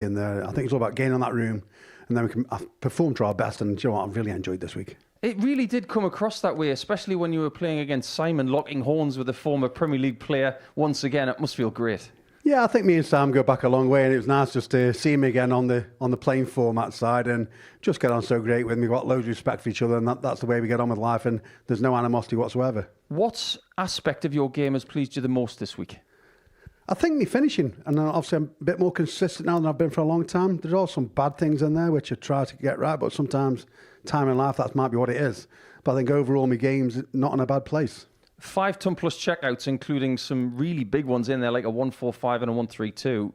in there. I think it's all about getting on that room, and then we can perform to our best. And you know what? I've really enjoyed this week. It really did come across that way, especially when you were playing against Simon, locking horns with a former Premier League player. Once again, it must feel great. Yeah, I think me and Sam go back a long way, and it was nice just to see him again on the playing format side, and just get on so great with him. We've got loads of respect for each other, and that's the way we get on with life, and there's no animosity whatsoever. What aspect of your game has pleased you the most this week? I think me finishing, and obviously I'm a bit more consistent now than I've been for a long time. There's also some bad things in there which I try to get right, but sometimes time in life, that might be what it is. But I think overall my game's not in a bad place. 5 ton plus checkouts, including some really big ones in there, like a 145 and a 132.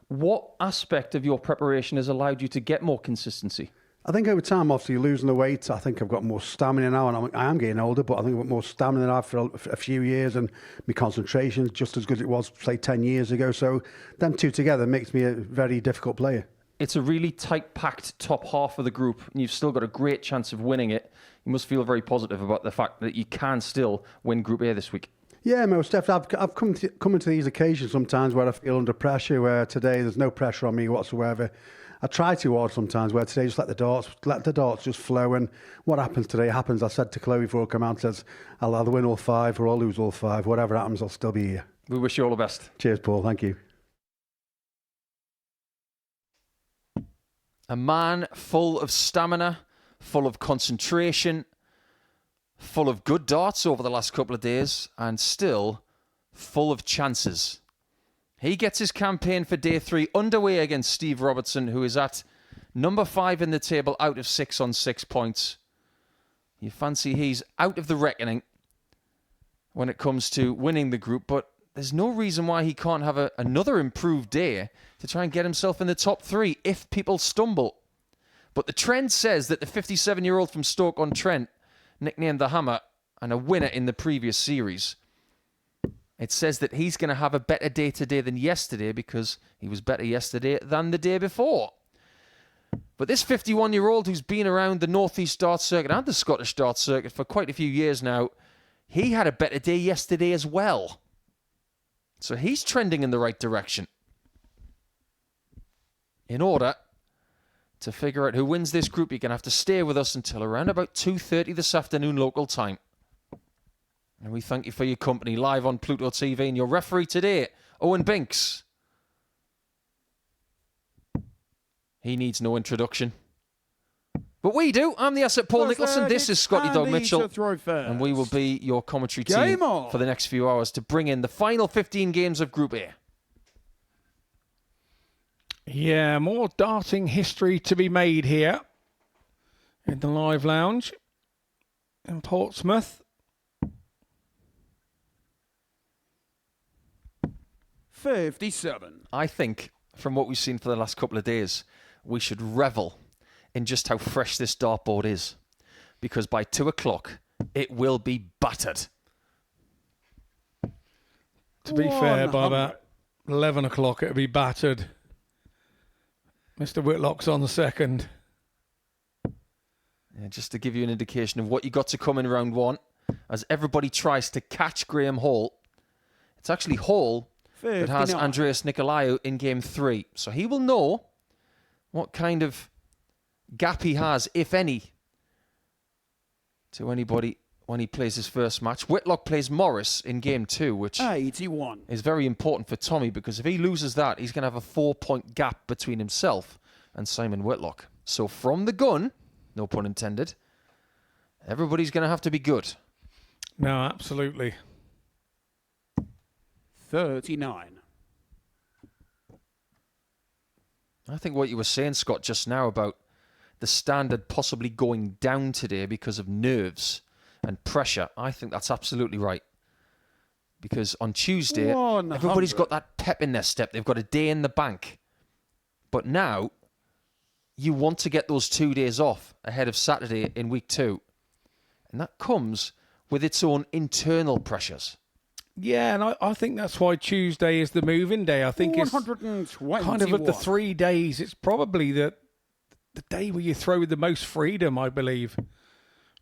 What aspect of your preparation has allowed you to get more consistency? I think over time, obviously, losing the weight, I think I've got more stamina now, and I am getting older, but I think I've got more stamina than I've for a few years, and my concentration is just as good as it was, say, 10 years ago. So them two together makes me a very difficult player. It's a really tight-packed top half of the group, and you've still got a great chance of winning it. You must feel very positive about the fact that you can still win Group A this week. Yeah, most definitely. I've come into these occasions sometimes where I feel under pressure, where today there's no pressure on me whatsoever. I try too hard sometimes, where today just let the darts just flow, and what happens today happens. I said to Chloe before I come out, says I'll either win all 5 or I'll lose all 5. Whatever happens, I'll still be here. We wish you all the best. Cheers, Paul. Thank you. A man full of stamina, full of concentration, full of good darts over the last couple of days, and still full of chances. He gets his campaign for day 3 underway against Steve Robertson, who is at number 5 in the table out of 6 on 6 points. You fancy he's out of the reckoning when it comes to winning the group, but there's no reason why he can't have another improved day to try and get himself in the top 3 if people stumble. But the trend says that the 57-year-old from Stoke-on-Trent, nicknamed the Hammer, and a winner in the previous series, it says that he's going to have a better day today than yesterday because he was better yesterday than the day before. But this 51-year-old who's been around the North East Darts Circuit and the Scottish Darts Circuit for quite a few years now, he had a better day yesterday as well. So he's trending in the right direction. In order to figure out who wins this group, you're going to have to stay with us until around about 2:30 this afternoon local time. And we thank you for your company live on Pluto TV. And your referee today, Owen Binks. He needs no introduction. But we do. I'm the asset Paul Nicholson. This is Scotty Dog Mitchell. And we will be your commentary team for the next few hours to bring in the final 15 games of Group A. Yeah, more darting history to be made here in the live lounge in Portsmouth. 57. I think, from what we've seen for the last couple of days, we should revel in just how fresh this dartboard is. Because by 2 o'clock, it will be battered. To be fair, by about 11 o'clock, it'll be battered. Mr. Whitlock's on the second. Yeah, just to give you an indication of what you got to come in round 1, as everybody tries to catch Graham Hall. It's actually Hall that has Andreas Nikolo in game 3. So he will know what kind of gap he has, if any, to anybody when he plays his first match. Whitlock plays Morris in game 2, which 81. is very important for Tommy, because if he loses that, he's going to have a 4-point gap between himself and Simon Whitlock. So from the gun, no pun intended, everybody's going to have to be good. No, absolutely. 39. I think what you were saying, Scott, just now about the standard possibly going down today because of nerves and pressure, I think that's absolutely right. Because on Tuesday, 100. everybody's got that pep in their step. They've got a day in the bank. But now, you want to get those 2 days off ahead of Saturday in week 2. And that comes with its own internal pressures. Yeah, and I think that's why Tuesday is the move-in day. I think it's 121. kind of of the 3 days, it's probably the day where you throw the most freedom, I believe.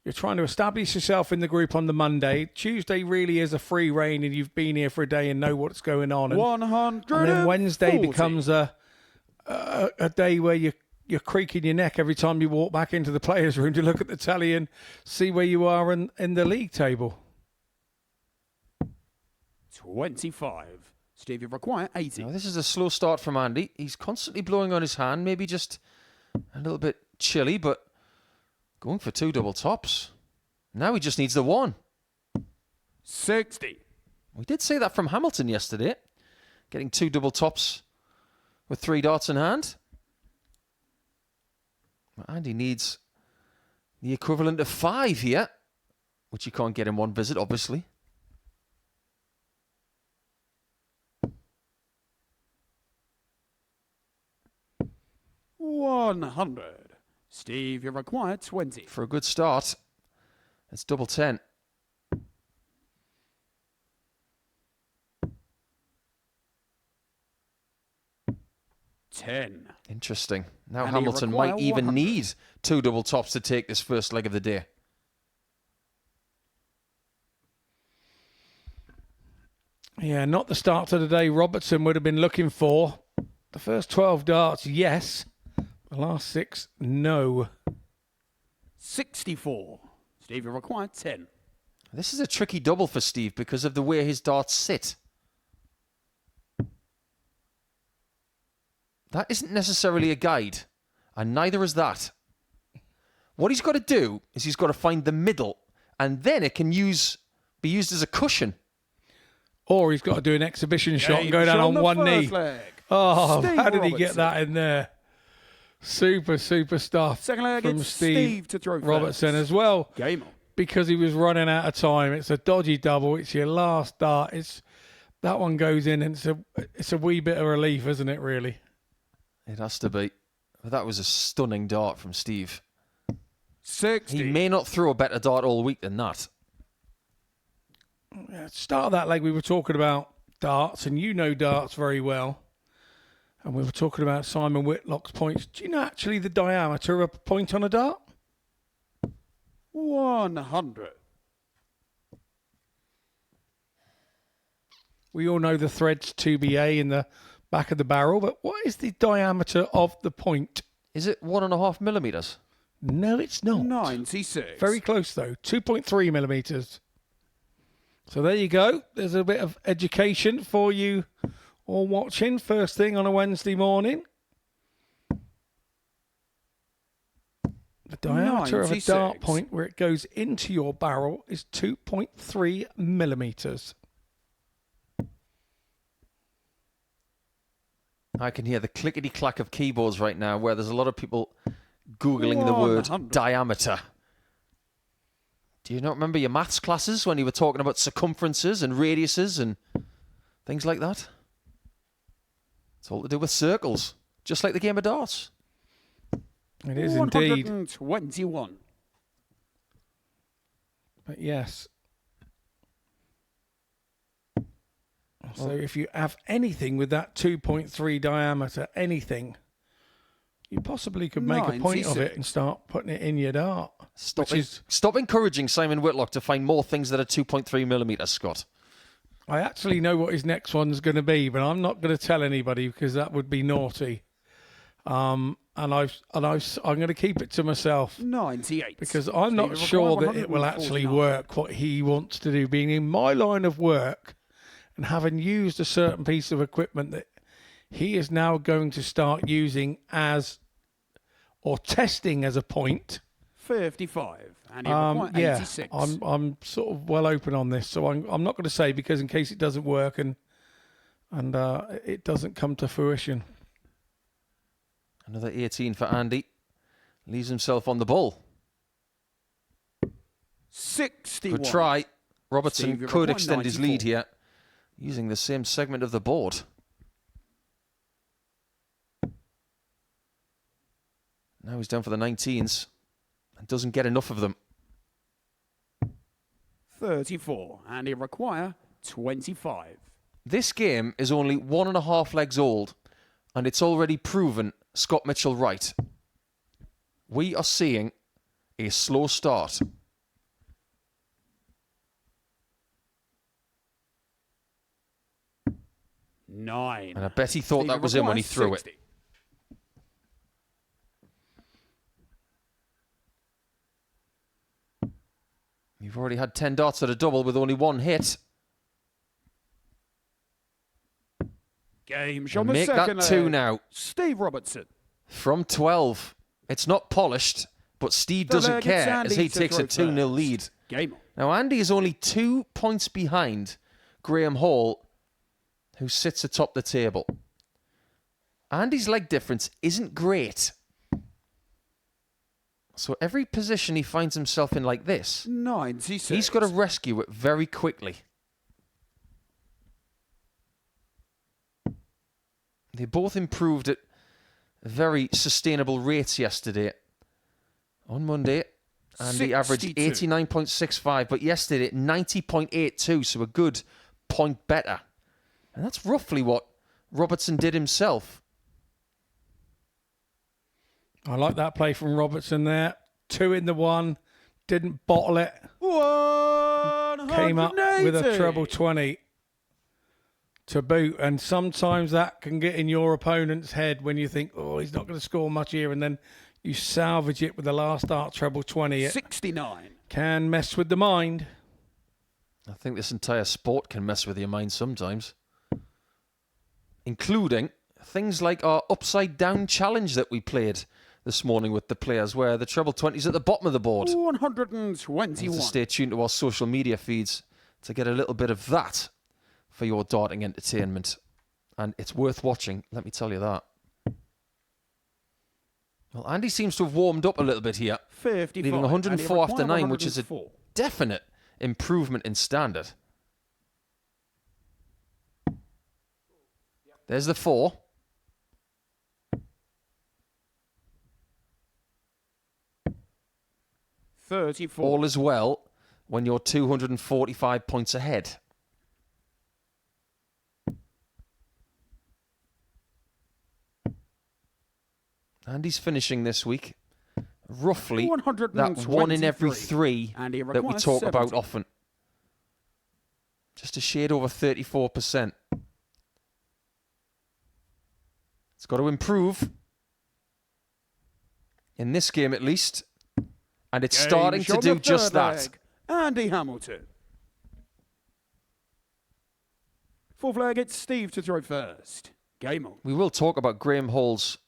You're trying to establish yourself in the group on the Monday. Tuesday really is a free rein, and you've been here for a day and know what's going on. And 140. then Wednesday becomes a a day where you're creaking your neck every time you walk back into the players' room to look at the tally and see where you are in the league table. 25. Steve, you require 80. Now, this is a slow start from Andy. He's constantly blowing on his hand, maybe just a little bit chilly, but going for 2 double tops. Now he just needs the 1. 60. We did say that from Hamilton yesterday. Getting 2 double tops with 3 darts in hand. Andy needs the equivalent of 5 here, which you can't get in one visit, obviously. $100. Steve, you require 20. For a good start, it's double 10. $10. Interesting. Now And Hamilton you require might even 100. need 2 double tops to take this first leg of the day. Yeah, not the start to the day Robertson would have been looking for. The first 12 darts, yes. The last 6, no. 64. Steve, you require 10. This is a tricky double for Steve because of the way his darts sit. That isn't necessarily a guide, and neither is that. What he's got to do is he's got to find the middle, and then it can be used as a cushion. Or he's got to do an exhibition shot and Game go down on the one first knee. leg. Oh, Steve how did he get Robertson. that in there? Super stuff Second leg, from it's Steve Steve to throw Robertson first. as well. Game on. Because he was running out of time. It's a dodgy double. It's your last dart. That one goes in, and it's a wee bit of relief, isn't it, really? It has to be. But that was a stunning dart from Steve. 60. He may not throw a better dart all week than that. At the start of that leg, we were talking about darts, and you know darts very well. And we were talking about Simon Whitlock's points. Do you know actually the diameter of a point on a dart? 100. We all know the thread's 2BA in the back of the barrel, but what is the diameter of the point? Is it 1.5 millimeters? No, it's not. 96. Very close, though. 2.3 millimeters. So there you go. There's a bit of education for you all watching first thing on a Wednesday morning. The diameter of a 96. dart point where it goes into your barrel is 2.3 millimeters. I can hear the clickety-clack of keyboards right now where there's a lot of people Googling the word 100. diameter. Do you not remember your maths classes when you were talking about circumferences and radiuses and things like that? It's all to do with circles, just like the game of darts. It is indeed. 121. But yes. So if you have anything with that 2.3 diameter, anything, you possibly could make a point of it 96. and start putting it in your dart. Stop encouraging Simon Whitlock to find more things that are 2.3 millimeters, Scott. I actually know what his next one's going to be, but I'm not going to tell anybody because that would be naughty. And I'm going to keep it to myself 98. because I'm not Steve, sure require that it will actually 149. work what he wants to do. Being in my line of work and having used a certain piece of equipment that he is now going to start using as or testing as a point. 55. And you require Yeah, 86. I'm sort of well open on this, so I'm not going to say because in case it doesn't work and it doesn't come to fruition. Another 18 for Andy. Leaves himself on the ball. 61. Good try. Robertson Steve, you could require extend his lead 94. here using the same segment of the board. Now he's down for the 19s and doesn't get enough of them. 34. And you require 25. This game is only 1.5 legs old, and it's already proven Scott Mitchell right. We are seeing a slow start. Nine. And I bet he thought Steve, that you was him when he require threw it. 60. You've already had 10 darts at a double with only one hit. Game shot And the make second that 2 leg. now. Steve Robertson. From 12. It's not polished, but Steve The doesn't leg, it's care as he Andy to takes a throw 2-0 first. lead. Game on. Now, Andy is only 2 points behind Graham Hall, who sits atop the table. Andy's leg difference isn't great. So every position he finds himself in like this, 96. he's got to rescue it very quickly. They both improved at very sustainable rates yesterday. On Monday, Andy averaged 62. 89.65, but yesterday 90.82, so a good point better. And that's roughly what Robertson did himself. I like that play from Robertson there. 2 in the 1. Didn't bottle it. 180. Came up with a treble 20 to boot. And sometimes that can get in your opponent's head when you think, oh, he's not going to score much here. And then you salvage it with the last dart treble 20. It 69. can mess with the mind. I think this entire sport can mess with your mind sometimes. Including things like our upside down challenge that we played this morning with the players, where the treble 20 is at the bottom of the board. 121. So stay tuned to our social media feeds to get a little bit of that for your darting entertainment. And it's worth watching, let me tell you that. Well, Andy seems to have warmed up a little bit here, 55. leaving 104 after 9, which is a 104. definite improvement in standard. There's the 4. All is well when you're 245 points ahead. Andy's finishing this week roughly that 1 in every 3 Andy that we requires talk about 70. often. Just a shade over 34%. It's got to improve. In this game, at least. And it's starting to do just that. Andy Hamilton. Fourth leg, it's Steve to throw first. Game on. We will talk about Graham Hall's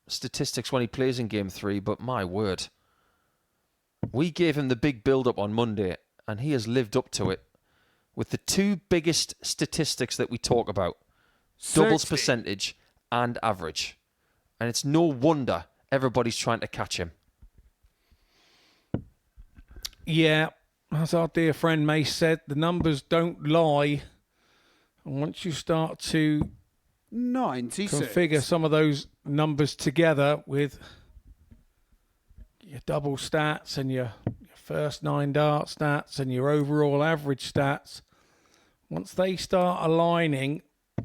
statistics when he plays in Game 3, but my word. We gave him the big build-up on Monday, and he has lived up to it with the 2 biggest statistics that we talk about. Doubles 60. percentage and average. And it's no wonder everybody's trying to catch him. Yeah, as our dear friend Mace said, the numbers don't lie. And once you start to 96. configure some of those numbers together with your double stats and your first 9 dart stats and your overall average stats, once they start aligning, you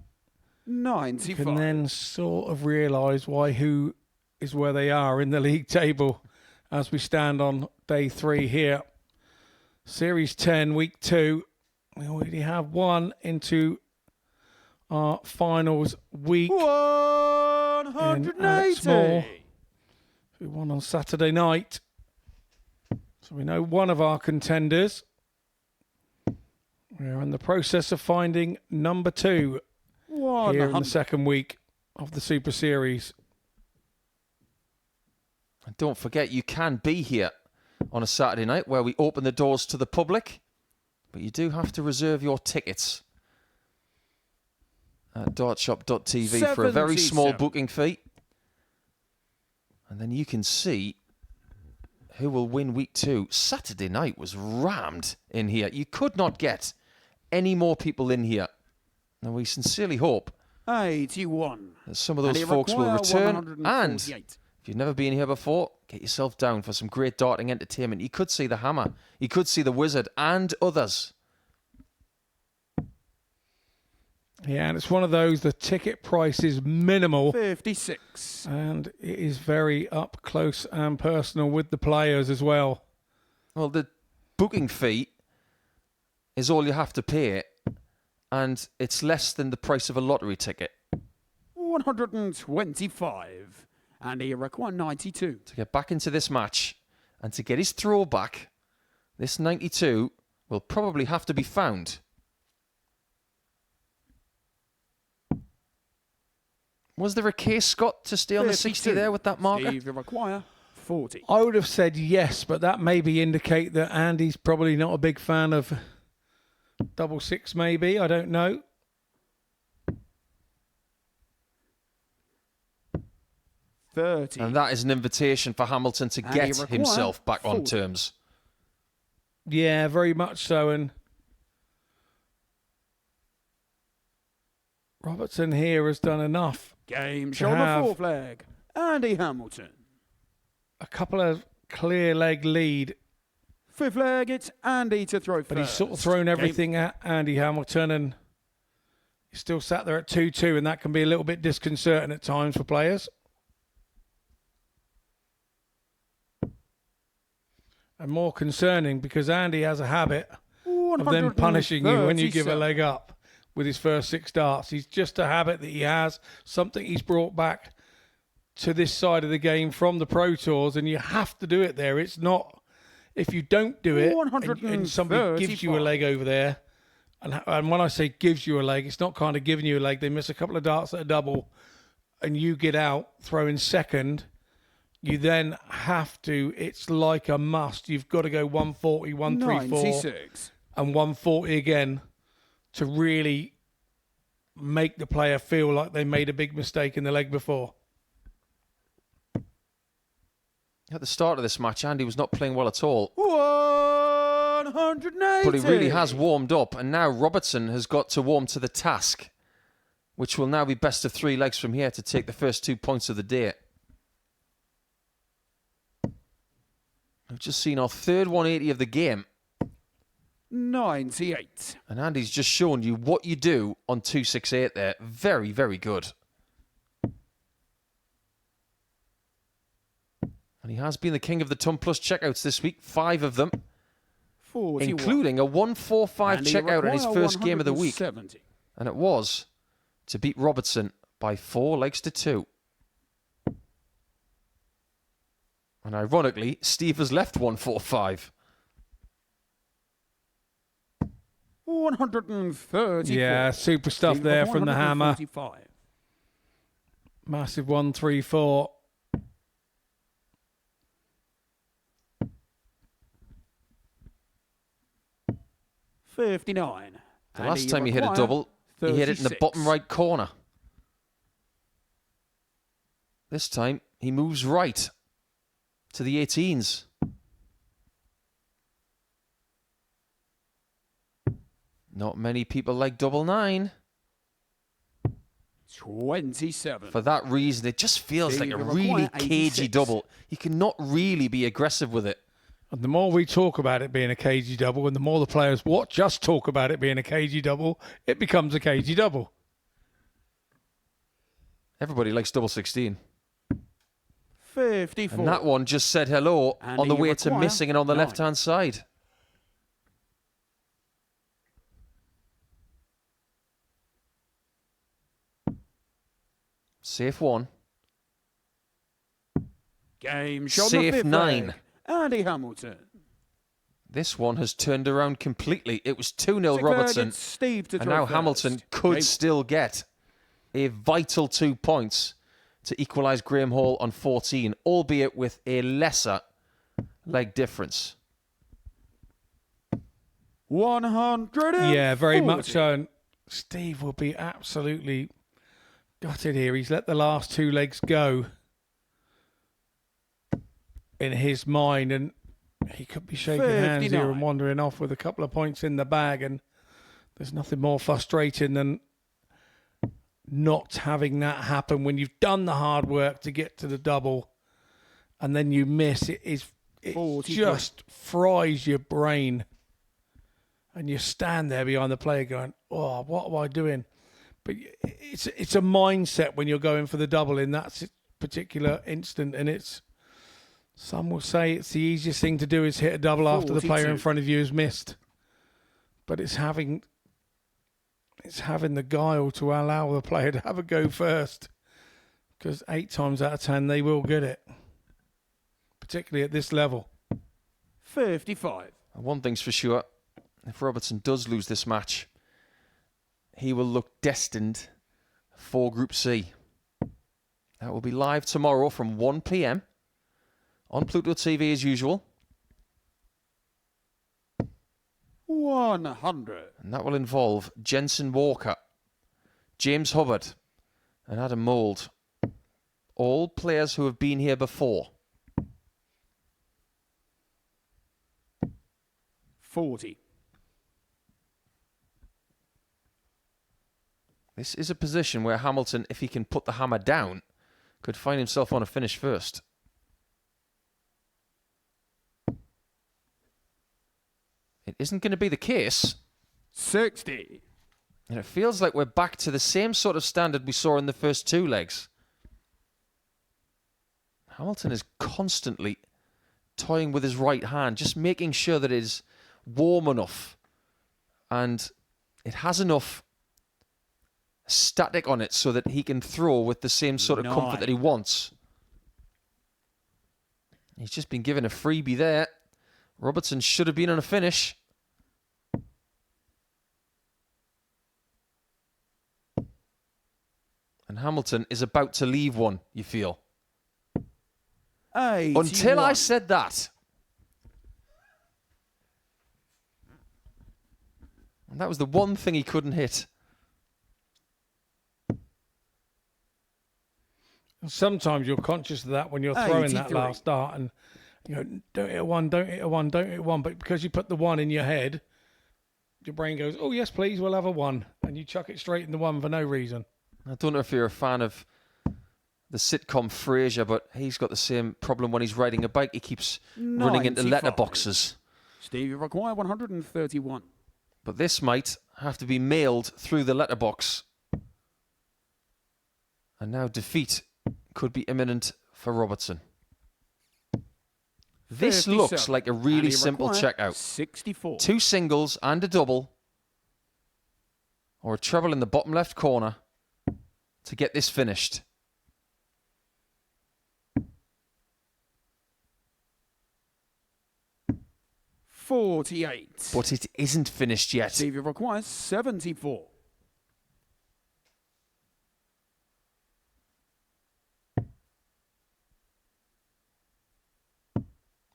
95. can then sort of realise why who is where they are in the league table as we stand on day 3 here. Series 10, week 2. We already have 1 into our finals week. 180. We won on Saturday night. So we know one of our contenders. We're in the process of finding number 2 here in the 100. second week of the Super Series. And don't forget, you can be here on a Saturday night where we open the doors to the public, but you do have to reserve your tickets at dartshop.tv for a very small 77. booking fee. And then you can see who will win week 2. Saturday night was rammed in here. You could not get any more people in here. And we sincerely hope 81. that some of those And it folks will require return. And 148. if you've never been here before, get yourself down for some great darting entertainment. You could see the Hammer, you could see the Wizard, and others. Yeah, and it's one of those, the ticket price is minimal 56. and it is very up close and personal with the players as well. Well, the booking fee is all you have to pay, and it's less than the price of a lottery ticket. 125. And he requires 92. To get back into this match and to get his throw back This 92 will probably have to be found. Was there a case, Scott, to stay on the 60 there with that marker? Steve, you require 40. I would have said yes, but that maybe indicate that Andy's probably not a big fan of double six, maybe. I don't know. And that is an invitation for Hamilton to get himself back on terms. Yeah, very much so. And Robertson here has done enough. Game shoulder four flag. Andy Hamilton. A couple of clear leg lead. Fifth leg, it's Andy to throw first. But he's sort of thrown everything at Andy Hamilton, and he's still sat there at 2-2, and that can be a little bit disconcerting at times for players. And more concerning because Andy has a habit of then punishing you when you give a leg up with his first 6 darts. He's just a habit that he has, something he's brought back to this side of the game from the Pro Tours, and you have to do it there. It's not, if you don't do it and somebody gives you a leg over there, and when I say gives you a leg, it's not kind of giving you a leg. They miss a couple of darts at a double and you get out throwing second. You then have to, it's like a must. You've got to go 140, 134, 96. and 140 again to really make the player feel like they made a big mistake in the leg before. At the start of this match, Andy was not playing well at all. 180. But he really has warmed up, and now Robertson has got to warm to the task, which will now be best of 3 legs from here to take the first 2 points of the day. We've just seen our third 180 of the game. 98. And Andy's just shown you what you do on 268 there. Very, very good. And he has been the king of the ton plus checkouts this week. 5 of them. 41. Including a 145 checkout in his first game of the week. 170. And it was to beat Robertson by 4 legs to 2. And ironically, Steve has left 145. 130. Yeah, super stuff there from the hammer. 145. Massive 134. $59. The last time he hit a double, he hit it in the bottom right corner. This time, he moves right to the 18s. Not many people like double 9. 27. For that reason, it just feels like a really cagey double. You cannot really be aggressive with it. And the more we talk about it being a cagey double, and the more the players watch us talk about it being a cagey double, it becomes a cagey double. Everybody likes double 16. 54. And that one just said hello And on the you way to require missing and on the 9. left-hand side. Safe 1. Game shot. Safe 9. Andy Hamilton. This one has turned around completely. It was 2-0 Robertson. Steve to And throw now first. Hamilton could Game still get a vital 2 points to equalise Graham Hall on 14, albeit with a lesser leg difference. 100. Yeah, very much so. And Steve will be absolutely gutted here. He's let the last 2 legs go in his mind, and he could be shaking hands here 59. and wandering off with a couple of points in the bag. And there's nothing more frustrating than not having that happen when you've done the hard work to get to the double and then you miss. It 43. just fries your brain, and you stand there behind the player going, oh, what am I doing? But it's a mindset when you're going for the double in that particular instant, and it's, some will say it's the easiest thing to do is hit a double after the player in 42. front of you has missed, but it's having the guile to allow the player to have a go first, because 8 times out of 10 they will get it, particularly at this level. 55. One thing's for sure, if Robertson does lose this match, he will look destined for Group C. That will be live tomorrow from 1 p.m. on Pluto TV as usual. 100. And that will involve Jensen Walker, James Hubbard, and Adam Mould. All players who have been here before. 40. This is a position where Hamilton, if he can put the hammer down, could find himself on a finish first. It isn't going to be the case. 60. And it feels like we're back to the same sort of standard we saw in the first two legs. Hamilton is constantly toying with his right hand, just making sure that it is warm enough and it has enough static on it so that he can throw with the same sort of comfort that he wants. He's just been given a freebie there. Robertson should have been on a finish. And Hamilton is about to leave one, you feel. 81. Until I said that. And that was the one thing he couldn't hit. Sometimes you're conscious of that when you're throwing that 83. last dart and you know, don't hit a one, don't hit a one, don't hit a one. But because you put the one in your head, your brain goes, oh, yes, please, we'll have a one. And you chuck it straight in the one for no reason. I don't know if you're a fan of the sitcom Frasier, but he's got the same problem when he's riding a bike. He keeps running into 95. letterboxes. Steve, you require 131. But this might have to be mailed through the letterbox. And now defeat could be imminent for Robertson. This 37. looks like a really And you simple require checkout. 64. 2 singles and a double, or a treble in the bottom left corner to get this finished. $48. But it isn't finished yet. Steve, you require 74.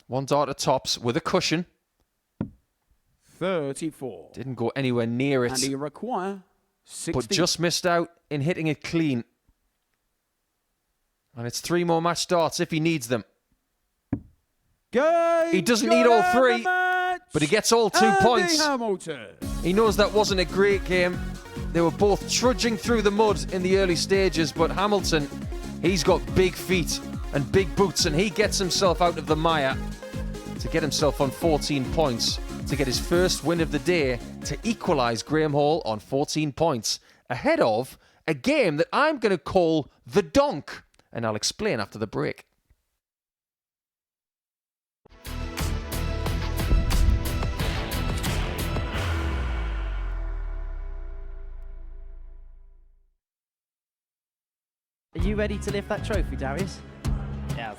One dart at tops with a cushion. 34. Didn't go anywhere near it, And you require 60. but just missed out in hitting it clean. And it's 3 more match darts if he needs them. He doesn't need all 3, but he gets all 2 points. Hamilton. He knows that wasn't a great game. They were both trudging through the mud in the early stages, but Hamilton, he's got big feet and big boots, and he gets himself out of the mire to get himself on 14 points, to get his first win of the day, to equalise Graham Hall on 14 points, ahead of a game that I'm going to call the Donk, and I'll explain after the break. Are you ready to lift that trophy, Darius? Yes.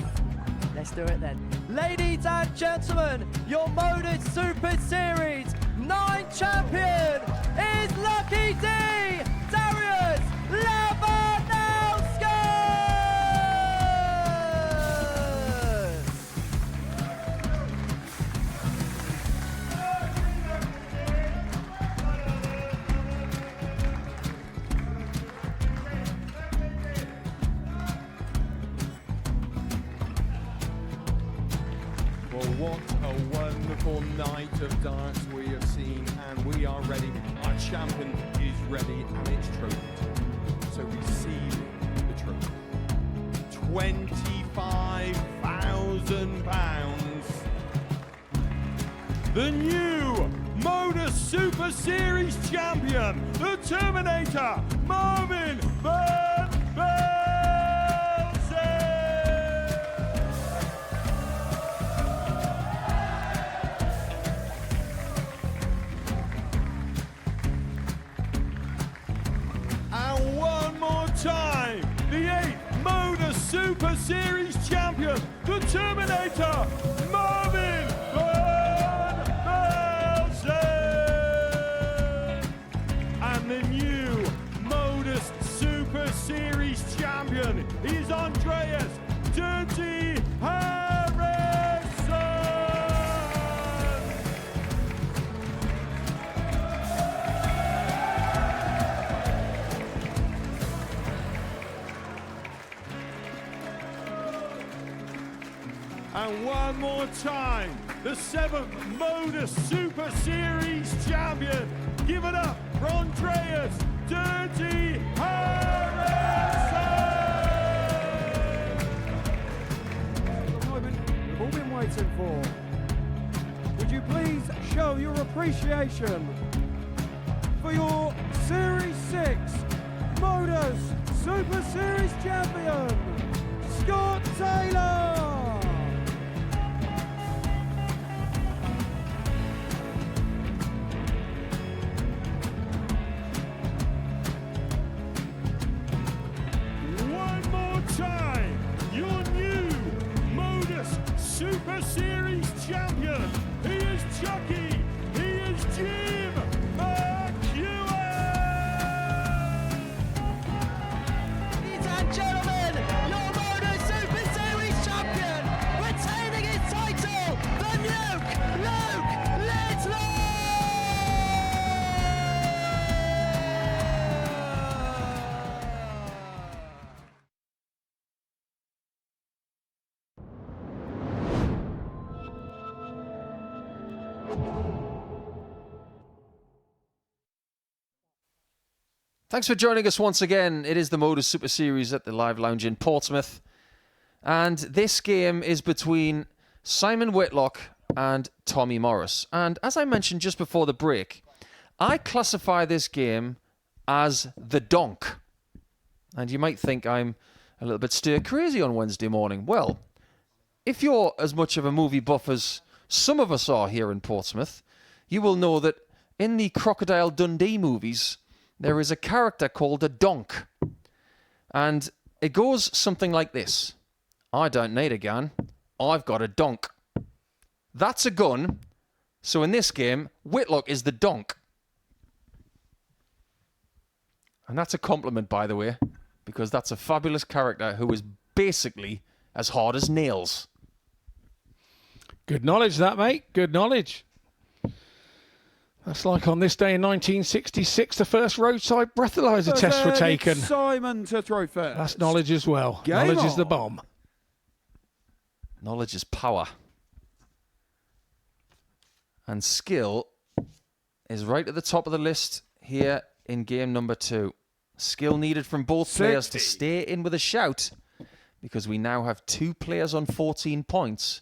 Let's do it then. Ladies and gentlemen, your MODUS Super Series 9 champion is Lucky D, Darius Labanowski! Well, what a wonderful night of darts we have seen, and we are ready. Our champion is ready, and it's trophy time. So receive the trophy. £25,000. The new MODUS Super Series champion, the Terminator, Marvin Van Velzen. And one more time, the 8th MODUS Super Series champion, the Terminator, Marvin Van And one more time, the 7th MODUS Super Series champion. Give it up for Andreas Dirty Harrison! The moment we've all been waiting for. Would you please show your appreciation for your Series 6 MODUS Super Series champion, Scott Taylor! One more time, your new MODUS Super Series champion. He is Chucky. He is Jim McEwen. Ladies and gentlemen, your MODUS Super Series champion, retaining his title, the Nuke, Luke Lidlow! Thanks for joining us once again. It is the MODUS Super Series at the Live Lounge in Portsmouth. And this game is between Simon Whitlock and Tommy Morris. And as I mentioned just before the break, I classify this game as the Donk. And you might think I'm a little bit stir crazy on Wednesday morning. Well, if you're as much of a movie buff as some of us are here in Portsmouth, you will know that in the Crocodile Dundee movies, there is a character called a Donk. And it goes something like this. I don't need a gun. I've got a donk. That's a gun. So in this game, Whitlock is the donk. And that's a compliment, by the way, because that's a fabulous character who is basically as hard as nails. Good knowledge, that, mate. Good knowledge. That's like on this day in 1966, the first roadside breathalyzer tests were taken. Simon to throw first. That's knowledge as well. Game Knowledge is the on. bomb. Knowledge is power. And skill is right at the top of the list here in game number 2. Skill needed from both players to 60. stay in with a shout, because we now have 2 players on 14 points,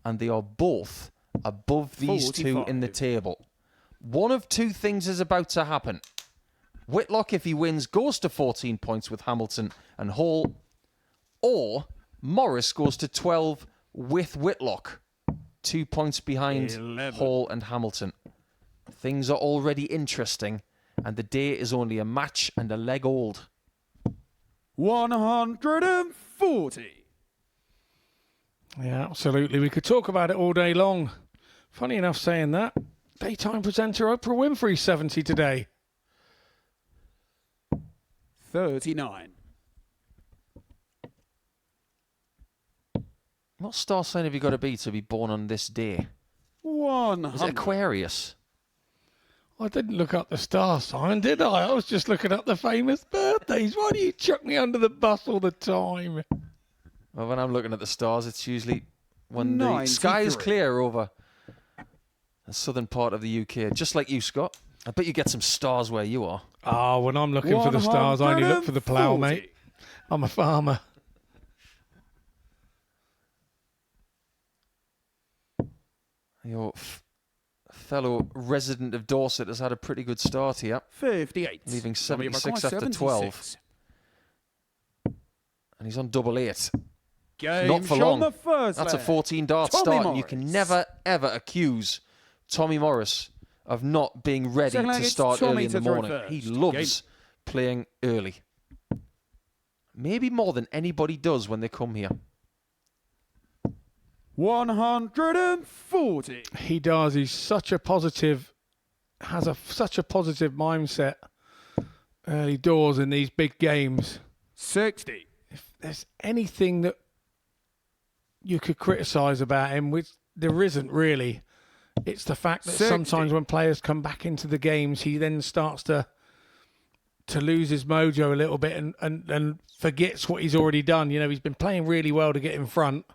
and they are both above these 2 in the 45. table. One of 2 things is about to happen. Whitlock, if he wins, goes to 14 points with Hamilton and Hall, or Morris goes to 12 with Whitlock, 2 points behind 11. Hall and Hamilton. Things are already interesting, and the day is only a match and a leg old. 140. Yeah, absolutely. We could talk about it all day long. Funny enough saying that. Daytime presenter Oprah Winfrey 70 today. 39. What star sign have you got to be born on this day? 100. Is it Aquarius? I didn't look up the star sign, did I? I was just looking up the famous birthdays. Why do you chuck me under the bus all the time? Well, when I'm looking at the stars, it's usually when the sky is 93. clear over the southern part of the UK. Just like you, Scott. I bet you get some stars where you are. Oh, when I'm looking for the stars, I only look for the plough, 140. mate. I'm a farmer. Your fellow resident of Dorset has had a pretty good start here, 58. leaving Tommy 76 Buckeye, after 12. 76. And he's on double 8. Game Not for shot long. the first That's a leg. 14 dart Tommy start, and you can Morris. never, ever accuse Tommy Morris of not being ready Second leg, to it's start Tommy early in the to throw morning. He first. loves playing early. Maybe more than anybody does when they come here. 140. He does. He's such a positive, such a positive mindset early doors in these big games. 60. If there's anything that you could criticise about him, which there isn't really, it's the fact that 60. sometimes when players come back into the games, he then starts to lose his mojo a little bit and forgets what he's already done. You know, he's been playing really well to get in front,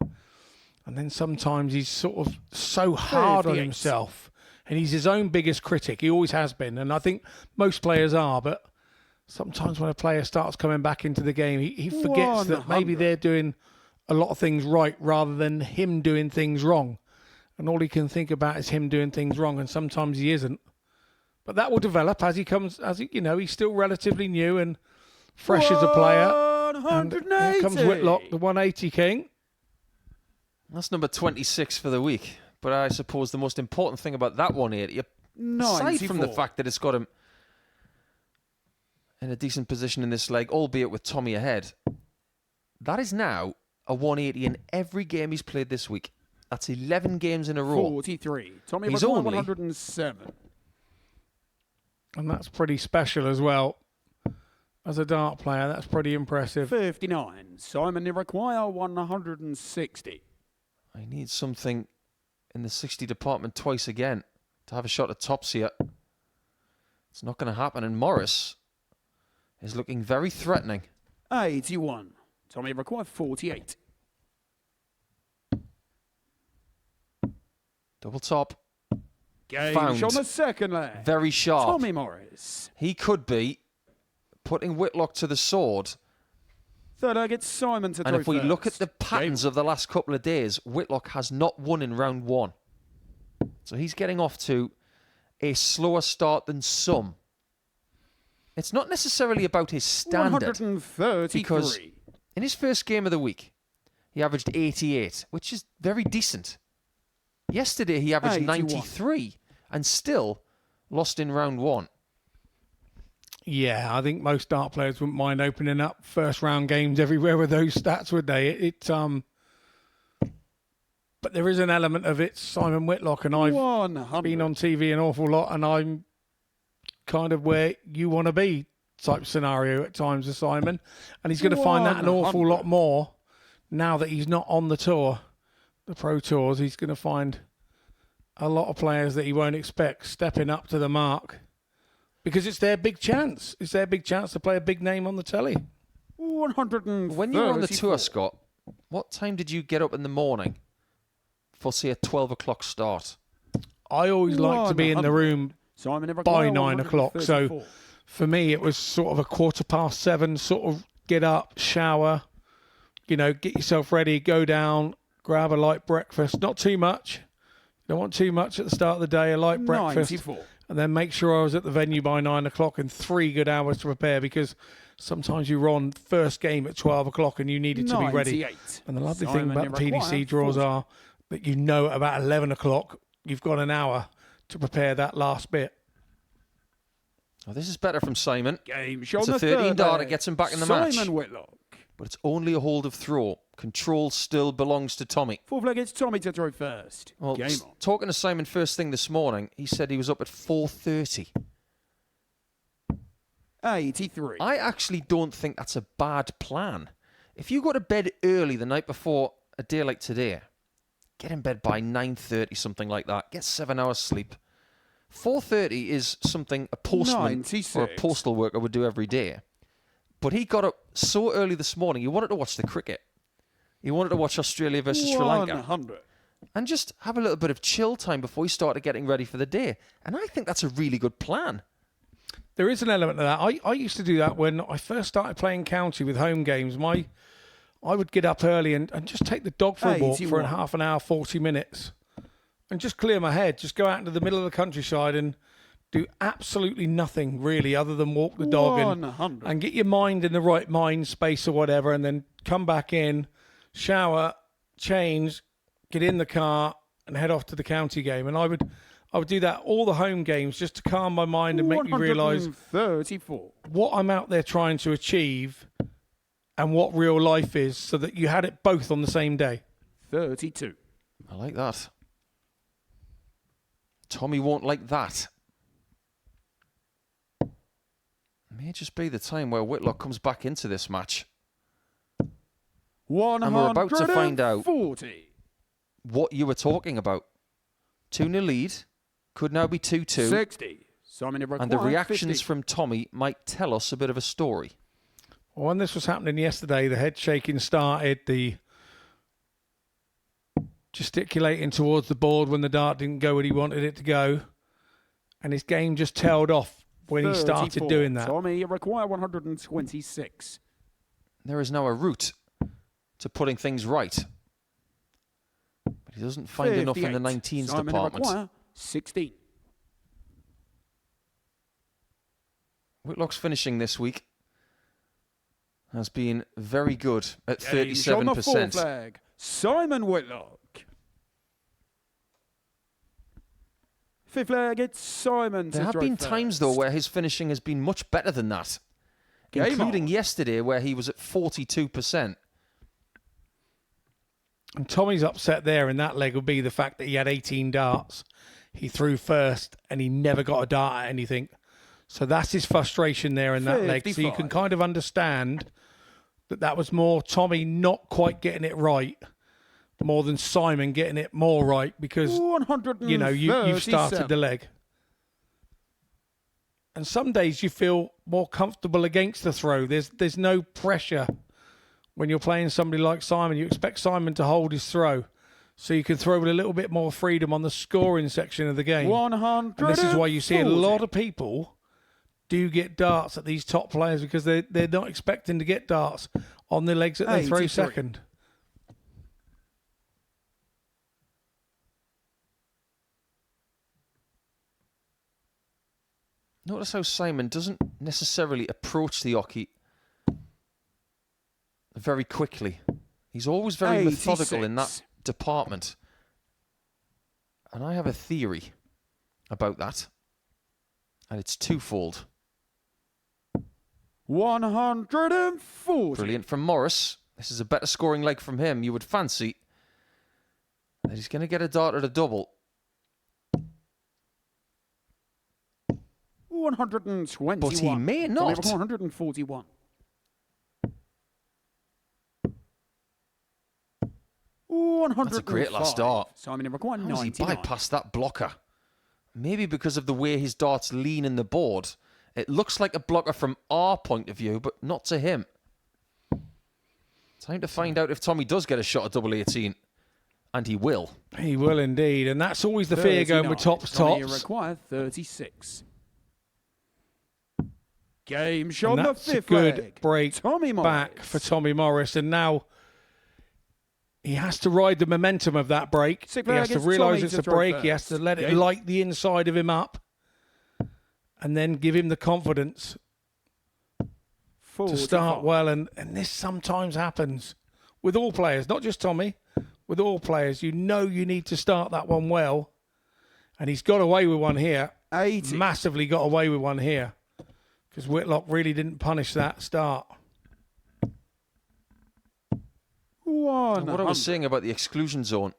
And then sometimes he's sort of so hard on 38. himself. And he's his own biggest critic. He always has been. And I think most players are. But sometimes when a player starts coming back into the game, he forgets that maybe 100. they're doing a lot of things right rather than him doing things wrong. And all he can think about is him doing things wrong. And sometimes he isn't. But that will develop as he comes, he's still relatively new and fresh as a player. And here comes Whitlock, the 180 king. That's number 26 for the week. But I suppose the most important thing about that 180, aside from the 94. fact that it's got him in a decent position in this leg, albeit with Tommy ahead, that is now a 180 in every game he's played this week. That's 11 games in a row. 43. Tommy He's McGuire, only- 107. And that's pretty special as well. As a dart player, that's pretty impressive. 59. Simon Iroquois, 160. I need something in the 60 department twice again to have a shot at tops here. It's not going to happen. And Morris is looking very threatening. 81. Tommy Iroquois, 48. Double top. Game Found. on the second leg. Very sharp. Tommy Morris. He could be putting Whitlock to the sword. Third leg, it's Simon to And throw if we look at first. the patterns of the last couple of days, Whitlock has not won in round 1. So he's getting off to a slower start than some. It's not necessarily about his standard. 133. Because in his first game of the week, he averaged 88, which is very decent. Yesterday, he averaged 81. 93 and still lost in round 1. Yeah, I think most dart players wouldn't mind opening up first round games everywhere with those stats, would they? But there is an element of it, Simon Whitlock, and I've 100. been on TV an awful lot, and I'm kind of where you want to be type scenario at times with Simon. And he's going to find that an awful 100. lot more now that he's not on the tour, the pro tours. He's going to find a lot of players that he won't expect stepping up to the mark because it's their big chance. It's their big chance to play a big name on the telly. 134. When you were on the tour, Scott, what time did you get up in the morning for, say, a 12 o'clock start? I always like to be in the 100. room Simon Iroquois, by 9 o'clock. So 134. for me, it was sort of a 7:15, sort of get up, shower, get yourself ready, go down, grab a light breakfast. Not too much. You don't want too much at the start of the day, a light breakfast. 94. And then make sure I was at the venue by 9 o'clock and 3 good hours to prepare because sometimes you run first game at 12 o'clock and you needed to be ready. 98. And the lovely Simon thing about the Iroquois, PDC draws 40. are that at about 11 o'clock, you've got an hour to prepare that last bit. Oh, this is better from Simon. Game show It's on a the 13 third dart. leg. It gets him back in the match. Simon Whitlock. But it's only a hold of throw. Control still belongs to Tommy. Fourth leg, it's Tommy to throw first. Well, Game on. talking to Simon first thing this morning, he said he was up at 4:30. 83. I actually don't think that's a bad plan. If you go to bed early the night before a day like today, get in bed by 9:30, something like that. Get 7 hours sleep. 4:30 is something a postman or a 96. postal worker would do every day. But he got up so early this morning, he wanted to watch the cricket. He wanted to watch Australia versus Sri Lanka. 100. And just have a little bit of chill time before he started getting ready for the day. And I think that's a really good plan. There is an element of that. I used to do that when I first started playing county with home games. I would get up early and just take the dog for a walk for 81. half an hour, 40 minutes, and just clear my head. Just go out into the middle of the countryside and do absolutely nothing really other than walk the dog 100. and get your mind in the right mind space or whatever, and then come back in, shower, change, get in the car and head off to the county game. And I would do that all the home games just to calm my mind and make me realise 134. what I'm out there trying to achieve and what real life is, so that you had it both on the same day. 32. I like that. Tommy won't like that. It may just be the time where Whitlock comes back into this match. 140. And we're about to find out what you were talking about. 2-0 lead. Could now be 2-2. 60. Simon Iroquois, And the reactions 50. from Tommy might tell us a bit of a story. When this was happening yesterday, the head shaking started, the gesticulating towards the board when the dart didn't go where he wanted it to go. And his game just tailed off when he started 34. doing that. Tommy, you require 126. There is now a route to putting things right. But he doesn't find enough in the 19s Simon, department. You require 16. Whitlock's finishing this week has been very good at Games on the full 37%. flag. Simon Whitlock. Fifth flag, it's Simon. There have been times, though, where his finishing has been much better than that, including yesterday where he was at 42%. And Tommy's upset there in that leg would be the fact that he had 18 darts. He threw first and he never got a dart at anything. So that's his frustration there in that leg. So you 55. can kind of understand that that was more Tommy not quite getting it right, more than Simon getting it more right because, you know, you've started the leg. And some days you feel more comfortable against the throw. There's no pressure when you're playing somebody like Simon. You expect Simon to hold his throw, so you can throw with a little bit more freedom on the scoring section of the game. 100. And this is why you see a lot of people do get darts at these top players because they're not expecting to get darts on the legs that they throw 83. second. Notice how Simon doesn't necessarily approach the oche very quickly. He's always very methodical in that 86. department. And I have a theory about that. And it's twofold. 140. Brilliant from Morris. This is a better scoring leg from him. You would fancy that he's going to get a dart at a double. 121. But he may not. 141. That's a great last dart. Simon, you require How does he 99. bypass that blocker? Maybe because of the way his darts lean in the board. It looks like a blocker from our point of view, but not to him. Time to find out if Tommy does get a shot at double 18. And he will. He will indeed. And that's always the fear going with 39. Tommy, you tops. require 36. Game shot And on the that's a fifth good leg. break Tommy back Morris. for Tommy Morris. And now he has to ride the momentum of that break. Sixth He has leg, to it's realise Tommy it's to a throw break. He has first. to let it Game. light the inside of him up. And then give him the confidence to start 45. well. And this sometimes happens with all players, not just Tommy. With all players, you know you need to start that one well. And he's got away with one here. 80. Massively got away with one here. Because Whitlock really didn't punish that start. And what I was saying about the exclusion zone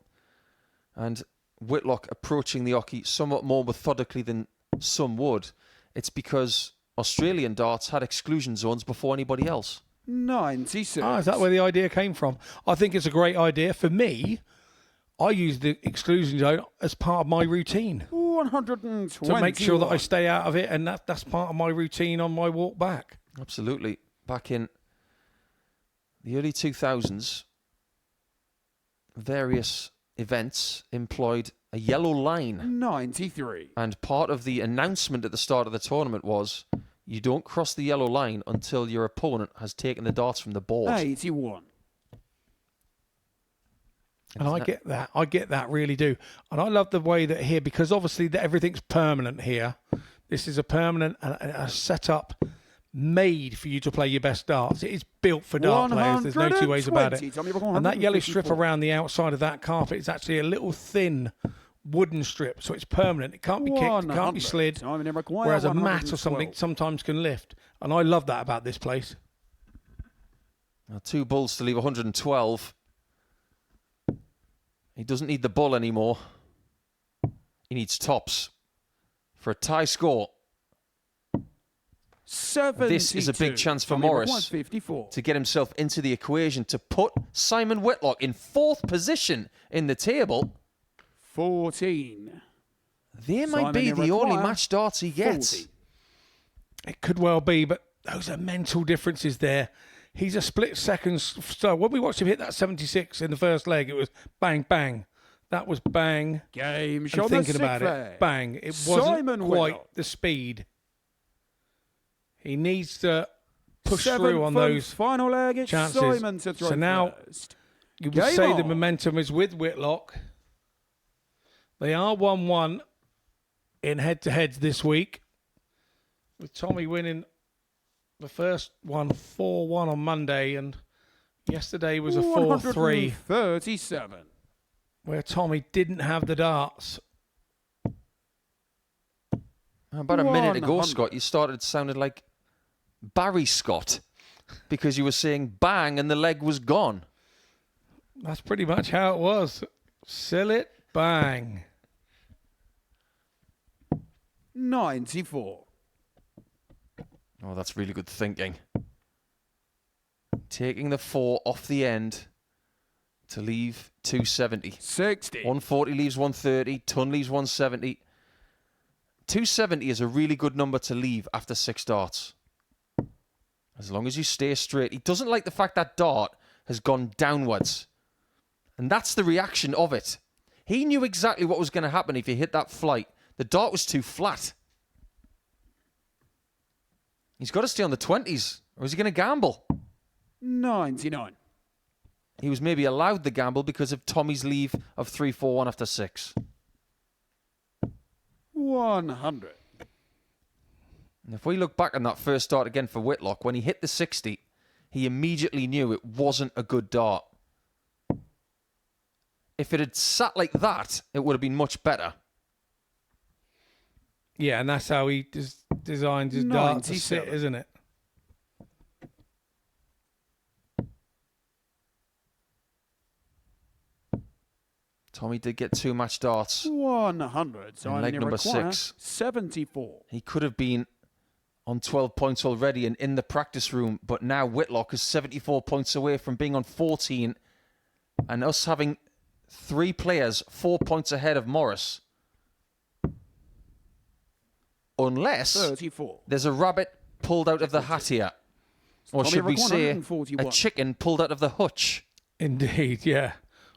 and Whitlock approaching the oche somewhat more methodically than some would, it's because Australian darts had exclusion zones before anybody else. 96. Is that where the idea came from? I think it's a great idea. For me, I use the exclusion zone as part of my routine 120. to make sure that I stay out of it, and that's part of my routine on my walk back. Absolutely. Back in the early 2000s, various events employed a yellow line. 93. And part of the announcement at the start of the tournament was you don't cross the yellow line until your opponent has taken the darts from the board. 81. And I get that. I get that, really do. And I love the way that here, because obviously everything's permanent here. This is a permanent and a setup made for you to play your best darts. It is built for dart players. There's no two ways about it. And that yellow strip around the outside of that carpet is actually a little thin wooden strip, so it's permanent. It can't be kicked, it can't be slid. Whereas a mat or something sometimes can lift. And I love that about this place. Now, 2 bulls to leave 112. He doesn't need the bull anymore. He needs tops for a tie score. 72. This is a big chance for Morris to get himself into the equation to put Simon Whitlock in 4th position in the table. 14. They might be the only match darts he gets. 40. It could well be, but those are mental differences there. He's a split second. So when we watched him hit that 76 in the first leg, it was bang, bang. That was bang. Game And shot. thinking about it, bang. It wasn't Simon quite Whitlock. the speed. He needs to push Seventh through on and those final leg. It's chances. Simon to throw So now first. you would Game say the on. momentum is with Whitlock. They are 1-1 in head-to-heads this week, with Tommy winning the first one 4-1 on Monday, and yesterday was a 4-3 137. where Tommy didn't have the darts. About a minute ago, 100. Scott, you started sounding like Barry Scott because you were saying bang and the leg was gone. That's pretty much how it was. Sell it, bang. 94. Oh, that's really good thinking. Taking the 4 off the end to leave 270. 60. 140 leaves 130. Ton leaves 170. 270 is a really good number to leave after 6 darts. As long as you stay straight. He doesn't like the fact that dart has gone downwards. And that's the reaction of it. He knew exactly what was going to happen if he hit that flight. The dart was too flat. He's got to stay on the 20s, or is he going to gamble? 99. He was maybe allowed the gamble because of Tommy's leave of 3-4-1 after 6. 100. And if we look back on that first dart again for Whitlock, when he hit the 60, he immediately knew it wasn't a good dart. If it had sat like that, it would have been much better. Yeah, and that's how he designed his dart to 97. sit, isn't it? Tommy did get 2 match darts. 100. So And I leg only number require 6. 74. He could have been on 12 points already and in the practice room, but now Whitlock is 74 points away from being on 14, and us having 3 players 4 points ahead of Morris. Unless 34. there's a rabbit pulled out of the hat here. Or Tommy should we Robertson, say 141. a chicken pulled out of the hutch? Indeed, yeah.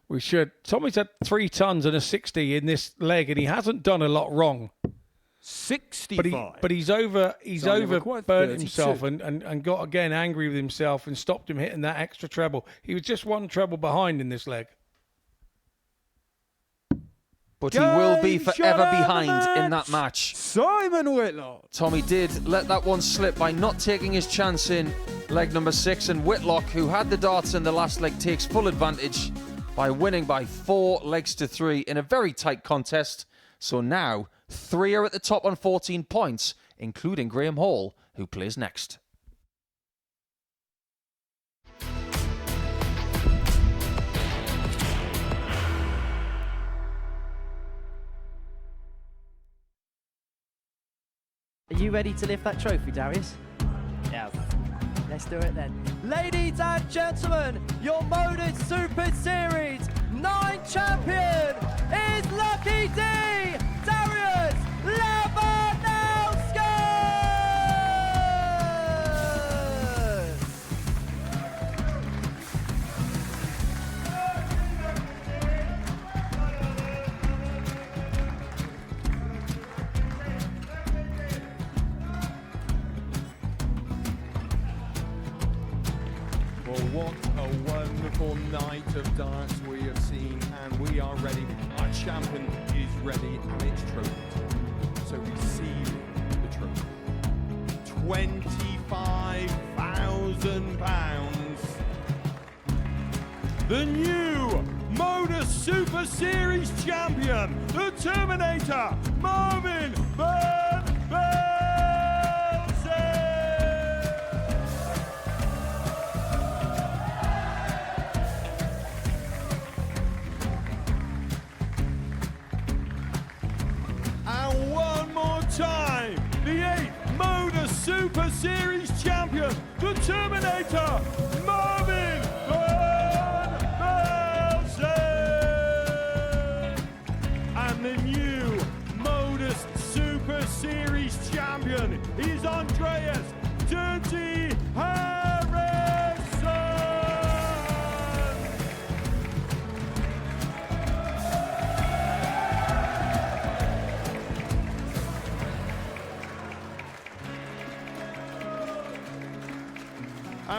We should. Tommy's had 3 tons and a 60 in this leg, and he hasn't done a lot wrong. 65. But he's over only required burnt 32. himself and got again angry with himself and stopped him hitting that extra treble. He was just 1 treble behind in this leg. But he will be Game forever shot of the behind in that match. Simon Whitlock. Tommy did let that one slip by not taking his chance in leg number 6, and Whitlock, who had the darts in the last leg, takes full advantage by winning by 4 legs to 3 in a very tight contest. So now 3 are at the top on 14 points, including Graham Hall, who plays next. Are you ready to lift that trophy, Darius? Yes. Let's do it then. Ladies and gentlemen, your MODUS Super Series 9 champion is Lucky D, Darius Labanowski! Well, what a wonderful night of darts we have seen, and we are ready. Our champion is ready, and it's trophy. So receive the trophy. £25,000. The new MODUS Super Series champion, the Terminator, Marvin Van Velzen. And one more time, the 8th MODUS Super Series champion, the Terminator, Marvin Van Velzen. And the new MODUS Super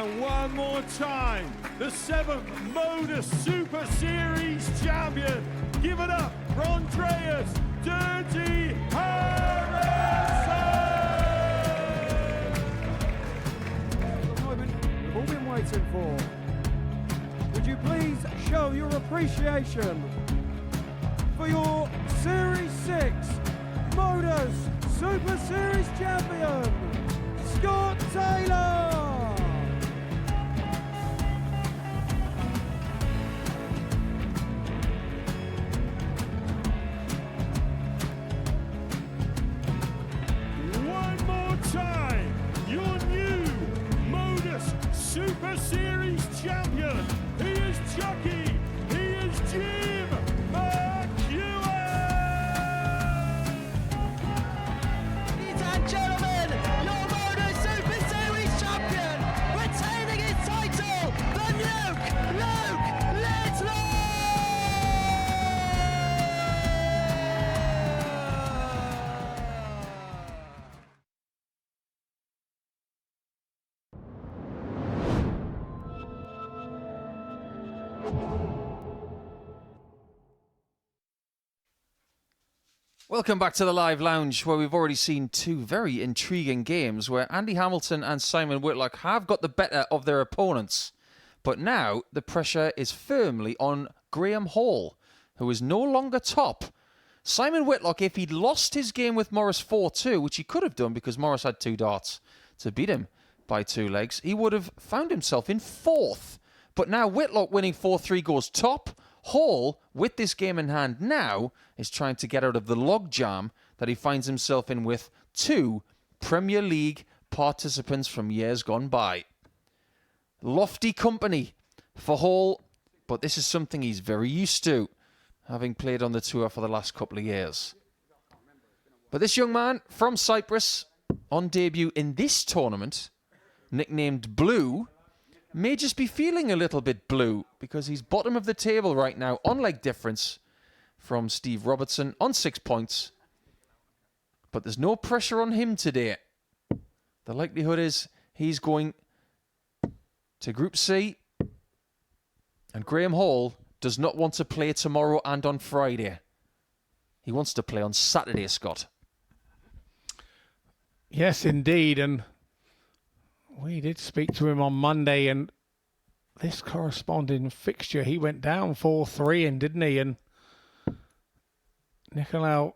And one more time, the 7th MODUS Super Series champion. Give it up for Andreas Dirty Harrison! The moment we've all been waiting for. Would you please show your appreciation for your Series 6 MODUS Super Series champion, Scott Taylor! One more time, your new MODUS Super Series champion. He is Chucky. He is Jim McEwen. Ladies and gentlemen, your MODUS Super Series champion, retaining his title, the Luke Lidlow! Welcome back to the Live Lounge, where we've already seen two very intriguing games where Andy Hamilton and Simon Whitlock have got the better of their opponents. But now the pressure is firmly on Graham Hall, who is no longer top. Simon Whitlock, if he'd lost his game with Morris 4-2, which he could have done because Morris had 2 darts to beat him by 2 legs, he would have found himself in 4th. But now Whitlock winning 4-3 goes top. Hall, with this game in hand now, is trying to get out of the logjam that he finds himself in with 2 Premier League participants from years gone by. Lofty company for Hall, but this is something he's very used to, having played on the tour for the last couple of years. But this young man from Cyprus, on debut in this tournament, nicknamed Blue, may just be feeling a little bit blue because he's bottom of the table right now on leg difference from Steve Robertson on 6 points. But there's no pressure on him today. The likelihood is he's going to Group C, and Graham Hall does not want to play tomorrow and on Friday. He wants to play on Saturday, Scott. Yes, indeed. And we did speak to him on Monday, and this corresponding fixture, he went down 4-3, didn't he? And Nikolo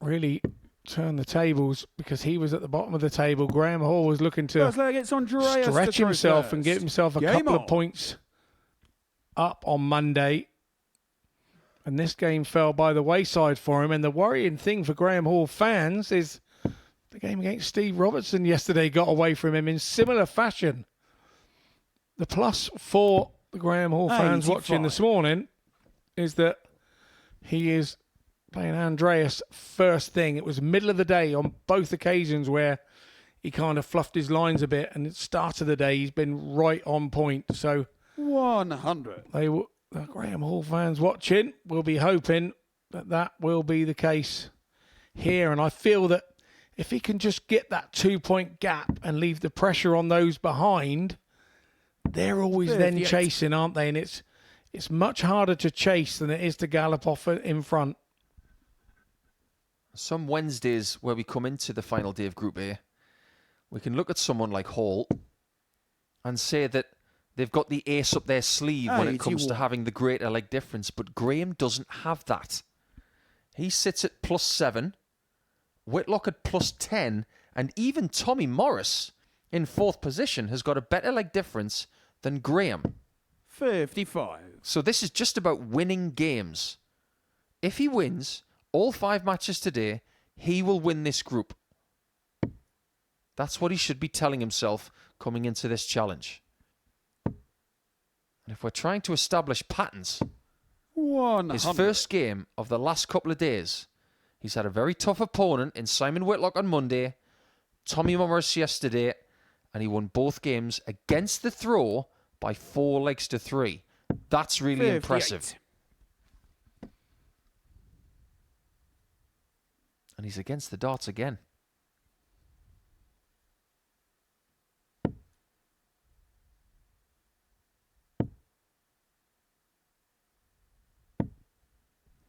really turned the tables because he was at the bottom of the table. Graham Hall was looking to First leg, it's Andreas stretch to himself first. and get himself a Game couple on. of points up on Monday. And this game fell by the wayside for him. And the worrying thing for Graham Hall fans is the game against Steve Robertson yesterday got away from him in similar fashion. The plus for the Graham Hall fans 85. watching this morning is that he is playing Andreas first thing. It was middle of the day on both occasions where he kind of fluffed his lines a bit, and at the start of the day he's been right on point. So 100. the Graham Hall fans watching will be hoping that that will be the case here. And I feel that if he can just get that 2-point gap and leave the pressure on those behind, they're always then 38. chasing, aren't they? And it's much harder to chase than it is to gallop off in front. Some Wednesdays where we come into the final day of Group A, we can look at someone like Hall and say that they've got the ace up their sleeve when it comes to 81. having the greater leg difference, but Graham doesn't have that. He sits at +7, Whitlock at +10, and even Tommy Morris in 4th position has got a better leg difference than Graham. 55. So this is just about winning games. If he wins all 5 matches today, he will win this group. That's what he should be telling himself coming into this challenge. And if we're trying to establish patterns, 100. his first game of the last couple of days, he's had a very tough opponent in Simon Whitlock on Monday, Tommy Morris yesterday, and he won both games against the throw by 4 legs to 3. That's really 58. impressive. And he's against the darts again. –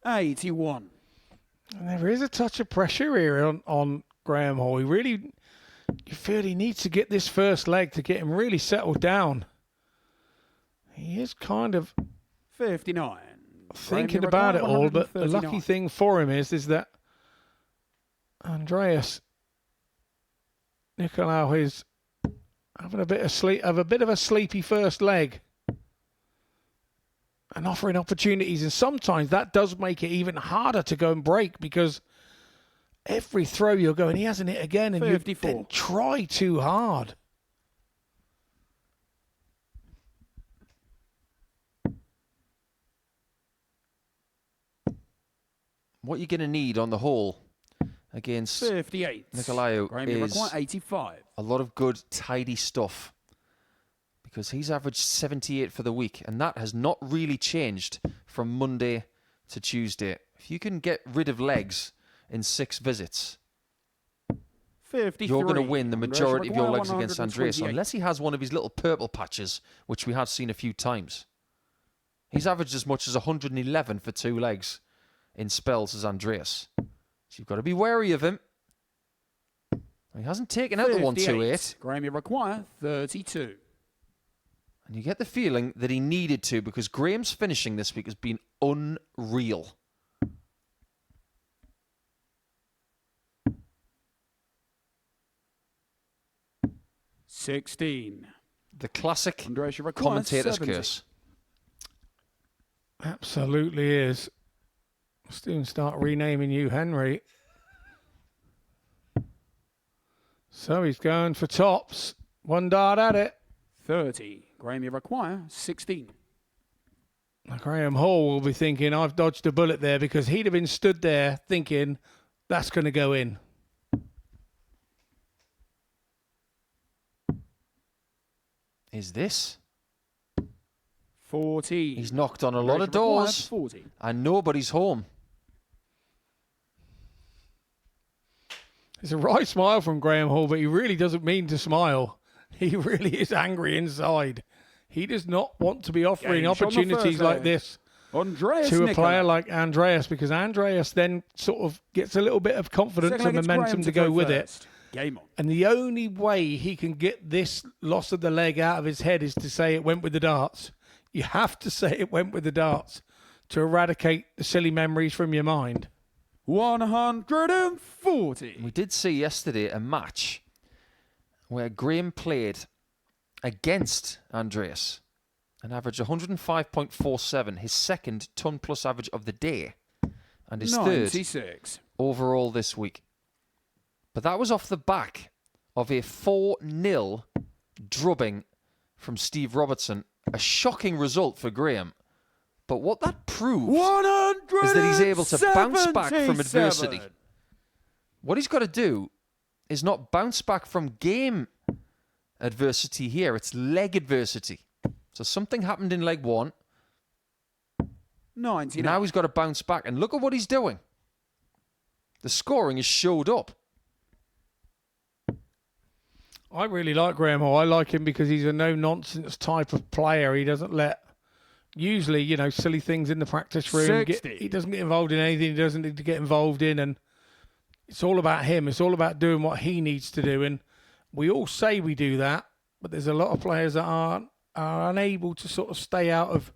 81. And there is a touch of pressure here on Graham Hall. You feel he needs to get this first leg to get him really settled down. He is kind of 59. thinking about it all, but the lucky thing for him is that Andreas Nikolo is having a bit of a sleepy first leg and offering opportunities, and sometimes that does make it even harder to go and break, because every throw you're going, he hasn't hit again, and 54. you then try too hard. What you're going to need on the whole against 58. Nikolo Graham, is require 85. a lot of good, tidy stuff, because he's averaged 78 for the week, and that has not really changed from Monday to Tuesday. If you can get rid of legs in 6 visits, 53. you're going to win the majority of your legs against Andreas, 128. unless he has one of his little purple patches, which we have seen a few times. He's averaged as much as 111 for 2 legs in spells as Andreas. So you've got to be wary of him. He hasn't taken out the 128. Graham, you require 32. And you get the feeling that he needed to, because Graham's finishing this week has been unreal. $16. The classic Andreas, you require commentator's 70. curse. Absolutely is. Soon start renaming you Henry. So he's going for tops. 1 dart at it. 30. Graham, you require 16. Now, Graham Hall will be thinking, I've dodged a bullet there, because he'd have been stood there thinking, that's going to go in. Is this? 14. He's knocked on a lot of Andreas, you require doors, 40. and nobody's home. It's a right smile from Graham Hall, but he really doesn't mean to smile. He really is angry inside. He does not want to be offering Gage on the opportunities first like leg. this Andreas to a Nikolo. player like Andreas, because Andreas then sort of gets a little bit of confidence Second and leg, it's momentum Graham to go with it. first. Game on. And the only way he can get this loss of the leg out of his head is to say it went with the darts. You have to say it went with the darts to eradicate the silly memories from your mind. 140. We did see yesterday a match where Graham played against Andreas and averaged 105.47, his second ton plus average of the day, and his 96. third overall this week. But that was off the back of a 4-0 drubbing from Steve Robertson. A shocking result for Graham. But what that proves is that he's able to bounce back from adversity. What he's got to do is not bounce back from game adversity here. It's leg adversity. So something happened in leg 1. 99. Now he's got to bounce back. And look at what he's doing. The scoring has showed up. I really like Graham Hall. I like him because he's a no-nonsense type of player. He doesn't let, usually, silly things in the practice room. 60. He doesn't get involved in anything he doesn't need to get involved in. And it's all about him. It's all about doing what he needs to do. And we all say we do that, but there's a lot of players that are unable to sort of stay out of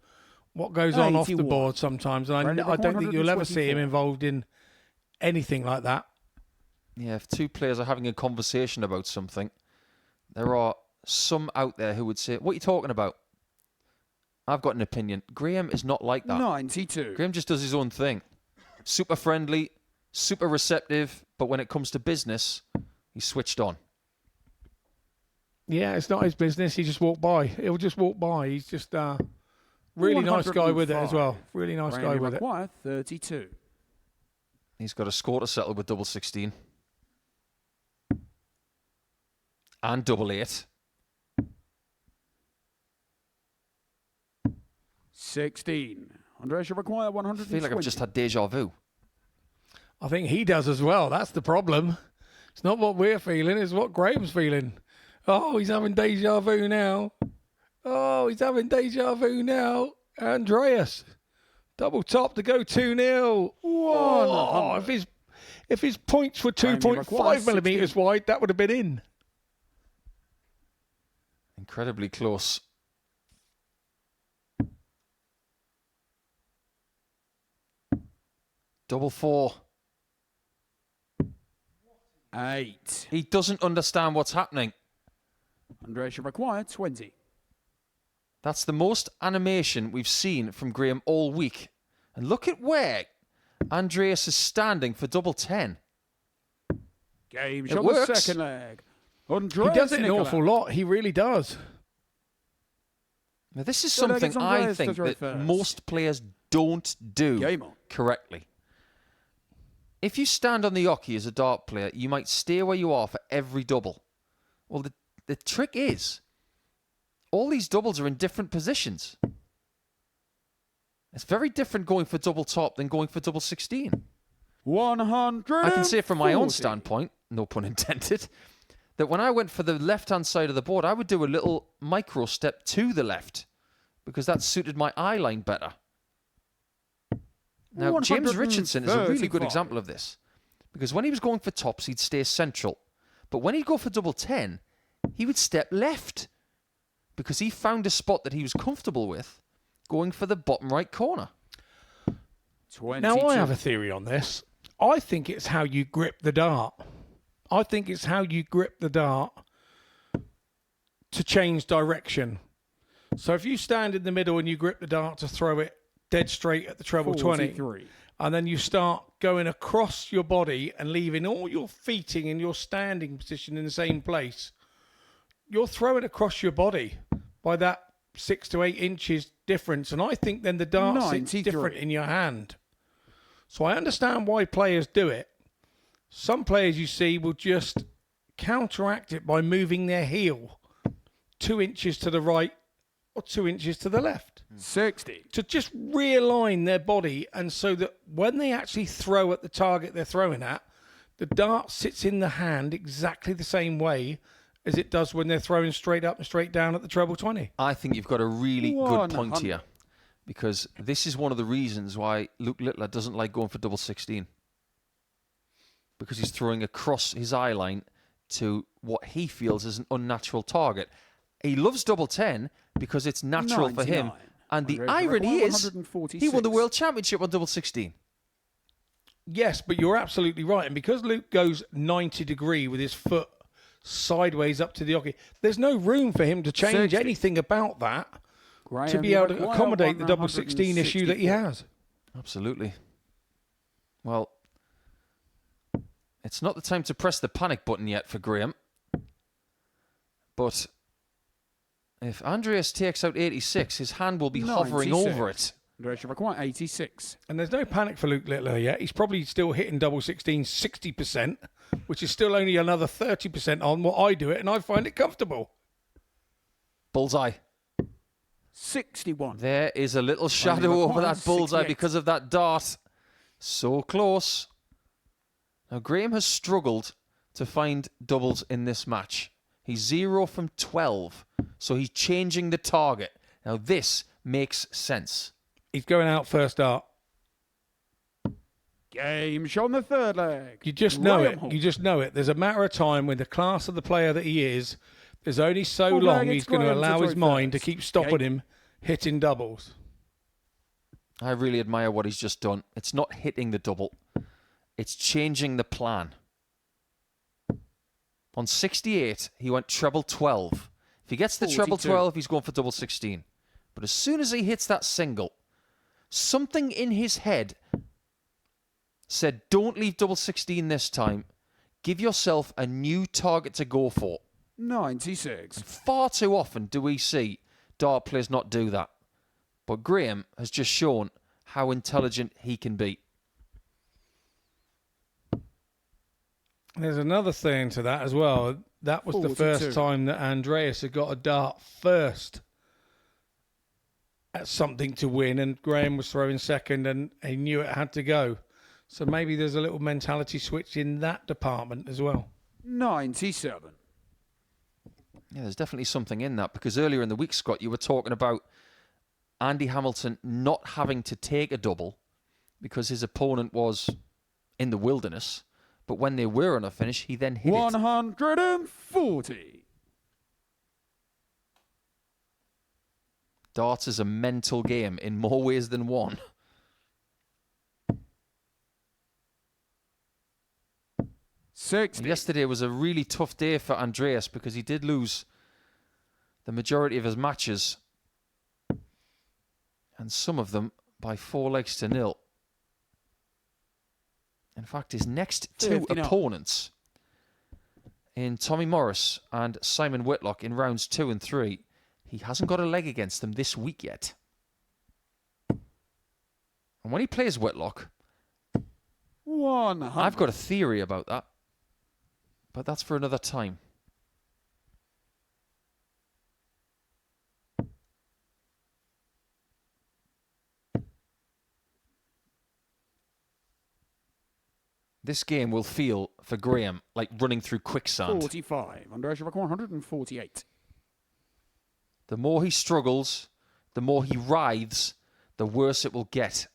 what goes on off the 81. board sometimes. And I don't think you'll ever see him involved in anything like that. Yeah, if 2 players are having a conversation about something, there are some out there who would say, what are you talking about? I've got an opinion. Graham is not like that. 92. Graham just does his own thing. Super friendly, super receptive, but when it comes to business, he's switched on. Yeah, it's not his business. He just walked by. He'll just walk by. He's just really nice guy with it as well. Really nice guy with it. Require 32. He's got a score to settle with double 16. And double 8. 16. Andreas, you require I 120. feel like I've just had deja vu. I think he does as well. That's the problem. It's not what we're feeling. It's what Graham's feeling. Oh, he's having deja vu now. Oh, he's having deja vu now. Andreas, Double top to go 2-0. Oh, if his points were 2.5 millimetres wide, that would have been in. Incredibly close. Double 4. 8. He doesn't understand what's happening. Andreas, you require 20. That's the most animation we've seen from Graham all week. And look at where Andreas is standing for double 10. Game It shot works. the second leg. He Andreas does it an Nikolo. awful lot. He really does. Now, this is So that something is I Andreas think to throw that first. most players don't do Game on. correctly. If you stand on the hockey as a dart player, you might stay where you are for every double. Well, the trick is, all these doubles are in different positions. It's very different going for double top than going for double 16. 100. I can say from my own standpoint, no pun intended, that when I went for the left-hand side of the board, I would do a little micro step to the left because that suited my eye line better. Now, James Richardson is a really good 135. example of this because when he was going for tops, he'd stay central. But when he'd go for double 10, he would step left because he found a spot that he was comfortable with going for the bottom right corner. 22. Now, I have a theory on this. I think it's how you grip the dart. I think it's how you grip the dart to change direction. So if you stand in the middle and you grip the dart to throw it dead straight at the treble 20, 43. and then you start going across your body and leaving all your feeting and your standing position in the same place, you're throwing across your body by that 6 to 8 inches difference. And I think then the dart sits 93. different in your hand. So I understand why players do it. Some players you see will just counteract it by moving their heel 2 inches to the right or 2 inches to the left. 60. To just realign their body, and so that when they actually throw at the target they're throwing at, the dart sits in the hand exactly the same way as it does when they're throwing straight up and straight down at the treble 20. I think you've got a really good point 100. here because this is one of the reasons why Luke Littler doesn't like going for double 16 because he's throwing across his eye line to what he feels is an unnatural target. He loves double 10 because it's natural for him. 99. And the Andreas irony Require is, 146. he won the World Championship on double 16. Yes, but you're absolutely right. And because Luke goes 90 degree with his foot sideways up to the hockey, there's no room for him to change 60. anything about that to Graham, be you able to require accommodate the double 16 issue that he 164. has. Absolutely. Well, it's not the time to press the panic button yet for Graham. But if Andreas takes out 86, his hand will be hovering 96. over it. Andreas, you require 86. And there's no panic for Luke Littler yet. He's probably still hitting double 16 60%, which is still only another 30% on what I do it, and I find it comfortable. Bullseye. 61. There is a little shadow over that bullseye 68. because of that dart. So close. Now, Graham has struggled to find doubles in this match. He's 0 from 12, so he's changing the target. Now, this makes sense. He's going out first dart. Game shot on the third leg. You just know Graham it. Hall. You just know it. There's a matter of time with the class of the player that he is. There's only so Full long flag, he's it's going to Graham to allow throw his mind to first. keep stopping Okay. him hitting doubles. I really admire what he's just done. It's not hitting the double. It's changing the plan. On 68, he went treble 12. If he gets the treble 42. 12, he's going for double 16. But as soon as he hits that single, something in his head said, don't leave double 16 this time. Give yourself a new target to go for. 96. Far too often do we see dart players not do that. But Graham has just shown how intelligent he can be. There's another thing to that as well. That was the 42. first time that Andreas had got a dart first at something to win, and Graham was throwing second, and he knew it had to go. So maybe there's a little mentality switch in that department as well. 97. Yeah, there's definitely something in that because earlier in the week, Scott, you were talking about Andy Hamilton not having to take a double because his opponent was in the wilderness. But when they were on a finish, he then hit it. 140. Darts is a mental game in more ways than one. And 60. yesterday was a really tough day for Andreas because he did lose the majority of his matches, and some of them by 4-0. In fact, his next two 59. opponents in Tommy Morris and Simon Whitlock in rounds 2 and 3, he hasn't got a leg against them this week yet. And when he plays Whitlock, 100. I've got a theory about that, but that's for another time. This game will feel, for Graham, like running through quicksand. 45. Andreas, you require 148. The more he struggles, the more he writhes, the worse it will get.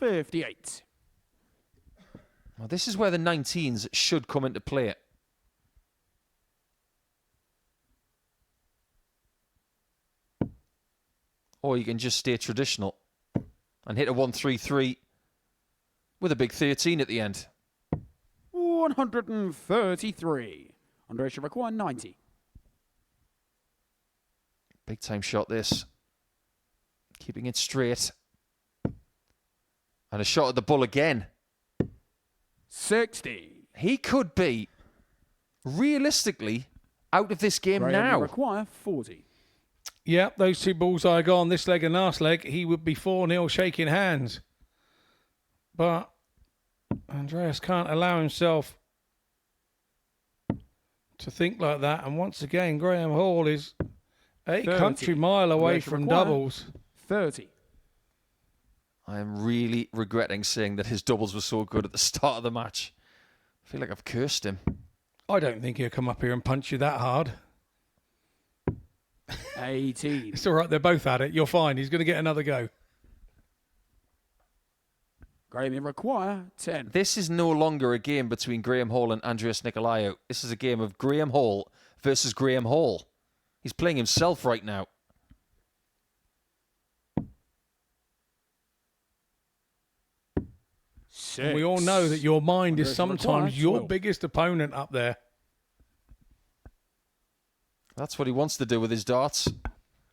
$58. Well, this is where the 19s should come into play. Or you can just stay traditional and hit a 1-3-3 with a big 13 at the end. 133. Andreas, you require 90. Big time shot this. Keeping it straight. And a shot at the bull again. 60. He could be, realistically, out of this game Graham, now. you require 40. Yep, those two bullseye gone, this leg and last leg, he would be 4-0 shaking hands. But Andreas can't allow himself to think like that. And once again, Graham Hall is a 30. country mile away Andreas, you from require doubles. 30. I am really regretting saying that his doubles were so good at the start of the match. I feel like I've cursed him. I don't think he'll come up here and punch you that hard. 18. It's all right, they're both at it. You're fine. He's going to get another go. Graham, you require 10. This is no longer a game between Graham Hall and Andreas Nikolo. This is a game of Graham Hall versus Graham Hall. He's playing himself right now. And we all know that your mind is Andreas, you require sometimes your 12. biggest opponent up there. That's what he wants to do with his darts.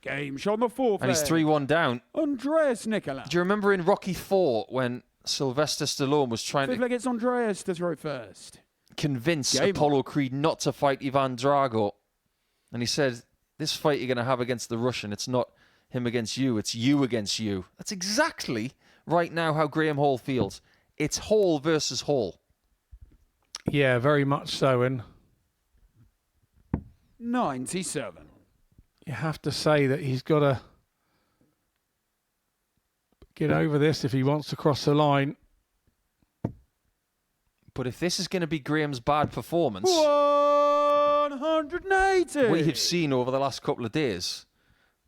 Game shot on the fourth. And he's leg. 3-1 down. Andreas Nikolo. Do you remember in Rocky IV when Sylvester Stallone was trying Fifth to leg, it's Andreas to throw first. convince Game Apollo Creed not to fight Ivan Drago? And he said, this fight you're going to have against the Russian, it's not him against you, it's you against you. That's exactly right now how Graham Hall feels. It's Hall versus Hall. Yeah, very much so. And 97. you have to say that he's got to get over this if he wants to cross the line. But if this is going to be Graham's bad performance, 180. we have seen over the last couple of days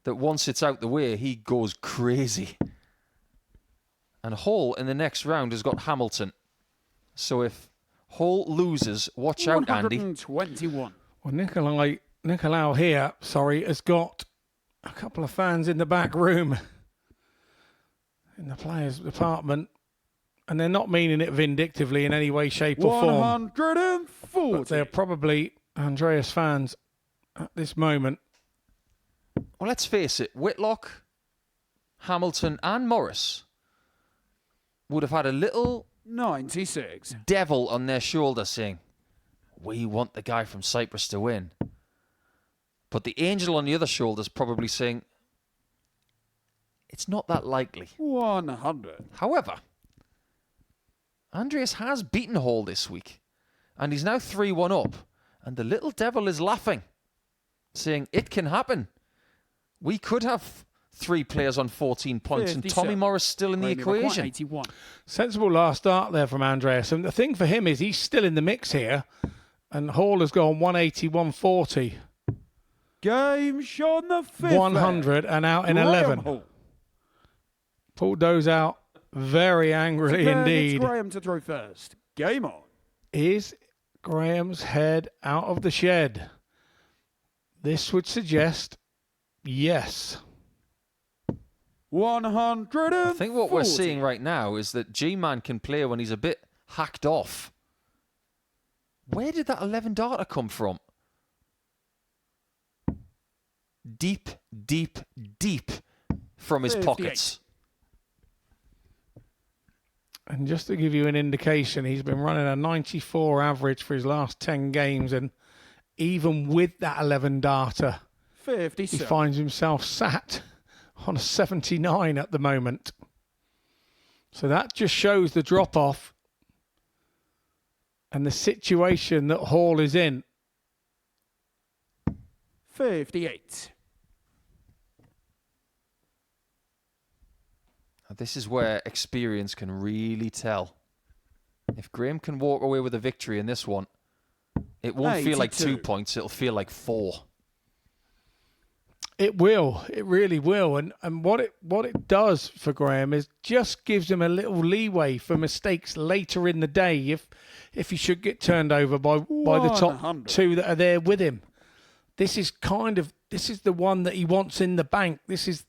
that once it's out the way, he goes crazy. And Hall in the next round has got Hamilton. So if Hall loses, watch out, Andy. 121. Well, Nicolau here, has got a couple of fans in the back room in the players' department, and they're not meaning it vindictively in any way, shape or form. 140. But they're probably Andreas fans at this moment. Well, let's face it, Whitlock, Hamilton and Morris would have had a little 96. devil on their shoulder saying, we want the guy from Cyprus to win. But the angel on the other shoulder is probably saying, it's not that likely. 100. However, Andreas has beaten Hall this week, and he's now 3-1 up, and the little devil is laughing, saying, it can happen. We could have 3 players on 14 points, and 57. Tommy Morris still in the Graham, you require equation. 81. Sensible last start there from Andreas. And the thing for him is he's still in the mix here. And Hall has gone 180, 140. Game shot the fifth. 100 and out in Graham 11. Hall. Pulled those out very angrily Then indeed. It's Graham to throw first. Game on. Is Graham's head out of the shed? This would suggest yes. 140. I think what we're seeing right now is that G-Man can play when he's a bit hacked off. Where did that 11 darter come from? Deep, deep, deep from his 58. pockets. And just to give you an indication, he's been running a 94 average for his last 10 games. And even with that 11 darter, he 57. finds himself sat on a 79 at the moment. So that just shows the drop-off and the situation that Hall is in. 58. This is where experience can really tell. If Graham can walk away with a victory in this one, it won't feel like 2 82. points, it'll feel like 4. It will. It really will. And what it does for Graham is just gives him a little leeway for mistakes later in the day if he should get turned over by the top 100. two that are there with him. This is the one that he wants in the bank. This is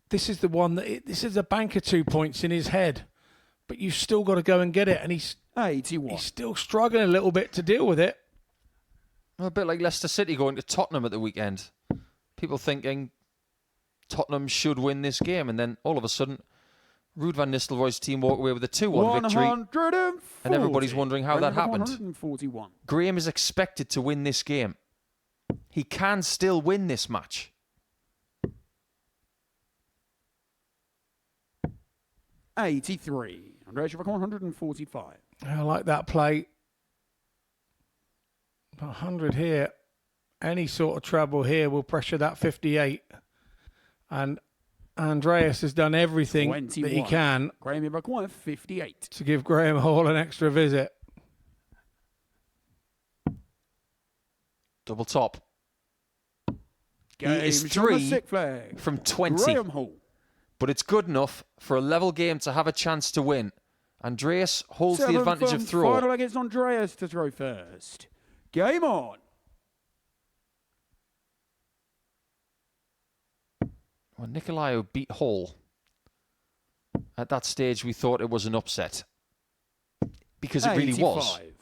the one this is a bank of 2 points in his head. But you've still got to go and get it, and he's 81. still struggling a little bit to deal with it. A bit like Leicester City going to Tottenham at the weekend. People thinking Tottenham should win this game, and then all of a sudden, Ruud van Nistelrooy's team walk away with a 2-1 victory, 140. and everybody's wondering how that happened. 141. Graham is expected to win this game. He can still win this match. $83. Andreas, you've got 145. I like that play. 100 here. Any sort of trouble here will pressure that 58. And Andreas has done everything that he 21. can Graham, you've got 58. to give Graham Hall an extra visit. Double top. Game is shot the 3 sixth flag. from 20. Graham Hall. But it's good enough for a level game to have a chance to win. Andreas holds the 7 advantage from of throw. Final against Andreas to throw first. Game on. When Nikolo beat Hall, at that stage we thought it was an upset. Because it really was. 85.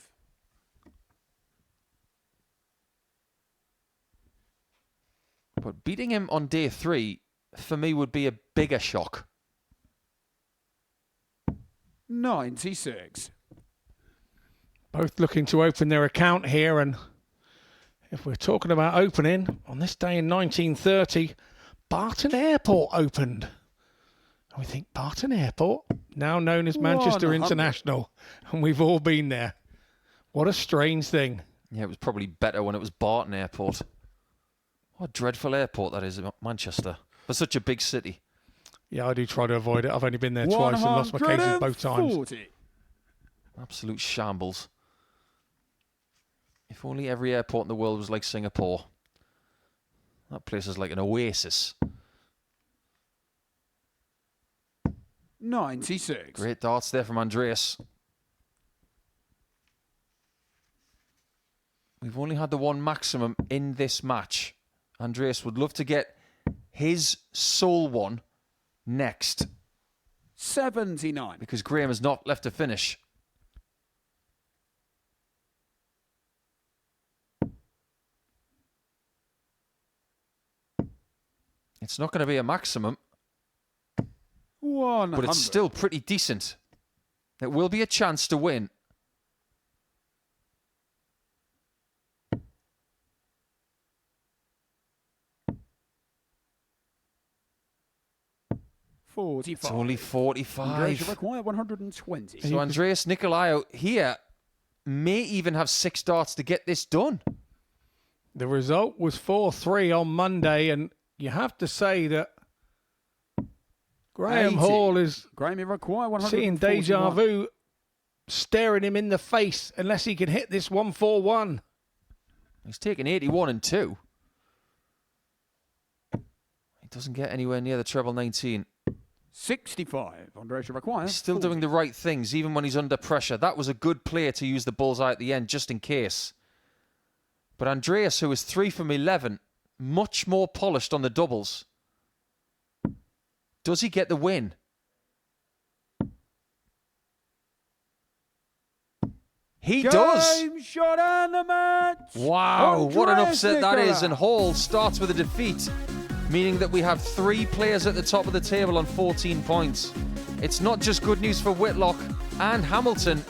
But beating him on day 3, for me, would be a bigger shock. 96. Both looking to open their account here. And if we're talking about opening, on this day in 1930, Barton Airport opened. And we think, Barton Airport, now known as Manchester 100. International. And we've all been there. What a strange thing. Yeah, it was probably better when it was Barton Airport. What a dreadful airport that is, Manchester. For such a big city. Yeah, I do try to avoid it. I've only been there twice and lost my cases both times. 140. Absolute shambles. If only every airport in the world was like Singapore. That place is like an oasis. 96. Great darts there from Andreas. We've only had the one maximum in this match. Andreas would love to get his sole one next, 79. because Graham has not left a finish. It's not going to be a maximum, 100. but it's still pretty decent. It will be a chance to win. It's 45. only Andreas, you 45. require 120. So Andreas Nikolo here may even have 6 darts to get this done. The result was 4-3 on Monday, and you have to say that Graham 80. Hall is Graham, you require 140. seeing deja vu staring him in the face unless he can hit this 141. He's taking 81 and 2. He doesn't get anywhere near the treble 19. 65. Andreas, you require. He's still doing the right things, even when he's under pressure. That was a good play to use the bullseye at the end, just in case. But Andreas, who is 3 from 11, much more polished on the doubles. Does he get the win? He does. Game shot and the match. Wow, what an Andreas upset that is. Nikolo. And Hall starts with a defeat, meaning that we have 3 players at the top of the table on 14 points. It's not just good news for Whitlock and Hamilton,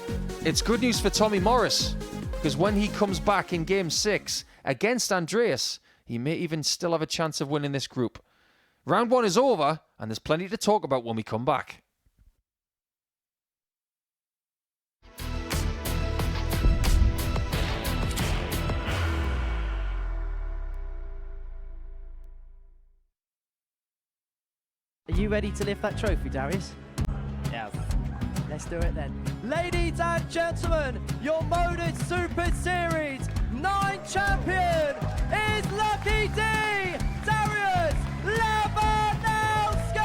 it's good news for Tommy Morris, because when he comes back in Game 6 against Andreas, he may even still have a chance of winning this group. Round 1 is over, and there's plenty to talk about when we come back. Are you ready to lift that trophy, Darius? Yes. Let's do it then. Ladies and gentlemen, your MODUS Super Series 9 champion is Lucky D, Darius Labanowski!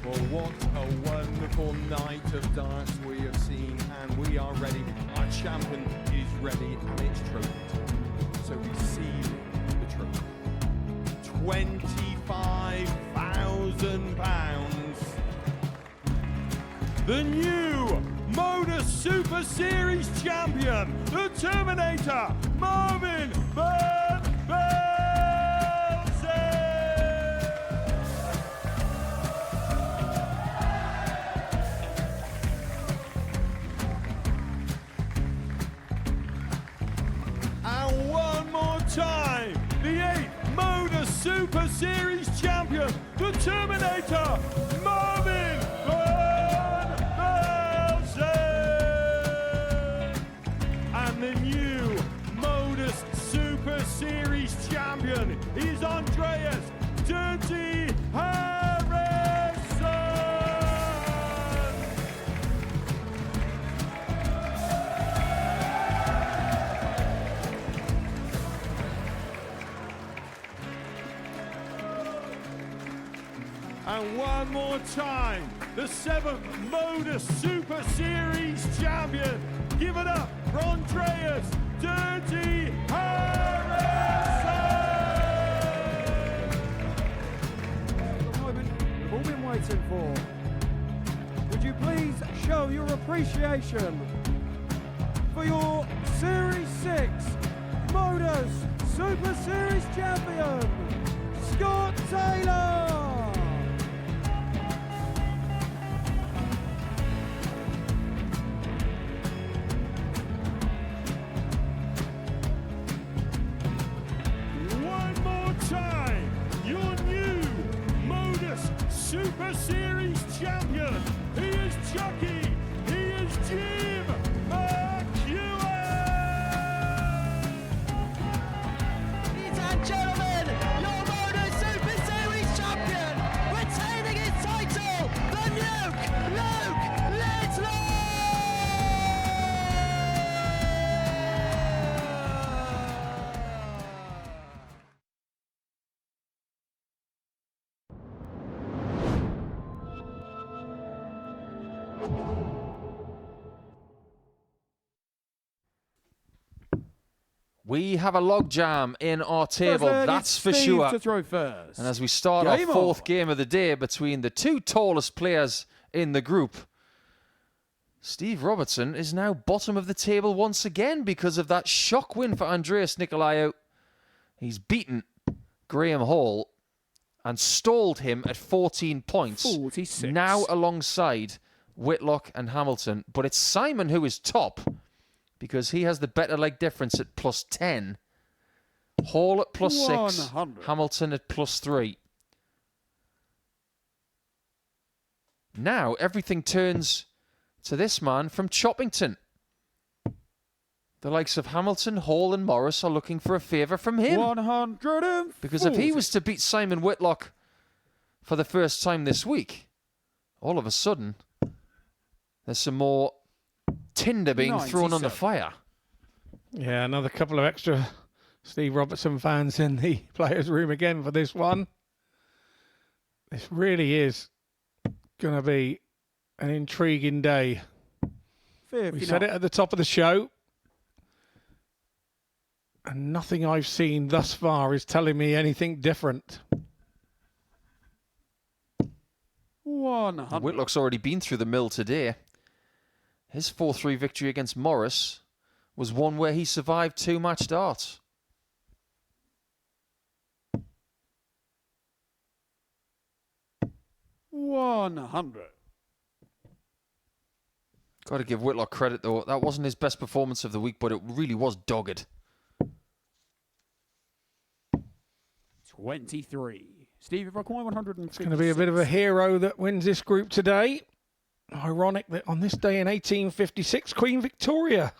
Well, what a wonderful night of darts we have seen, and we are ready. Our champion is ready, and it's trophy time. So receive the trophy. £25,000. The new MODUS Super Series champion, the Terminator, Marvin Van Velzen. And one more time, the 8th MODUS Super Series champion, the Terminator, Marvin Van Velzen. And the new MODUS Super Series champion is Andreas Dirty Harrison. And one more time, the 7th MODUS Super Series champion. Give it up for Andreas Dirty Harrison. The moment we've all been waiting for. Would you please show your appreciation for your Series 6 MODUS Super Series champion, Scott Taylor? One more time, your new MODUS Super Series champion. He is Chucky. He is Jim McEwen. Ladies and gentlemen, your MODUS Super Series champion, retaining his title, the Nuke, Luke Lidlow! We have a logjam in our table, President that's for Steve sure. to throw first. And as we start our Game 4th on. game of the day between the 2 tallest players in the group, Steve Robertson is now bottom of the table once again because of that shock win for Andreas Nikolo. He's beaten Graham Hall and stalled him at 14 points. 46. Now alongside Whitlock and Hamilton. But it's Simon who is top because he has the better leg difference at plus 10. Hall at plus 6. 100. Hamilton at plus 3. Now everything turns to this man from Choppington. The likes of Hamilton, Hall and Morris are looking for a favour from him. 140. Because if he was to beat Simon Whitlock for the first time this week, all of a sudden, there's some more tinder being thrown on the 97. fire. Yeah, another couple of extra Steve Robertson fans in the players' room again for this one. This really is going to be an intriguing day. 59. We said it at the top of the show. And nothing I've seen thus far is telling me anything different. 100. Whitlock's already been through the mill today. His 4-3 victory against Morris was one where he survived 2 match darts. $100. Got to give Whitlock credit, though. That wasn't his best performance of the week, but it really was dogged. 23. Steve, if I require 150. It's going to be a bit of a hero that wins this group today. Ironic that on this day in 1856, Queen Victoria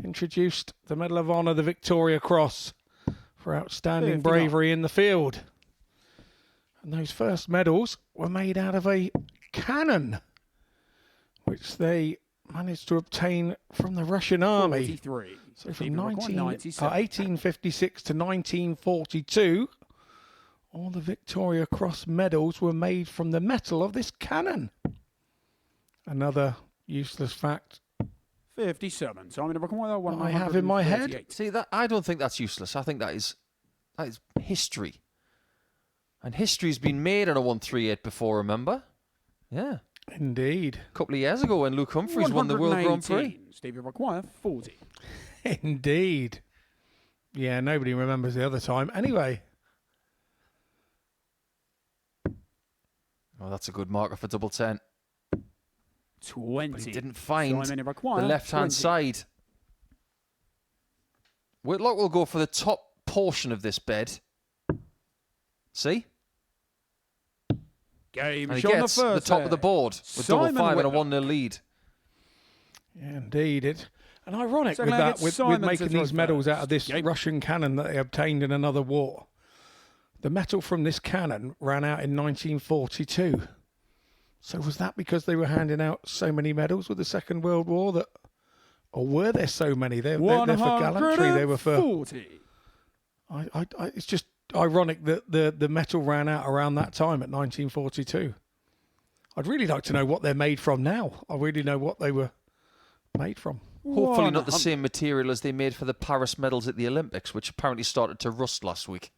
introduced the Medal of Honor, the Victoria Cross, for outstanding 59. bravery in the field. And those first medals were made out of a cannon, which they managed to obtain from the Russian army. 43. So Steve, from if I require 1856 to 1942, all the Victoria Cross medals were made from the metal of this cannon. Another useless fact 57. So I'm going to require I have in my head. See, that I don't think that's useless. I think that is history. And history's been made on a 138 before, remember? Yeah. Indeed. A couple of years ago when Luke Humphries won the World Grand Prix. Steve, if I require 40. Indeed. Yeah, nobody remembers the other time. Anyway. Oh, that's a good marker for double 10. 20. But he didn't find Simon, if I the require left-hand 20. side. Whitlock will go for the top portion of this bed. See? Game And he shot on the gets the first top of the leg. board with Simon double 5 and a Whitlock. 1-0 lead. Yeah, indeed. And ironic Second with leg, that, it's with Simon making to throw these medals out of this first. Game. Russian cannon that they obtained in another war. The metal from this cannon ran out in 1942. So was that because they were handing out so many medals with the Second World War that, or were there so many? They're for gallantry. They were for. 40. It's just ironic that the metal ran out around that time at 1942. I'd really like to know what they're made from now. I really know what they were made from. Hopefully not the 100. same material as they made for the Paris medals at the Olympics, which apparently started to rust last week.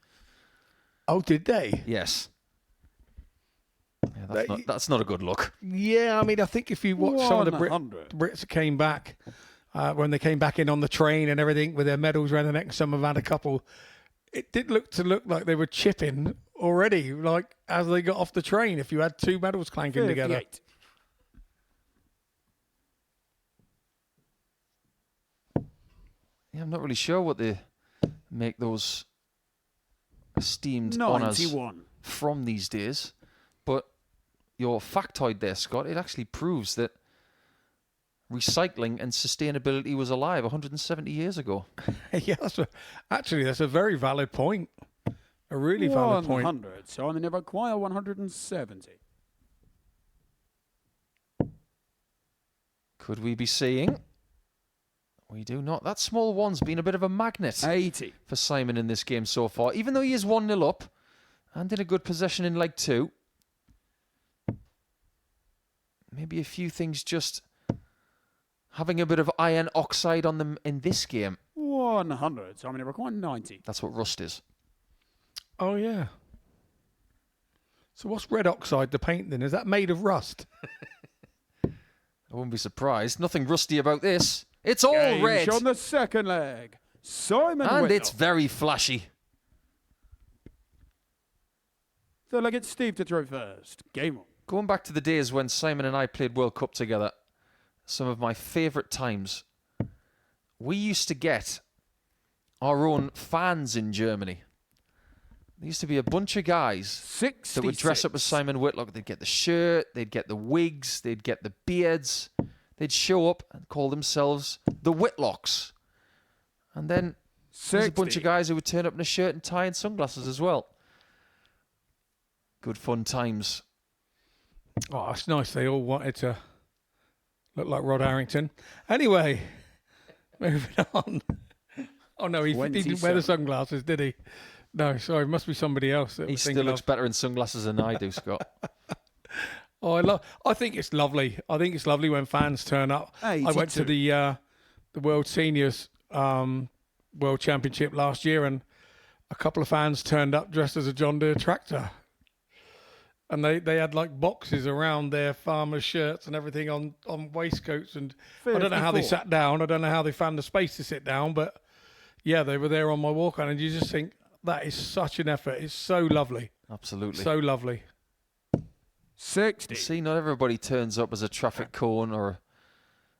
Oh, did they? Yes. Yeah, that's not a good look. Yeah, I mean, I think if you watch some of the 100. Brits that came back, when they came back in on the train and everything with their medals around the neck, some have had a couple. It did look like they were chipping already, like as they got off the train. If you had 2 medals clanking together. 58. Yeah, I'm not really sure what they make those esteemed honours 91. from these days. But your factoid there, Scott, it actually proves that recycling and sustainability was alive 170 years ago. Yeah, that's a very valid point. A really valid point. 100. So I'm going to require 170. Could we be seeing? We do not. That small one's been a bit of a magnet 80. for Simon in this game so far. Even though he is 1-0 up and in a good possession in leg 2. Maybe a few things just having a bit of iron oxide on them in this game. 100. So I'm going to require 90. That's what rust is. Oh, yeah. So what's red oxide, the paint then? Is that made of rust? I wouldn't be surprised. Nothing rusty about this. It's all Game red. shot on the second leg. Simon And Whitlock. it's very flashy. Third leg, it's Steve to throw first. Game on. Going back to the days when Simon and I played World Cup together, some of my favourite times, we used to get our own fans in Germany. There used to be a bunch of guys 66. that would dress up as Simon Whitlock. They'd get the shirt, they'd get the wigs, they'd get the beards. They'd show up and call themselves the Whitlocks. And then there's a bunch of guys who would turn up in a shirt and tie and sunglasses as well. Good fun times. Oh, it's nice. They all wanted to look like Rod Harrington. Anyway, moving on. Oh, no, he didn't wear the sunglasses, did he? No, sorry, it must be somebody else. He still looks better in sunglasses than I do, Scott. Oh, I think it's lovely. I think it's lovely when fans turn up. 82. I went to the World Seniors World Championship last year, and a couple of fans turned up dressed as a John Deere tractor. And they had like boxes around their farmers' shirts and everything on waistcoats. And I don't know how they 54. sat down. I don't know how they found the space to sit down. But yeah, they were there on my walk on. And you just think, that is such an effort. It's so lovely. Absolutely. So lovely. 60. See, not everybody turns up as a traffic cone or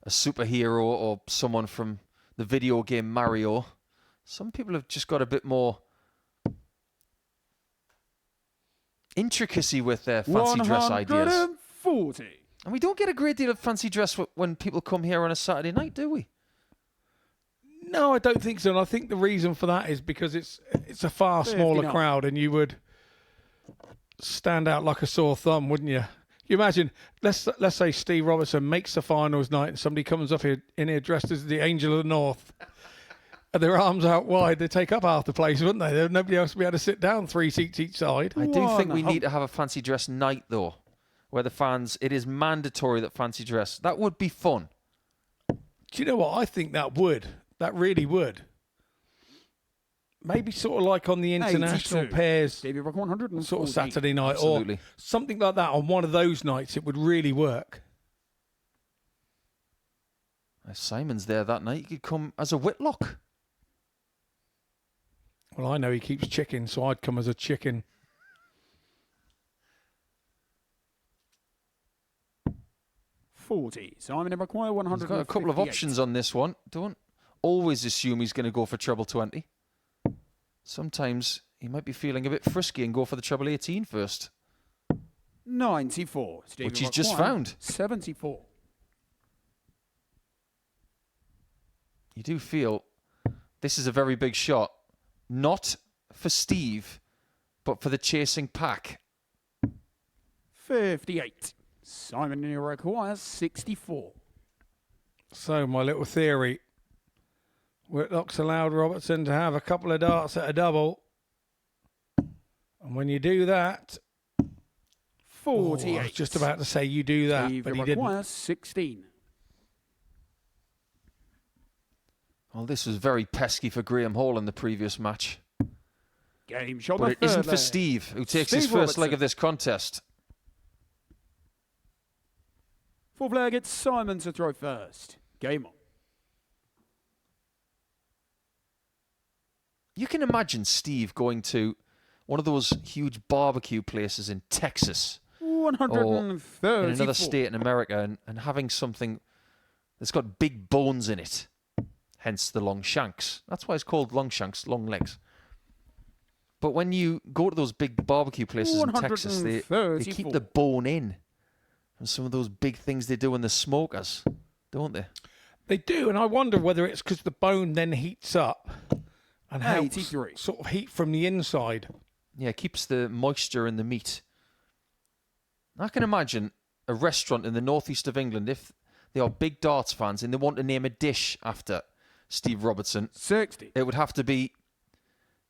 a superhero or someone from the video game Mario. Some people have just got a bit more intricacy with their fancy dress ideas. 140. And we don't get a great deal of fancy dress when people come here on a Saturday night, do we? No, I don't think so. And I think the reason for that is because it's a far smaller 59. crowd, and you would stand out like a sore thumb, wouldn't you? You imagine, let's say Steve Robertson makes the finals night, and somebody comes up here in here dressed as the Angel of the North, and their arms out wide. They take up half the place, wouldn't they? Nobody else would be able to sit down 3 seats each side. I do think we need to have a fancy dress night, though, where the fans, it is mandatory that fancy dress. That would be fun. Do you know what? I think that would. That really would. Maybe sort of like on the international 82. pairs, Davey Rock 140. sort of Saturday night, Absolutely. or something like that on one of those nights. It would really work. If Simon's there that night, he could come as a Whitlock. Well, I know he keeps chicken, so I'd come as a chicken. Simon and require 100. He's got a couple of options on this one. Don't always assume he's going to go for treble 20. Sometimes he might be feeling a bit frisky and go for the treble 18 first. 94. Stephen Which he's just McQuire, found. 74. You do feel this is a very big shot. Not for Steve, but for the chasing pack. 58. Simon and requires 64. So my little theory: Whitlock's allowed Robertson to have a couple of darts at a double, and when you do that, 48. I was just about to say you do that, Steve but he didn't. requires 16. Well, this was very pesky for Graham Hall in the previous match. Game shot. But the it isn't third for leg. Steve, who takes his Steve first leg Robertson. of this contest. Fourth leg, it's Simon to throw first. Game on. You can imagine Steve going to one of those huge barbecue places in Texas or 134. in another state in America and having something that's got big bones in it. Hence the long shanks. That's why it's called long shanks, long legs. But when you go to those big barbecue places in Texas, they keep the bone in. And some of those big things they do in the smokers, don't they? They do, and I wonder whether it's because the bone then heats up and helps 83. sort of heat from the inside. Yeah, it keeps the moisture in the meat. I can imagine a restaurant in the northeast of England, if they are big darts fans and they want to name a dish after Steve Robertson, 60. it would have to be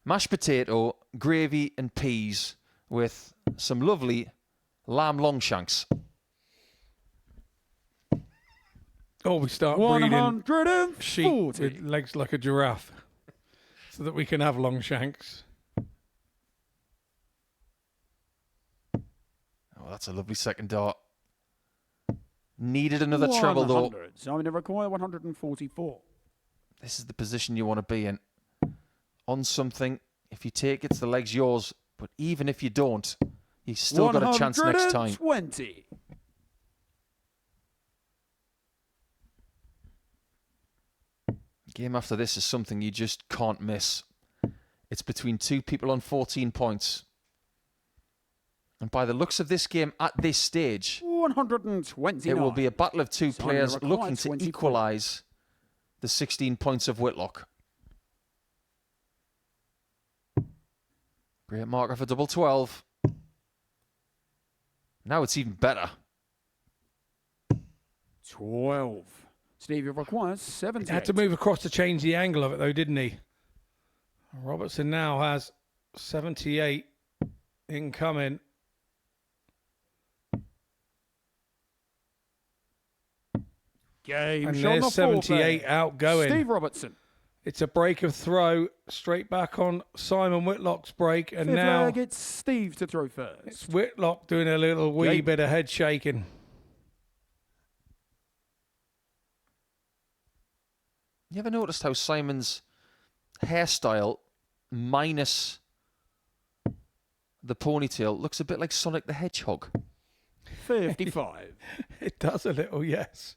mashed potato, gravy and peas with some lovely lamb longshanks. Oh, we start breeding sheep 140. with legs like a giraffe so that we can have long shanks. Oh, that's a lovely second dart. Needed another treble, though. 100. Simon and require 144. This is the position you want to be in. On something, if you take it, the leg's yours. But even if you don't, you've still got a chance next time. 120. Game after this is something you just can't miss. It's between two people on 14 points. And by the looks of this game at this stage, 129. it will be a battle of two Simon players required looking to 24. equalise the 16 points of Whitlock. Great marker for double 12. Now it's even better. 12. Steve, you require 70. He had to move across to change the angle of it, though, didn't he? Robertson now has 78 incoming. Game And shot on the there's 78 foreplay. outgoing. Steve Robertson. It's a break of throw straight back on Simon Whitlock's break, and Fifth now leg, it's Steve to throw first. it's Whitlock doing a little wee Game. bit of head shaking. You ever noticed how Simon's hairstyle minus the ponytail looks a bit like Sonic the Hedgehog? 55. It does a little, yes.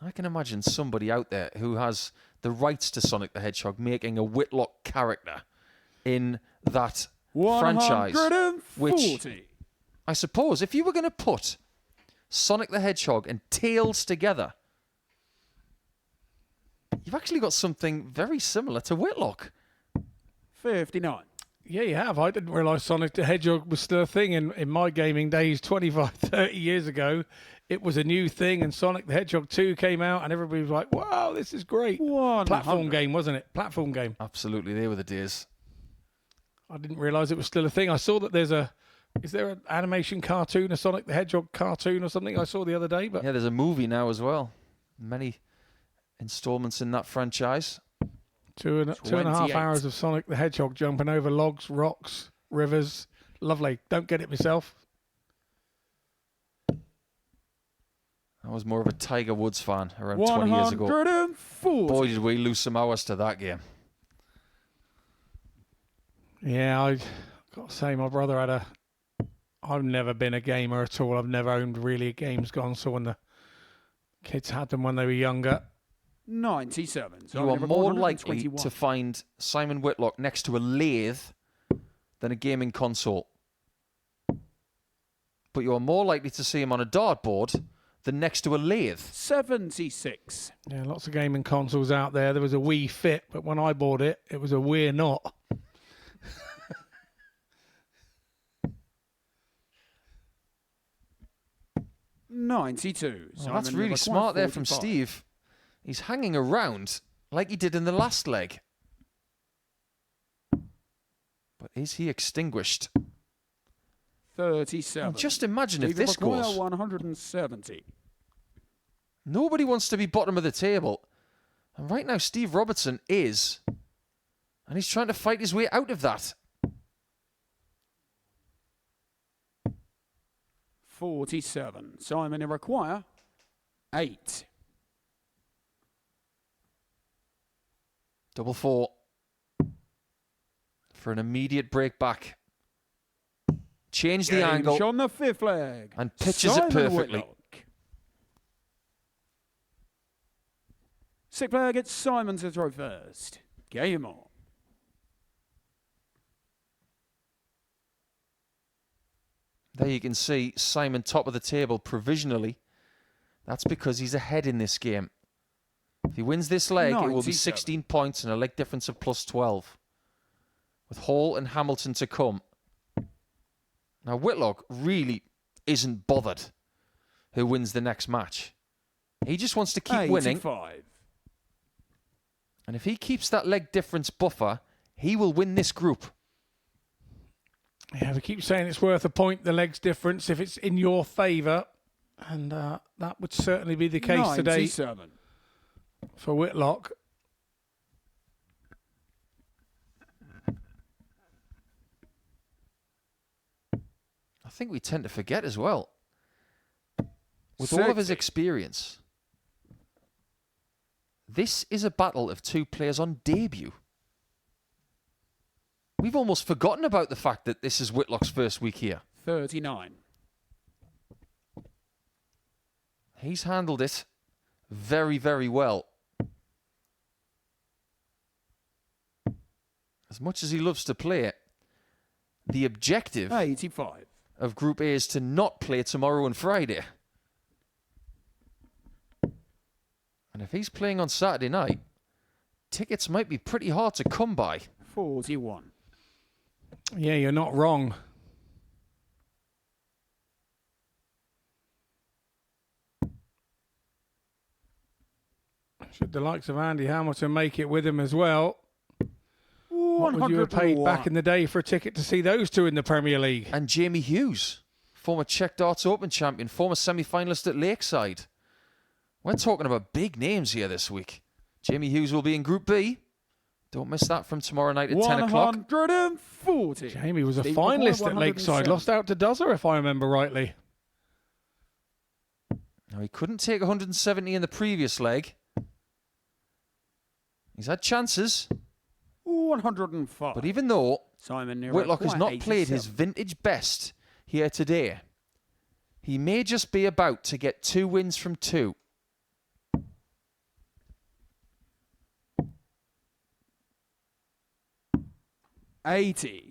I can imagine somebody out there who has the rights to Sonic the Hedgehog making a Whitlock character in that franchise. 140. I suppose if you were going to put Sonic the Hedgehog and Tails together, you've actually got something very similar to Whitlock. 59. Yeah, you have. I didn't realise Sonic the Hedgehog was still a thing in my gaming days 25, 30 years ago. It was a new thing, and Sonic the Hedgehog 2 came out, and everybody was like, wow, this is great. 100. Platform game, wasn't it? Platform game. Absolutely, they were the days. I didn't realise it was still a thing. I saw that is there an animation cartoon, a Sonic the Hedgehog cartoon or something I saw the other day? But Yeah, there's a movie now as well. Many installments in that franchise. two and a half 28. hours of Sonic the Hedgehog jumping over logs, rocks, rivers. Lovely. Don't get it myself. I was more of a Tiger Woods fan around 20 years ago. 140. Boy, did we lose some hours to that game. Yeah, I got to say, my brother had I've never been a gamer at all. I've never owned really a games console when the kids had them when they were younger. 97. So You are number more likely 121. to find Simon Whitlock next to a lathe than a gaming console. But you are more likely to see him on a dartboard than next to a lathe. 76. Yeah, lots of gaming consoles out there. There was a Wii Fit, but when I bought it, it was a Wii Not. $92. Well, that's really smart there from 45. Steve. He's hanging around like he did in the last leg. But is he extinguished? 37. Now, just imagine if Steve this require goes. 170. Nobody wants to be bottom of the table. And right now, Steve Robertson is. And he's trying to fight his way out of that. 47. Simon require 8. Double 4. For an immediate break back. Change the angle. On the fifth leg. And pitches it Simon perfectly. Whitlock. Sixth leg, it's Simon to throw first. Game on. There you can see Simon top of the table provisionally. That's because he's ahead in this game. If he wins this leg, it will be 97. 16 points and a leg difference of plus 12. With Hall and Hamilton to come. Now, Whitlock really isn't bothered who wins the next match. He just wants to keep winning. 85. And if he keeps that leg difference buffer, he will win this group. Yeah, we keep saying it's worth a point, the legs difference, if it's in your favour. And that would certainly be the case today 97. for Whitlock. I think we tend to forget as well. With all of his 60. experience, this is a battle of two players on debut. We've almost forgotten about the fact that this is Whitlock's first week here. 39. He's handled it very, very well. As much as he loves to play it, the objective 85. of Group A is to not play tomorrow and Friday. And if he's playing on Saturday night, tickets might be pretty hard to come by. 41. Yeah, you're not wrong. Should the likes of Andy Hamilton make it with him as well? What would you have paid back in the day for a ticket to see those two in the Premier League? And Jamie Hughes, former Czech Darts Open champion, former semi-finalist at Lakeside. We're talking about big names here this week. Jamie Hughes will be in Group B. Don't miss that from tomorrow night at 10 o'clock. 140. Jamie was a Steve finalist McCoy, at Lakeside, 107. lost out to Duzzer, if I remember rightly. Now, he couldn't take 170 in the previous leg. He's had chances, 105. but even though Simon Nero, Whitlock has not played his 87. vintage best here today, he may just be about to get 2 wins from 2.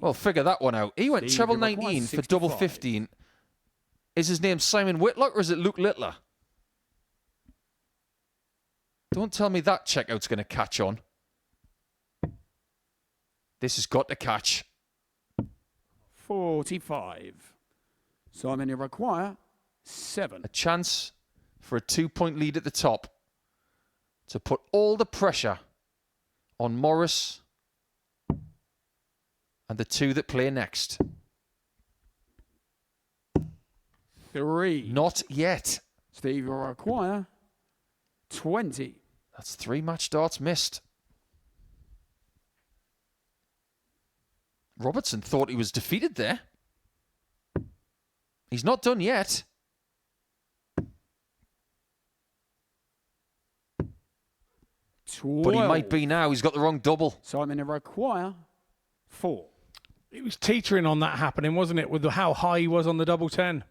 Well, figure that one out. He went Steve, treble you require 19 for double 65. 15. Is his name Simon Whitlock or is it Luke Littler? Don't tell me that checkout's going to catch on. This has got to catch. 45. Simon, you require 7. A chance for a 2-point lead at the top to put all the pressure on Morris and the 2 that play next. 3. Not yet. Steve, you require 20. That's 3 match darts missed. Robertson thought he was defeated there. He's not done yet. 12. But he might be now. He's got the wrong double. Simon, you require 4. It was teetering on that happening, wasn't it, with how high he was on the double 10?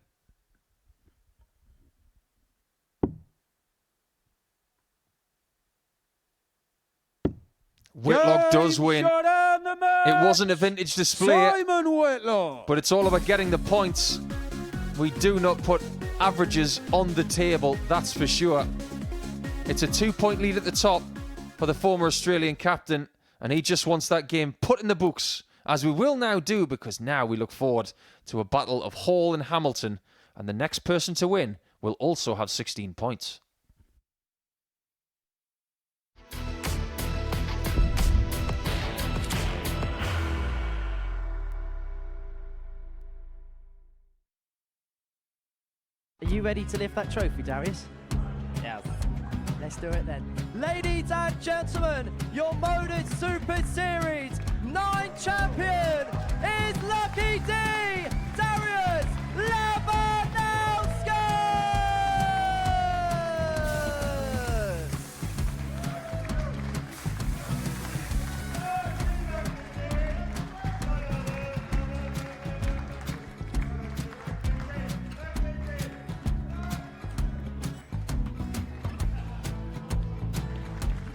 Whitlock does win. It wasn't a vintage display, Simon Whitlock. but it's all about getting the points. We do not put averages on the table, that's for sure. It's a 2-point lead at the top for the former Australian captain, and he just wants that game put in the books, as we will now do, because now we look forward to a battle of Hall and Hamilton, and the next person to win will also have 16 points. Are you ready to lift that trophy, Darius? Yes. Let's do it then. Ladies and gentlemen, your MODUS Super Series 9 champion is Lucky D, Darius Labanowski!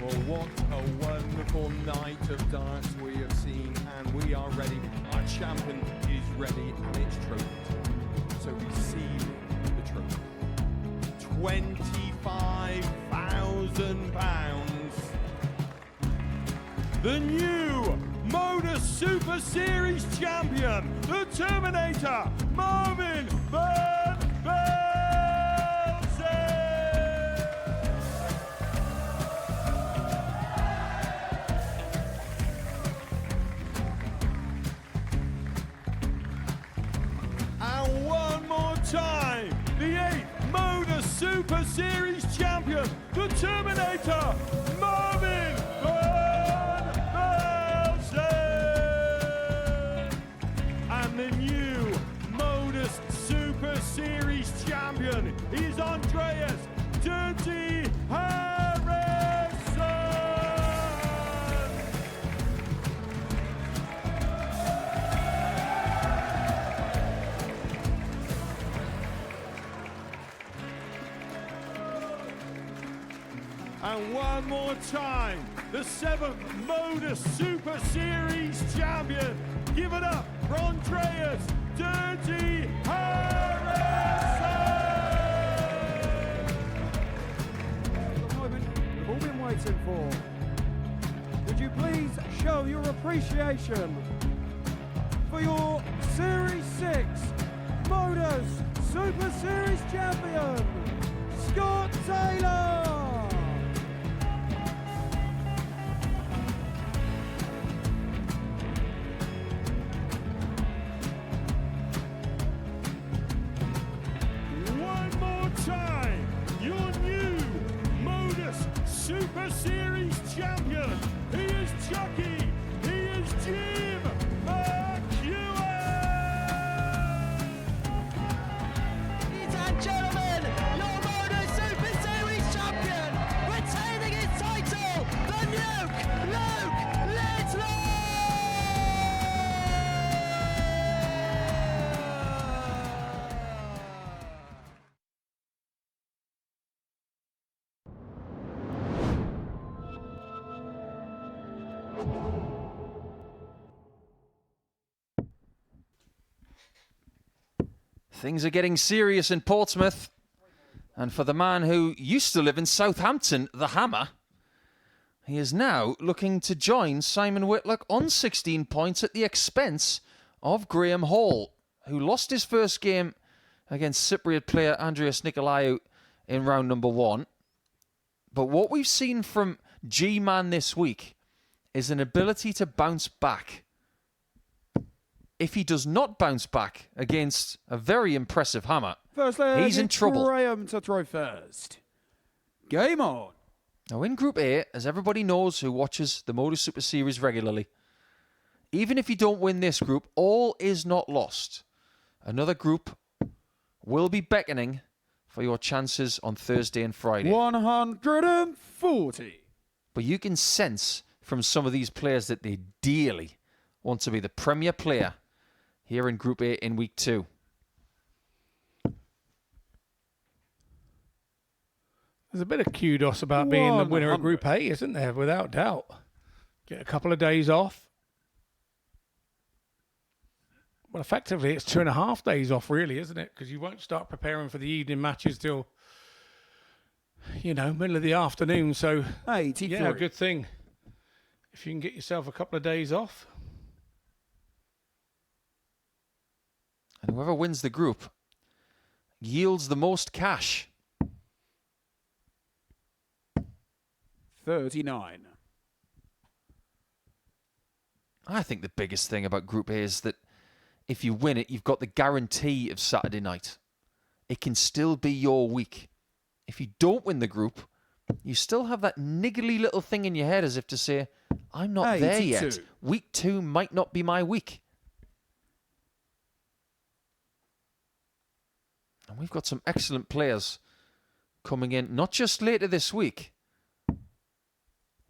Well, what a wonderful night of darts we have seen, and we are ready. Our champion is ready, and it's trophy. So receive the trophy. £25,000. The new MODUS Super Series champion, the Terminator, Marvin Van Velzen. And one more time, the 8th MODUS Super Series champion, the Terminator, Marvin Van Velzen. And the new MODUS Super Series champion is Andreas Dirty Harrison. And one more time, the 7th MODUS Super Series champion. Give it up for Andreas Dirty Harrison! The moment we've all been waiting for. Would you please show your appreciation for your Series 6 MODUS Super Series champion, Scott Taylor! One more time, your new MODUS Super Series champion. He is Chucky. He is Jim McEwen. Ladies and gentlemen, your MODUS Super Series champion, retaining his title, the Nuke, Luke Lidlow! Things are getting serious in Portsmouth. And for the man who used to live in Southampton, the Hammer, he is now looking to join Simon Whitlock on 16 points at the expense of Graham Hall, who lost his first game against Cypriot player Andreas Nikolo in round number 1. But what we've seen from G-Man this week is an ability to bounce back. If he does not bounce back against a very impressive Hammer, First leg, he's in trouble. Graham to throw first. Game on. Now in Group A, as everybody knows who watches the MODUS Super Series regularly, even if you don't win this group, all is not lost. Another group will be beckoning for your chances on Thursday and Friday. 140. But you can sense from some of these players that they dearly want to be the premier player here in Group A in Week 2. There's a bit of kudos about being the winner of Group A, isn't there? Without doubt. Get a couple of days off. Well, effectively, it's 2.5 days off, really, isn't it? Because you won't start preparing for the evening matches till, middle of the afternoon. So, 83. yeah, a good thing. If you can get yourself a couple of days off. And whoever wins the group yields the most cash. 39. I think the biggest thing about Group A is that if you win it, you've got the guarantee of Saturday night. It can still be your week. If you don't win the group, you still have that niggly little thing in your head as if to say, I'm not there yet. Week 2 might not be my week. And we've got some excellent players coming in, not just later this week,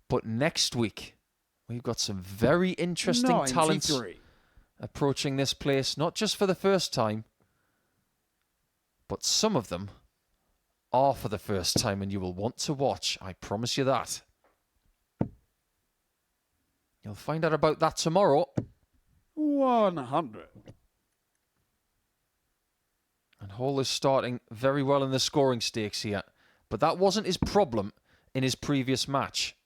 but next week. We've got some very interesting talents approaching this place, not just for the first time, but some of them are for the first time, and you will want to watch. I promise you that. You'll find out about that tomorrow. 100. And Hall is starting very well in the scoring stakes here, but that wasn't his problem in his previous match.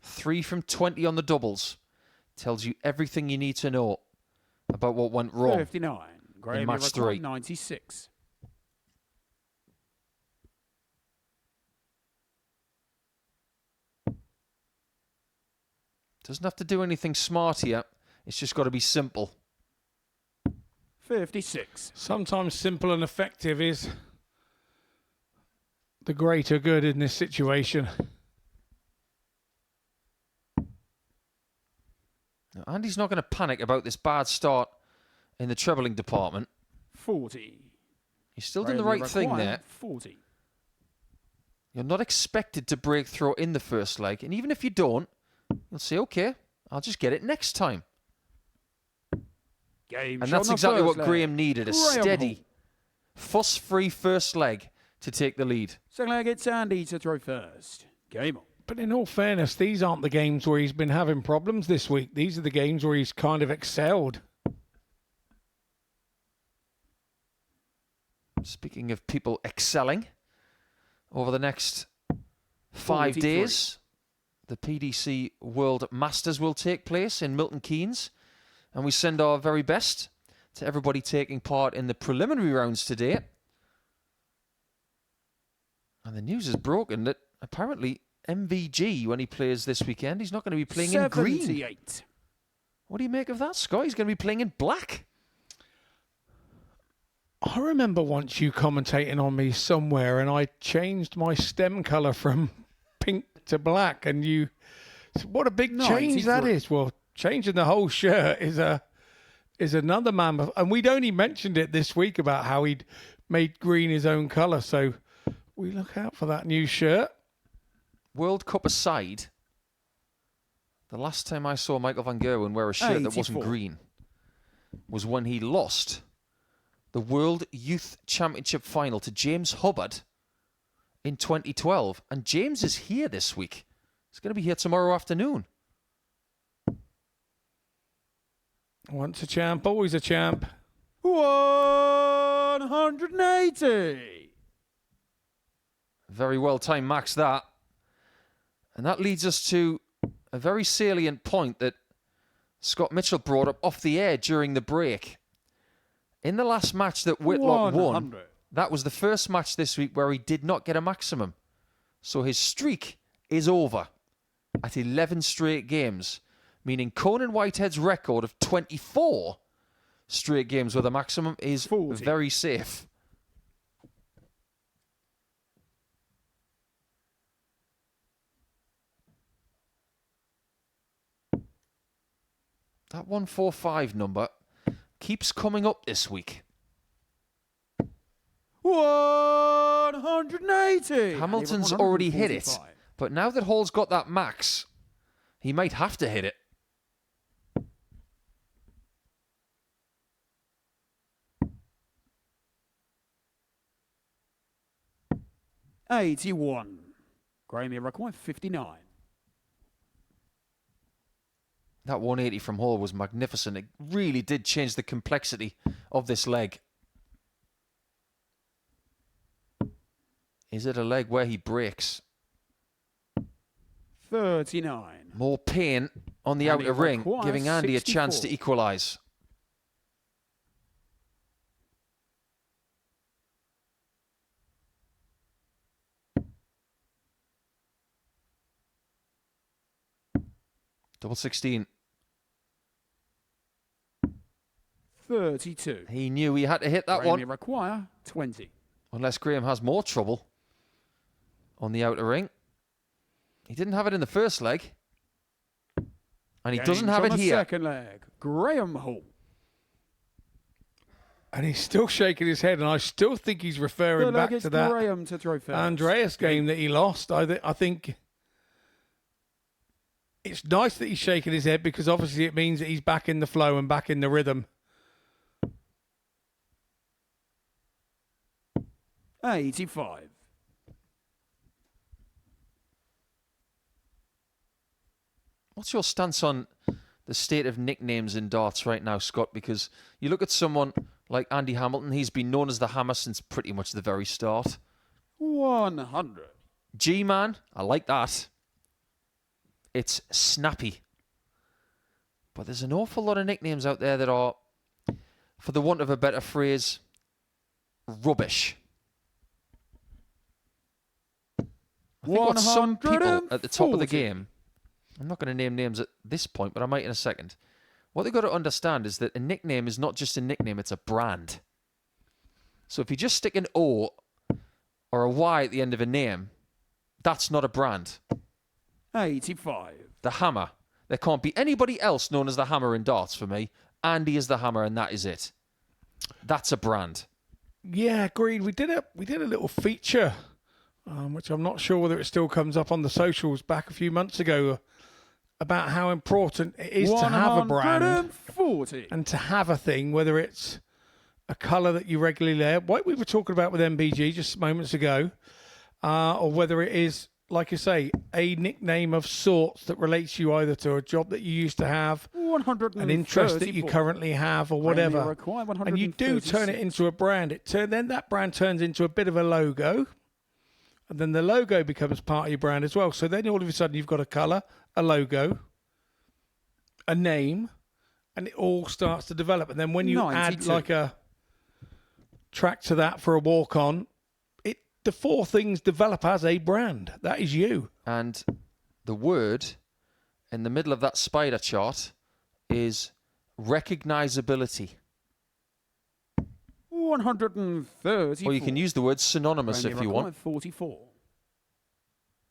3 from 20 on the doubles. Tells you everything you need to know about what went wrong 59. in match 3. 96. Doesn't have to do anything smart here. It's just got to be simple. 56. Sometimes simple and effective is the greater good in this situation. Now, Andy's not going to panic about this bad start in the trebling department. 40. He's still doing the right thing there. 40. You're not expected to break through in the first leg. And even if you don't, you'll say, okay, I'll just get it next time. Game and that's exactly what Graham needed. A steady, fuss-free first leg to take the lead. Second leg, it's Andy to throw first. Game on. But in all fairness, these aren't the games where he's been having problems this week. These are the games where he's kind of excelled. Speaking of people excelling, over the next 5 days, the PDC World Masters will take place in Milton Keynes. And we send our very best to everybody taking part in the preliminary rounds today. And the news is broken that apparently MVG, when he plays this weekend, he's not going to be playing in green. 78. What do you make of that, Scott? He's going to be playing in black. I remember once you commentating on me somewhere and I changed my stem colour from pink to black, and you... What a big change that is. Well, changing the whole shirt is another mammoth. And we'd only mentioned it this week about how he'd made green his own colour, so we look out for that new shirt. World Cup aside, the last time I saw Michael van Gerwen wear a shirt that wasn't green was when he lost the World Youth Championship final to James Hubbard in 2012. And James is here this week. He's going to be here tomorrow afternoon. Once a champ, always a champ. 180. Very well timed, Max, that. And that leads us to a very salient point that Scott Mitchell brought up off the air during the break. In the last match that Whitlock won, that was the first match this week where he did not get a maximum. So his streak is over at 11 straight games, meaning Conan Whitehead's record of 24 straight games with a maximum is 40. Very safe. That 145 number keeps coming up this week. 180. Hamilton's already hit it, but now that Hall's got that max, he might have to hit it. $81. Graham, you require 59. That 180 from Hall was magnificent. It really did change the complexity of this leg. Is it a leg where he breaks? 39. More pain on the Andy outer ring, requires giving Andy 64. a chance to equalise. Double 16. 32. He knew he had to hit that Graham, one. you require 20. Unless Graham has more trouble on the outer ring. He didn't have it in the first leg. And he doesn't have it on the here. Second leg. Graham Hall. And he's still shaking his head, and I still think he's referring Third back leg, it's to that Graham to throw first. Andreas game that he lost. I think it's nice that he's shaking his head, because obviously it means that he's back in the flow and back in the rhythm. 85. What's your stance on the state of nicknames in darts right now, Scott? Because you look at someone like Andy Hamilton, he's been known as the Hammer since pretty much the very start. 100. G-Man, I like that. It's snappy. But there's an awful lot of nicknames out there that are, for the want of a better phrase, rubbish. I think what some people at the top of the game, I'm not going to name names at this point, but I might in a second. What they've got to understand is that a nickname is not just a nickname, it's a brand. So if you just stick an O or a Y at the end of a name, that's not a brand. 85. The Hammer. There can't be anybody else known as the Hammer in darts for me. Andy is the Hammer, and that is it. That's a brand. Yeah, agreed. We did a little feature, which I'm not sure whether it still comes up on the socials, back a few months ago, about how important it is to have a brand 140. and to have a thing, whether it's a colour that you regularly wear, what we were talking about with MBG just moments ago, or whether it is, like I say, a nickname of sorts that relates you either to a job that you used to have, an interest that you currently have, or whatever. And you do turn it into a brand. Then that brand turns into a bit of a logo, and then the logo becomes part of your brand as well. So then all of a sudden you've got a colour, a logo, a name, and it all starts to develop. And then when you add like a track to that for a walk-on, the four things develop as a brand. That is you. And the word in the middle of that spider chart is recognizability. 130. Or you can use the word synonymous if you want. 44.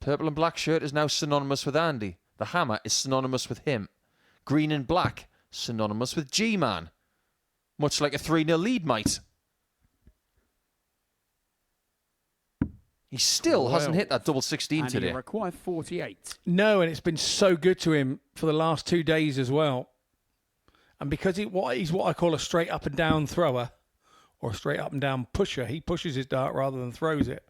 Purple and black shirt is now synonymous with Andy. The hammer is synonymous with him. Green and black, synonymous with G-Man. Much like a 3-0 lead might. He still hasn't hit that double 16 and today. he require 48. No, and it's been so good to him for the last 2 days as well. And because he's what I call a straight up and down thrower, or a straight up and down pusher, he pushes his dart rather than throws it.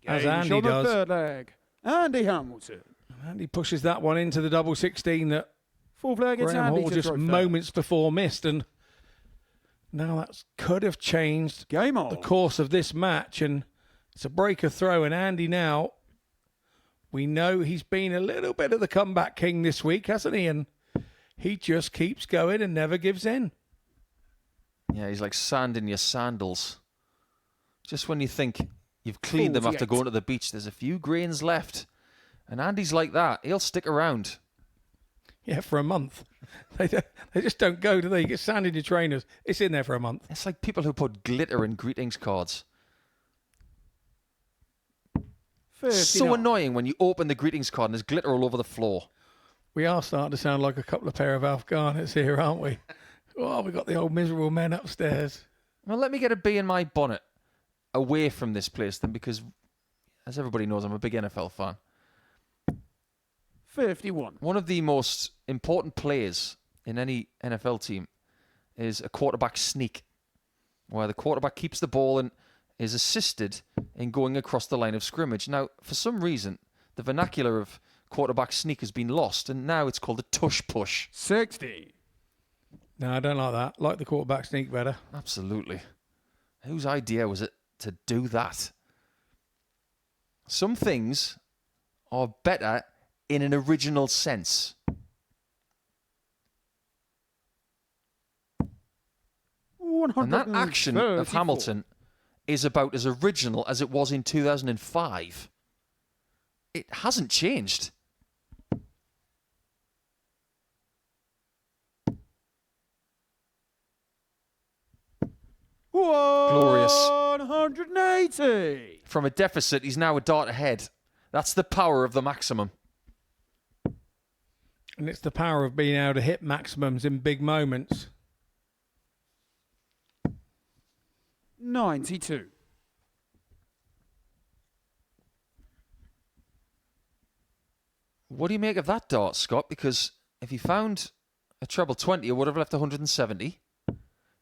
As Andy on the does. third leg. Andy Hamilton. Andy pushes that one into the double 16 that Full flag, it's Graham Andy Hall to just throw moments before missed. And now that could have changed Game on. the course of this match. And it's a breaker throw, and Andy now, we know he's been a little bit of the comeback king this week, hasn't he? And he just keeps going and never gives in. Yeah, he's like sand in your sandals. Just when you think you've cleaned them after going to the beach, there's a few grains left. And Andy's like that. He'll stick around. Yeah, for a month. They just don't go, do they? You get sand in your trainers. It's in there for a month. It's like people who put glitter in greetings cards. 59. So annoying when you open the greetings card and there's glitter all over the floor. We are starting to sound like a couple of pair of Alf Garnets here, aren't we? Oh, we got the old miserable men upstairs. Well, let me get a bee in my bonnet away from this place then, because as everybody knows, I'm a big NFL fan. 51. One of the most important players in any NFL team is a quarterback sneak, where the quarterback keeps the ball and is assisted in going across the line of scrimmage. Now, for some reason, the vernacular of quarterback sneak has been lost, and now it's called a tush push. 60. No, I don't like that. Like the quarterback sneak better. Absolutely. Whose idea was it to do that? Some things are better in an original sense. And that action of Hamilton is about as original as it was in 2005. It hasn't changed. Glorious. 180. From a deficit, he's now a dart ahead. That's the power of the maximum. And it's the power of being able to hit maximums in big moments. 92. What do you make of that dart, Scott? Because if he found a treble 20, it would have left 170.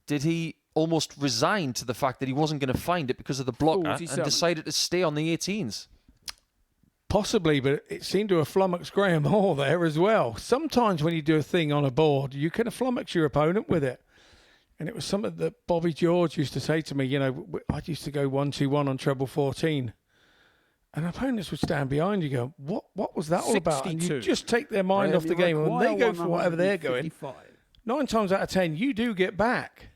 Did he almost resign to the fact that he wasn't going to find it because of the blocker 47. and decided to stay on the 18s? Possibly, but it seemed to have flummoxed Graham Hall there as well. Sometimes when you do a thing on a board, you can flummox your opponent with it. And it was something that Bobby George used to say to me, you know, I used to go 1-2-1 on treble 14. And opponents would stand behind you go, what was that all about? And you just take their mind off the game. And when they go for whatever they're going, 9 times out of 10, you do get back.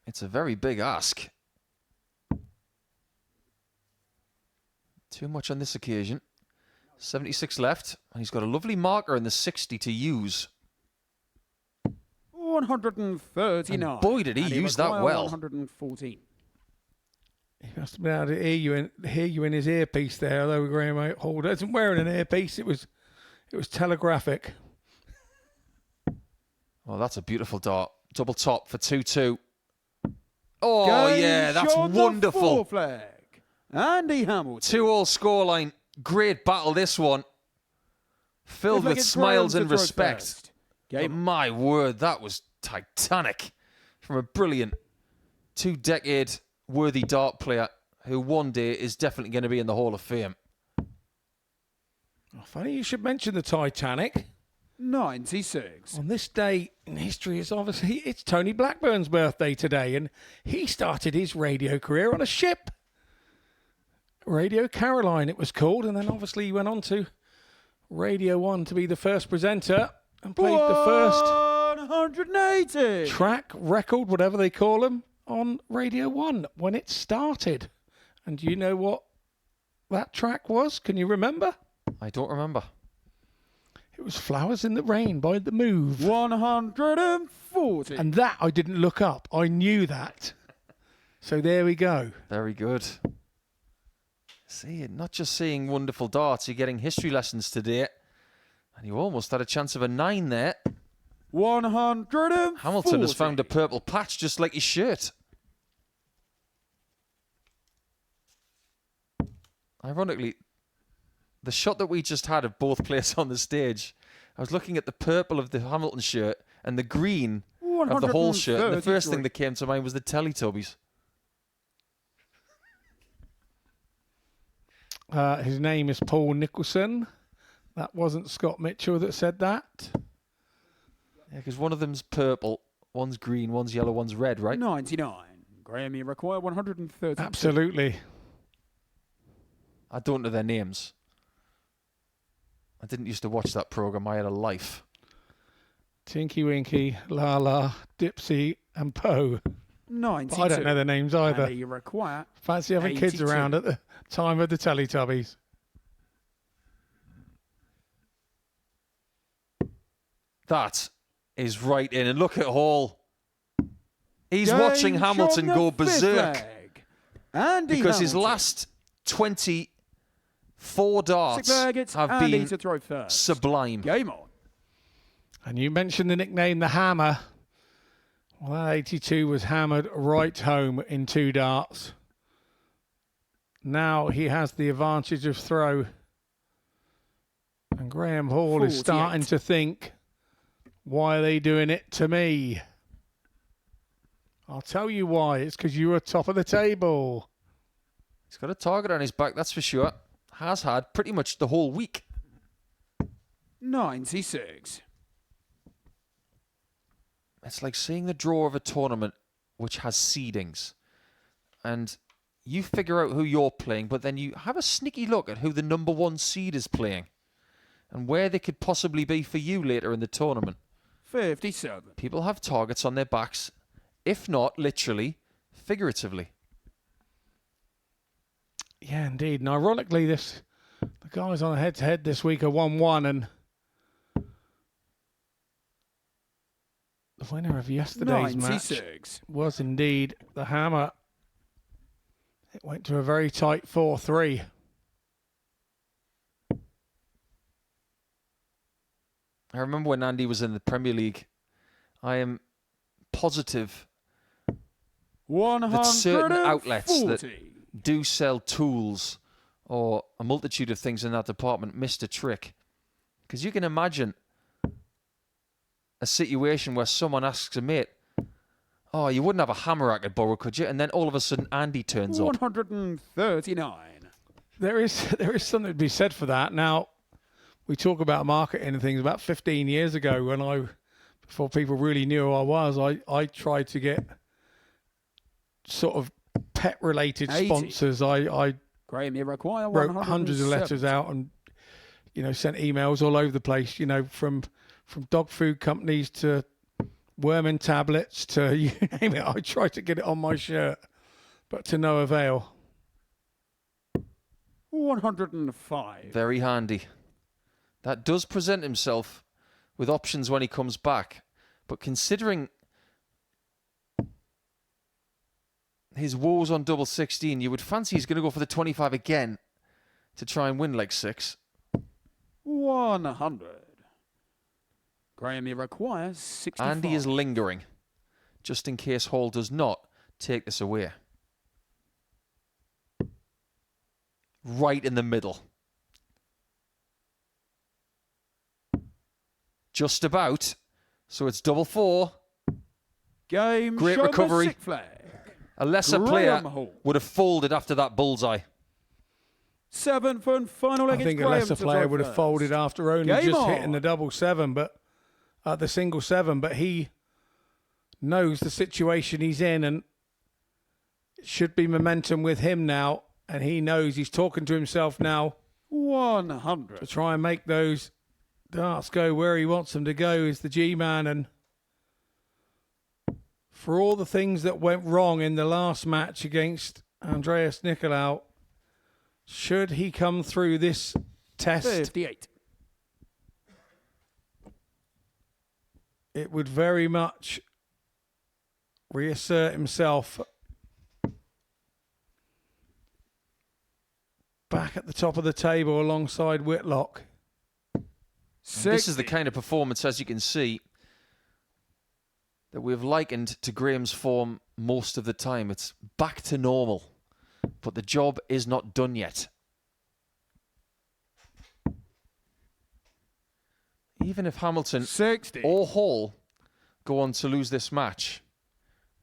It's a very big ask. Too much on this occasion. 76 left, and he's got a lovely marker in the 60 to use. 139. And boy, did he use that well. 114. He must have been able to hear you in his earpiece there, although Graham Hall isn't wearing an earpiece. It was telegraphic. Oh, that's a beautiful dart. Double top for 2-2. Oh, yeah, that's wonderful. Flag. Andy Hamilton. 2-all scoreline. Great battle, this one. Filled with smiles and respect. But my word, that was titanic from a brilliant 2-decade worthy dart player who one day is definitely going to be in the Hall of Fame. Oh, funny you should mention the Titanic. 96. On this day in history, it's Tony Blackburn's birthday today, and he started his radio career on a ship. Radio Caroline, it was called, and then obviously he went on to Radio 1 to be the first presenter and played the first 180. track, record, whatever they call them, on Radio 1 when it started. And do you know what that track was? Can you remember? I don't remember. It was Flowers in the Rain by The Move. 140. And that I didn't look up. I knew that. So there we go. Very good. See, not just seeing wonderful darts, you're getting history lessons today. And you almost had a chance of a 9 there. 140. Hamilton has found a purple patch just like his shirt. Ironically, the shot that we just had of both players on the stage, I was looking at the purple of the Hamilton shirt and the green of the whole shirt. And the first thing that came to mind was the Teletubbies. His name is Paul Nicholson. That wasn't Scott Mitchell that said that. Yeah, because one of them's purple, one's green, one's yellow, one's red, right? 99. Graham, you require 130. Absolutely. I don't know their names. I didn't used to watch that program. I had a life. Tinky Winky, Lala, Dipsy, and Poe. 92. I don't know their names either. And you require Fancy having kids 82. around at the time of the Teletubbies. That is right in. And look at Hall. He's James watching Hamilton John go the fifth berserk. leg. Andy Because his Hamilton. last 24 darts Six leg, it's have Andy been to throw first. sublime. Game on. And you mentioned the nickname, the Hammer. Well, that 82 was hammered right home in 2 darts. Now he has the advantage of throw. And Graham Hall is 48. starting to think, why are they doing it to me? I'll tell you why. It's because you were top of the table. He's got a target on his back, that's for sure. Has had pretty much the whole week. 96. It's like seeing the draw of a tournament which has seedings. And you figure out who you're playing, but then you have a sneaky look at who the number 1 seed is playing and where they could possibly be for you later in the tournament. 57. People have targets on their backs, if not literally, figuratively. Yeah, indeed. And ironically, the guys on head-to-head this week are 1-1, and the winner of yesterday's 96. match was indeed the Hammer. It went to a very tight 4-3. I remember when Andy was in the Premier League, I am positive that certain outlets that 140. do sell tools or a multitude of things in that department missed a trick. Because you can imagine a situation where someone asks a mate, oh, you wouldn't have a hammer I could borrow, could you? And then all of a sudden Andy turns up. 139. There is something to be said for that. Now, we talk about marketing and things. About 15 years ago, before people really knew who I was, I tried to get sort of pet-related 80. sponsors. I Graham, you require wrote 170. hundreds of letters out and, sent emails all over the place, from dog food companies to Wormin tablets to you name it. I tried to get it on my shirt, but to no avail. 105. Very handy. That does present himself with options when he comes back. But considering his woes on double 16, you would fancy he's going to go for the 25 again to try and win leg 6. 100. Graham, you require 65. Andy is lingering, just in case Hall does not take this away. Right in the middle. Just about, So it's double 4. Game Great show recovery. music flag. A lesser Graham player Hall. would have folded after that bullseye. 7th and final leg. I think it's a lesser Graham to player throw would have first. folded after only Game just on. hitting the double 7, but the single 7. But he knows the situation he's in, and it should be momentum with him now. And he knows he's talking to himself now 100. to try and make those darts go where he wants them to go as the G-man. And for all the things that went wrong in the last match against Andreas Nikolo, should he come through this test, 58. it would very much reassert himself back at the top of the table alongside Whitlock. This is the kind of performance, as you can see, that we've likened to Graham's form most of the time. It's back to normal, but the job is not done yet. Even if Hamilton 60. or Hall go on to lose this match,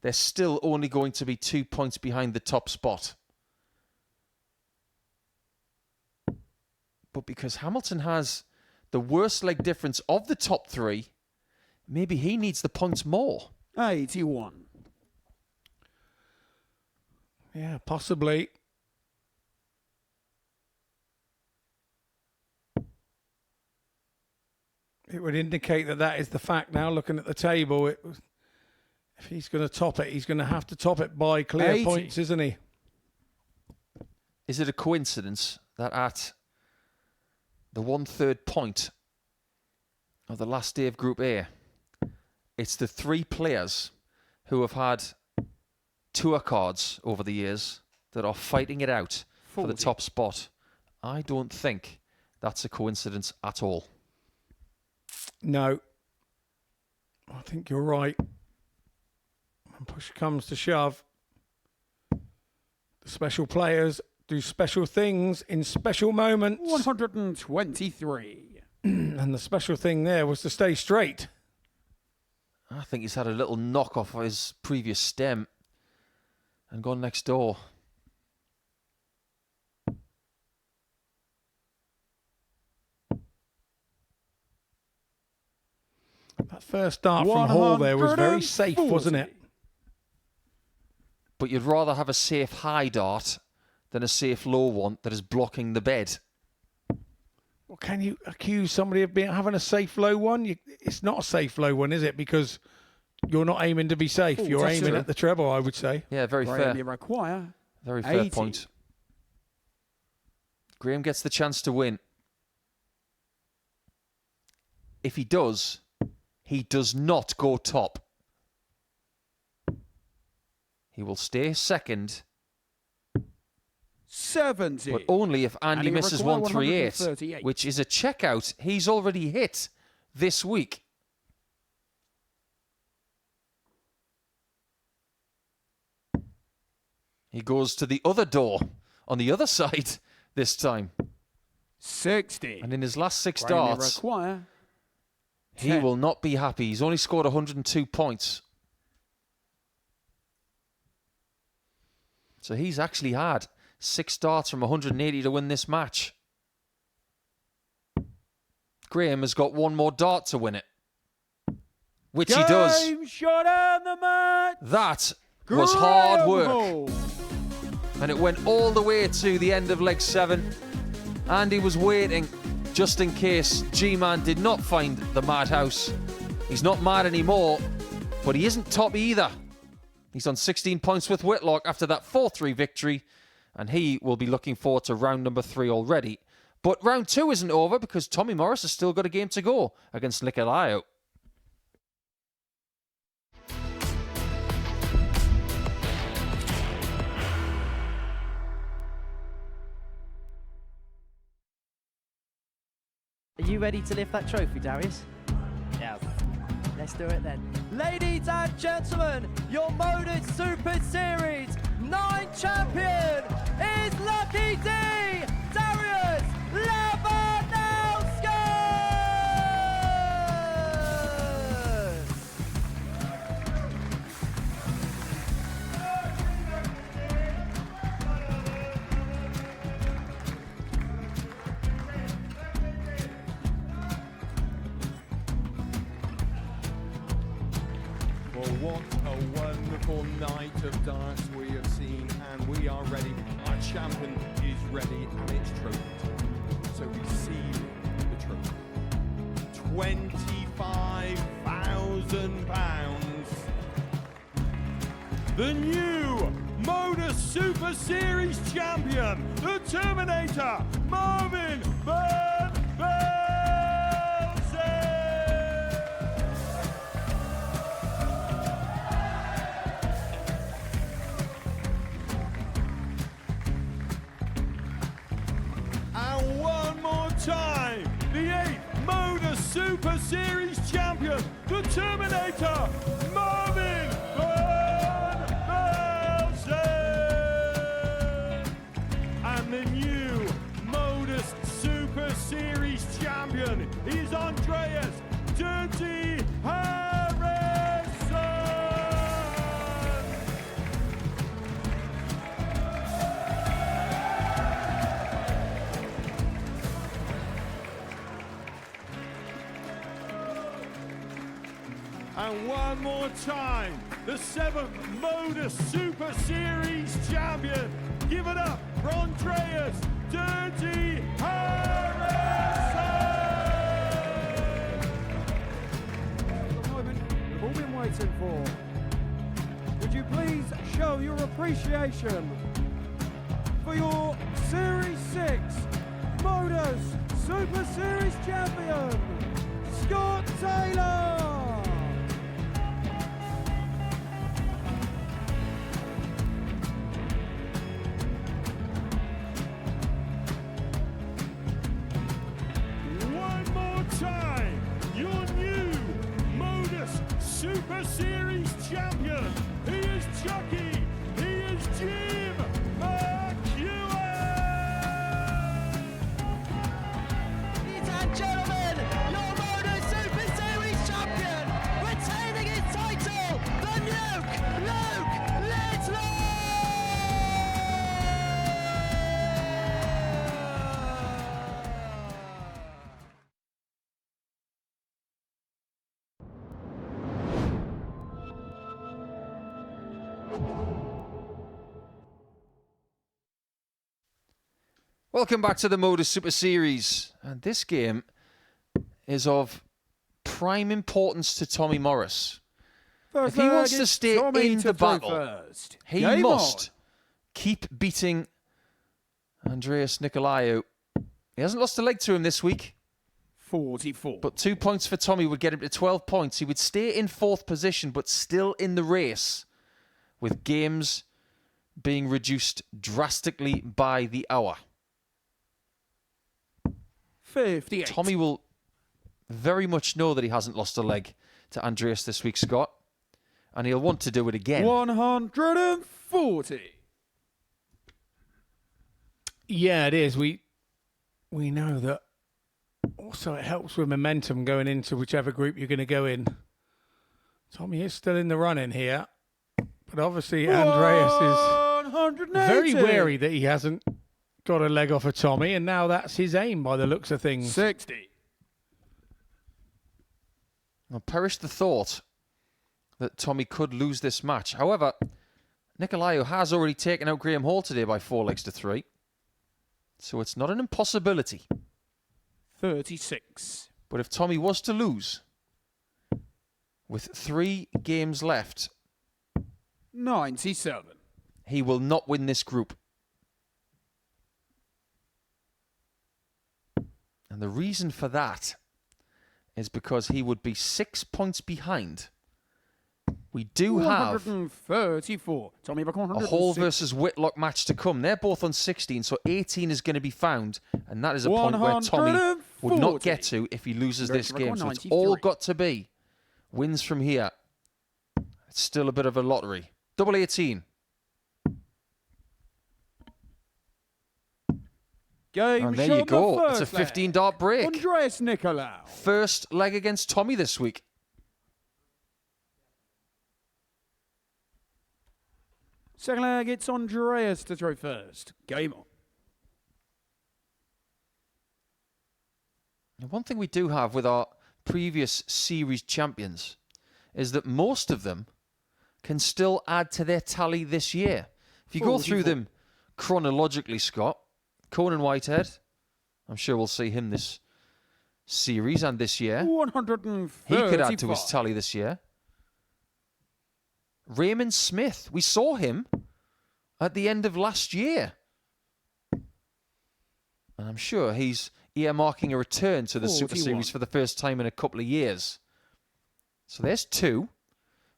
they're still only going to be 2 points behind the top spot. But because Hamilton has the worst leg difference of the top 3, maybe he needs the points more. 81. Yeah, possibly. It would indicate that that is the fact now, looking at the table. If he's going to top it, he's going to have to top it by clear 80. points, isn't he? Is it a coincidence that at the 1/3 point of the last day of Group A, it's the 3 players who have had tour cards over the years that are fighting it out for the 40. top spot? I don't think that's a coincidence at all. No. I think you're right. When push comes to shove, the special players do special things in special moments. 123. And the special thing there was to stay straight. I think he's had a little knock off of his previous stem and gone next door. That first dart from Hall there was very safe, wasn't it? But you'd rather have a safe high dart than a safe low one that is blocking the bed. Well, can you accuse somebody of having a safe low one? It's not a safe low one, is it? Because you're not aiming to be safe. You're that's aiming true. at the treble, I would say. Yeah, very Graham, fair. you require Very fair 80. point. Graham gets the chance to win. If he does not go top. He will stay second, 70. but only if Andy And he misses require 138, 138. which is a checkout he's already hit this week. He goes to the other door on the other side this time. 60. And in his last 6 Graham, you darts, require he 10. will not be happy. He's only scored 102 points. So he's actually had 6 darts from 180 to win this match. Graham has got 1 more dart to win it. Which he does. Game shot and the match. That was hard Graham work. Hall. And it went all the way to the end of leg 7. Andy was waiting just in case G-Man did not find the madhouse. He's not mad anymore, but he isn't top either. He's on 16 points with Whitlock after that 4-3 victory, and he will be looking forward to round number 3 already. But round 2 isn't over because Tommy Morris has still got a game to go against Nikolo. Are you ready to lift that trophy, Darius? Yes. Let's do it then. Ladies and gentlemen, your MODUS Super Series 9 champion is Lucky D, Darius Labanowski! Well, what a wonderful night of darts we have seen, and we are ready. Our champion is ready, and it's trophy time. So receive the trophy. £25,000. The new MODUS Super Series champion, the Terminator, Marvin Van Velzen. And one more time, the 8th MODUS Super Series champion, the Terminator, Marvin Van Velzen. And the new MODUS Super Series champion is Andreas Dirty Harrison. And one more time, the 7th MODUS Super Series champion. Give it up for Andreas Dirty Harrison. The moment we've all been waiting for. Would you please show your appreciation for your Series 6 MODUS Super Series champion, Scott Taylor. One more time, your new MODUS Super Series champion. He is Chucky. He is Jim McEwen. Ladies and gentlemen, your MODUS Super Series champion, retaining his title, the Nuke, Luke Lidlow! Welcome back to the MODUS Super Series, and this game is of prime importance to Tommy Morris. First If he wants leg, to it's stay Tommy in to the throw battle, first. he Game must on. keep beating Andreas Nikolo. He hasn't lost a leg to him this week, 44. but 2 points for Tommy would get him to 12 points. He would stay in 4th position, but still in the race, with games being reduced drastically by the hour. 58. Tommy will very much know that he hasn't lost a leg to Andreas this week, Scott, and he'll want to do it again. 140. Yeah, it is. We know that. Also, it helps with momentum going into whichever group you're going to go in. Tommy is still in the running here, but obviously Andreas is 180. very wary that he hasn't got a leg off of Tommy, and now that's his aim by the looks of things. 60. Well, perish the thought that Tommy could lose this match. However, Nikolo has already taken out Graham Hall today by 4 legs to 3, so it's not an impossibility. 36. But if Tommy was to lose, with 3 games left, 97. he will not win this group. And the reason for that is because he would be 6 points behind. We do have 134. Tommy back a 106. Hall versus Whitlock match to come. They're both on 16, so 18 is going to be found, and that is a point where Tommy would not get to if he loses this game. So it's all got to be wins from here. It's still a bit of a lottery. Double 18. Game And there you shot, go. the It's a first leg. 15-dart break. Andreas Nikolo. First leg against Tommy this week. Second leg, it's Andreas to throw first. Game on. And one thing we do have with our previous series champions is that most of them can still add to their tally this year. If you go through them chronologically, Scott, Conan Whitehead, I'm sure we'll see him this series and this year. 135. He could add to his tally this year. Raymond Smith, we saw him at the end of last year. And I'm sure he's earmarking a return to the Super Series for the first time in a couple of years. So there's 2.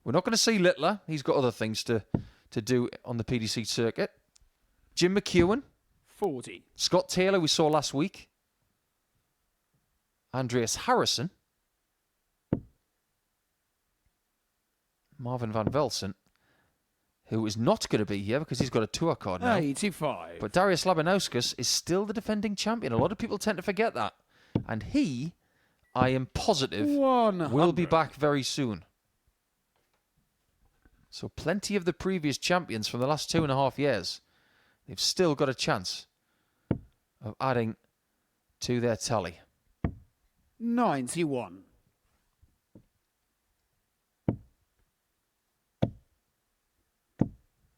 We're not going to see Littler. He's got other things to do on the PDC circuit. Jim McEwen. 40. Scott Taylor, we saw last week. Andreas Harrison. Marvin van Velsen, who is not going to be here because he's got a tour card now. 85. But Darius Labanauskas is still the defending champion. A lot of people tend to forget that. And he, I am positive, 100. will be back very soon. So plenty of the previous champions from the last 2.5 years, they've still got a chance of adding to their tally. 91.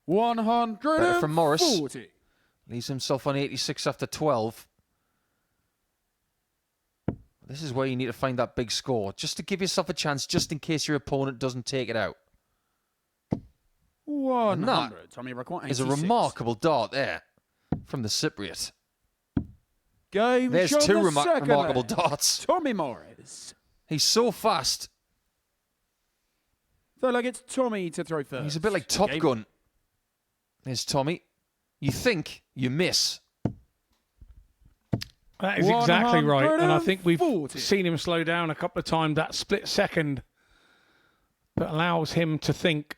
Better from Morris. 140. Leaves himself on 86 after 12. This is where you need to find that big score, just to give yourself a chance, just in case your opponent doesn't take it out. 100. Tommy requires Is a remarkable dart there from the Cypriot. Game There's shot 2 the second remarkable leg. darts. Tommy Morris. He's so fast. Third leg, it's Tommy to throw first. He's a bit like Top Game Gun. There's Tommy. You think, you miss. That is exactly right. And I think we've 140. seen him slow down a couple of times. That split second that allows him to think.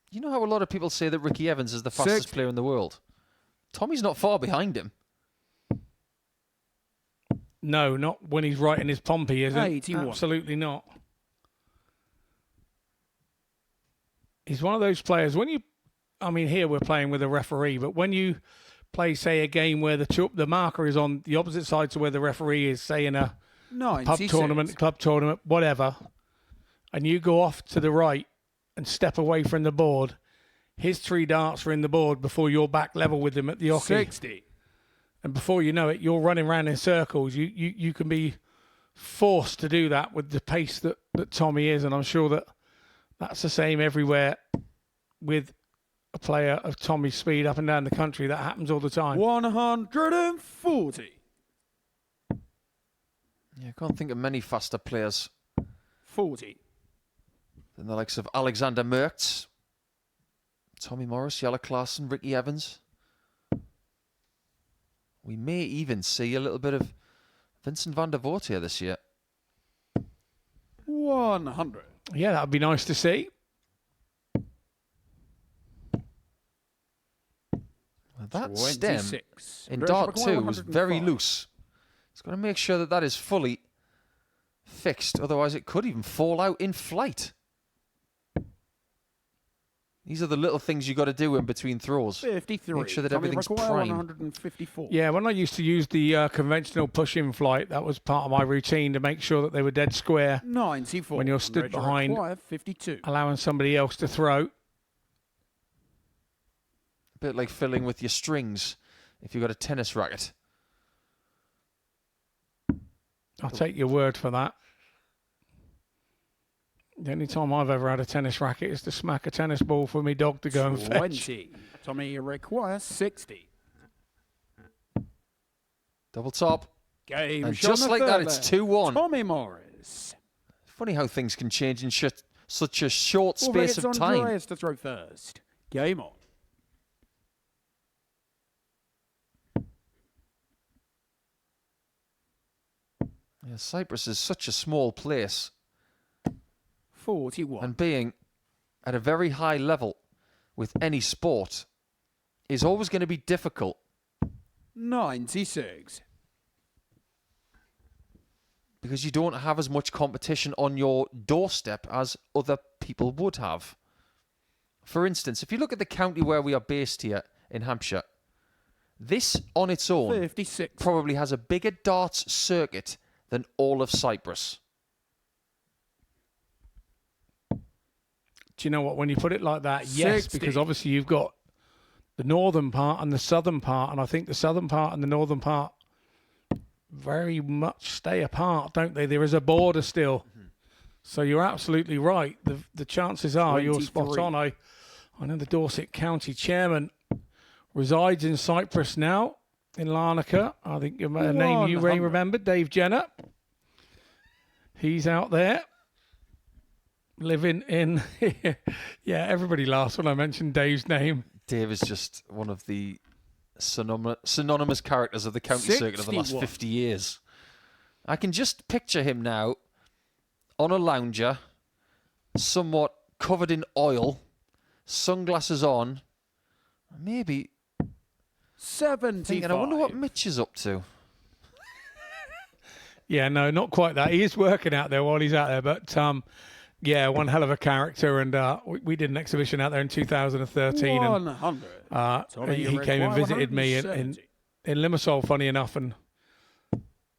You know how a lot of people say that Ricky Evans is the fastest player in the world? Tommy's not far behind him. No, not when he's right in his pomp, he isn't. 81. Absolutely not. He's one of those players, when you, I mean, here we're playing with a referee, but when you play, say, a game where the marker is on the opposite side to where the referee is, say, in a 96. club tournament, whatever, and you go off to the right and step away from the board, his 3 darts are in the board before you're back level with him at the hockey. 60. And before you know it, you're running around in circles. You can be forced to do that with the pace that Tommy is, and I'm sure that that's the same everywhere with a player of Tommy's speed up and down the country. That happens all the time. 140. Yeah, I can't think of many faster players 40. than the likes of Alexander Mertz, Tommy Morris, Jelle Klaassen, Ricky Evans. We may even see a little bit of Vincent van der Voort here this year. 100. Yeah, that would be nice to see. Well, that stem 26. in dart 2 was very loose. It's got to make sure that that is fully fixed. Otherwise, it could even fall out in flight. These are the little things you got to do in between throws. 53. Make sure that Tommy everything's require prime. 154. Yeah, when I used to use the conventional push-in flight, that was part of my routine to make sure that they were dead square, 94. when you're stood Reg behind. require 52. allowing somebody else to throw. A bit like filling with your strings if you've got a tennis racket. I'll take your word for that. The only time I've ever had a tennis racket is to smack a tennis ball for me dog to go and fetch. 20. Tommy requires 60. Double top. Game And shot just on the like third that, it's leg. 2-1. Tommy Morris. Funny how things can change in such a short Well, space it's of time. Andreas to throw first. Game on. Yeah, Cyprus is such a small place, 41. and being at a very high level with any sport is always going to be difficult. 96. Because you don't have as much competition on your doorstep as other people would have. For instance, if you look at the county where we are based here in Hampshire, this on its own 56. probably has a bigger darts circuit than all of Cyprus. Do you know what? When you put it like that, yes, 60. because obviously you've got the northern part and the southern part, and I think the southern part and the northern part very much stay apart, don't they? There is a border still. So you're absolutely right. The chances are you're spot 23. on. I know the Dorset County chairman resides in Cyprus now, in Larnaca. I think a name you may 100. remember, Dave Jenner. He's out there living in... yeah, everybody laughs when I mention Dave's name. Dave is just one of the synonymous characters of the county circuit of the last 61. 50 years. I can just picture him now on a lounger, somewhat covered in oil, sunglasses on, maybe 75. thinking, I wonder what Mitch is up to. Yeah, no, not quite that. He is working out there while he's out there, but yeah, one hell of a character. And we did an exhibition out there in 2013, 100. and he came and visited me in Limassol, funny enough, and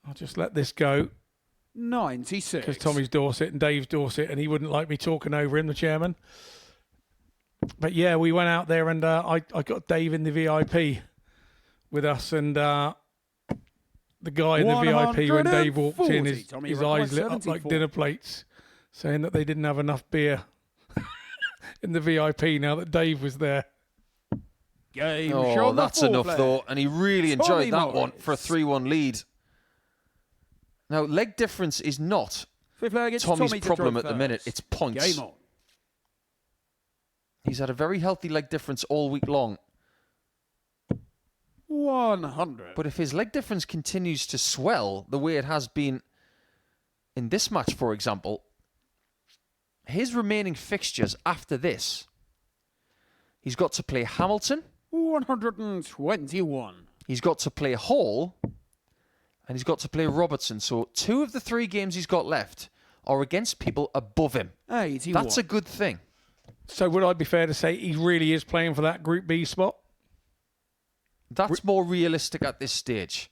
I'll just let this go 96. because Tommy's Dorset and Dave's Dorset, and he wouldn't like me talking over him, the chairman. But yeah, we went out there, and I got Dave in the VIP with us, and the guy in the VIP, when Dave walked in, 140. Tommy, his you're right, eyes lit up like 74. dinner plates, saying that they didn't have enough beer in the VIP now that Dave was there. Game Oh, show that's the enough, foreplay. though. And he really enjoyed Tommy that one Morris. for a 3-1 lead. Now, leg difference is not Fifth leg, it's Tommy's Tommy to problem throw at the minute. first. It's points. Game on. He's had a very healthy leg difference all week long. 100. But if his leg difference continues to swell the way it has been in this match, for example, his remaining fixtures after this, he's got to play Hamilton, 121. he's got to play Hall, and he's got to play Robertson. So 2 of the 3 games he's got left are against people above him. 81. That's a good thing. So would I be fair to say he really is playing for that Group B spot? That's more realistic at this stage.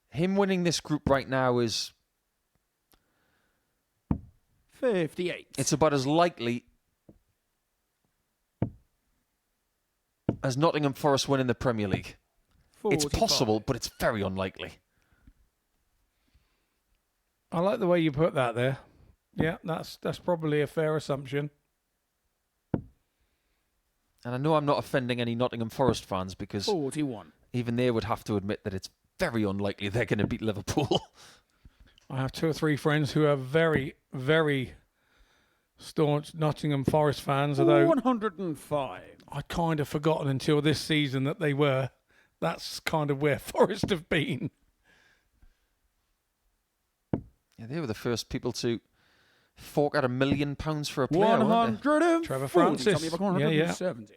Him winning this group right now is... 58. It's about as likely as Nottingham Forest winning the Premier League. It's 45. possible, but it's very unlikely. I like the way you put that there. Yeah, that's probably a fair assumption. And I know I'm not offending any Nottingham Forest fans because 41. even they would have to admit that it's very unlikely they're going to beat Liverpool. I have 2 or 3 friends who are very, very staunch Nottingham Forest fans, although 105. I'd kind of forgotten until this season that they were. That's kind of where Forest have been. Yeah, they were the first people to fork out £1 million for a player, weren't they? 140. Trevor Francis. Tommy, Yeah. 170.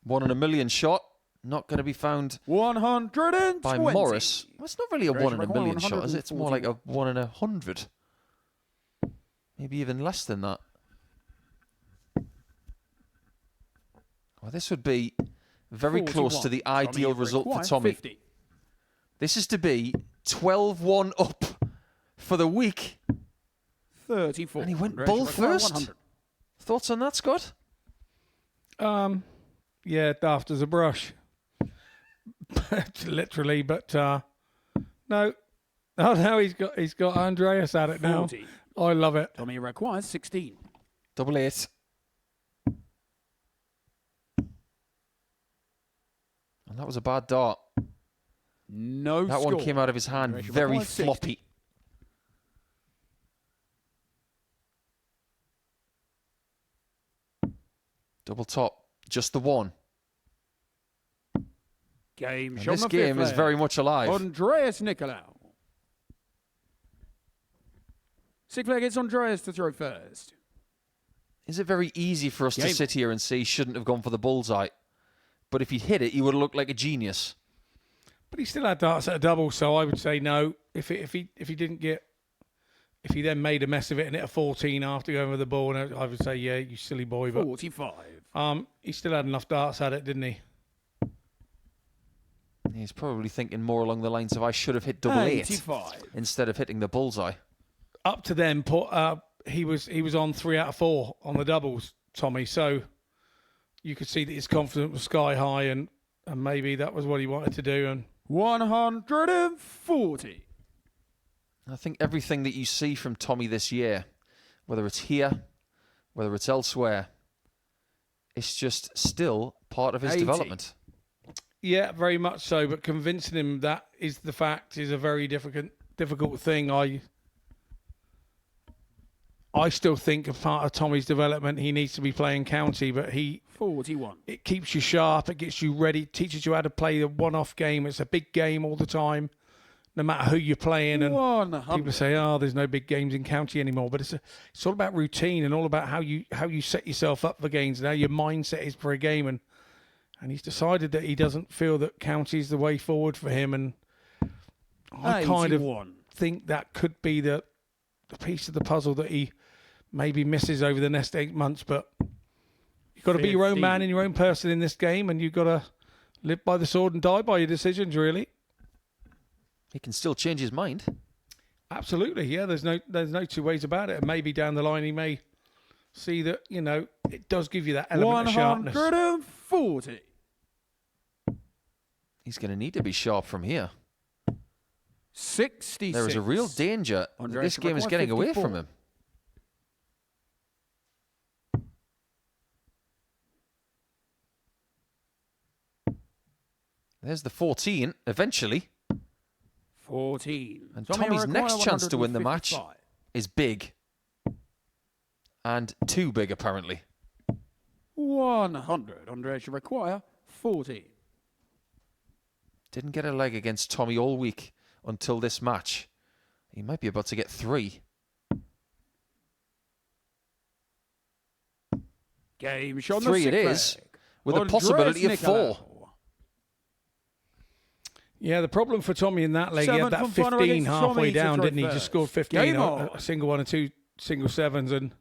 1 in a million shot. Not going to be found 120. by Morris. Well, it's not really a Treasure 1 in a record, million shot, is it? It's more like a 1 in 100. Maybe even less than that. Well, this would be very close to 41. the ideal Tommy, result for require Tommy. 50. This is to be 12-1 up for the week. 34. And he went Treasure bull require first. 100. Thoughts on that, Scott? Yeah, daft as a brush. Literally, but no. Oh no, he's got Andreas at it now. 40. I love it. Tommy requires 16. 8. And that was a bad dart. No That score. one came out of his hand Treasure very requires 60. floppy. Double top, just the one. Game And show this my game fifth is player. very much alive. Andreas Nikolo. Sixth player gets Andreas to throw first. Is it very easy for us to Game. sit here and say he shouldn't have gone for the bullseye? But if he'd hit it, he would have looked like a genius. But he still had darts at a double, so I would say no. If he then made a mess of it and hit a 14 after going with the ball, and I would say, yeah, you silly boy. But 45. he still had enough darts at it, didn't he? He's probably thinking more along the lines of I should have hit double 8 85. instead of hitting the bullseye. Up to then, he was on 3 out of 4 on the doubles, Tommy. So you could see that his confidence was sky high, and maybe that was what he wanted to do. And 140. I think everything that you see from Tommy this year, whether it's here, whether it's elsewhere, it's just still part of his 80. development. yeah, very much so. But convincing him that is the fact is a very difficult thing. I still think a part of Tommy's development, he needs to be playing county, but 41. it keeps you sharp, it gets you ready, teaches you how to play the one-off game. It's a big game all the time, no matter who you're playing. And 100. people say, "Oh, there's no big games in county anymore," but it's all about routine and all about how you set yourself up for games and how your mindset is for a game. And he's decided that he doesn't feel that county's the way forward for him. And I kind of 81. think that could be the piece of the puzzle that he maybe misses over the next 8 months. But you've got to be your own 15. man and your own person in this game, and you've got to live by the sword and die by your decisions, really. He can still change his mind. Absolutely, yeah. There's no two ways about it. And maybe down the line he may see that, it does give you that element of sharpness. 140. He's going to need to be sharp from here. 66. There is a real danger that Andreas this game is requires getting away 54. from him. There's the 14, eventually. 14. And Tommy Tommy's require next chance to win the match 155. is big. And too big, apparently. 100. Andrea should require 14. Didn't get a leg against Tommy all week until this match. He might be about to get 3. Game shot 3 it is, with a possibility of 4. Yeah, the problem for Tommy in that leg, he had Seventh that and final 15 against halfway Tommy to down, throw didn't he? first. Just scored 15, Game a on. single 1 and 2 single 7s, and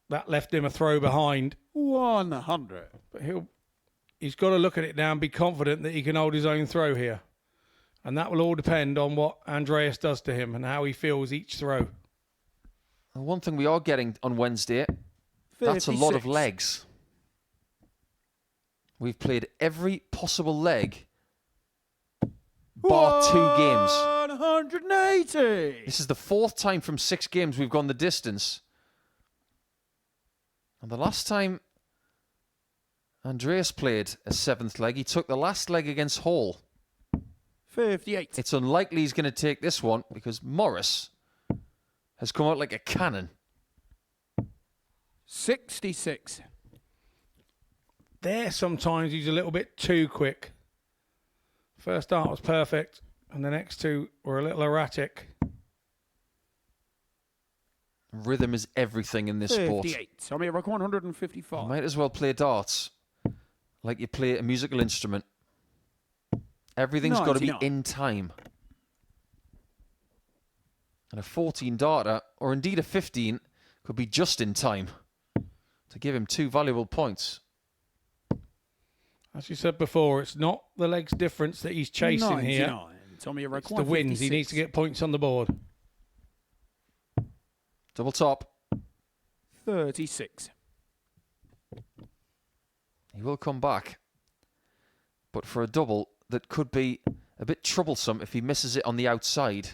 that left him a throw behind. 100. But he's got to look at it now and be confident that he can hold his own throw here. And that will all depend on what Andreas does to him and how he feels each throw. And one thing we are getting on Wednesday, that's a lot of 56. legs. We've played every possible leg bar 2 games. 180. This is the 4th time from 6 games we've gone the distance. And the last time Andreas played a 7th leg, he took the last leg against Hall. 58. It's unlikely he's going to take this one because Morris has come out like a cannon. 66. There, sometimes he's a little bit too quick. First start was perfect, and the next 2 were a little erratic. Rhythm is everything in this sport. 58. Tommy require 155. You might as well play darts like you play a musical instrument. Everything's got to be 99. in time. And a 14 darter, or indeed a 15, could be just in time to give him 2 valuable points. As you said before, it's not the legs difference that he's chasing 99. here. Tommy It's require the wins. 56. He needs to get points on the board. Double top. 36. He will come back. But for a double that could be a bit troublesome if he misses it on the outside.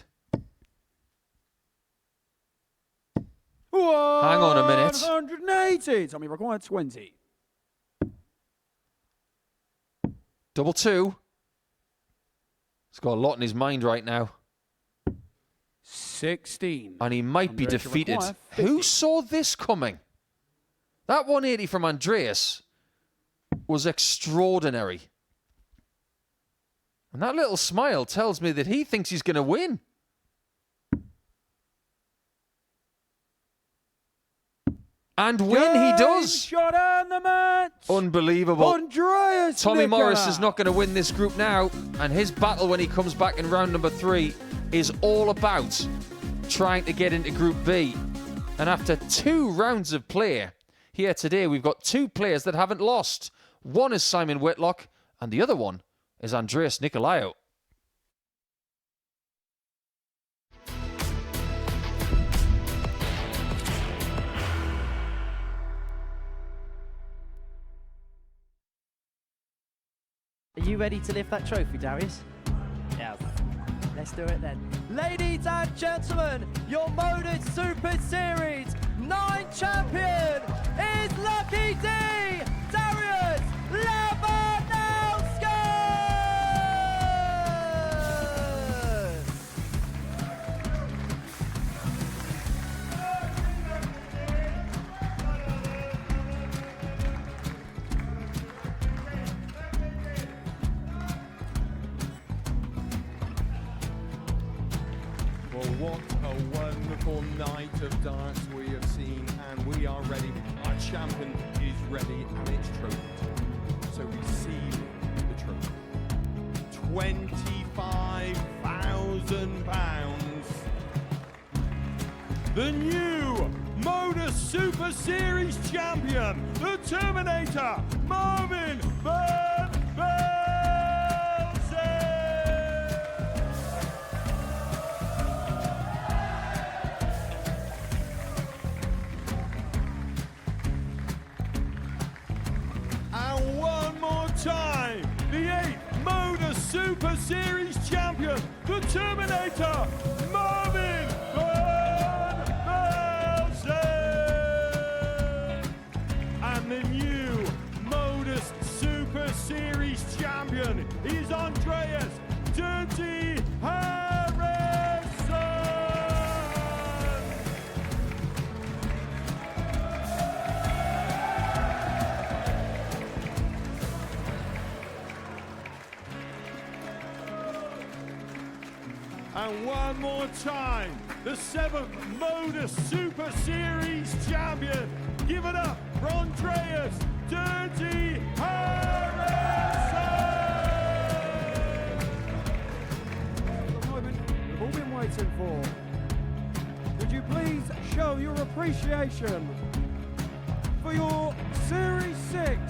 Hang on a minute. 180. Tommy require 20. Double 2. He's got a lot in his mind right now. 16. And he might be Andrea should defeated. require 50. Who saw this coming? That 180 from Andreas was extraordinary. And that little smile tells me that he thinks he's going to win. And win he does. Shot and the match. Unbelievable. Andreas Tommy Morris Nikolo. is not going to win this group now. And his battle when he comes back in round number 3 is all about trying to get into Group B. And after 2 rounds of play, here today we've got 2 players that haven't lost. One is Simon Whitlock, and the other one is Andreas Nikolo. Are you ready to lift that trophy, Darius? Yes. Let's do it then. Ladies and gentlemen, your MODUS Super Series 9 champion is Lucky D, Darius Labanowski! Well, what a wonderful night of darts we have seen, and we are ready. Our champion is ready, and it's trophy time. So receive the trophy. £25,000. The new MODUS Super Series champion, the Terminator, Marvin Van Velzen. And one more time, the 8th MODUS Super Series champion, the Terminator, Marvin Van Velzen. And the new MODUS Super Series champion is Andreas Dirty Harrison. And one more time, the 7th MODUS Super Series champion. Give it up for Andreas Dirty Harrison. The moment we've all been waiting for. Would you please show your appreciation for your Series 6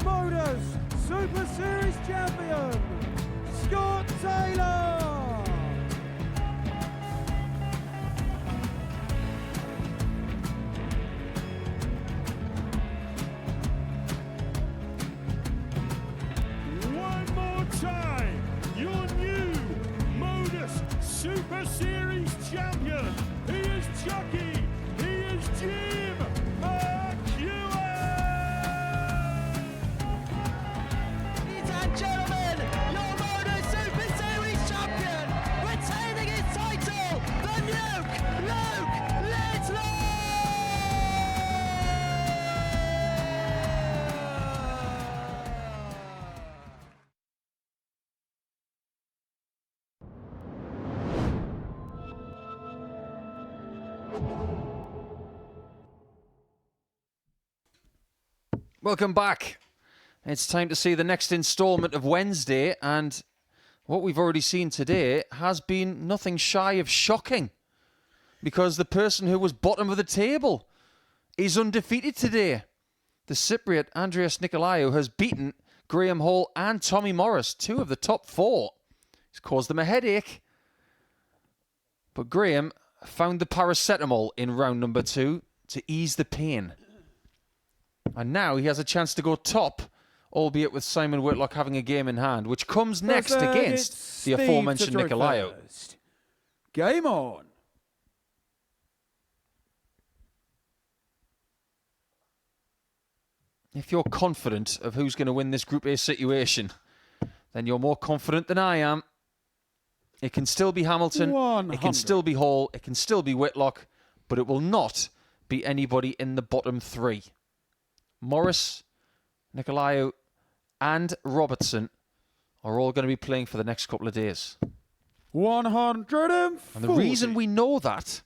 MODUS Super Series champion, Scott Taylor? One more time, your new MODUS Super Series champion. He is Chucky. He is Jim McEwen. Ladies and gentlemen, your MODUS Super Series champion, retaining his title, the Nuke, Luke Whitlock! Welcome back. It's time to see the next installment of Wednesday, and what we've already seen today has been nothing shy of shocking, because the person who was bottom of the table is undefeated today. The Cypriot Andreas Nikolo has beaten Graham Hall and Tommy Morris, 2 of the top 4. He's caused them a headache, but Graham found the paracetamol in round number 2 to ease the pain. And now he has a chance to go top, albeit with Simon Whitlock having a game in hand, which comes next against the aforementioned Nikolo. Game on. If you're confident of who's going to win this Group A situation, then you're more confident than I am. It can still be Hamilton, 100. it can still be Hall, it can still be Whitlock, but it will not be anybody in the bottom 3. Morris, Nikolo, and Robertson are all going to be playing for the next couple of days. 140. And the reason we know that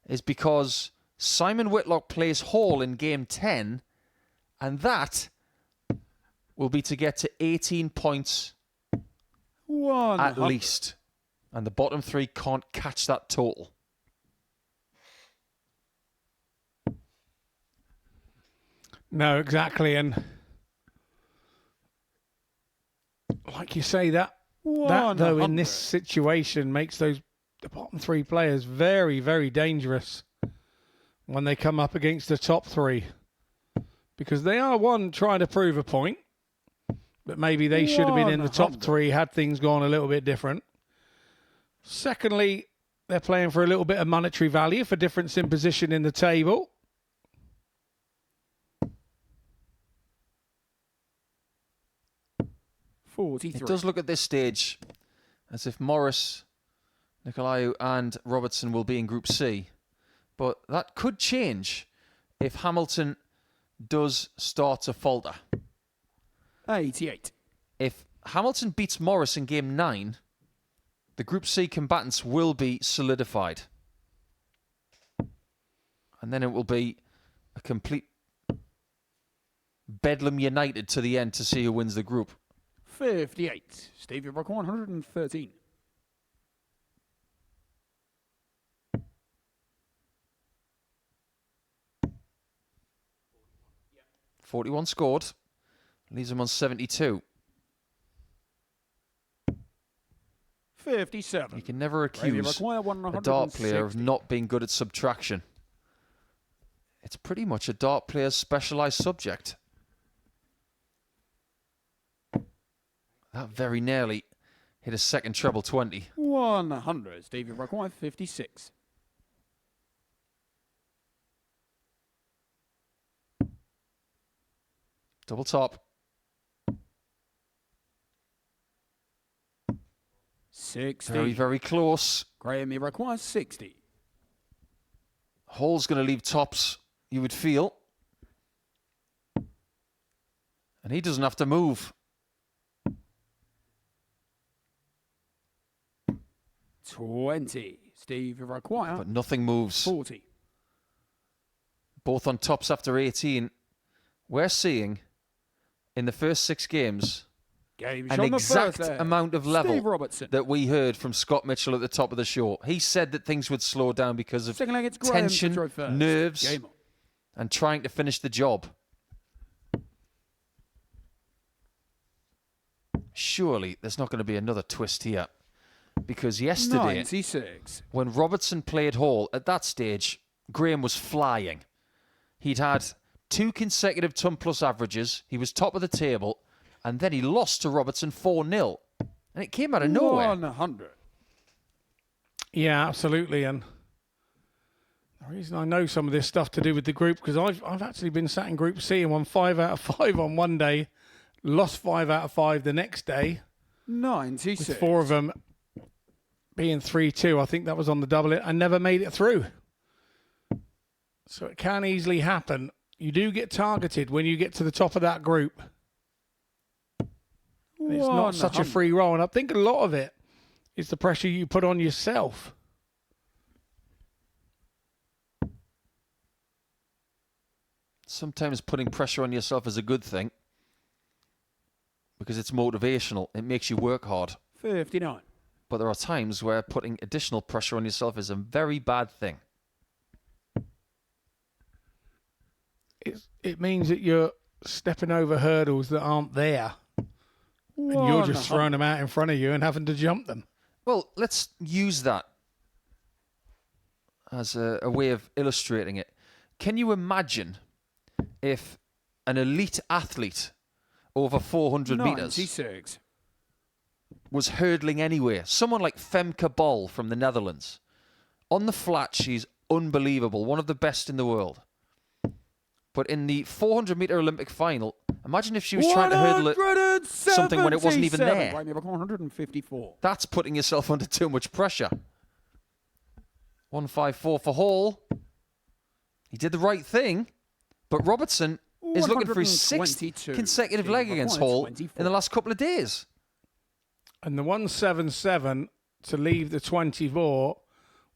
is because Simon Whitlock plays Hall in game 10, and that will be to get to 18 points at least. And the bottom 3 can't catch that total. No, exactly. And like you say, that though in this situation makes the bottom 3 players very, very dangerous when they come up against the top 3. Because they are, one, trying to prove a point, but maybe they should have been in the top 3 had things gone a little bit different. Secondly, they're playing for a little bit of monetary value for difference in position in the table. It does look at this stage as if Morris, Nikolo and Robertson will be in Group C. But that could change if Hamilton does start to falter. 88. If Hamilton beats Morris in Game 9, the Group C combatants will be solidified. And then it will be a complete Bedlam United to the end to see who wins the group. 58. Steve, you rock 113. .41 scored. Leaves him on 72. 57. You can never accuse a dart player of not being good at subtraction. It's pretty much a dart player's specialised subject. That very nearly hit a second treble 20. 100. Steve, you rock 56. Double top. 60. Very, very close. Graham, you requires 60. Hall's going to leave tops, you would feel. And he doesn't have to move. 20. Steve, you require But nothing moves. 40. Both on tops after 18. We're seeing, in the first 6 games, Game an exact amount of level that we heard from Scott Mitchell at the top of the show. He said that things would slow down because of tension, nerves, and trying to finish the job. Surely there's not going to be another twist here. Because yesterday, 96. When Robertson played Hall, at that stage, Graham was flying. He'd had 2 consecutive ton plus averages. He was top of the table. And then he lost to Robertson 4-0. And it came out of nowhere. 100. Yeah, absolutely. And the reason I know some of this stuff to do with the group, because I've actually been sat in Group C and won 5 out of 5 on one day, lost 5 out of 5 the next day. 96. With 4 of them being 3-2. I think that was on the double. I never made it through. So it can easily happen. You do get targeted when you get to the top of that group. And it's not such a free roll. And I think a lot of it is the pressure you put on yourself. Sometimes putting pressure on yourself is a good thing. Because it's motivational. It makes you work hard. 59. But there are times where putting additional pressure on yourself is a very bad thing. It means that you're stepping over hurdles that aren't there. And you're just throwing them out in front of you and having to jump them. Well, let's use that as a way of illustrating it. Can you imagine if an elite athlete over 400 metres was hurdling anywhere? Someone like Femke Bol from the Netherlands. On the flat, she's unbelievable. One of the best in the world. But in the 400-metre Olympic final, imagine if she was trying to hurdle it, something when it wasn't even there. 154. That's putting yourself under too much pressure. 154 for Hall. He did the right thing, but Robertson is looking for his 6th consecutive leg against Hall in the last couple of days. And the 177 to leave the 24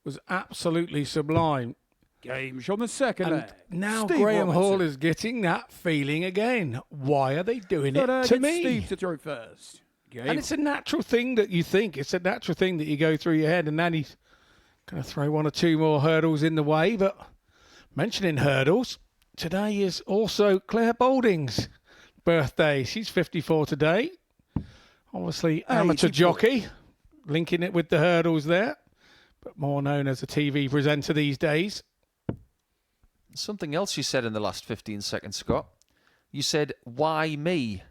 was absolutely sublime. Game shot the second leg. Now Graham Hall is getting that feeling again. Why are they doing it to me? Steve to throw first. And it's a natural thing that you think. It's a natural thing that you go through your head. And then he's going to throw 1 or 2 more hurdles in the way. But mentioning hurdles, today is also Claire Boulding's birthday. She's 54 today. Obviously, amateur 84. jockey, linking it with the hurdles there, but more known as a TV presenter these days. Something else you said in the last 15 seconds, Scott. You said, "Why me?"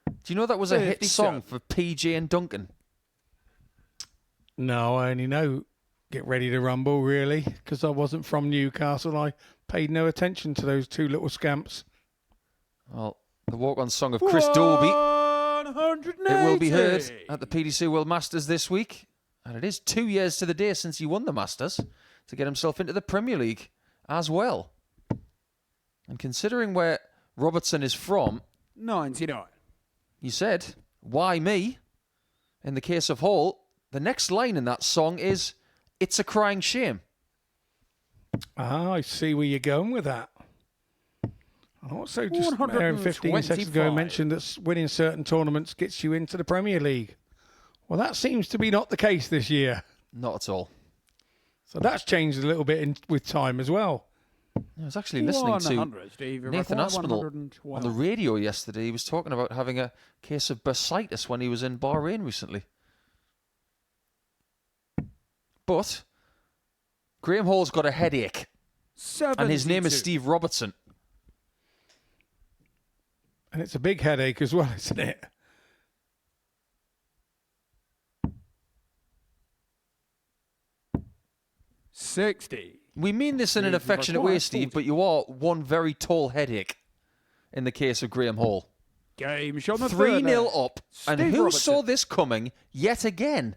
Do you know that was a hit 57. song for PJ and Duncan? No, I only know Get Ready to Rumble, really, because I wasn't from Newcastle. I paid no attention to those two little scamps. Well, the walk-on song of Chris Dobie. 180. It will be heard at the PDC World Masters this week. And it is 2 years to the day since he won the Masters to get himself into the Premier League as well. And considering where Robertson is from, 99. you said, "Why me?" In the case of Hall, the next line in that song is, "It's a crying shame." Ah, I see where you're going with that. And also, just 15 seconds ago, I 125. mentioned that winning certain tournaments gets you into the Premier League. Well, that seems to be not the case this year. Not at all. So that's changed a little bit with time as well. I was actually listening to 100, Steve. Nathan Require Aspinall 112. on the radio yesterday. He was talking about having a case of bursitis when he was in Bahrain recently. But Graham Hall's got a headache, and his name is 72. Steve Robertson. And it's a big headache as well, isn't it? $60. We mean this in an Steve, affectionate require way, Steve, 40. but you are one very tall headache in the case of Graham Hall. Game shot on the 3-0 up, and Steve who Robertson. saw this coming yet again?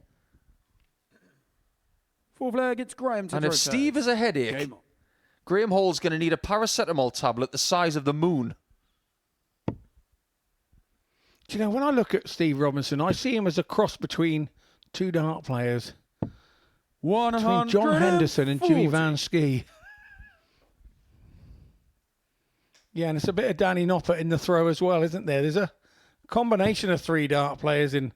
Full flair gets Graham to And if throw Steve first. has a headache, Game on. Graham Hall's going to need a paracetamol tablet the size of the moon. Do you know, when I look at Steve Robinson, I see him as a cross between two dart players, between John Henderson and Jimmy 140. Van Ski. Yeah, and it's a bit of Danny Noppert in the throw as well, isn't there? There's a combination of three dart players in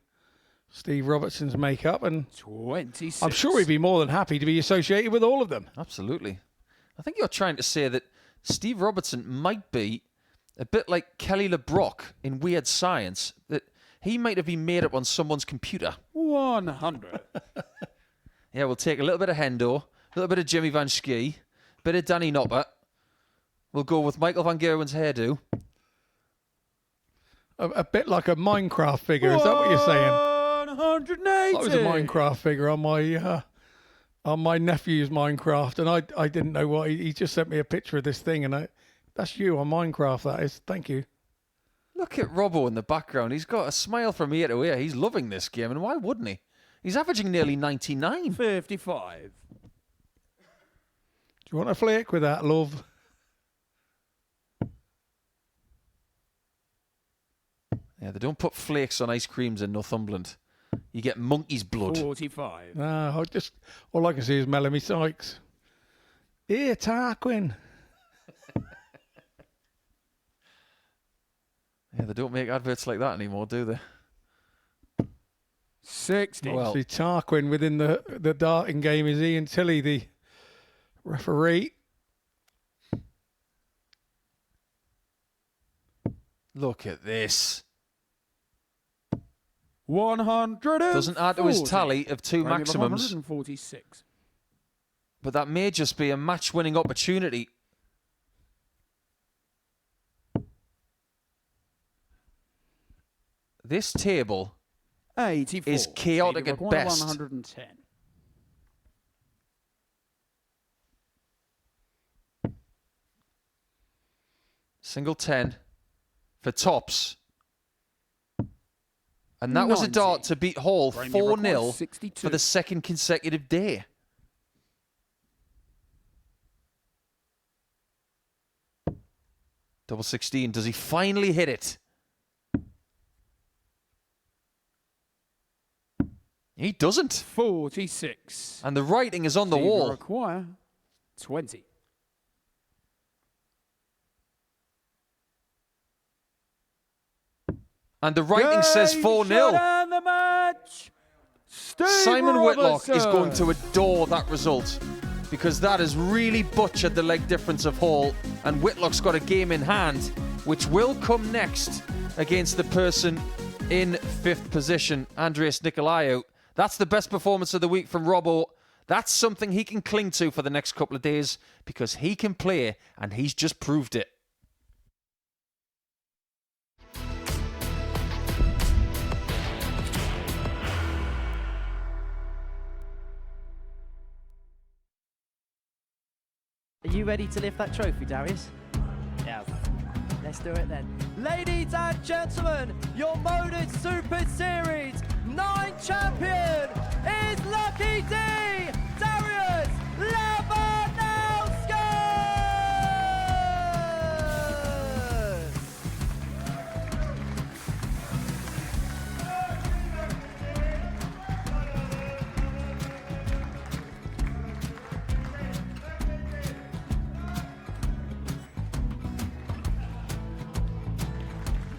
Steve Robertson's makeup, and 26. I'm sure he'd be more than happy to be associated with all of them. Absolutely. I think you're trying to say that Steve Robertson might be a bit like Kelly LeBrock in Weird Science, that he might have been made up on someone's computer. 100. Yeah, we'll take a little bit of Hendo, a little bit of Jimmy Van Ski, a bit of Danny Noppert. We'll go with Michael Van Gerwen's hairdo. A bit like a Minecraft figure, is that what you're saying? 180. I was a Minecraft figure on my nephew's Minecraft, and I didn't know what he just sent me a picture of this thing, and that's you on Minecraft. That is, thank you. Look at Robbo in the background. He's got a smile from ear to ear. He's loving this game, and why wouldn't he? He's averaging nearly 99. 55. Do you want a flick with that, love? Yeah, they don't put flakes on ice creams in Northumberland. You get monkey's blood. 45. No, all I can see is Melanie Sykes. Here, Tarquin. Yeah, they don't make adverts like that anymore, do they? 60. Well, Obviously, Tarquin within the darting game is Ian Tilley, the referee. look at this. 100. Doesn't add to his tally of two Graham, maximums, 146. but that may just be a match-winning opportunity. This table 84. is chaotic Stevie at Require best. 110. Single 10 for tops. And that was a 90. dart to beat Hall Graham, 4-0 62. for the second consecutive day. Double 16. Does he finally hit it? He doesn't. 46. And the writing is on the Stevie wall. Require 20. And the writing says Game 4-0. shot and the match. Steve Simon Whitlock is Robertson. going to adore that result because that has really butchered the leg difference of Hall, and Whitlock's got a game in hand which will come next against the person in 5th position, Andreas Nikolo. That's the best performance of the week from Robbo. That's something he can cling to for the next couple of days because he can play and he's just proved it. Are you ready to lift that trophy, Darius? Yes. Let's do it then. Ladies and gentlemen, your MODUS Super Series 9 champion is Lucky D, Darius Labanowski!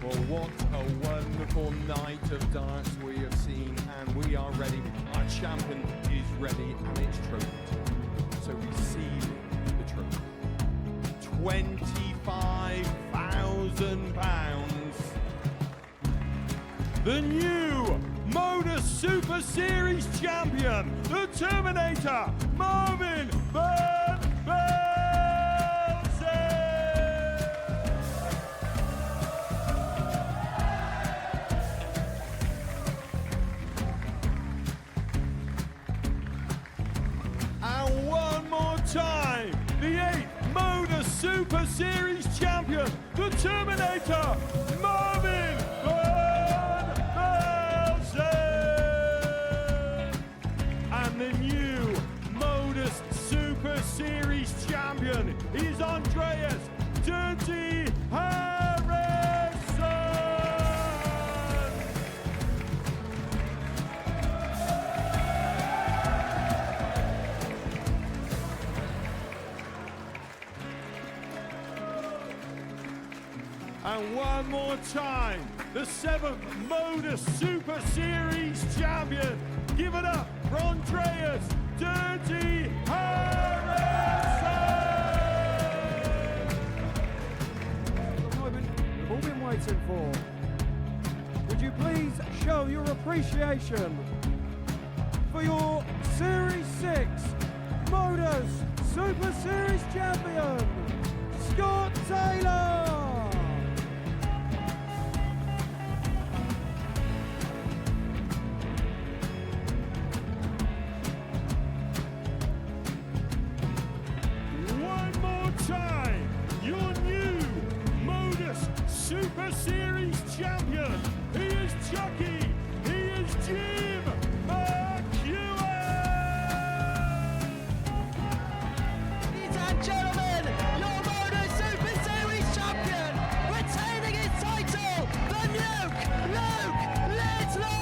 Well, what a wonderful night of darts we have seen, and we are ready. Our champion is ready, and it's trophy time. So receive the trophy. £25,000. The new MODUS Super Series champion, the Terminator, Marvin Van Velzen. And one more time, the 8th MODUS Super Series champion, the Terminator, Marvin Van Velzen. And the new MODUS Super Series champion is Andreas Dirty Harrison. And one more time, the 7th MODUS Super Series champion. Give it up for Andreas Dirty Harrison. The moment we've all been waiting for. Would you please show your appreciation for your Series 6 MODUS Super Series champion, Scott Taylor? One more time, your new MODUS Super Series champion. He is Chucky. He is Jim McEwen. Ladies and gentlemen, your MODUS Super Series champion, retaining his title, the Nuke, Luke Littler!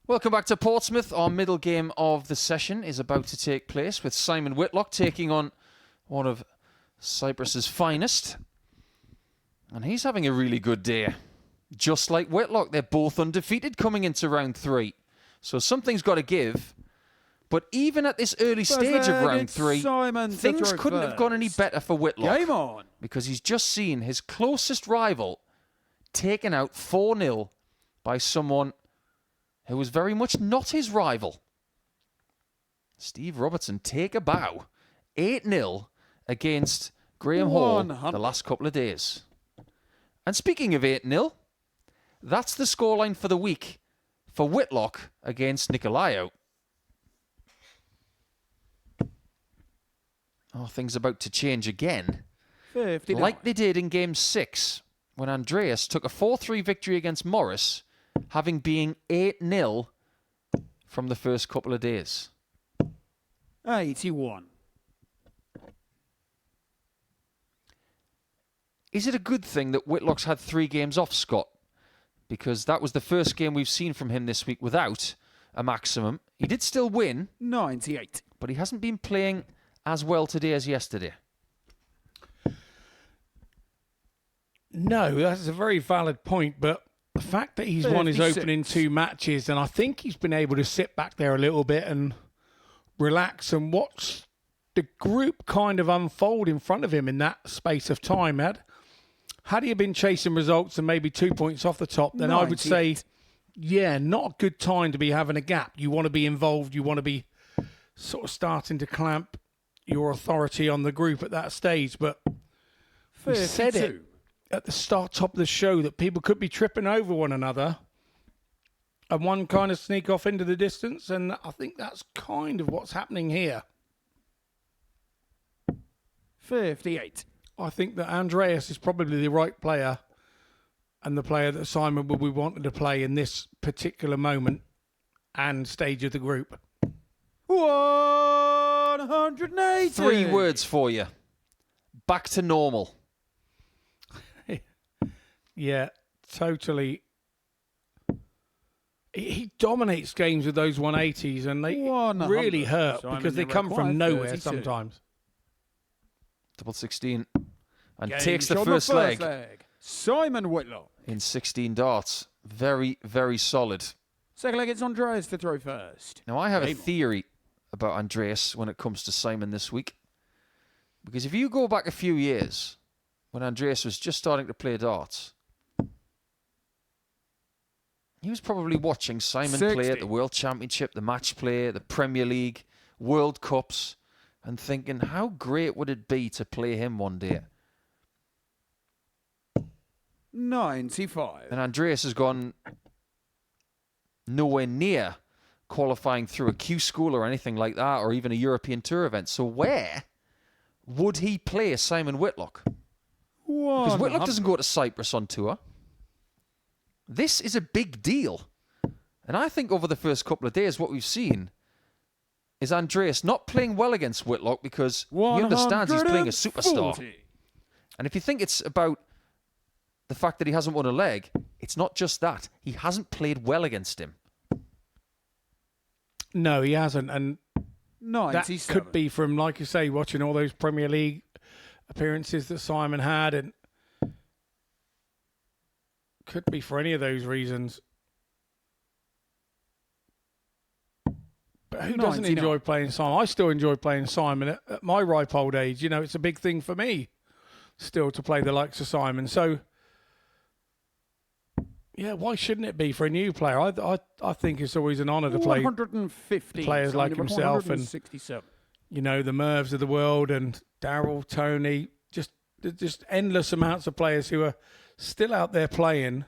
Welcome back to Portsmouth. Our middle game of the session is about to take place with Simon Whitlock taking on one of Cyprus's finest. And he's having a really good day. Just like Whitlock, they're both undefeated coming into round 3. So something's got to give. But even at this early stage of round 3, things couldn't have gone any better for Whitlock. Game on. Because he's just seen his closest rival taken out 4-0 by someone who was very much not his rival. Steve Robertson take a bow. 8-0 against Graham Hall the last couple of days. And speaking of 8-0, that's the scoreline for the week for Whitlock against Nikolo. Oh, things about to change again. 59. Like they did in Game 6, when Andreas took a 4-3 victory against Morris, having been 8-0 from the first couple of days. 81. Is it a good thing that Whitlock's had 3 games off, Scott? Because that was the first game we've seen from him this week without a maximum. He did still win, 98. but he hasn't been playing as well today as yesterday. No, that's a very valid point, but the fact that he's won his 36. opening 2 matches, and I think he's been able to sit back there a little bit and relax and watch the group kind of unfold in front of him in that space of time. Had he been chasing results and maybe 2 points off the top, then I would say, yeah, not a good time to be having a gap. You want to be involved. You want to be sort of starting to clamp your authority on the group at that stage. But we said it at the top of the show that people could be tripping over one another and one kind of sneak off into the distance. And I think that's kind of what's happening here. 58. I think that Andreas is probably the right player and the player that Simon will be wanting to play in this particular moment and stage of the group. 180. 3 words for you. Back to normal. Yeah, totally. He dominates games with those 180s, and they 100. really hurt Simon, because they you come from require nowhere 32. sometimes. Double 16. And Game takes the shot first leg Simon Whitlock. in 16 darts. Very, very solid. Second leg, it's Andreas to throw first. Now, I have a Game on. theory about Andreas when it comes to Simon this week. Because if you go back a few years, when Andreas was just starting to play darts, he was probably watching Simon play 60. at the World Championship, the Match Play, the Premier League, World Cups, and thinking, how great would it be to play him one day? 95. And Andreas has gone nowhere near qualifying through a Q school or anything like that, or even a European Tour event. So where would he play Simon Whitlock? Because Whitlock doesn't go to Cyprus on tour. This is a big deal. And I think over the first couple of days, what we've seen is Andreas not playing well against Whitlock because he understands he's playing a superstar. 140. And if you think it's about the fact that he hasn't won a leg, it's not just that. He hasn't played well against him. No, he hasn't. And that 97. could be from, like you say, watching all those Premier League appearances that Simon had, and could be for any of those reasons. But who doesn't 99. enjoy playing Simon? I still enjoy playing Simon at my ripe old age. You know, it's a big thing for me still to play the likes of Simon. So, yeah, why shouldn't it be for a new player? I think it's always an honour to play 150. players So like number himself and 167. you know, the Mervs of the world and Darryl, Tony, just endless amounts of players who are still out there playing,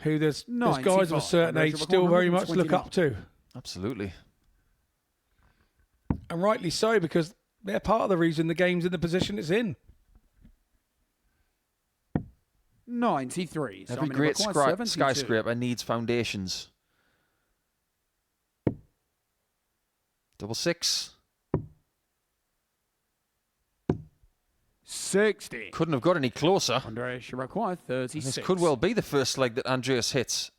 who there's guys of a 95. certain age Record still very much look 129. up to. Absolutely. And rightly so, because they're part of the reason the game's in the position it's in. 93. Every Simon great requires 72. skyscraper needs foundations. Double 6. 60. Couldn't have got any closer. Andreas, you require 36. This could well be the first leg that Andreas hits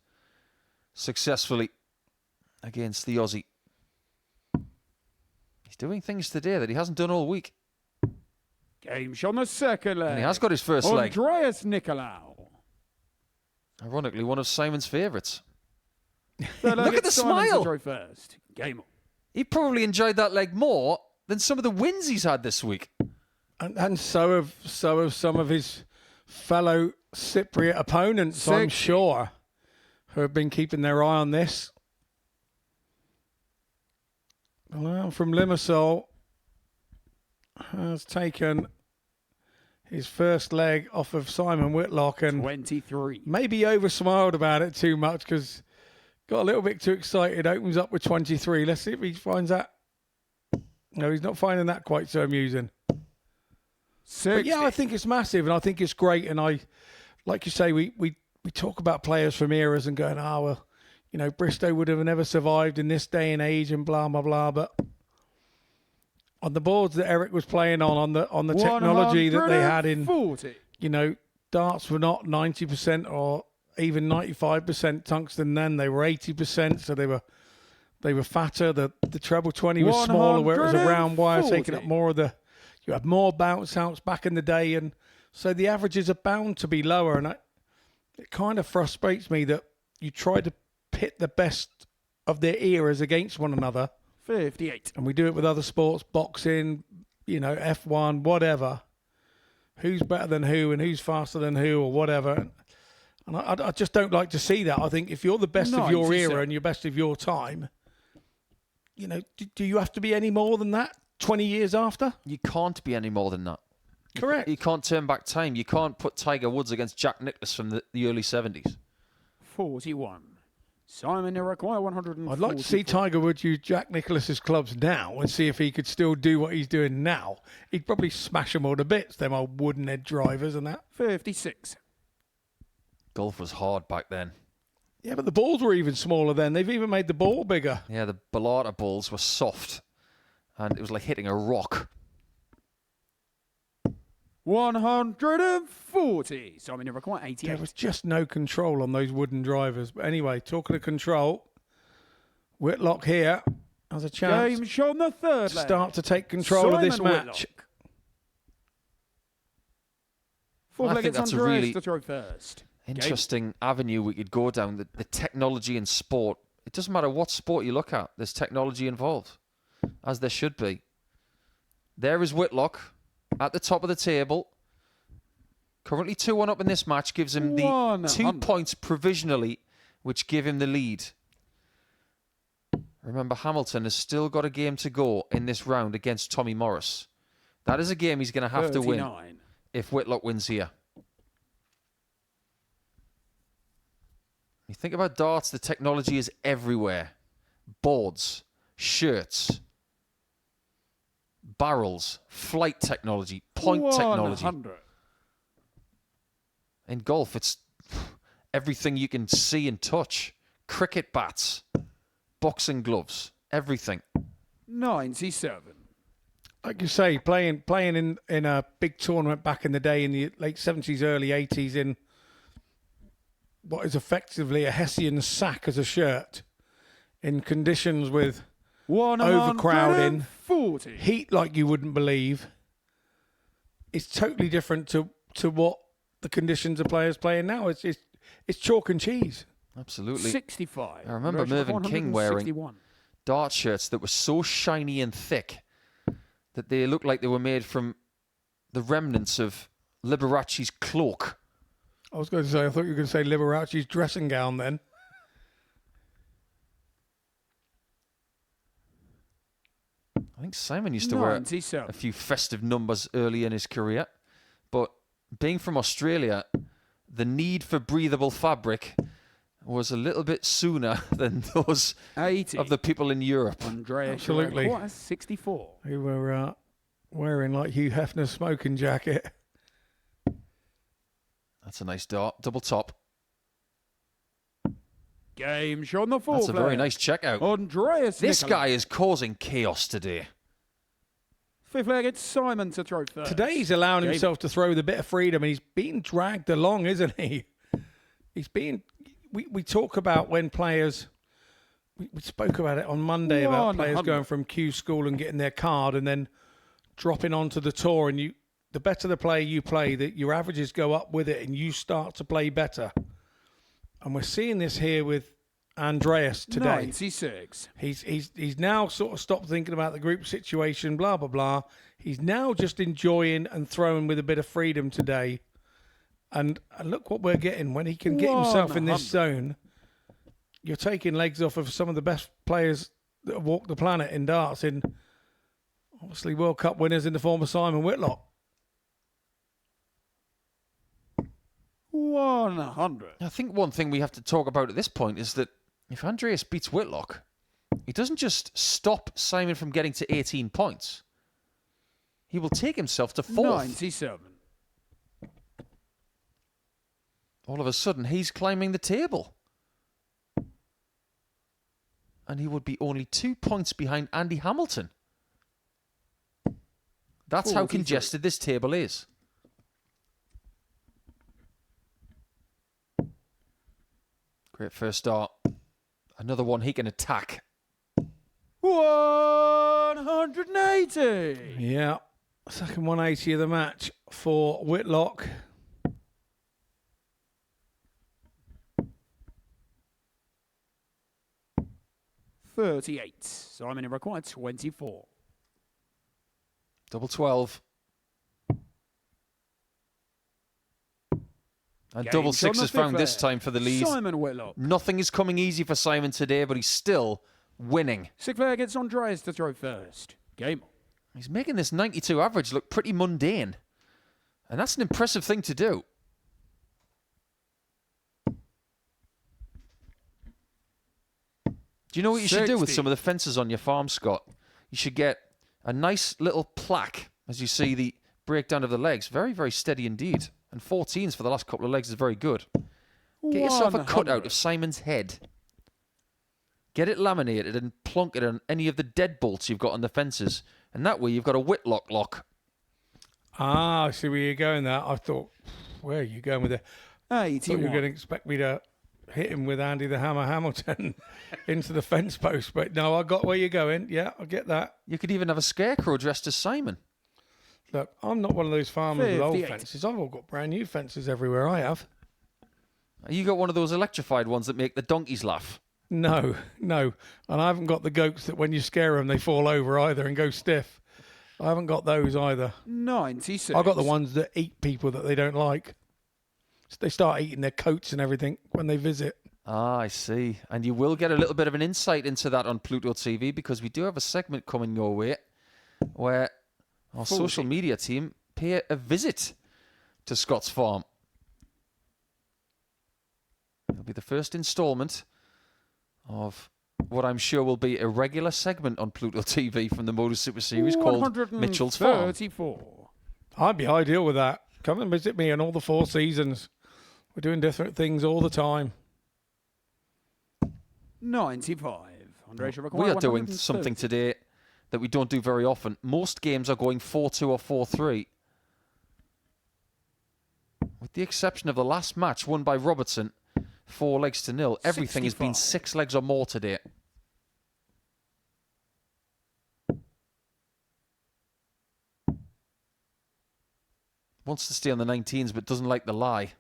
successfully against the Aussie. He's doing things today that he hasn't done all week. Game shot on the second leg. And he has got his first leg. Andreas Nikolo. Ironically, one of Simon's favourites. Third leg, Look at it's the Simon to smile. throw first. Game on. He probably enjoyed that leg more than some of the wins he's had this week. And so have some of his fellow Cypriot opponents, I'm 60. sure, who have been keeping their eye on this. Well, from Limassol has taken his first leg off of Simon Whitlock and 23. maybe over-smiled about it too much because got a little bit too excited. Opens up with 23. Let's see if he finds that. No, he's not finding that quite so amusing. 60. But yeah, I think it's massive and I think it's great. And I, like you say, we talk about players from eras and going, well, you know, Bristow would have never survived in this day and age and blah, blah, blah. But on the boards that Eric was playing on the technology that they had in, 140. you know, darts were not 90% or even 95% tungsten then. They were 80%, so they were fatter. The treble 20 was smaller, where it was a round wire taking up more of the. You had more bounce outs back in the day, and So the averages are bound to be lower, and it kind of frustrates me that you try to pit the best of their eras against one another. 58. And we do it with other sports, boxing, F1, whatever. Who's better than who and who's faster than who or whatever. And I just don't like to see that. I think if you're the best of your era and you're best of your time, do you have to be any more than that 20 years after? You can't be any more than that. Correct. You can't turn back time. You can't put Tiger Woods against Jack Nicklaus from the early 70s. 41. Simon Iroquois, 140. I'd like to see Tiger Woods use Jack Nicklaus's clubs now and see if he could still do what he's doing now. He'd probably smash them all to bits, them old wooden head drivers and that. 56. Golf was hard back then. Yeah, but the balls were even smaller then. They've even made the ball bigger. Yeah, the Bellata balls were soft, and it was like hitting a rock. 140. Simon Iroquois, 88. There was just no control on those wooden drivers. But anyway, talking of control, Whitlock here has a chance Game shot on the third to leg. start to take control of this Simon match. Whitlock. Fourth I leg, think it's that's a Andreas really to throw first. Interesting avenue we could go down. The technology in sport. It doesn't matter what sport you look at. There's technology involved, as there should be. There is Whitlock at the top of the table. Currently 2-1 up in this match. Gives him the 2 points provisionally, which give him the lead. Remember, Hamilton has still got a game to go in this round against Tommy Morris. That is a game he's going to have to win if Whitlock wins here. You think about darts, the technology is everywhere. Boards, shirts, barrels, flight technology, point technology. In golf, it's everything you can see and touch. Cricket bats, boxing gloves, everything. 97. Like you say, playing in a big tournament back in the day in the late 70s, early 80s in what is effectively a Hessian sack as a shirt in conditions with overcrowding, 40. heat like you wouldn't believe. It's totally different to what the conditions of players playing now. It's chalk and cheese. Absolutely. 65. I remember Mervyn King wearing dart shirts that were so shiny and thick that they looked like they were made from the remnants of Liberace's cloak. I was going to say, I thought you were going to say Liberace's dressing gown then. I think Simon used to wear a few festive numbers early in his career. But being from Australia, the need for breathable fabric was a little bit sooner than those 80. of the people in Europe. Absolutely. 64. Who were wearing like Hugh Hefner's smoking jacket. That's a nice dart. Double top. Game shot on the fourth. That's a very nice checkout. Andreas This Nikolo. guy is causing chaos today. Fifth leg, it's Simon to throw first. Today he's allowing himself to throw with a bit of freedom, and he's being dragged along, isn't he? He's being... We talk about when players... We spoke about it on Monday about players going from Q school and getting their card and then dropping onto the tour, and the better the player you play, that your averages go up with it and you start to play better. And we're seeing this here with Andreas today. 96. He's now sort of stopped thinking about the group situation, blah, blah, blah. He's now just enjoying and throwing with a bit of freedom today. And look what we're getting. When he can get himself in this zone, you're taking legs off of some of the best players that have walked the planet in darts, in obviously World Cup winners in the form of Simon Whitlock. 100. I think one thing we have to talk about at this point is that if Andreas beats Whitlock, he doesn't just stop Simon from getting to 18 points. He will take himself to fourth. 97. All of a sudden, he's climbing the table. And he would be only 2 points behind Andy Hamilton. That's how congested this table is. Great first start. Another one he can attack. 180. Yeah. Second 180 of the match. for Whitlock. $38. Simon, it required 24. Double 12. And Games double on six the is found fifth this there. time for the lead. Simon Whitlock. Nothing is coming easy for Simon today, but he's still winning. Flair gets Andreas to throw first. Game on. He's making this 92 average look pretty mundane. And that's an impressive thing to do. Do you know what you should do with 60. some of the fences on your farm, Scott? You should get a nice little plaque as you see the breakdown of the legs. Very, very steady indeed. And 14s for the last couple of legs is very good. Get yourself a 100. cutout of Simon's head. Get it laminated and plonk it on any of the deadbolts you've got on the fences. And that way you've got a Whitlock lock. Ah, I see where you're going there. I thought, where are you going with it? I thought you were 81. going to expect me to hit him with Andy the Hammer Hamilton into the fence post. But no, I got where you're going. Yeah, I get that. You could even have a scarecrow dressed as Simon. Look, I'm not one of those farmers with old 58. fences. I've all got brand new fences everywhere I have. You got one of those electrified ones that make the donkeys laugh. No. And I haven't got the goats that when you scare them, they fall over either and go stiff. I haven't got those either. 96. I've got the ones that eat people that they don't like. So they start eating their coats and everything when they visit. Ah, I see. And you will get a little bit of an insight into that on Pluto TV because we do have a segment coming your way where our 40. social media team pay a visit to Scott's farm. It'll be the first installment of what I'm sure will be a regular segment on Pluto TV from the MODUS Super Series called Mitchell's Farm. 34. I'd be ideal with that. Come and visit me in all the 4 seasons. We're doing different things all the time. 95. Andreas, you We require are doing 130. something today that we don't do very often. Most games are going 4-2 or 4-3. With the exception of the last match won by Robertson, 4-0. Everything has been 65. 6 legs or more today. Wants to stay on the 19s but doesn't like the lie.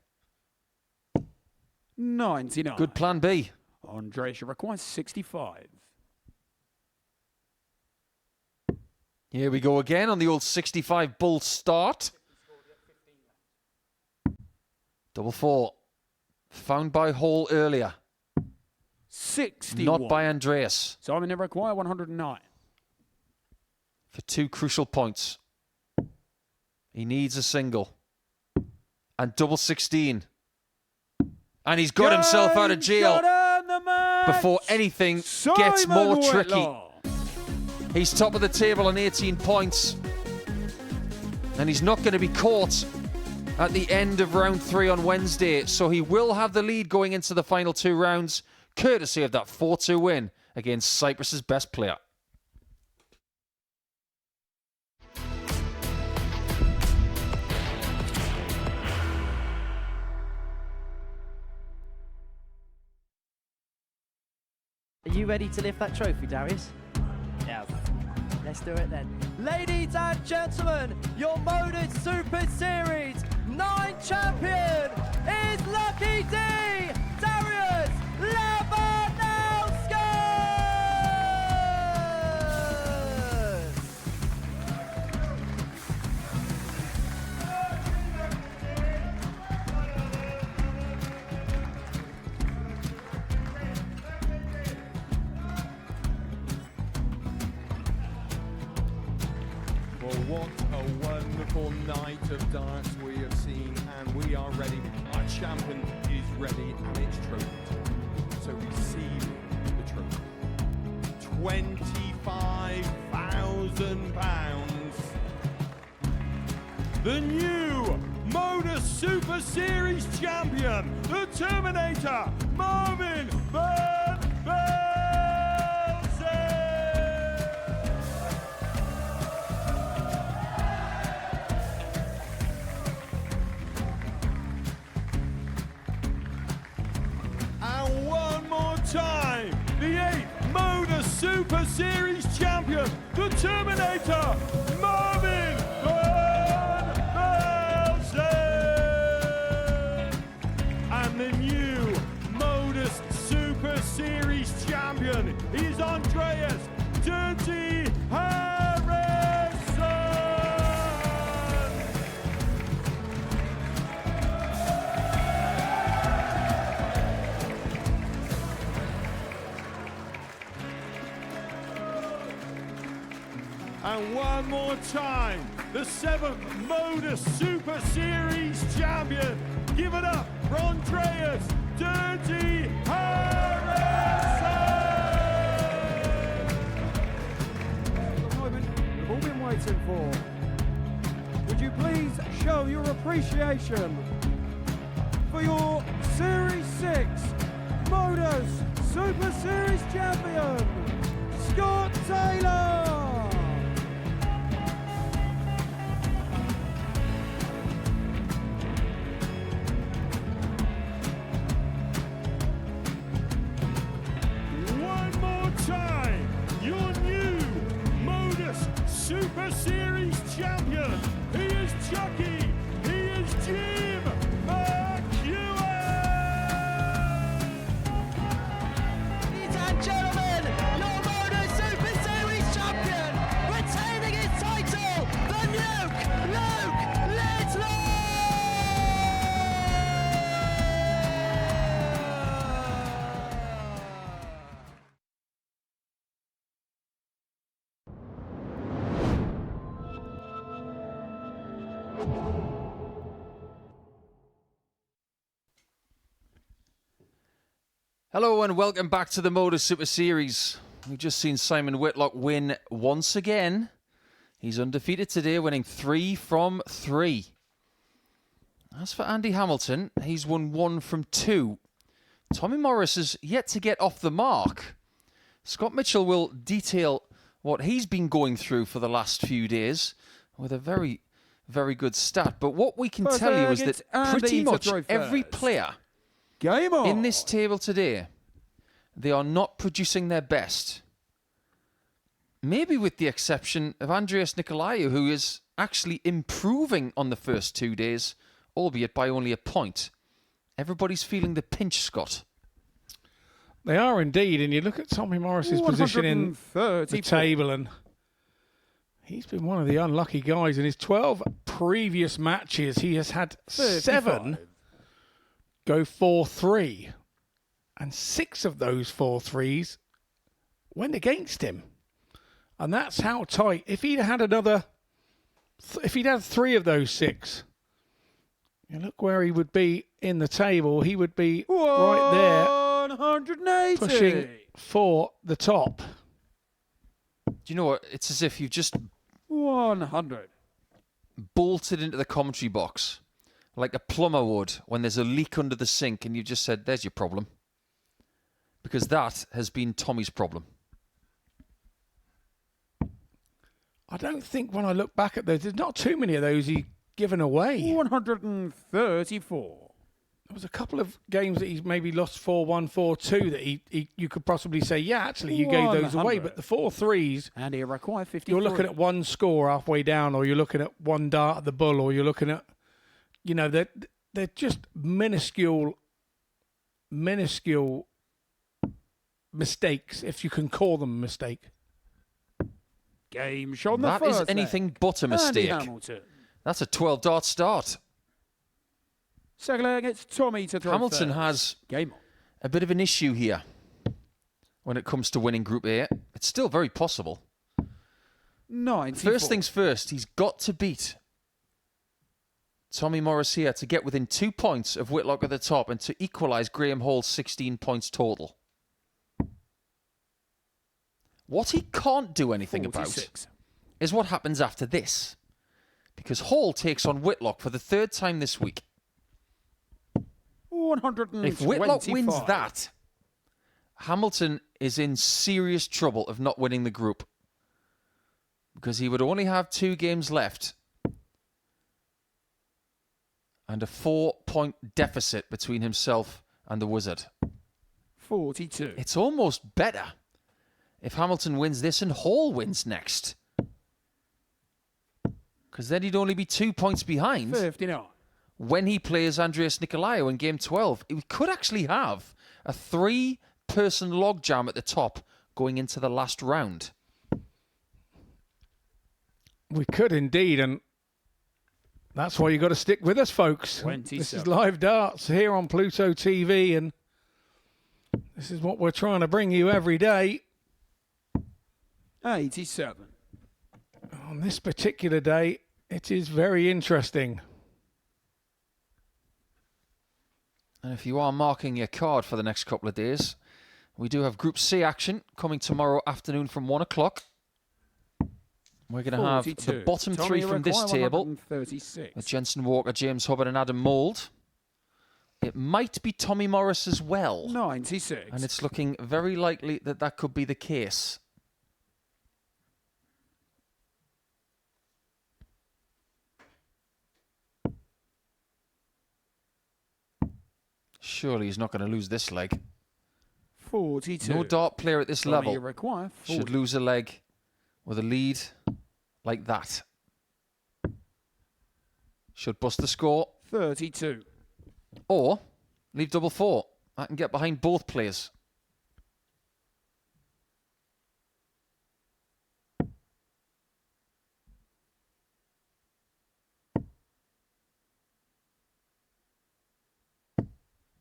99. Good plan B. Andreas, you require 65. Here we go again on the old 65 bull start. Double 4. Found by Hall earlier. 61. Not by Andreas. Simon, you require 109. For 2 crucial points. He needs a single. And double 16. And he's got himself out of jail before anything gets more tricky. He's top of the table on 18 points. And he's not going to be caught at the end of round 3 on Wednesday. So he will have the lead going into the final 2 rounds, courtesy of that 4-2 win against Cyprus's best player. Are you ready to lift that trophy, Darius? Yes. Let's do it then. Ladies and gentlemen, your MODUS Super Series 9 champion is Lucky D, Darius Labanowski! Well, what a wonderful night of darts we have seen, and we are ready. Our champion is ready, and it's trophy time. So receive the trophy. £25,000. The new MODUS Super Series champion, the Terminator, Marvin Van Velzen. And one more time, the 8th MODUS Super Series champion, the Terminator, Marvin Van Velzen. And one more time, the 7th MODUS Super Series champion. Give it up for Andreas Dirty Harrison! The moment we've all been waiting for. Would you please show your appreciation for your Series 6 MODUS Super Series champion, Scott Taylor! One more time, your new MODUS Super Series champion. He is Chucky. He is Jim McEwen. Ladies and gentlemen, your MODUS Super Series champion, retaining his title, the Nuke, Luke Whitlock! Hello and welcome back to the MODUS Super Series. We've just seen Simon Whitlock win once again. He's undefeated today, winning 3 from 3. As for Andy Hamilton, he's won 1 from 2. Tommy Morris is yet to get off the mark. Scott Mitchell will detail what he's been going through for the last few days with a very, very good stat. But what we can tell you is that pretty much every player Game on! in this table today, they are not producing their best. Maybe with the exception of Andreas Nikolo, who is actually improving on the first 2 days, albeit by only a point. Everybody's feeling the pinch, Scott. They are indeed, and you look at Tommy Morris's position in the table, and he's been one of the unlucky guys. In his 12 previous matches, he has had 7 go 4-3, and 6 of those 4-3s went against him. And that's how tight. If he'd had another, if he'd had 3 of those 6, you look where he would be in the table. He would be right there, 180, pushing for the top. Do you know what? It's as if you've just 100. bolted into the commentary box like a plumber would when there's a leak under the sink and you've just said, there's your problem. Because that has been Tommy's problem. I don't think when I look back at those, there's not too many of those he's given away. 134. There was a couple of games that he's maybe lost 4-1, 4-2 that he you could possibly say, yeah, actually, you gave those away. 100. But the 4-3s, And he required 50. you're looking at one score halfway down, or you're looking at one dart at the bull, or you're looking at, you know, they're just minuscule mistakes, if you can call them a mistake. Game shot. That is anything but a mistake. That's a 12-dart start. Second leg, it's Tommy to throw Hamilton first. has Game on. a bit of an issue here when it comes to winning Group A. It's still very possible. 94. First things first, he's got to beat Tommy Morris here to get within 2 points of Whitlock at the top and to equalise Graham Hall's 16 points total. What he can't do anything 46. about is what happens after this. Because Hall takes on Whitlock for the 3rd time this week. 125. If Whitlock wins that, Hamilton is in serious trouble of not winning the group. Because he would only have 2 games left. And a 4-point deficit between himself and the Wizard. 42. It's almost better if Hamilton wins this and Hall wins next. Because then he'd only be 2 points behind 59. when he plays Andreas Nikolo in Game 12. We could actually have a 3-person logjam at the top going into the last round. We could indeed, and that's why you got to stick with us, folks. 27. This is Live Darts here on Pluto TV, and this is what we're trying to bring you every day. 87. On this particular day, it is very interesting. And if you are marking your card for the next couple of days, we do have Group C action coming tomorrow afternoon from 1 o'clock. We're going to have the 42. bottom Tommy three from this Require, table 136. with Jensen Walker, James Hubbard and Adam Mould. It might be Tommy Morris as well. 96. And it's looking very likely that that could be the case. Surely he's not going to lose this leg. 42. No dart player at this Tommy level Require, 40. should lose a leg with a lead like that. Should bust the score. 32. Or leave double four. I can get behind both players.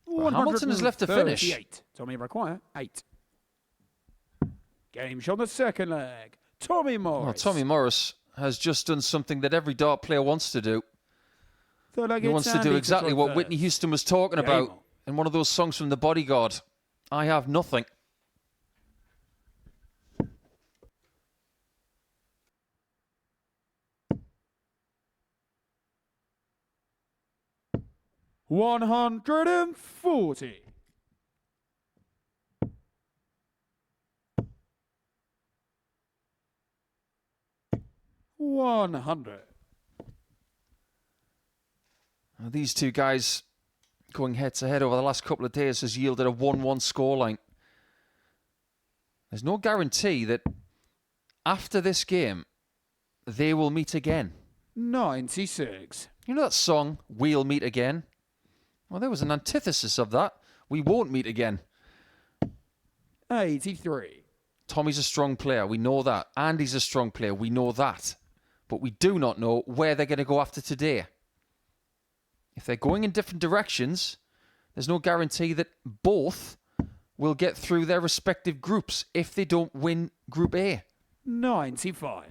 Well, Hamilton is left to finish. 138. Tommy Require, 8. Game shot on the second leg. Tommy Morris. Well, Tommy Morris has just done something that every dart player wants to do. Third leg, He wants it's to do Andy exactly what throw Whitney first. Houston was talking Game about on. in one of those songs from The Bodyguard. I have nothing. $140. $100. Now, these two guys going head to head over the last couple of days has yielded a 1-1 scoreline. There's no guarantee that after this game they will meet again. 96. You know that song, We'll Meet Again? Well, there was an antithesis of that. We won't meet again. 83. Tommy's a strong player. We know that. Andy's a strong player. We know that. But we do not know where they're going to go after today. If they're going in different directions, there's no guarantee that both will get through their respective groups if they don't win Group A. 95.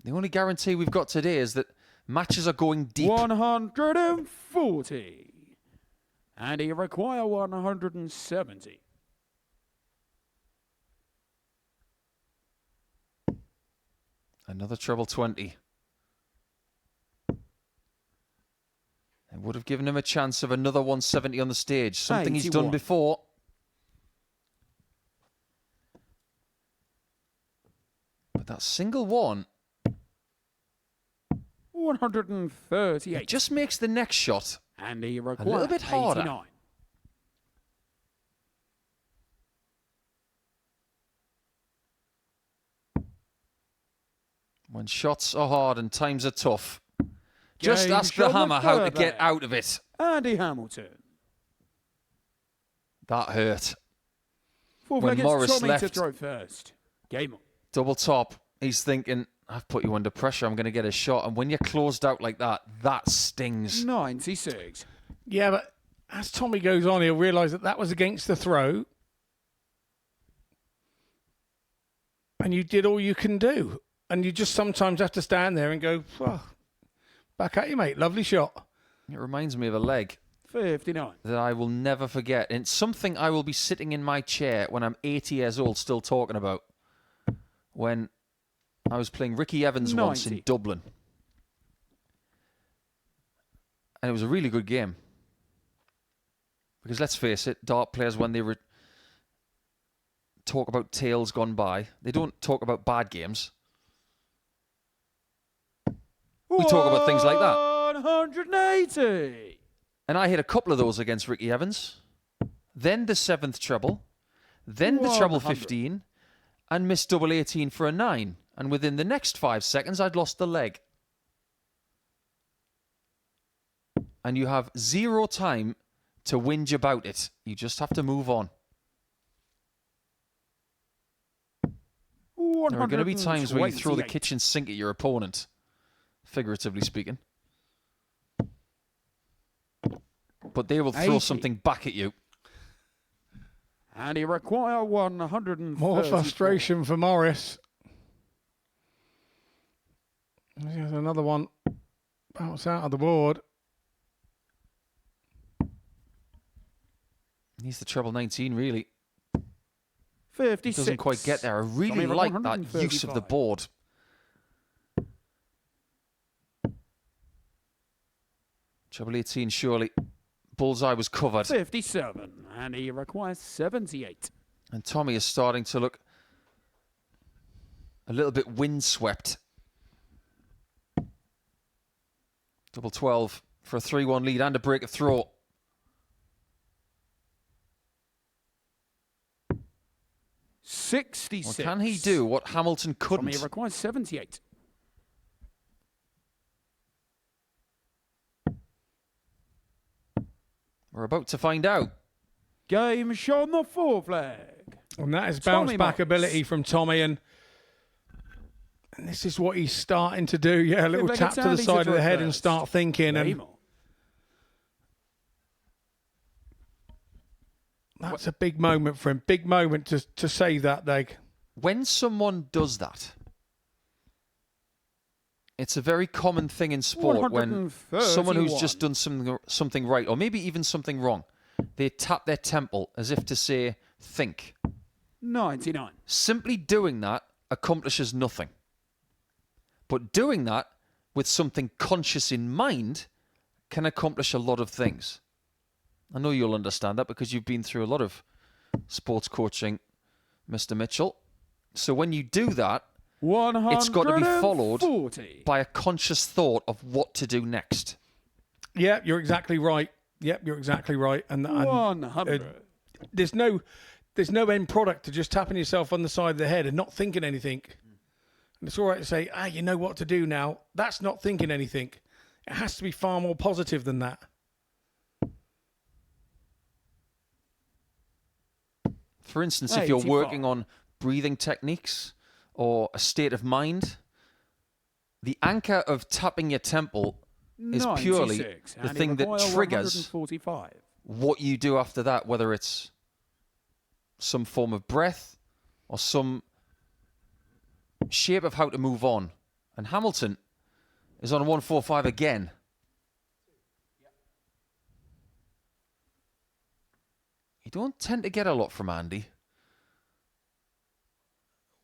The only guarantee we've got today is that matches are going deep. 140. And he require 170. Another treble 20. It would have given him a chance of another 170 on the stage. Something he's done 81. before. But that single one, 138. it just makes the next shot And he a require little bit harder. 89. When shots are hard and times are tough. Just Game ask the shot on hammer the how to third get leg. out of it. Andy Hamilton. That hurt. Fourth When leg, it's Morris Tommy to left. throw first. Game on. Double top. He's thinking, I've put you under pressure. I'm going to get a shot. And when you're closed out like that, that stings. 96. Yeah, but as Tommy goes on, he'll realise that that was against the throw. And you did all you can do. And you just sometimes have to stand there and go, well, back at you, mate. Lovely shot. It reminds me of a leg 59. that I will never forget. And it's something I will be sitting in my chair when I'm 80 years old still talking about. When I was playing Ricky Evans once in 90. Dublin. And it was a really good game. Because let's face it, dart players, when they talk about tales gone by, they don't talk about bad games. We talk about things like that. 180. And I hit a couple of those against Ricky Evans. Then the 7th treble. Then the treble 100. 15. And missed double 18 for a 9. And within the next 5 seconds, I'd lost the leg. And you have zero time to whinge about it. You just have to move on. There are going to be times where you throw the 128. kitchen sink at your opponent, figuratively speaking. But they will throw 80. something back at you. And he require 130. More frustration for Morris. There's another one. Bounce out of the board. He's the treble 19, really. 56. Doesn't quite get there. I really like that use of the board. Treble 18, surely. Bullseye was covered. 57. And he requires 78. And Tommy is starting to look a little bit windswept. Double 12 for a 3-1 lead and a break of throw. $66. Well, can he do what Hamilton couldn't? Tommy requires 78. We're about to find out. Game shown the 4 flag. And that is Tommy bounce back Morris. ability from Tommy. And this is what he's starting to do. Yeah, a little Like tap it's to the Andy side of the to head and first. start thinking. And Game on. that's a big moment for him. Big moment to save that leg. When someone does that, it's a very common thing in sport when someone who's just done something right, or maybe even something wrong, they tap their temple as if to say, think. 99. Simply doing that accomplishes nothing. But doing that with something conscious in mind can accomplish a lot of things. I know you'll understand that because you've been through a lot of sports coaching, Mr. Mitchell. So when you do that, it's got to be followed by a conscious thought of what to do next. Yeah, you're exactly right. Yep, you're exactly right. And 100. There's no end product to just tapping yourself on the side of the head and not thinking anything. And it's all right to say, you know what to do now. That's not thinking anything. It has to be far more positive than that. For instance, if you're working on breathing techniques or a state of mind, the anchor of tapping your temple is purely 96. the And thing he that require triggers 145. what you do after that, whether it's some form of breath or some shape of how to move on. And Hamilton is on a 145 again. You don't tend to get a lot from Andy.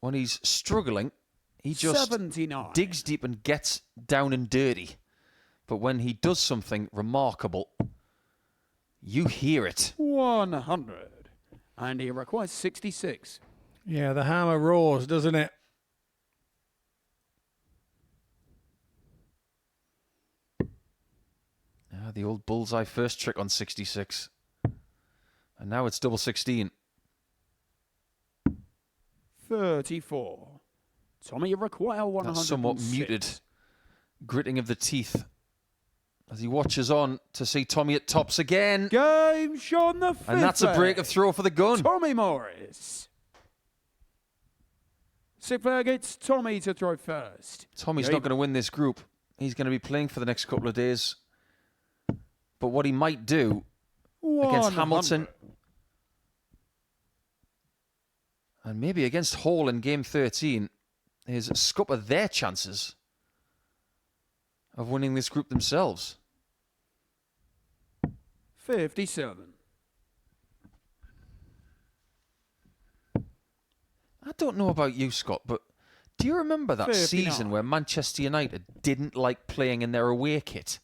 When he's struggling, he just 79. digs deep and gets down and dirty. But when he does something remarkable, you hear it. 100. And he requires 66. Yeah, the hammer roars, doesn't it? The old bullseye first trick on 66. And now it's double 16. 34. Tommy, you require 106. That somewhat muted gritting of the teeth as he watches on to see Tommy at tops again. Game shown the 5th. And that's a break of throw for the gun. Tommy Morris. 6 flag, it's Tommy to throw first. Tommy's not going to win this group. He's going to be playing for the next couple of days. But what he might do against 100. Hamilton and maybe against Hall in game 13 is scupper their chances of winning this group themselves. 57. I don't know about you, Scott, but do you remember that 59. season where Manchester United didn't like playing in their away kit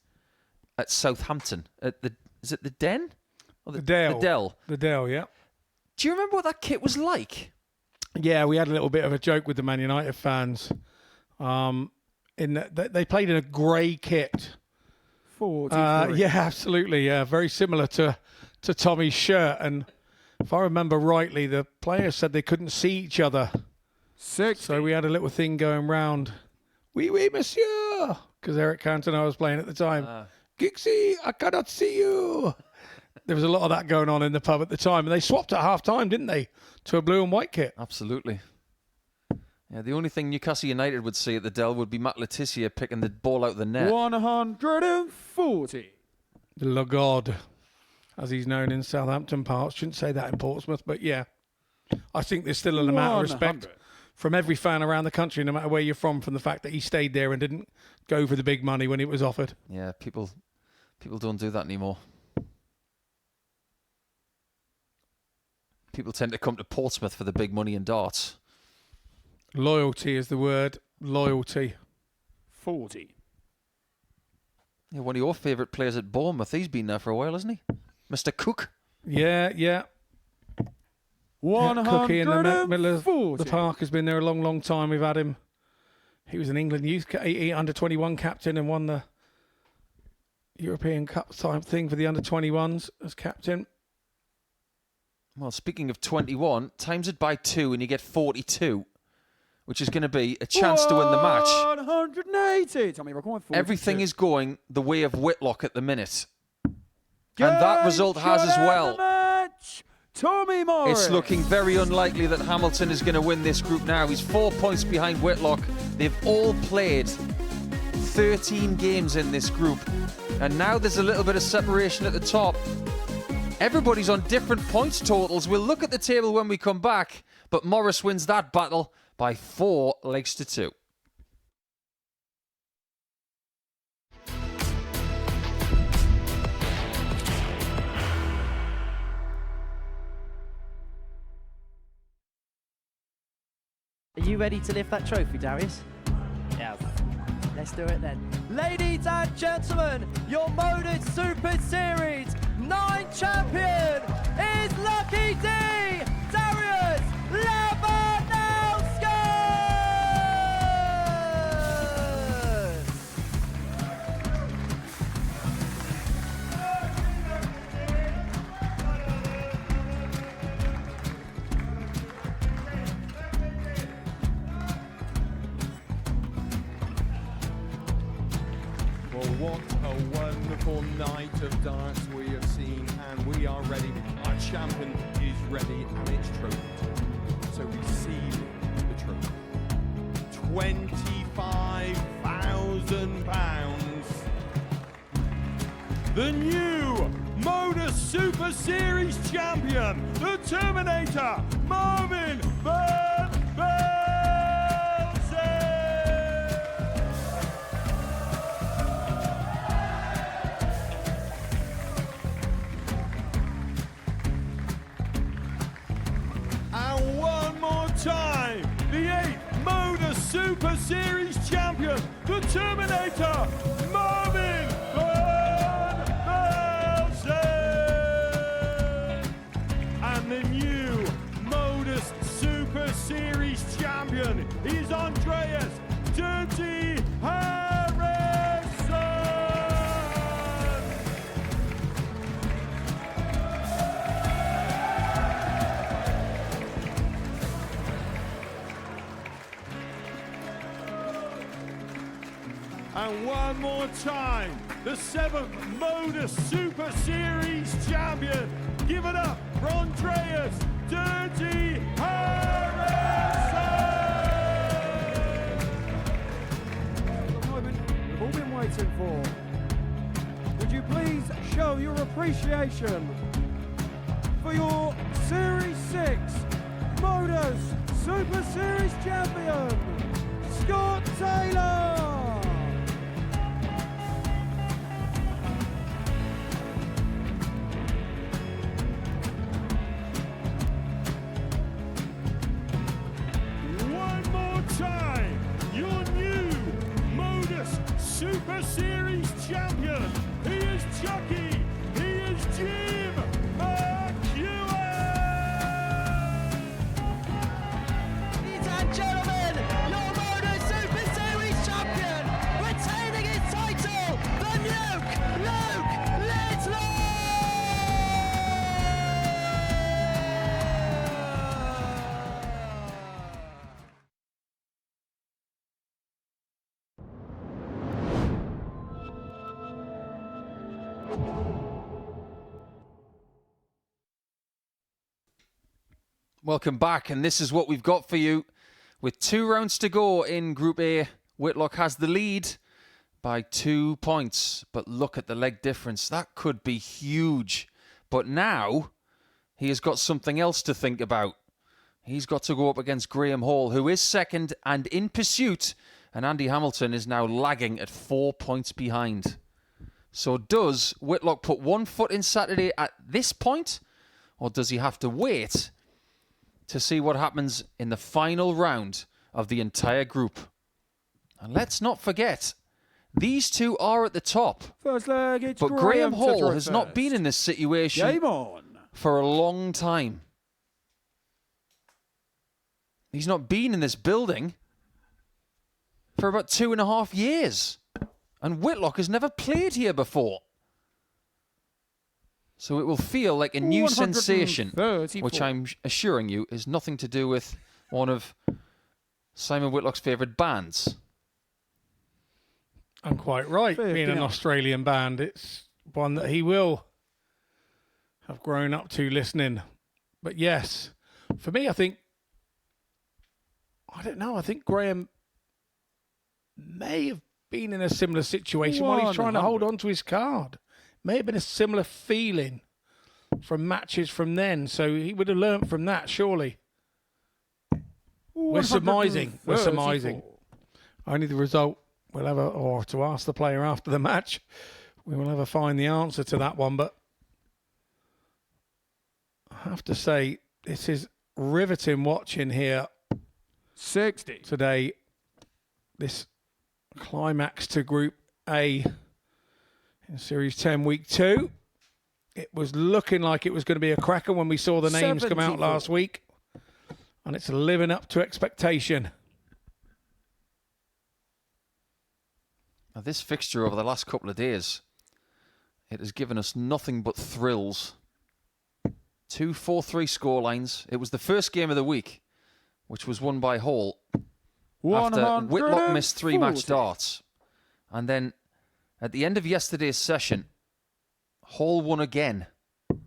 at Southampton? Is it the Den? Or The Dell. The Dell. The Dell, yeah. Do you remember what that kit was like? Yeah, we had a little bit of a joke with the Man United fans. In that they played in a grey kit. 43. Yeah, absolutely. Yeah, very similar to Tommy's shirt. And if I remember rightly, the players said they couldn't see each other. 60. So we had a little thing going round. Oui, oui, monsieur. Because Eric Cantona was playing at the time. Gixie, I cannot see you. There was a lot of that going on in the pub at the time. And they swapped at half-time, didn't they? To a blue and white kit. Absolutely. Yeah, the only thing Newcastle United would see at the Dell would be Matt Letizia picking the ball out of the net. 140. Le God. as he's known in Southampton parts. Shouldn't say that in Portsmouth, but yeah. I think there's still an amount of respect 100. from every fan around the country, no matter where you're from the fact that he stayed there and didn't go for the big money when it was offered. Yeah, people don't do that anymore. People tend to come to Portsmouth for the big money in darts. Loyalty is the word. Loyalty. 40. Yeah, one of your favourite players at Bournemouth. He's been there for a while, hasn't he? Mr. Cook. Yeah. Cookie in the middle of the park has been there a long, long time. We've had him. He was an England youth under-21 captain and won the European Cup type thing for the under-21s as captain. Well, speaking of 21, times it by 2 and you get 42, which is going to be a chance to win the match. 180. Tommy Rockman, 42. Everything is going the way of Whitlock at the minute. And that result has as well. Tommy Morris. It's looking very unlikely that Hamilton is going to win this group now. He's 4 points behind Whitlock. They've all played 13 games in this group. And now there's a little bit of separation at the top. Everybody's on different points totals. We'll look at the table when we come back. But Morris wins that battle by 4 legs to 2. Are you ready to lift that trophy, Darius? Yes. Let's do it then. Ladies and gentlemen, your MODUS Super Series 9 champion is Lucky D, Darius Labanowski! Well, what a wonderful night of darts we have seen, and we are ready. Our champion is ready, and it's trophy time. So receive the trophy. £25,000. The new MODUS Super Series champion, the Terminator, Marvin Van Velzen. And one more time, the 8th MODUS Super Series champion, the Terminator, Marvin Van Velzen. And the new MODUS Super Series champion is Andreas Dirty Harrison. And one more time, the 7th MODUS Super Series champion. Give it up for Andreas Dirty Harrison. The moment we've all been waiting for. Would you please show your appreciation for your Series 6 MODUS Super Series champion, Scott Taylor. One more time, your new MODUS Super Series champion. He is Chucky. He is Jim McEwen. Ladies and gentlemen, your MODUS Super Series champion, retaining his title, the Nuke, Luke Lidlow! Welcome back, and this is what we've got for you. With 2 rounds to go in Group A, Whitlock has the lead by 2 points. But look at the leg difference. That could be huge. But now he has got something else to think about. He's got to go up against Graham Hall, who is second and in pursuit, and Andy Hamilton is now lagging at 4 points behind. So does Whitlock put one foot in Saturday at this point, or does he have to wait to see what happens in the final round of the entire group? And let's not forget, these two are at the top. First leg, it's But Graham to Hall throw has not first. been in this situation Game on. for a long time. He's not been in this building for about 2.5 years. And Whitlock has never played here before. So it will feel like a new sensation, 134. which I'm assuring you is nothing to do with one of Simon Whitlock's favourite bands. I'm quite right. Being an 59. Australian band, it's one that he will have grown up to listening. But yes, for me, I don't know. I think Graham may have been in a similar situation while he's trying to hold on to his card. May have been a similar feeling from matches from then. So he would have learnt from that, surely. We're surmising. 134. Only the result we'll have or to ask the player after the match, we will never find the answer to that one. But I have to say, this is riveting watching here 60. today. This climax to Group A in Series 10, Week 2. It was looking like it was going to be a cracker when we saw the names come out 74. last week. And it's living up to expectation. Now, this fixture over the last couple of days, it has given us nothing but thrills. 2 4-3 scorelines. It was the first game of the week, which was won by Hall after Whitlock missed 3 match 140. darts. And then at the end of yesterday's session, Hall won again,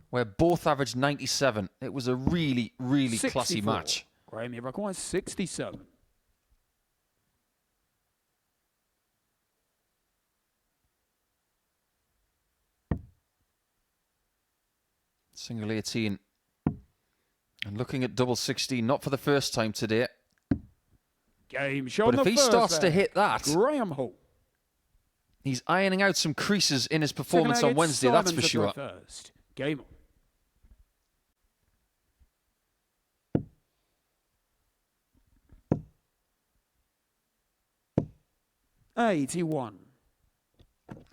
where both averaged 97. It was a really, really classy 64. match. Graham, you requires 67. Single 18. And looking at double 16, not for the first time today. Game shot. But on if the he first starts to leg. hit that, Graham Hall. he's ironing out some creases in his Second performance leg, on it's Wednesday, that's for Simon to throw sure. First. Game on. $81.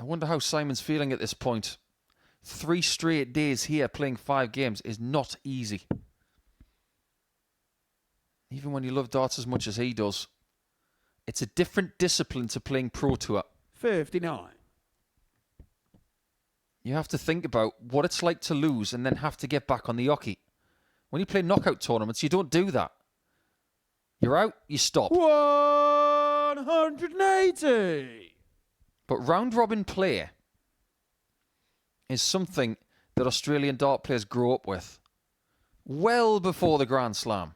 I wonder how Simon's feeling at this point. 3 straight days here playing 5 games is not easy. Even when you love darts as much as he does. It's a different discipline to playing Pro Tour. 59. You have to think about what it's like to lose and then have to get back on the hockey. When you play knockout tournaments, you don't do that. You're out, you stop. 180. But round robin play is something that Australian dart players grow up with. Well before the Grand Slam.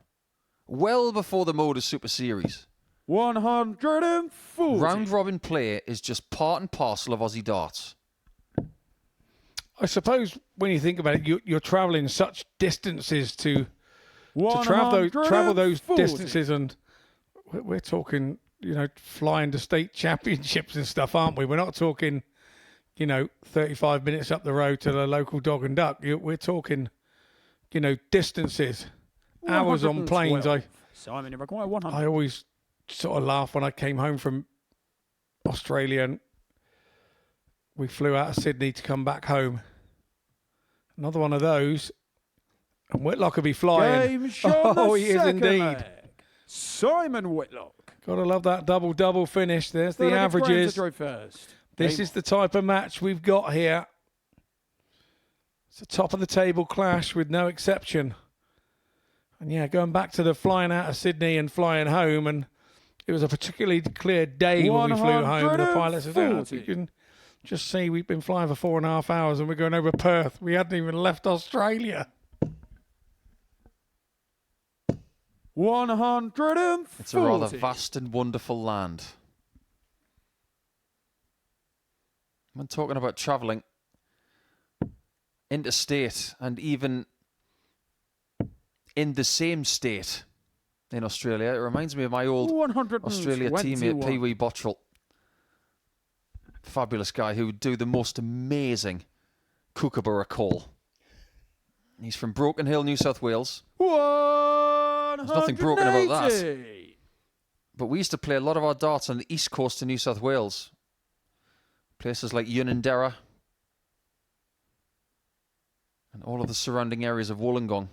Well before the MODUS Super Series. 140. Round robin play is just part and parcel of Aussie darts. I suppose when you think about it, you're travelling such distances to travel those 140. distances, and we're talking, flying to state championships and stuff, aren't we? We're not talking, 35 minutes up the road to the local dog and duck. We're talking, distances, hours on planes. 112. Simon, you require 100. I always sort of laugh when I came home from Australia and we flew out of Sydney to come back home. Another one of those, and Whitlock will be flying. Game shot. Oh, he is indeed. Leg. Simon Whitlock. Gotta love that double finish. There's the Third leg, it's Graham to averages. throw first. This Game is the type of match we've got here. It's a top of the table clash with no exception. And yeah, going back to the flying out of Sydney and flying home, and it was a particularly clear day when we flew home. And the pilot said, "Oh, you can just see we've been flying for 4.5 hours and we're going over Perth. We hadn't even left Australia." 140. It's a rather vast and wonderful land. When talking about travelling, interstate and even in the same state in Australia. It reminds me of my old Australia teammate, Pee Wee Bottrell. Fabulous guy who would do the most amazing kookaburra call. He's from Broken Hill, New South Wales. There's nothing broken about that. But we used to play a lot of our darts on the east coast of New South Wales. Places like Unanderra and all of the surrounding areas of Wollongong.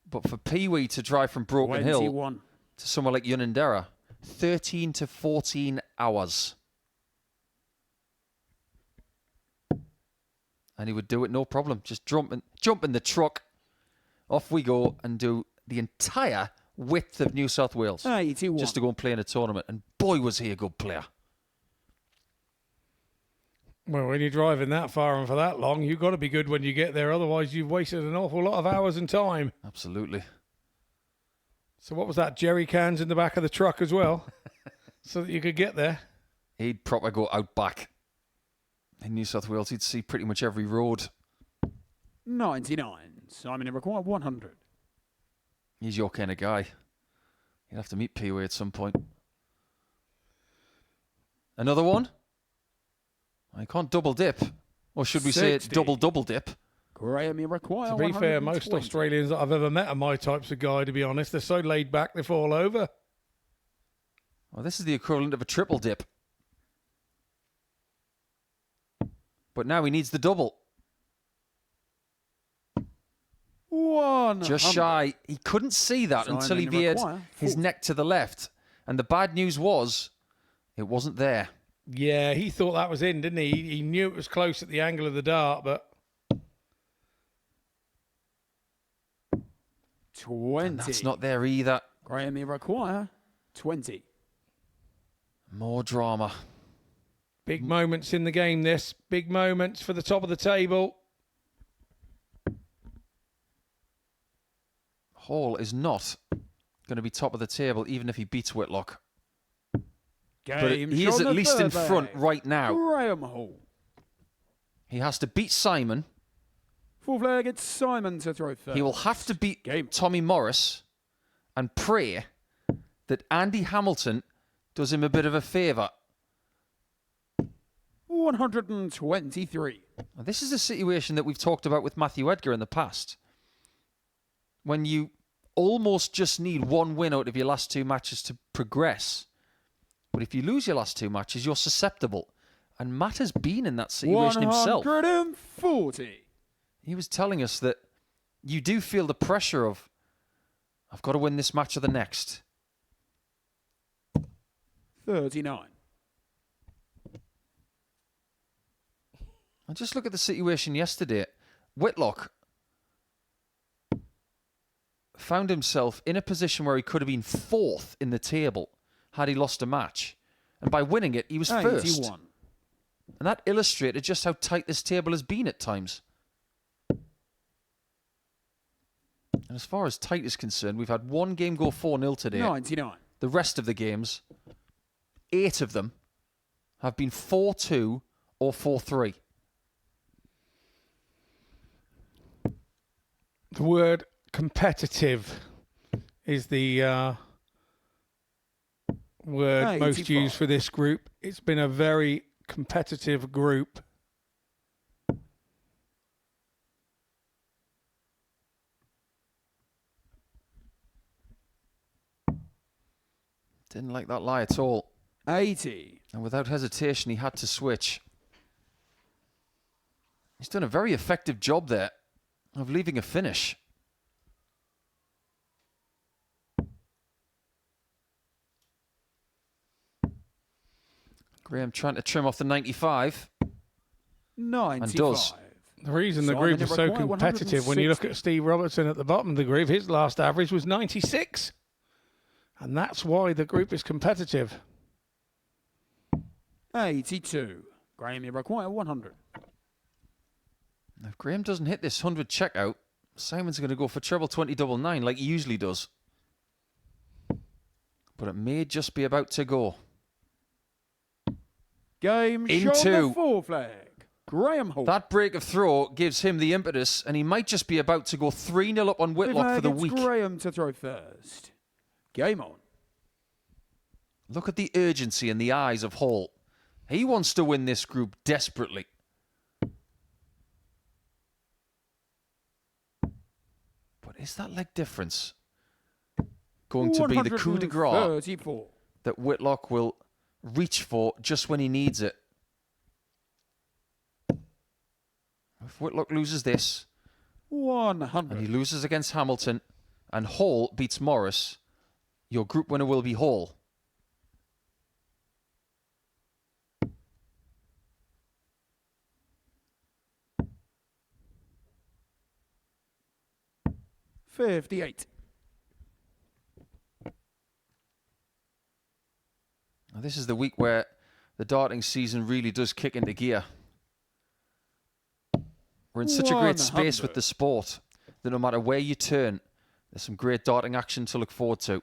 But for Pee Wee to drive from Broken Hill to somewhere like Unanderra, 13 to 14 hours. And he would do it no problem. Just jump in the truck, off we go, and do the entire width of New South Wales. 81. Just to go and play in a tournament. And boy, was he a good player. Well, when you're driving that far and for that long, you've got to be good when you get there. Otherwise, you've wasted an awful lot of hours and time. Absolutely. So what was that? Jerry cans in the back of the truck as well, so that you could get there? He'd proper go out back. In New South Wales, he'd see pretty much every road. 99. Simon require 100. He's your kind of guy. You'd have to meet Pee Wee at some point. Another one? I can't double dip. Or should we say 60. double dip? Graham, you require To be fair, most 120. Australians that I've ever met are my types of guy, to be honest. They're so laid back, they fall over. Well, this is the equivalent of a triple dip. But now he needs the double. 100. Just shy. He couldn't see that Simon, until he you veered require his 40. neck to the left. And the bad news was, it wasn't there. Yeah, he thought that was in, didn't he? He knew it was close at the angle of the dart, but 20. And that's not there either. Graham, you require 20. More drama. big moments in the game, this. Big moments for the top of the table. Hall is not going to be top of the table, even if he beats Whitlock. But he is at least in front right now. Graham Hall. He has to beat Simon. Full flag gets Simon to throw first. He will have to beat Game. Tommy Morris and pray that Andy Hamilton does him a bit of a favour. 123. Now, this is a situation that we've talked about with Matthew Edgar in the past. When you almost just need one win out of your last two matches to progress. But if you lose your last two matches, you're susceptible. And Matt has been in that situation himself. 140. He was telling us that you do feel the pressure of, I've got to win this match or the next. 39. And just look at the situation yesterday. Whitlock found himself in a position where he could have been fourth in the table had he lost a match. And by winning it, he was first. 81. And that illustrated just how tight this table has been at times. And as far as tight is concerned, we've had one game go 4-0 today. 99. The rest of the games, 8 of them, have been 4-2 or 4-3. The word competitive is the word most 85. used for this group. It's been a very competitive group. Didn't like that lie at all. 80. And without hesitation, he had to switch. He's done a very effective job there of leaving a finish. Graham trying to trim off the 95. 95. And does. The reason the Simon group is so required competitive, when you look 160. at Steve Robertson at the bottom of the group, his last average was 96. And that's why the group is competitive. 82. Graham, you require 100. Now, if Graham doesn't hit this 100 checkout, Simon's going to go for treble 20-9 like he usually does. But it may just be about to go. Game In shot two. the full flag. Graham Hall. That break of throw gives him the impetus, and he might just be about to go 3-0 up on Whitlock for the week. Graham to throw first. Game on. Look at the urgency in the eyes of Hall. He wants to win this group desperately. But is that leg difference going to be the coup de grace 34. that Whitlock will reach for just when he needs it? If Whitlock loses this, 100. and he loses against Hamilton, and Hall beats Morris, your group winner will be Hall. $58. Now, this is the week where the darting season really does kick into gear. We're in such a great space with the sport that no matter where you turn, there's some great darting action to look forward to.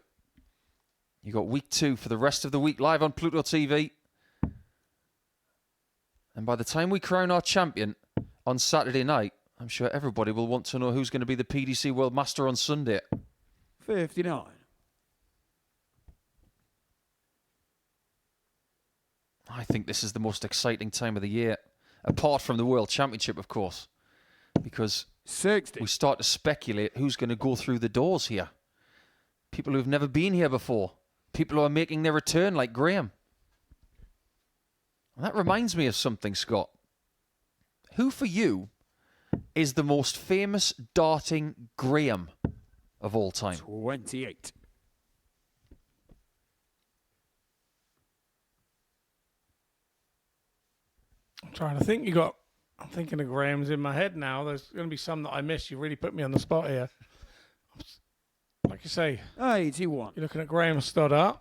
You got week 2 for the rest of the week live on Pluto TV. And by the time we crown our champion on Saturday night, I'm sure everybody will want to know who's going to be the PDC World Master on Sunday. 59. I think this is the most exciting time of the year, apart from the World Championship, of course, because 60. we start to speculate who's going to go through the doors here. People who've never been here before. People who are making their return, like Graham. And that reminds me of something, Scott. Who, for you, is the most famous darting Graham of all time? 28. I'm trying to think. I'm thinking of Graham's in my head now. There's going to be some that I missed. You really put me on the spot here. Like you say, 81. you're looking at Graham Stoddart,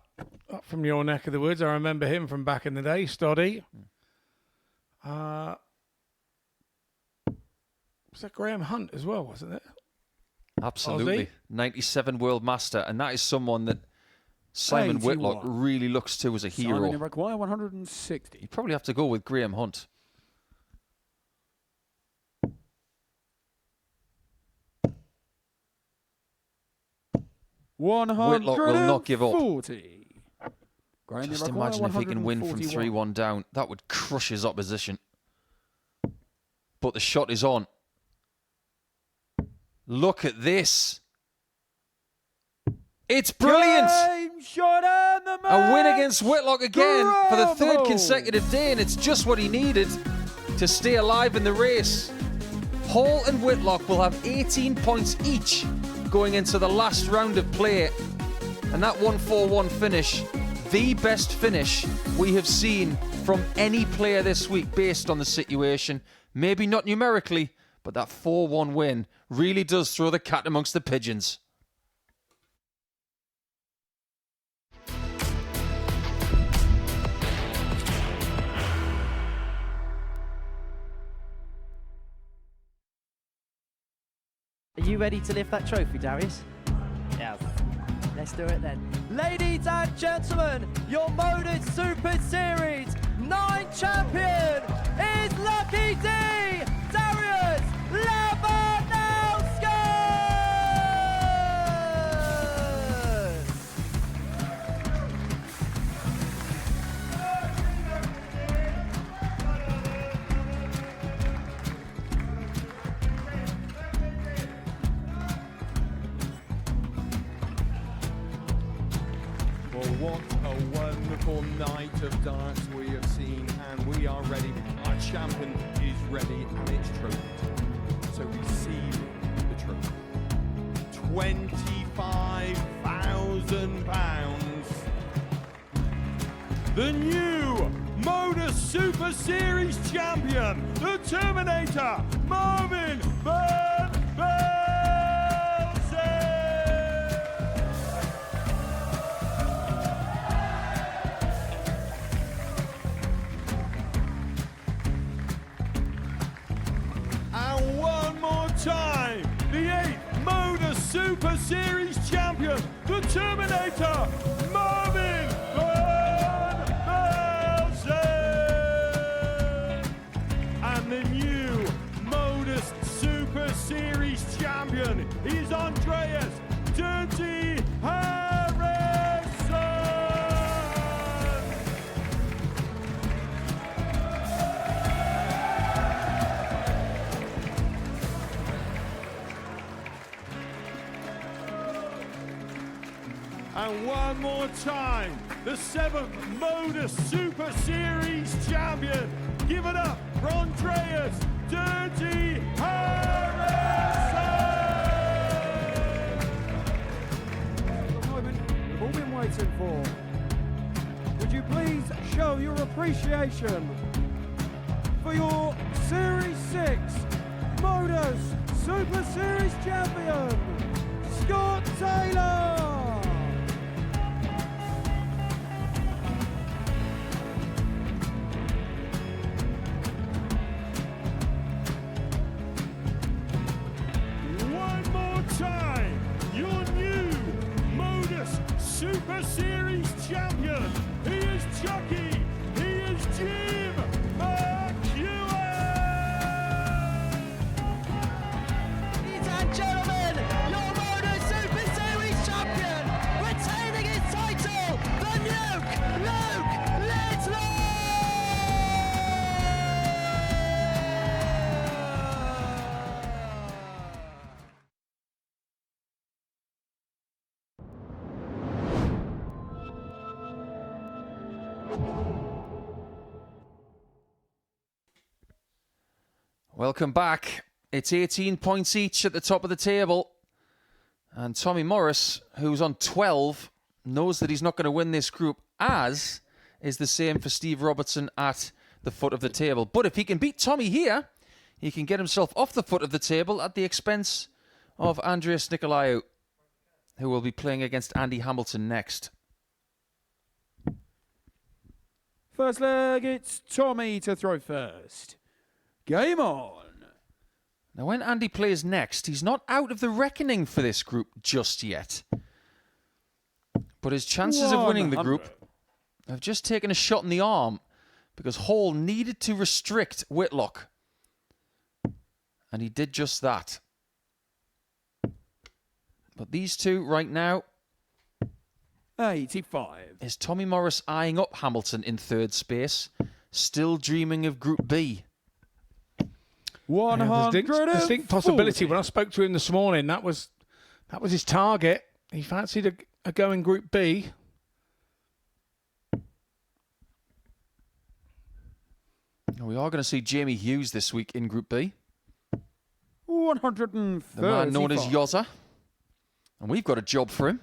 up from your neck of the woods. I remember him from back in the day, Stoddy. Was that Graham Hunt as well, wasn't it? Absolutely. Aussie? 97 World Master. And that is someone that Simon 81. Whitlock really looks to as a hero. Simon require 160. You probably have to go with Graham Hunt. Whitlock will not give up. Just imagine if he can win from 3-1 down. That would crush his opposition. But the shot is on. Look at this. It's brilliant. A win against Whitlock again for the third consecutive day, and it's just what he needed to stay alive in the race. Hall and Whitlock will have 18 points each going into the last round of play. And that 1-4-1 finish, the best finish we have seen from any player this week based on the situation. Maybe not numerically, but that 4-1 win really does throw the cat amongst the pigeons. Are you ready to lift that trophy, Darius? Yes. Let's do it then. Ladies and gentlemen, your MODUS Super Series 9 champion is Lucky D, Darius Labanowski! Well, what a wonderful night of darts we have seen, and we are ready. Our champion is ready, and it's trophy time. So receive the trophy. £25,000. The new MODUS Super Series champion, the Terminator, Marvin Van Velzen. And one more time, the 8th MODUS Super Series champion, the Terminator, Marvin Van Velzen. And the is Andreas Dirty Harrison. And one more time, the 7th MODUS Super Series champion. Give it up for Andreas Dirty Harrison. The moment we've all been waiting for. Would you please show your appreciation for your Series 6 MODUS Super Series champion, Scott Taylor. Time, your new MODUS Super Series champion. He is Chucky. He is Jim McEwen. Ladies and gentlemen, your MODUS Super Series champion, retaining his title, the Nuke, Luke Whitlock! Welcome back. It's 18 points each at the top of the table. And Tommy Morris, who's on 12, knows that he's not going to win this group, as is the same for Steve Robertson at the foot of the table. But if he can beat Tommy here, he can get himself off the foot of the table at the expense of Andreas Nikolo, who will be playing against Andy Hamilton next. First leg, it's Tommy to throw first. Game on. Now, when Andy plays next, he's not out of the reckoning for this group just yet. But his chances of winning the group have just taken a shot in the arm because Hall needed to restrict Whitlock. And he did just that. But these two right now 85. is Tommy Morris eyeing up Hamilton in third space, still dreaming of Group B. 140. Distinct possibility. When I spoke to him this morning, that was his target. He fancied a go in Group B. We are going to see Jamie Hughes this week in Group B. 130. The man known as Yozza. And we've got a job for him.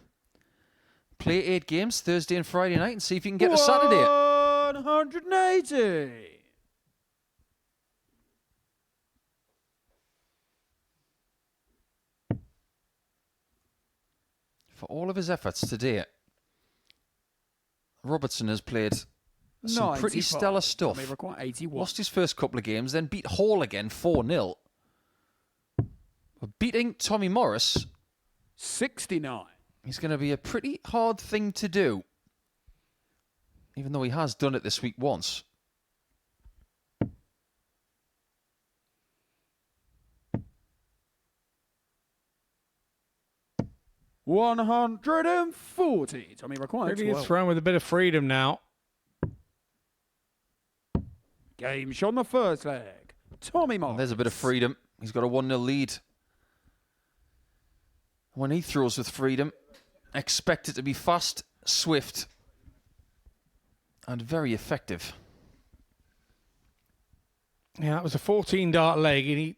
Play 8 games Thursday and Friday night and see if you can get to Saturday. 180. For all of his efforts today, Robertson has played some pretty 95. stellar stuff. May require 81. Lost his first couple of games, then beat Hall again 4-0. But beating Tommy Morris 69. is going to be a pretty hard thing to do. Even though he has done it this week once. $140. Tommy required Really is 12. thrown with a bit of freedom now. Game shot on the first leg. Tommy Morris. There's a bit of freedom. He's got a 1-0 lead. When he throws with freedom, expect it to be fast, swift, and very effective. Yeah, that was a 14 dart leg, and he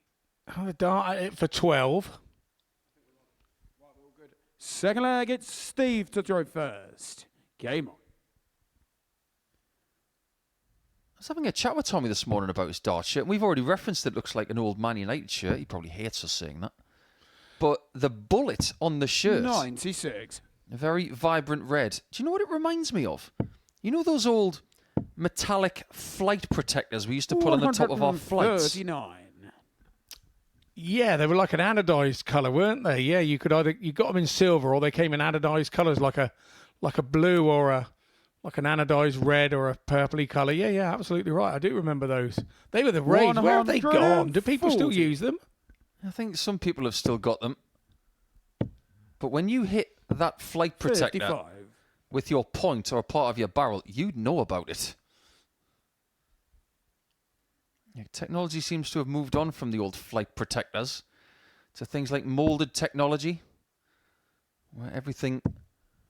had a dart at it for 12. Second leg, it's Steve to throw first. Game on. I was having a chat with Tommy this morning about his dart shirt, and we've already referenced it looks like an old Man United shirt. He probably hates us saying that. But the bullet on the shirt, 96. a very vibrant red. Do you know what it reminds me of? You know those old metallic flight protectors we used to put on the top of our flights? 39. Yeah, they were like an anodized colour, weren't they? Yeah, you got them in silver, or they came in anodized colours, like a blue or like an anodized red or a purpley colour. Yeah, absolutely right. I do remember those. They were the rage. Where have they gone? Do people still use them? I think some people have still got them. But when you hit that flight protector 55. with your point or a part of your barrel, you'd know about it. Yeah, technology seems to have moved on from the old flight protectors to things like molded technology, where everything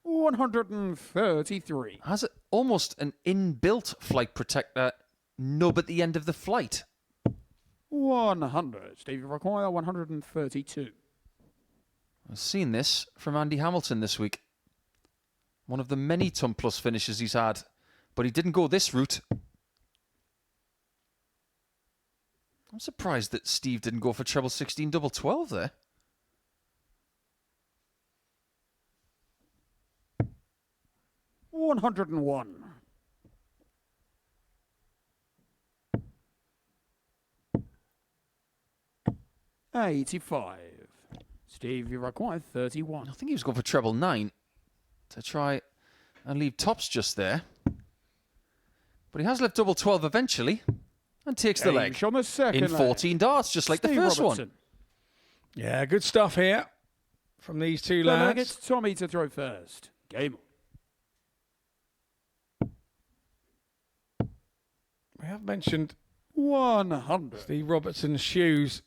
133. has almost an inbuilt flight protector nub at the end of the flight. 100. Steve, you require 132. I've seen this from Andy Hamilton this week. One of the many ton plus finishes he's had, but he didn't go this route. I'm surprised that Steve didn't go for treble 16, double 12 there. $101. $85. Steve, you require 31. I think he was going for treble 9 to try and leave tops just there. But he has left double 12 eventually and takes the leg On the second in 14 darts, just like the Steve first Robertson. one. Yeah, good stuff here from these two Then lads. it's Tommy to throw first. Game on. We have mentioned 100. Steve Robertson's shoes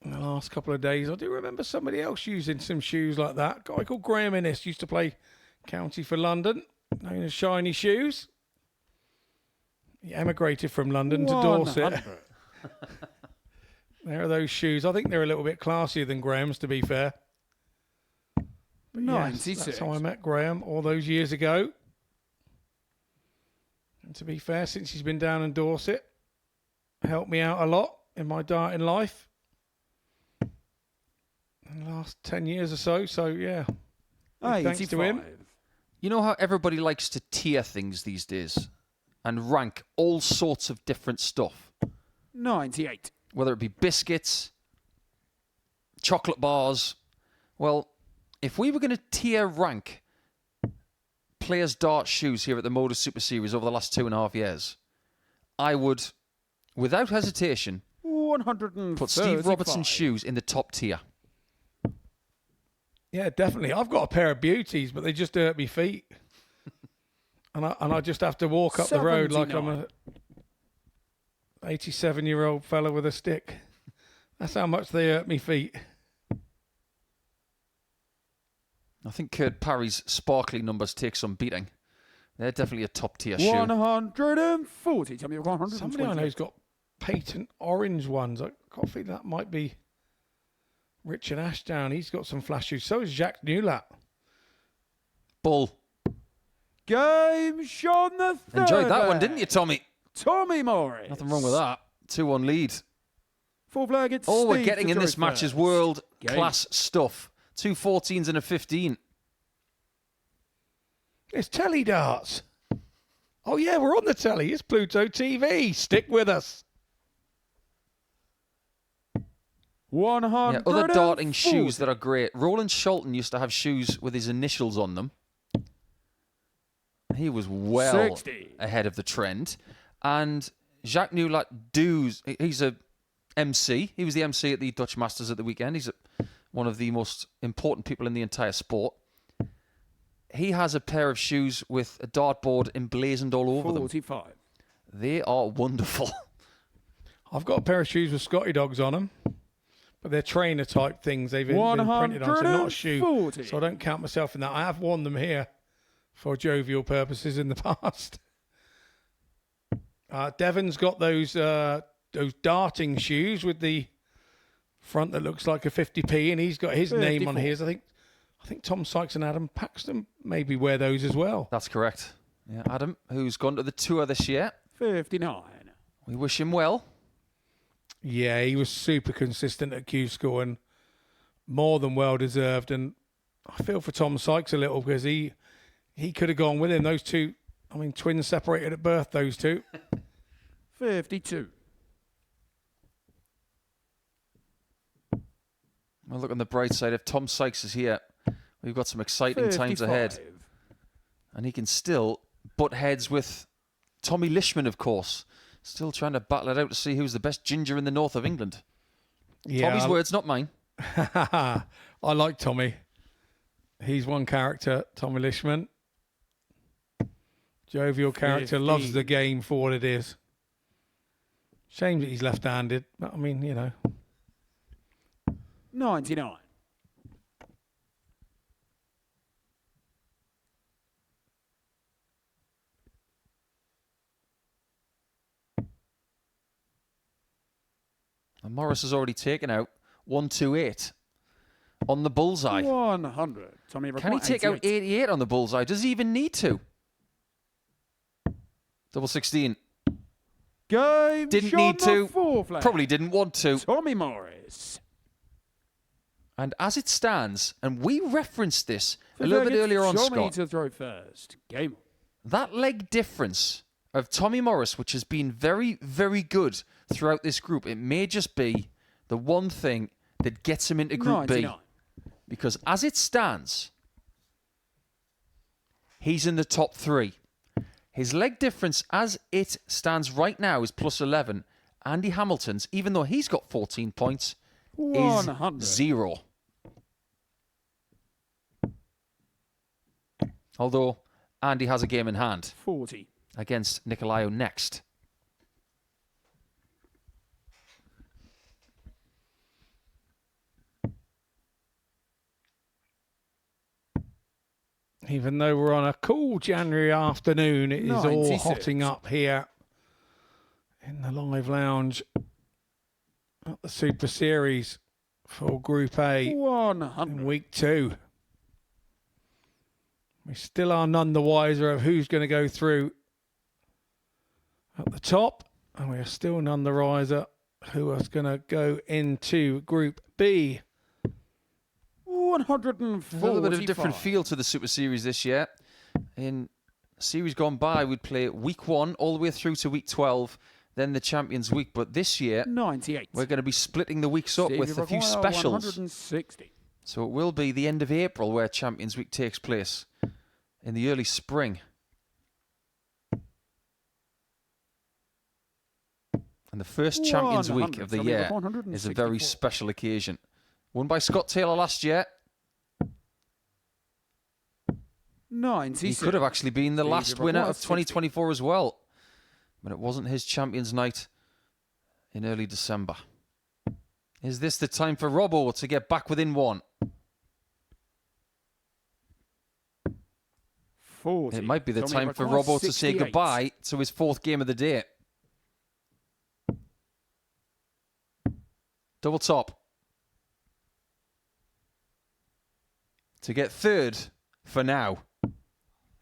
in the last couple of days. I do remember somebody else using some shoes like that. A guy called Graham Innes used to play county for London, known as Shiny Shoes. He emigrated from London to Dorset. 100. There are those shoes. I think they're a little bit classier than Graham's, to be fair. But yes, 96. that's how I met Graham all those years ago. And to be fair, since he's been down in Dorset, helped me out a lot in my darting life in the last 10 years or so. So, yeah, big thanks to him. 85. You know how everybody likes to tier things these days and rank all sorts of different stuff? 98. Whether it be biscuits, chocolate bars. Well, if we were going to tier rank players' dart shoes here at the MODUS Super Series over the last 2.5 years, I would, without hesitation, 135. put Steve Robertson's shoes in the top tier. Yeah, definitely. I've got a pair of beauties, but they just hurt me feet. and I just have to walk up the road like I'm a 87-year-old fella with a stick. That's how much they hurt me feet. I think Kurt Parry's sparkly numbers take some beating. They're definitely a top tier shoe. 140. Tell me you're 120. Somebody I know's got patent orange ones. I got a feeling that might be Richard Ashdown. He's got some flash shoes. So is Jacques Newlat. Bull. Game Sean the third. Enjoyed that one, didn't you, Tommy? Tommy Morris. Nothing wrong with that. 2-1 lead. Full flag. It's All we're Steve getting to in throw this match is first. world-class stuff. 2 14s and a 15. It's telly darts. Oh, yeah, we're on the telly. It's Pluto TV. Stick with us. 100. Yeah, other darting shoes that are great. Roland Sholton used to have shoes with his initials on them. He was well 60. ahead of the trend. And Jacques Newlat he's a MC. He was the MC at the Dutch Masters at the weekend. He's one of the most important people in the entire sport. He has a pair of shoes with a dartboard emblazoned all over them. 45. They are wonderful. I've got a pair of shoes with Scotty dogs on them, but they're trainer type things. They've been printed on, so not a shoe. 140. So I don't count myself in that. I have worn them here for jovial purposes in the past. Devon's got those darting shoes with the front that looks like a 50p, and he's got his name on 54. his. I think Tom Sykes and Adam Paxton maybe wear those as well. That's correct. Yeah, Adam, who's gone to the tour this year. 59. We wish him well. Yeah, he was super consistent at Q School and more than well deserved. And I feel for Tom Sykes a little because he could have gone with him. Those two, I mean, twins separated at birth, those two. 52. Well, look on the bright side. If Tom Sykes is here, we've got some exciting times ahead. 55. And he can still butt heads with Tommy Lishman, of course. Still trying to battle it out to see who's the best ginger in the north of England. Yeah, Tommy's words, not mine. I like Tommy. He's one character, Tommy Lishman. Jovial character, loves the game for what it is. Shame that he's left-handed, but I mean, you know. 99. And Morris has already taken out 128 on the bullseye. 100. Tommy Can he take out 88 on the bullseye? Does he even need to? Double 16. Game Didn't shot need to. the four flag. Probably didn't want to. Tommy Morris. And as it stands, and we referenced this a Fifth little leg, bit earlier on, it's Tommy Scott, to throw first. Game on. that leg difference of Tommy Morris, which has been very, very good throughout this group, it may just be the one thing that gets him into Group 99. B. Because as it stands, he's in the top 3. His leg difference as it stands right now is plus 11. Andy Hamilton's, even though he's got 14 points, 100. is 0. Although Andy has a game in hand 40. against Nikolo next. Even though we're on a cool January afternoon, it is all 96. hotting up here in the live lounge at the Super Series for Group A 100. in week 2. We still are none the wiser of who's going to go through at the top, and we are still none the wiser who is going to go into Group B. 145. A little bit of a different feel to the Super Series this year. In series gone by, we'd play week 1 all the way through to week 12, then the Champions Week. But this year, 98. we're going to be splitting the weeks up Stevie with a few Maguire, specials. 160. So it will be the end of April where Champions Week takes place in the early spring. And the first Champions Week 100. of the Tommy year with 164. is a very special occasion. Won by Scott Taylor last year. 96. He could have actually been the Stevie last winner Maguire, of 60. 2024 as well. But it wasn't his Champions Night in early December. Is this the time for Robbo to get back within 1? 40. It might be the Tommy time for Maguire, Robbo to say 68. goodbye to his 4th game of the day. Double top. To get 3rd for now.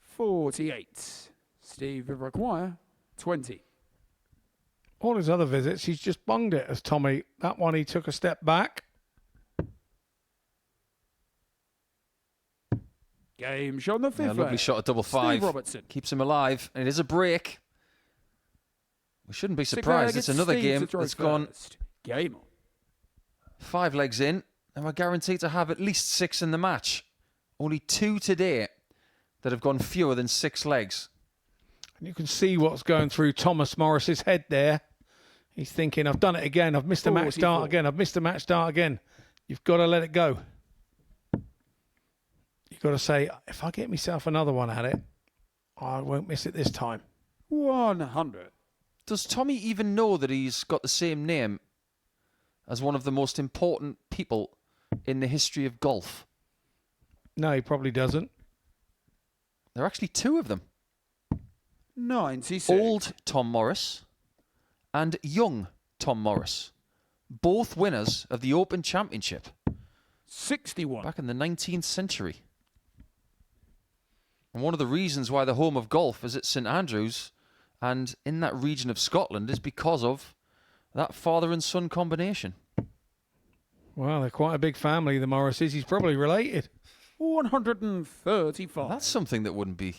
48. Steve Maguire, 20. All his other visits, he's just bunged it as Tommy. That one, he took a step back. Game shot on the 5th. Yeah, lovely leg. shot at double 5. Steve Robertson. Keeps him alive. And it is a break. We shouldn't be Sixth surprised. leg, It's another Steve to game throw that's gone first. Game on. 5 legs in. And we're guaranteed to have at least 6 in the match. Only 2 today that have gone fewer than 6 legs. And you can see what's going through Thomas Morris's head there. He's thinking, I've done it again. I've missed a match 44. start again. I've missed a match start again. You've got to let it go. You've got to say, if I get myself another one at it, I won't miss it this time. 100. Does Tommy even know that he's got the same name as one of the most important people in the history of golf? No, he probably doesn't. There are actually 2 of them. 96. Old Tom Morris and young Tom Morris. Both winners of the Open Championship 61. back in the 19th century. And one of the reasons why the home of golf is at St Andrews and in that region of Scotland is because of that father and son combination. Well, they're quite a big family, the Morrises. He's probably related. 135. That's something that wouldn't be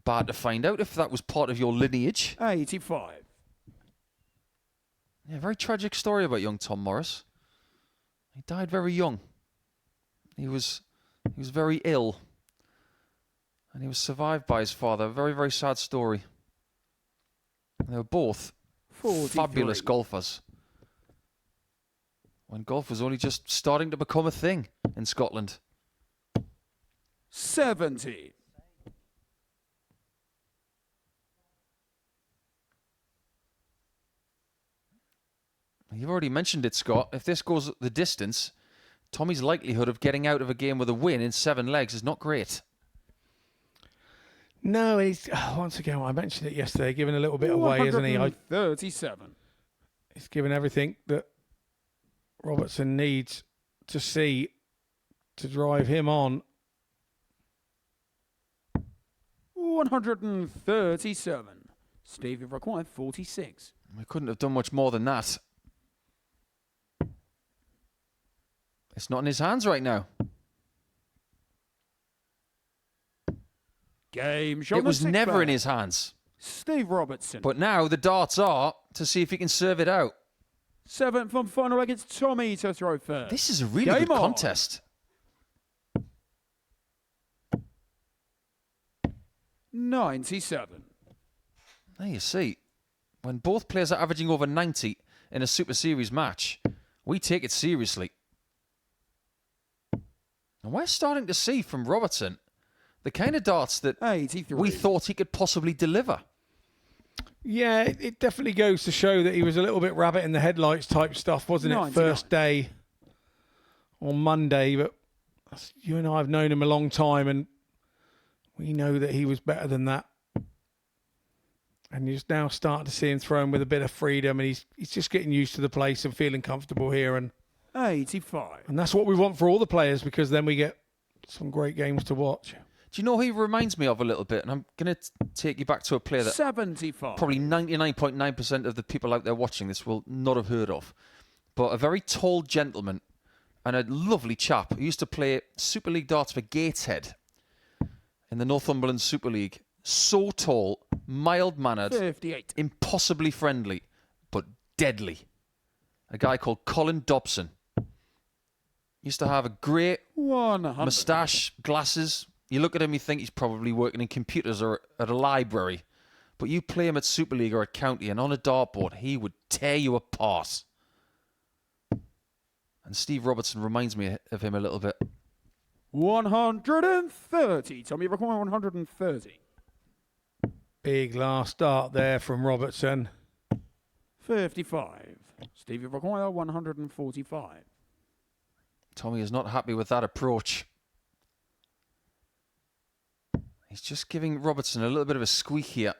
bad to find out if that was part of your lineage. 85. Yeah, very tragic story about young Tom Morris. He died very young. He was very ill. And he was survived by his father. A very, very sad story. And they were both 43. fabulous golfers. when golf was only just starting to become a thing in Scotland. 70. You've already mentioned it, Scott. If this goes the distance, Tommy's likelihood of getting out of a game with a win in 7 legs is not great. No, he's once again. I mentioned it yesterday, giving a little bit away, isn't he? 137. He's given everything that Robertson needs to see to drive him on. 137. Steve, you've required 46. We couldn't have done much more than that. It's not in his hands right now. Game. It was never in his hands. Steve Robertson. But now the darts are to see if he can serve it out. 7th and final against Tommy to throw first. This is a really Game good on. contest. 97. There you see. When both players are averaging over 90 in a Super Series match, we take it seriously. And we're starting to see from Robertson the kind of darts that 83. we thought he could possibly deliver. Yeah, it definitely goes to show that he was a little bit rabbit in the headlights type stuff, wasn't it? 99. First day on Monday, but you and I have known him a long time, and we know that he was better than that. And you're just now starting to see him throw with a bit of freedom, and he's just getting used to the place and feeling comfortable here, and 85. that's what we want for all the players, because then we get some great games to watch. Do you know who he reminds me of a little bit? And I'm going to take you back to a player that 75. probably 99.9% of the people out there watching this will not have heard of. But a very tall gentleman and a lovely chap who used to play Super League darts for Gateshead in the Northumberland Super League. So tall, mild-mannered, 58. impossibly friendly, but deadly. A guy called Colin Dobson. Used to have a great 100. moustache, glasses. You look at him, you think he's probably working in computers or at a library. But you play him at Super League or at County, and on a dartboard, he would tear you apart. And Steve Robertson reminds me of him a little bit. 130. Tommy, you require 130. Big last start there from Robertson. 55. Steve, you require 145. Tommy is not happy with that approach. He's just giving Robertson a little bit of a squeak here.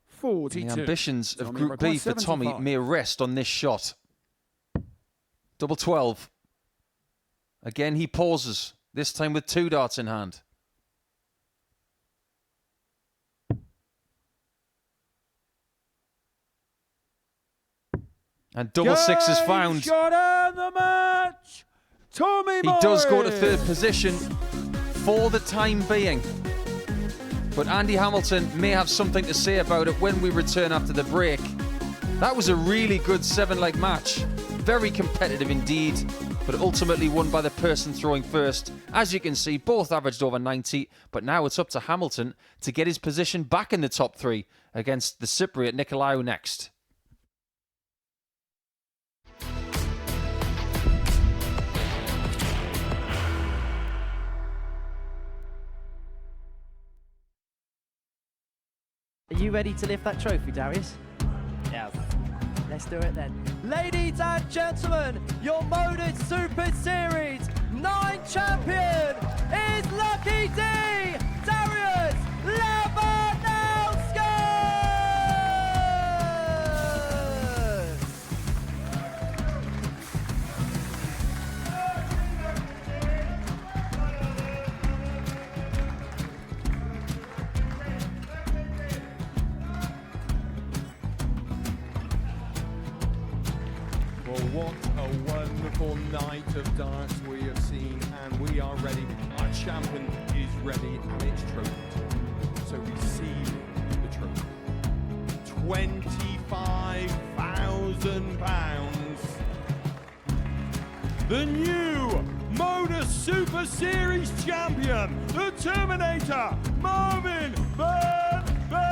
42. The ambitions of Tommy Group B requires for Tommy 75. may rest on this shot. Double 12. Again, he pauses, this time with 2 darts in hand. And double 6 is found. Shot and the match. Tommy He does go to Morris. 3rd position for the time being. But Andy Hamilton may have something to say about it when we return after the break. That was a really good 7-leg match. Very competitive indeed, but ultimately won by the person throwing first. As you can see, both averaged over 90, but now it's up to Hamilton to get his position back in the top 3 against the Cypriot Nikolo next. Are you ready to lift that trophy, Darius? Yes. Let's do it then. Ladies and gentlemen, your MODUS Super Series 9 champion is Lucky D, Darius Labanowski! Well, what a wonderful night of darts we have seen, and we are ready. Our champion is ready, and it's trophy. So receive the trophy. £25,000. The new MODUS Super Series champion, the Terminator, Marvin Van Velzen!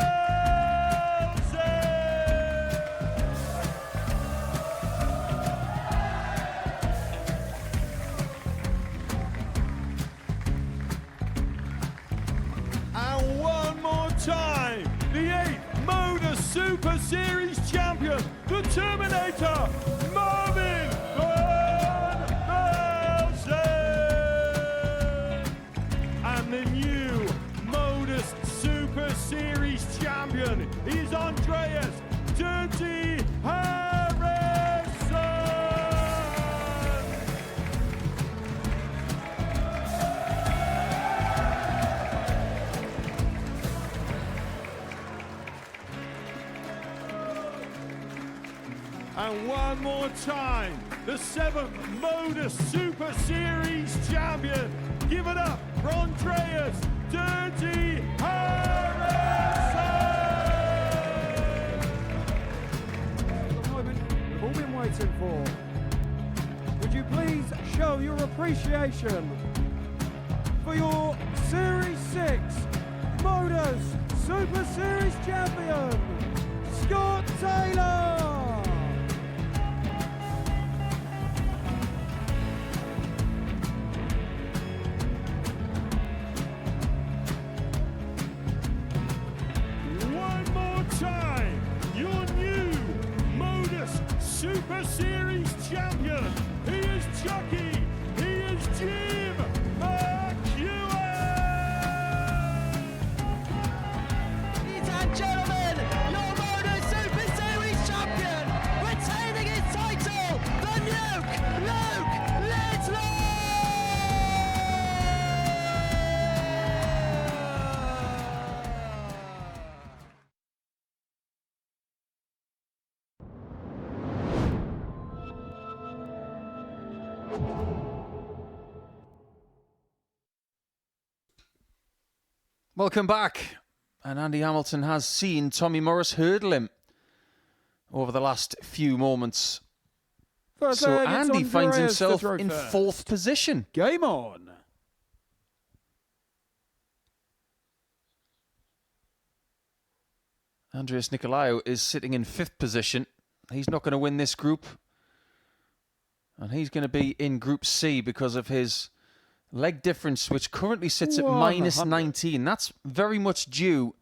Series champion is Andreas Dirty Harrison. And one more time, the 7th MODUS Super Series champion. Give it up for Andreas Dirty Harrison. The moment we've all been waiting for. Would you please show your appreciation for your Series 6 MODUS Super Series champion, Scott Taylor. Time, your new MODUS Super Series champion. He is Chucky. He is Jim McEwen. Ladies and gentlemen, your MODUS Super Series champion, retaining his title, the Nuke, Luke Whitlock. Welcome back. And Andy Hamilton has seen Tommy Morris hurdle him over the last few moments. First So leg, it's Andy finds Andreas to himself throw in first. 4th position. Game on. Andreas Nikolo is sitting in 5th position. He's not going to win this group. And he's going to be in Group C because of his leg difference, which currently sits at minus 19. That's very much due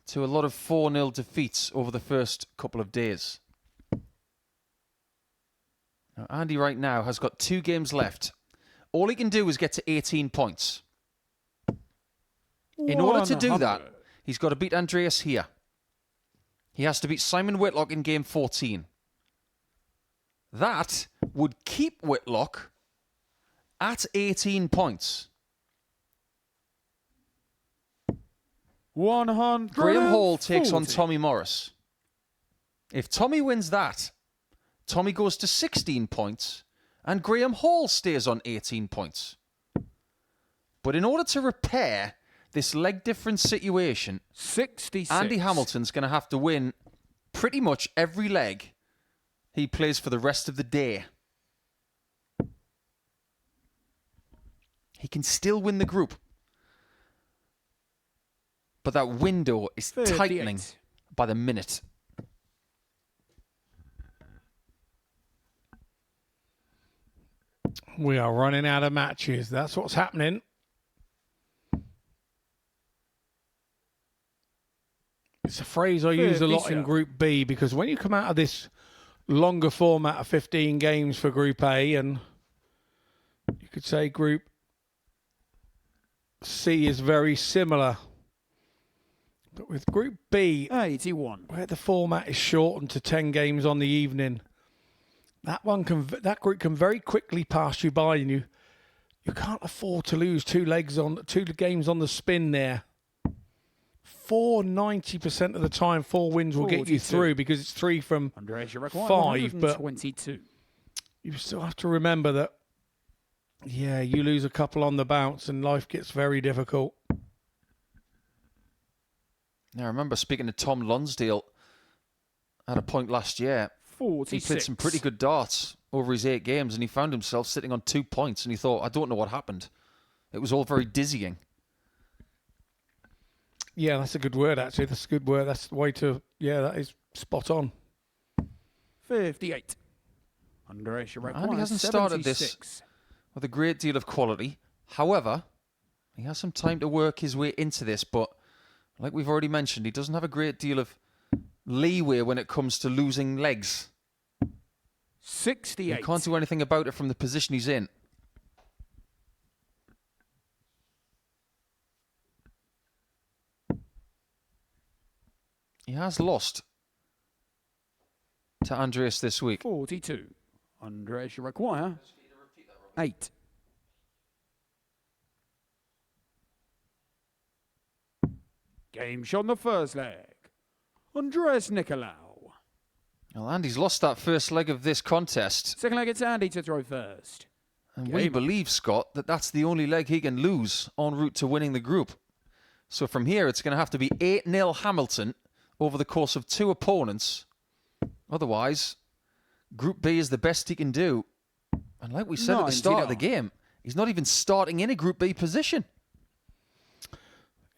to a lot of 4-0 defeats over the first couple of days. Now, Andy right now has got 2 games left. All he can do is get to 18 points. In order to do that, he's got to beat Andreas here. He has to beat Simon Whitlock in game 14. That would keep Whitlock at 18 points. 100. Graham Hall takes on Tommy Morris. If Tommy wins that, Tommy goes to 16 points and Graham Hall stays on 18 points. But in order to repair this leg difference situation, 66. Andy Hamilton's going to have to win pretty much every leg he plays for the rest of the day. He can still win the group. But that window is 38. tightening by the minute. We are running out of matches. That's what's happening. It's a phrase I use a lot in Group B because when you come out of this longer format of 15 games for Group A, and you could say Group C is very similar. But with Group B, 81. where the format is shortened to 10 games on the evening, that group can very quickly pass you by, and you can't afford to lose 2 games on the spin there. 90% of the time, 4 wins will get you 42. through because it's 3 from Andreas, you're 5, but 22. you still have to remember that, yeah, you lose a couple on the bounce and life gets very difficult. Now, I remember speaking to Tom Lonsdale at a point last year. 46. He played some pretty good darts over his 8 games, and he found himself sitting on 2 points, and he thought, I don't know what happened. It was all very dizzying. Yeah, that's a good word, actually. That's a good word. That's the way to, yeah, that is spot on. 58. Andreas, you're Andy hasn't started this with a great deal of quality. However, he has some time to work his way into this, but like we've already mentioned, he doesn't have a great deal of leeway when it comes to losing legs. 68. He can't do anything about it from the position he's in. He has lost to Andreas this week. 42. Andreas, you require 8. Game shot on the first leg. Andreas Nikolo. Well, Andy's lost that first leg of this contest. Second leg, it's Andy to throw first. And we believe, Scott, that that's the only leg he can lose en route to winning the group. So from here, it's going to have to be 8-0 Hamilton over the course of 2 opponents. Otherwise, Group B is the best he can do. And like we said at the start of the game, he's not even starting in a Group B position.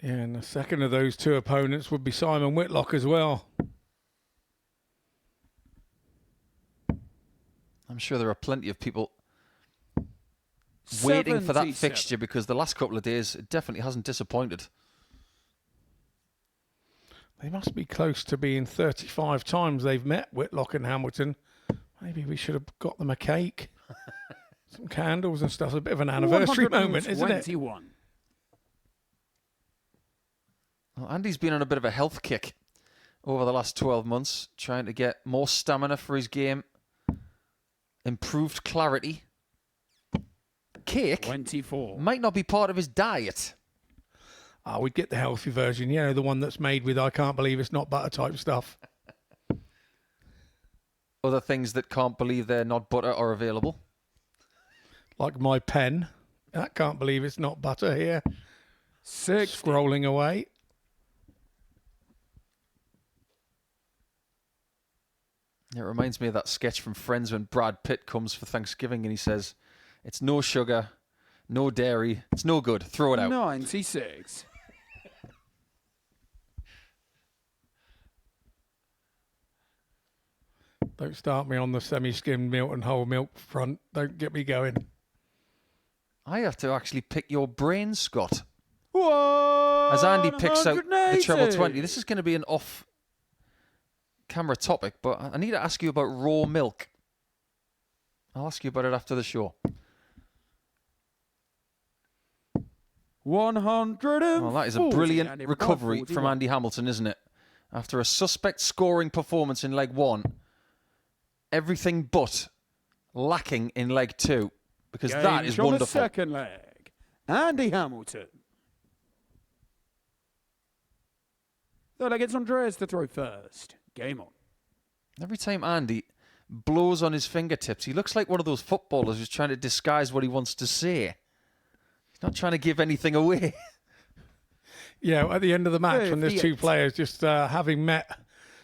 Yeah, and the second of those 2 opponents would be Simon Whitlock as well. I'm sure there are plenty of people waiting for that 77. fixture because the last couple of days it definitely hasn't disappointed. They must be close to being 35 times they've met, Whitlock and Hamilton. Maybe we should have got them a cake, some candles and stuff. A bit of an anniversary moment, isn't it? 21. Well, Andy's been on a bit of a health kick over the last 12 months, trying to get more stamina for his game, improved clarity. Cake 24. might not be part of his diet. Oh, we'd get the healthy version, you know, the one that's made with I can't believe it's not butter type stuff. Other things that can't believe they're not butter are available. Like my pen. I can't believe it's not butter here. 6. Scrolling away. It reminds me of that sketch from Friends when Brad Pitt comes for Thanksgiving and he says, "It's no sugar, no dairy, it's no good, throw it out." 96. Don't start me on the semi-skimmed milk and whole milk front. Don't get me going. I have to actually pick your brain, Scott. 180. As Andy picks out the treble 20, this is going to be an off-camera topic, but I need to ask you about raw milk. I'll ask you about it after the show. 140. Well, that is a brilliant recovery from Andy Hamilton, isn't it? After a suspect scoring performance in leg 1, everything but lacking in leg 2, because that is wonderful. The second leg, Andy Hamilton. Third leg, it's Andreas to throw first. Game on. Every time Andy blows on his fingertips, he looks like one of those footballers who's trying to disguise what he wants to say. He's not trying to give anything away. Yeah, at the end of the match, when there's 2 players just having met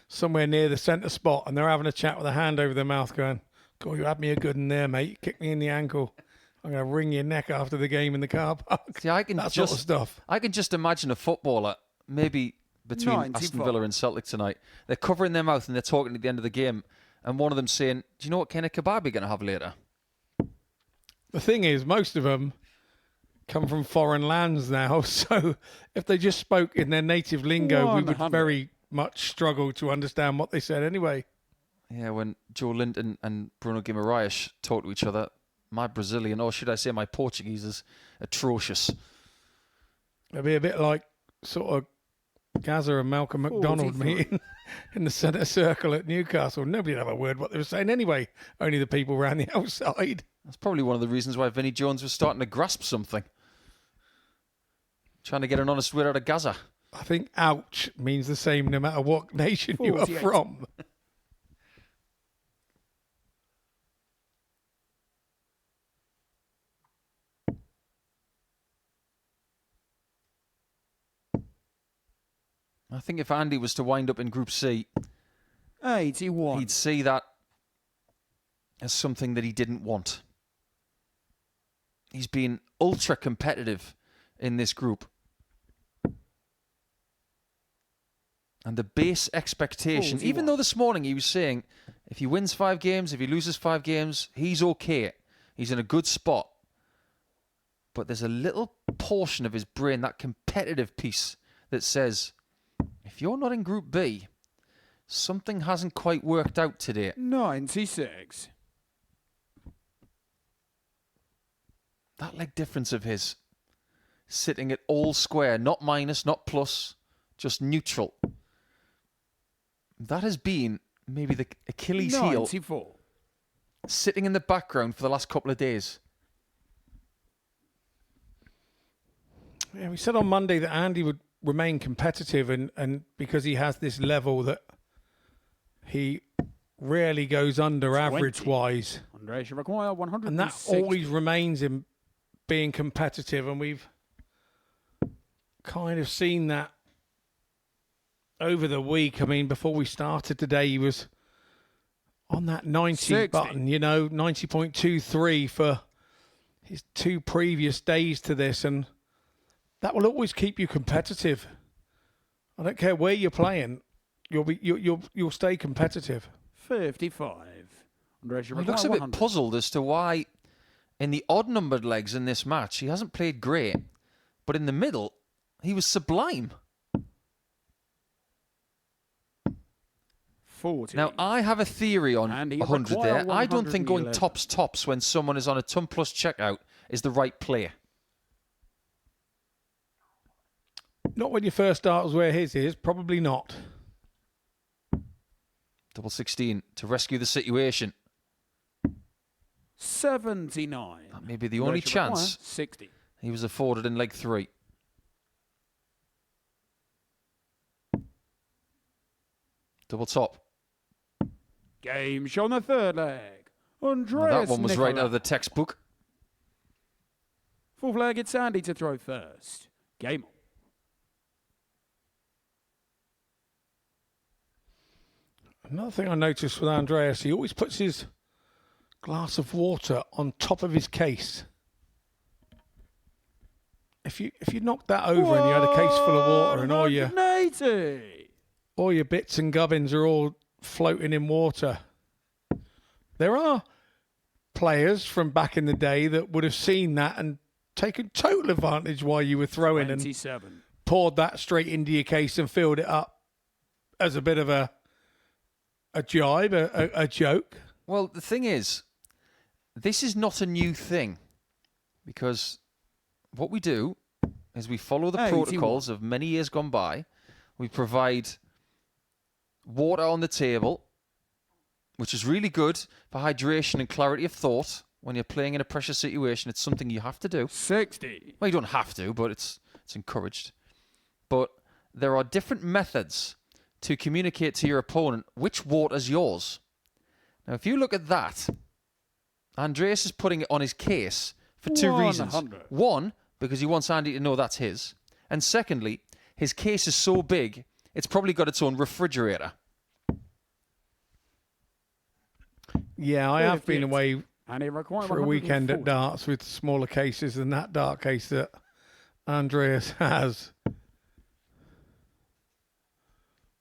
somewhere near the centre spot and they're having a chat with a hand over their mouth going, "God, you had me a good one there, mate. You kicked me in the ankle. I'm going to wring your neck after the game in the car park." See, I can that just, sort of stuff. I can just imagine a footballer, maybe between 95. Aston Villa and Celtic tonight, they're covering their mouth and they're talking at the end of the game, and one of them saying, "Do you know what kind of kebab you're going to have later?" The thing is, most of them come from foreign lands now, so if they just spoke in their native lingo, we would 100. very much struggle to understand what they said anyway. Yeah, when Joe Linton and Bruno Guimaraes talk to each other, my Brazilian, or should I say my Portuguese, is atrocious. It'd be a bit like sort of Gaza and Malcolm MacDonald 43. meeting in the centre circle at Newcastle. Nobody had a word what they were saying anyway, only the people around the outside. That's probably one of the reasons why Vinnie Jones was starting to grasp something. Trying to get an honest word out of Gaza. I think ouch means the same no matter what nation you are 48. from. I think if Andy was to wind up in Group C, 81. he'd see that as something that he didn't want. He's been ultra competitive in this group. And the base expectation, 41. even though this morning he was saying, if he wins 5 games, if he loses 5 games, he's okay. He's in a good spot. But there's a little portion of his brain, that competitive piece, that says, if you're not in Group B, something hasn't quite worked out today. 96. That leg difference of his, sitting at all square, not minus, not plus, just neutral. That has been maybe the Achilles heel 94. sitting in the background for the last couple of days. Yeah, we said on Monday that Andy would remain competitive, and because he has this level that he rarely goes under 20. average-wise. Andreas, you require 160. And that always remains him being competitive, and we've kind of seen that over the week. I mean, before we started today, he was on that 90 60. button, 90.23 for his 2 previous days to this, and that will always keep you competitive. I don't care where you're playing, you'll stay competitive. 55. Andreas, you He require looks a bit 100. puzzled as to why, in the odd-numbered legs in this match, he hasn't played great. But in the middle, he was sublime. 40. Now, I have a theory on And he 100 require there. I don't think going 111. tops when someone is on a ton plus checkout is the right play. Not when your first start was where his is, probably not. Double 16 to rescue the situation. 79. That may be the only Andreas, you require chance 60. he was afforded in leg 3. Double top. Game show on the third leg. Well, Andreas that one was right Nikolo. out of the textbook. Fourth leg, it's Andy to throw first. Game on. Another thing I noticed with Andreas, he always puts his glass of water on top of his case. If you knocked that over and you had a case full of water and all your 180. bits and gubbins are all floating in water. There are players from back in the day that would have seen that and taken total advantage while you were throwing and 27. poured that straight into your case and filled it up as a bit of a jibe, a joke. Well, the thing is, this is not a new thing, because what we do is we follow the 81. protocols of many years gone by. We provide water on the table, which is really good for hydration and clarity of thought. When you're playing in a pressure situation, it's something you have to do. 60. Well, you don't have to, but it's encouraged. But there are different methods to communicate to your opponent which water's yours. Now, if you look at that, Andreas is putting it on his case for 2 reasons. 100. One, because he wants Andy to know that's his. And secondly, his case is so big, it's probably got its own refrigerator. Yeah, I have been 58. away And he requires for a weekend at 140. darts with smaller cases than that dart case that Andreas has.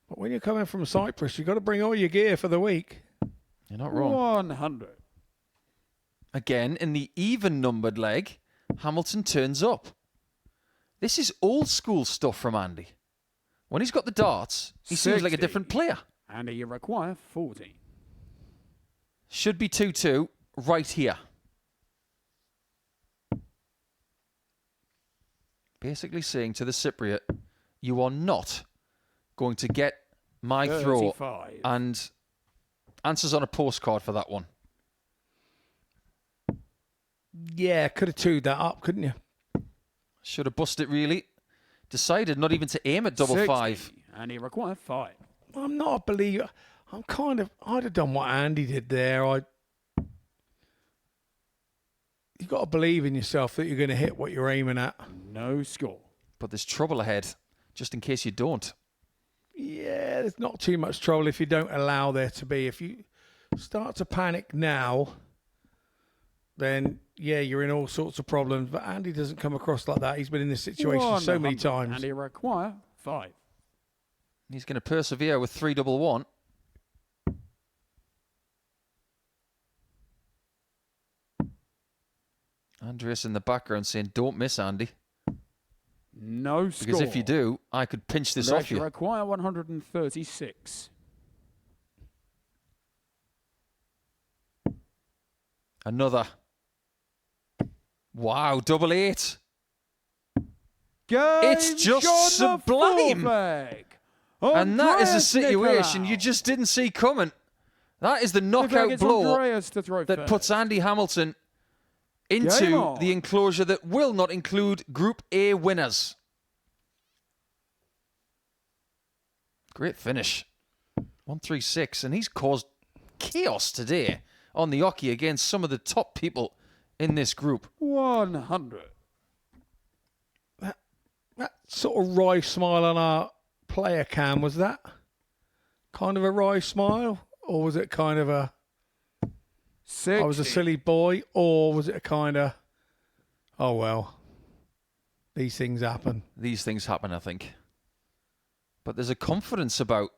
But when you're coming from Cyprus, you've got to bring all your gear for the week. You're not wrong. 100. Again, in the even-numbered leg, Hamilton turns up. This is old-school stuff from Andy. When he's got the darts, he seems like a 60. different player. And you require 40. Should be 2-2 right here. Basically saying to the Cypriot, you are not going to get my throw, 35. and answers on a postcard for that one. Yeah, could have twoed that up, couldn't you? Should have busted it, really. Decided not even to aim at double 60. five. And you require 5. I'm not a believer. I'd have done what Andy did there. You've got to believe in yourself that you're going to hit what you're aiming at. No score. But there's trouble ahead, just in case you don't. Yeah, there's not too much trouble if you don't allow there to be. If you start to panic now, then, yeah, you're in all sorts of problems. But Andy doesn't come across like that. He's been in this situation so many 100. times. And you require 5. He's going to persevere with 3-1-1. Andreas in the background saying, don't miss, Andy. No score. Because if you do, I could pinch this off You you. require 136. Another. Wow, double 8. Game It's just shot on the sublime. fourth leg. And that is a Andreas situation Nikolo. you just didn't see coming. That is the Looks like knockout it's blow Andreas to throw that first. puts Andy Hamilton Game into on. the enclosure that will not include Group A winners. Great finish. 136, and he's caused chaos today on the hockey against some of the top people in this group. 100. That sort of wry smile on our player cam, was that kind of a wry smile? Or was it kind of a, 60. I was a silly boy? Or was it a kind of, oh well, these things happen? These things happen, I think. But there's a confidence about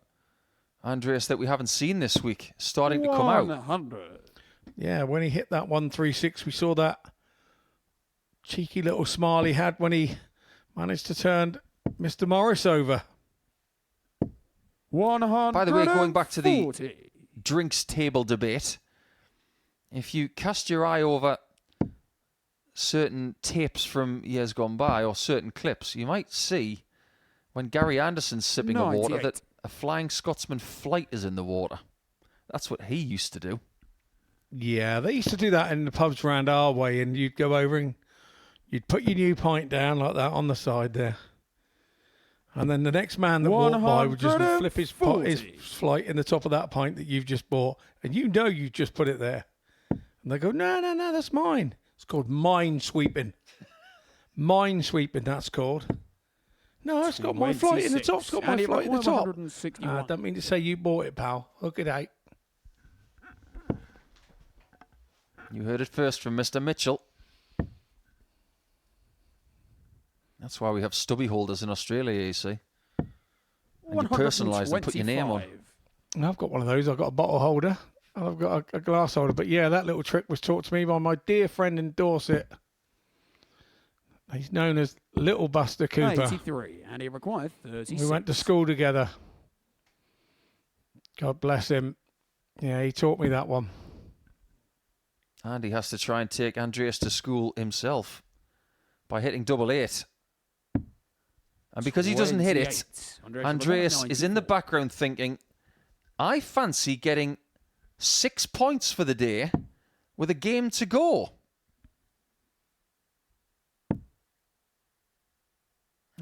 Andreas that we haven't seen this week starting to come out. 100. Yeah, when he hit that 136, we saw that cheeky little smile he had when he managed to turn Mr. Morris over. 140. By the way, going back to the drinks table debate, if you cast your eye over certain tapes from years gone by or certain clips, you might see when Gary Anderson's sipping the water 98. that a Flying Scotsman flight is in the water. That's what he used to do. Yeah, they used to do that in the pubs round our way, and you'd go over and you'd put your new pint down like that on the side there. And then the next man that walked by would just flip his flight in the top of that pint that you've just bought, and you know you just put it there. And they go, no, that's mine. It's called mine sweeping. Mine sweeping, that's called. No, it's got my flight in the top. It's got my flight in the top. 161. I don't mean to say you bought it, pal. Look at that. You heard it first from Mr. Mitchell. That's why we have stubby holders in Australia, you see. And you personalise and put your name on. 125. I've got one of those. I've got a bottle holder. And I've got a glass holder. But yeah, that little trick was taught to me by my dear friend in Dorset. He's known as Little Buster Cooper. 83, and he required 36. We went to school together. God bless him. Yeah, he taught me that one. And he has to try and take Andreas to school himself by hitting double eight. And because he doesn't hit it, 28. Andreas is in the background thinking, I fancy getting 6 points for the day with a game to go.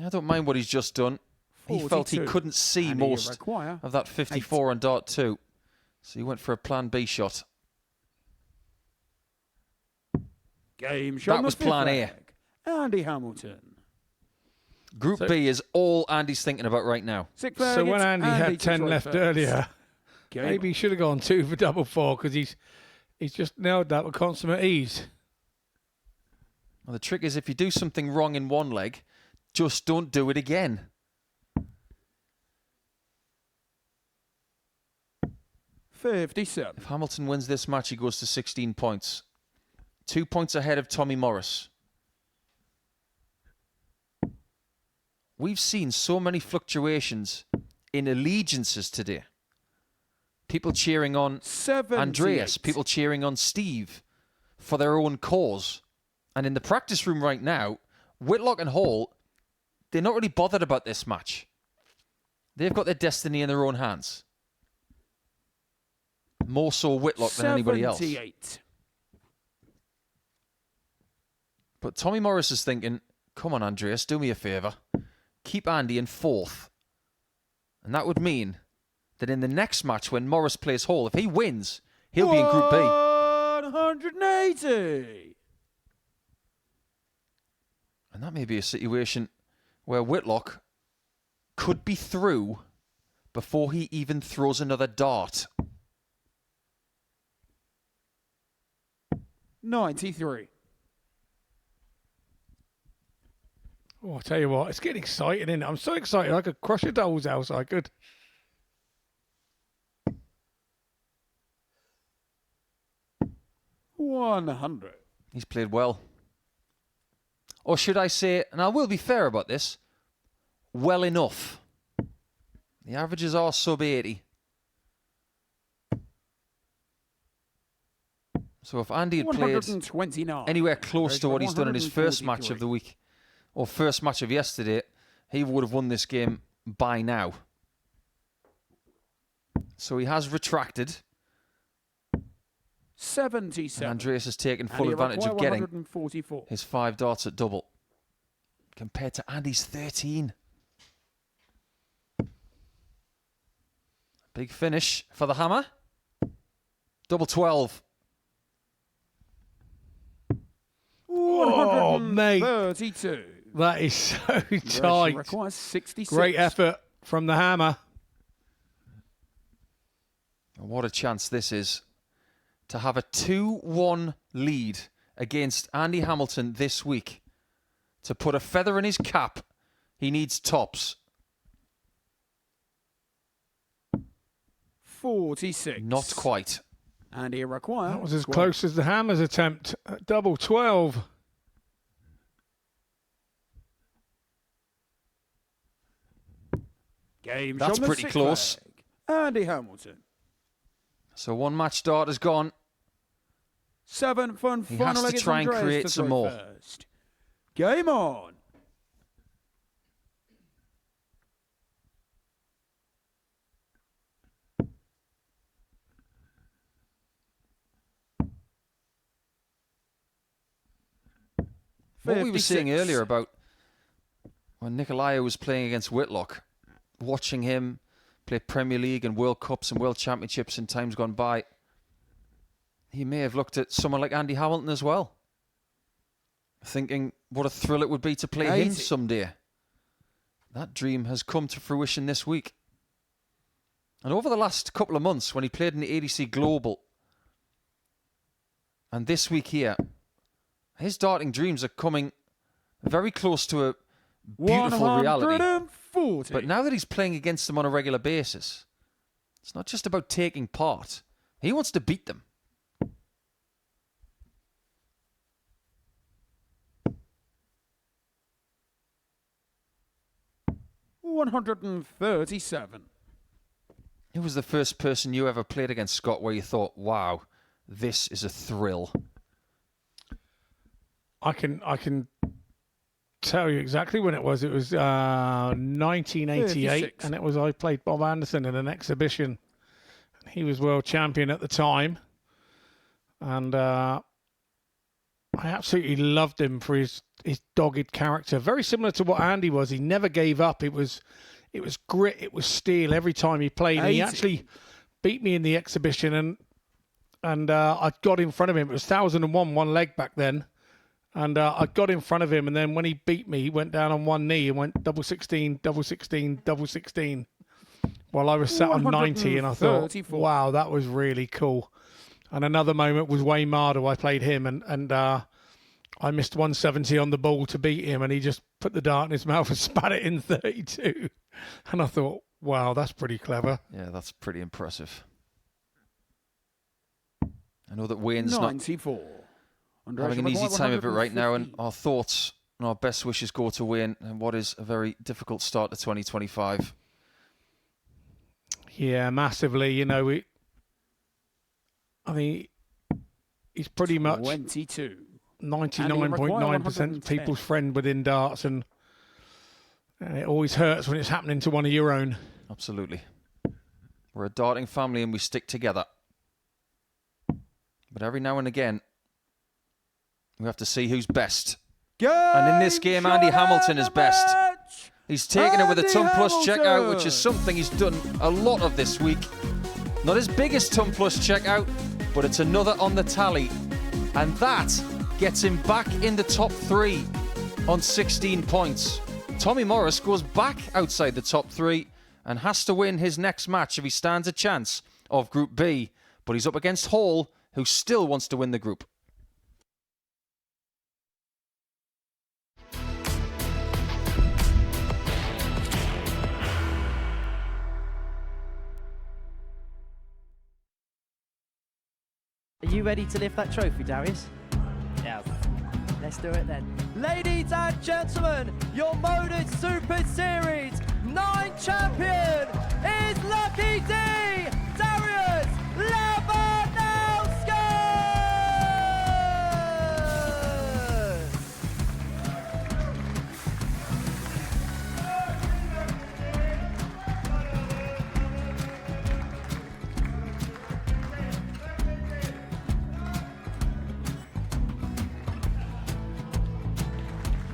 I don't mind what he's just done. He felt he 42. couldn't see And he most require of that 54 on dart 2. So he went for a plan B shot. Game shot. That was plan A. Andy Hamilton. Group B is all Andy's thinking about right now. Sixth So flag, when it's Andy Andy had to 10 throw left first. earlier, Game maybe he should have gone 2 for double 4 because he's just nailed that with consummate ease. Well, the trick is if you do something wrong in one leg, just don't do it again. on. 57. If Hamilton wins this match, he goes to 16 points. 2 points ahead of Tommy Morris. We've seen so many fluctuations in allegiances today. People cheering on 78. Andreas, people cheering on Steve for their own cause. And in the practice room right now, Whitlock and Hall, they're not really bothered about this match. They've got their destiny in their own hands. More so Whitlock than anybody else. 78. But Tommy Morris is thinking, come on, Andreas, do me a favour. Keep Andy in 4th. And that would mean that in the next match when Morris plays Hall, if he wins, he'll be in Group B. 180. And that may be a situation where Whitlock could be through before he even throws another dart. 93. Oh, I'll tell you what, it's getting exciting, isn't it? I'm so excited. I could crush a doll's house. I could. $100. He's played well. Or should I say, and I will be fair about this, well enough. The averages are sub 80. So if Andy had played 129. anywhere close to what he's done in his first 143. match of the week, or first match of yesterday, he would have won this game by now. So he has retracted. 77. And Andreas has taken And full he advantage of require getting 144. his 5 darts at double. Compared to Andy's 13. Big finish for the hammer. Double 12. Oh, mate. 132. That is so Russia tight. requires 66. Great effort from the hammer. What a chance this is to have a 2-1 lead against Andy Hamilton this week. To put a feather in his cap, he needs tops. 46. Not quite. And he requires. That was as 12. close as the hammer's attempt at double 12. Game That's shot on the pretty sixth close. leg. Andy Hamilton. So 1 match dart has gone. 7th and He final has leg to is try and Andreas create to some throw more. First. Game on. What we were saying 56. earlier about when Nikolo was playing against Whitlock, watching him play Premier League and World Cups and World Championships in times gone by, he may have looked at someone like Andy Hamilton as well, thinking what a thrill it would be to play him 80. someday. That dream has come to fruition this week. And over the last couple of months, when he played in the ADC Global, and this week here, his darting dreams are coming very close to a beautiful reality. 140. But now that he's playing against them on a regular basis, it's not just about taking part. He wants to beat them. $137. Who was the first person you ever played against, Scott, where you thought, wow, this is a thrill? I can tell you exactly when it was. It was 1988, 36. and I played Bob Anderson in an exhibition. He was world champion at the time, and I absolutely loved him for his dogged character. Very similar to what Andy was. He never gave up. It was grit. It was steel every time he played. And he 80. actually beat me in the exhibition, and I got in front of him. It was 1001 one leg back then. And I got in front of him, and then when he beat me, he went down on one knee and went double 16, double 16, double 16. While I was sat on 90, and I thought, 134. wow, that was really cool. And another moment was Wayne Mardo. I played him, and I missed 170 on the ball to beat him, and he just put the dart in his mouth and spat it in 32. And I thought, wow, that's pretty clever. Yeah, that's pretty impressive. I know that Wayne's not 94. having an easy time of it right now, and our thoughts and our best wishes go to Wayne and what is a very difficult start to 2025. Yeah, massively. You know, I mean, he's pretty much 22. 99.9% people's friend within darts, and it always hurts when it's happening to one of your own. Absolutely. We're a darting family and we stick together. But every now and again, we have to see who's best. And in this game, Andy Hamilton is best. He's taken it with a ton plus checkout, which is something he's done a lot of this week. Not his biggest ton plus checkout, but it's another on the tally. And that gets him back in the top 3 on 16 points. Tommy Morris goes back outside the top 3 and has to win his next match if he stands a chance of Group B. But he's up against Hall, who still wants to win the group. Are you ready to lift that trophy, Darius? Yes. Let's do it then. Ladies and gentlemen, your MODUS Super Series 9 champion is Lucky D, Darius Labanowski!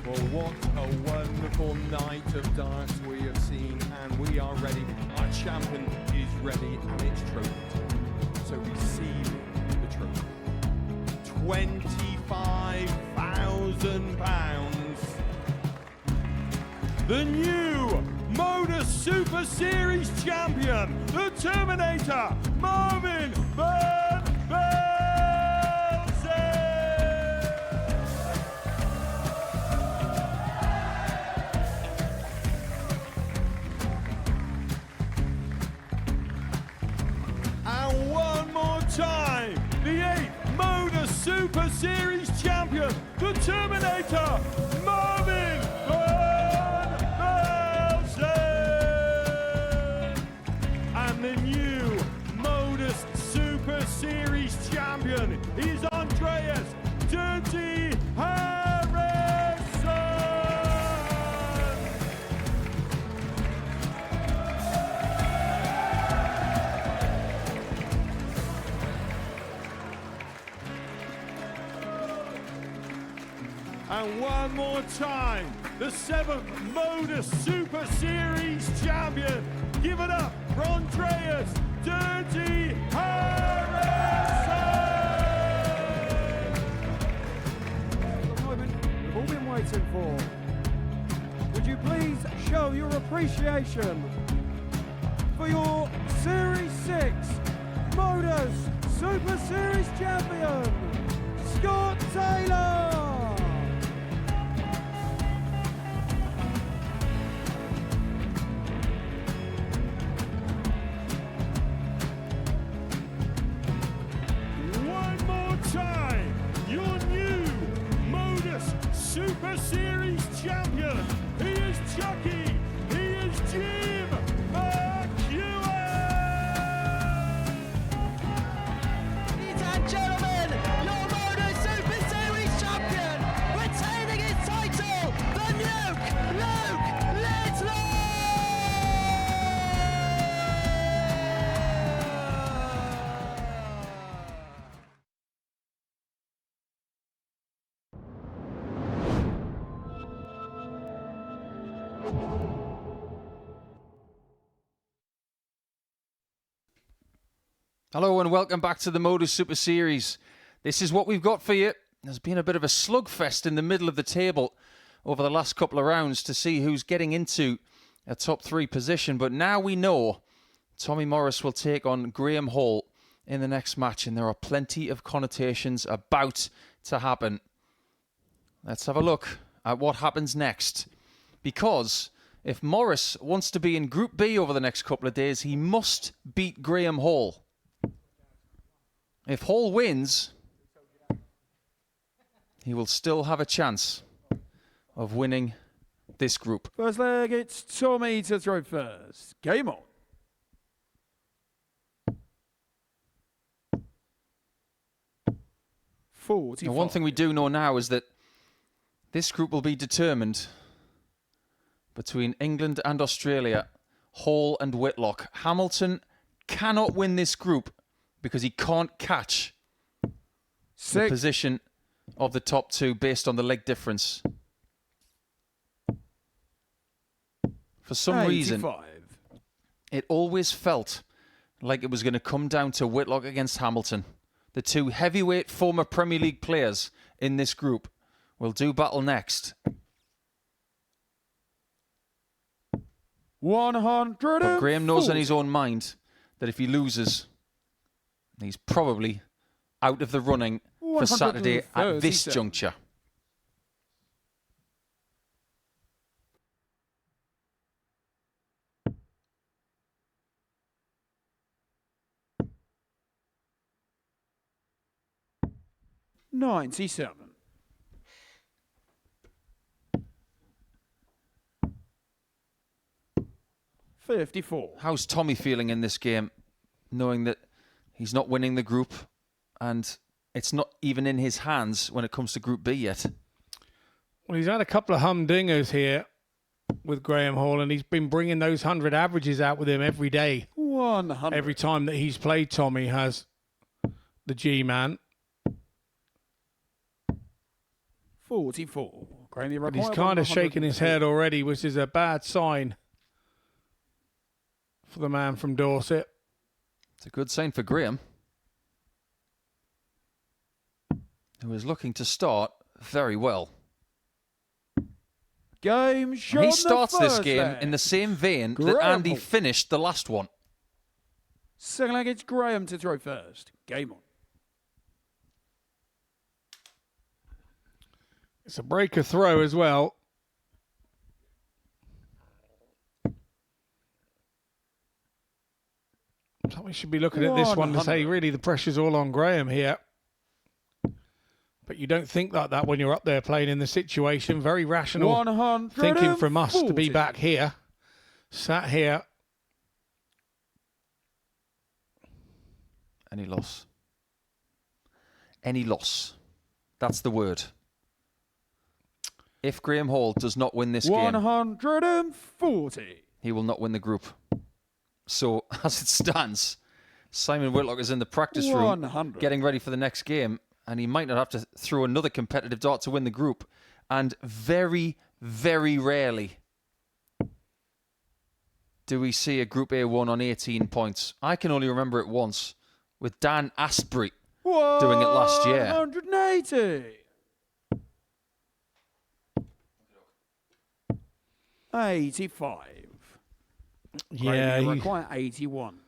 Well, what a wonderful night of darts we have seen, and we are ready. Our champion is ready, and it's trophy time. So receive the trophy. £25,000. The new MODUS Super Series champion, the Terminator, Marvin Van Velzen. And one more time, the 8th MODUS Super Series champion, the Terminator, Marvin Van Velzen. And the new MODUS Super Series champion is Andreas Dirty Harrison. And one more time, the 7th MODUS Super Series champion. Give it up for Andreas Dirty Harrison. The moment we've all been waiting for. Would you please show your appreciation for your Series 6 MODUS Super Series champion, Scott Taylor? One more time, your new MODUS Super Series champion. He is Chucky. He is Jim McEwen. Ladies and gentlemen, your MODUS Super Series champion, retaining his title, the Nuke, Luke Whitlock! 'Hello and welcome back to the MODUS Super Series. This is what we've got for you. There's been a bit of a slugfest in the middle of the table over the last couple of rounds to see who's getting into a top 3 position. But now we know Tommy Morris will take on Graham Hall in the next match, and there are plenty of connotations about to happen. Let's have a look at what happens next. Because if Morris wants to be in Group B over the next couple of days, he must beat Graham Hall. If Hall wins, he will still have a chance of winning this group. First leg, it's Tommy to throw first. Game on. Now, one thing we do know now is that this group will be determined between England and Australia, Hall and Whitlock. Hamilton cannot win this group because he can't catch the position of the top 2 based on the leg difference. For some reason, it always felt like it was going to come down to Whitlock against Hamilton. The 2 heavyweight former Premier League players in this group will do battle next. 100. But Graham knows in his own mind that if he loses, he's probably out of the running for Saturday at this juncture. $97. $54. How's Tommy feeling in this game, knowing that he's not winning the group and it's not even in his hands when it comes to Group B yet? Well, he's had a couple of humdingers here with Graham Hall, and he's been bringing those 100 averages out with him every day. 100. Every time that he's played, Tommy has the G-man. 44. But he's kind of shaking his head already, which is a bad sign for the man from Dorset. It's a good sign for Graham, who is looking to start very well. Game And shot. he starts this game in the same vein that Graham Andy Hall. finished the last one. Second leg, it's Graham to throw first. Game on. It's a breaker throw as well. So we should be looking at this one to say, really, the pressure's all on Graham here. But you don't think like that when you're up there playing in the situation. Very rational 140. thinking from us to be back here, sat here. Any loss? Any loss. That's the word. If Graham Hall does not win this game, 140. he will not win the group. So, as it stands, Simon Whitlock is in the practice room 100. getting ready for the next game, and he might not have to throw another competitive dart to win the group. And very, very rarely do we see a Group A1 on 18 points. I can only remember it once with Dan Astbury doing it last year. 180. 85. Yeah, you require 81.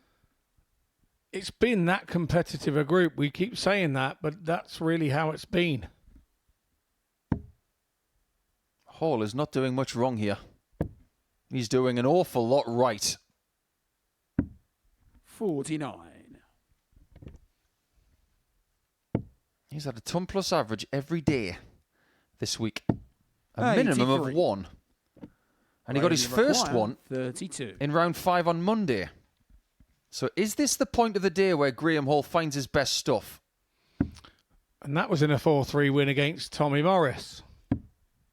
it's been that competitive a group. We keep saying that, but that's really how it's been. Hall is not doing much wrong here. He's doing an awful lot right. 49. He's had a ton plus average every day this week. A minimum of 1. And he got his first one 32. in round 5 on Monday. So is this the point of the day where Graham Hall finds his best stuff? And that was in a 4-3 win against Tommy Morris.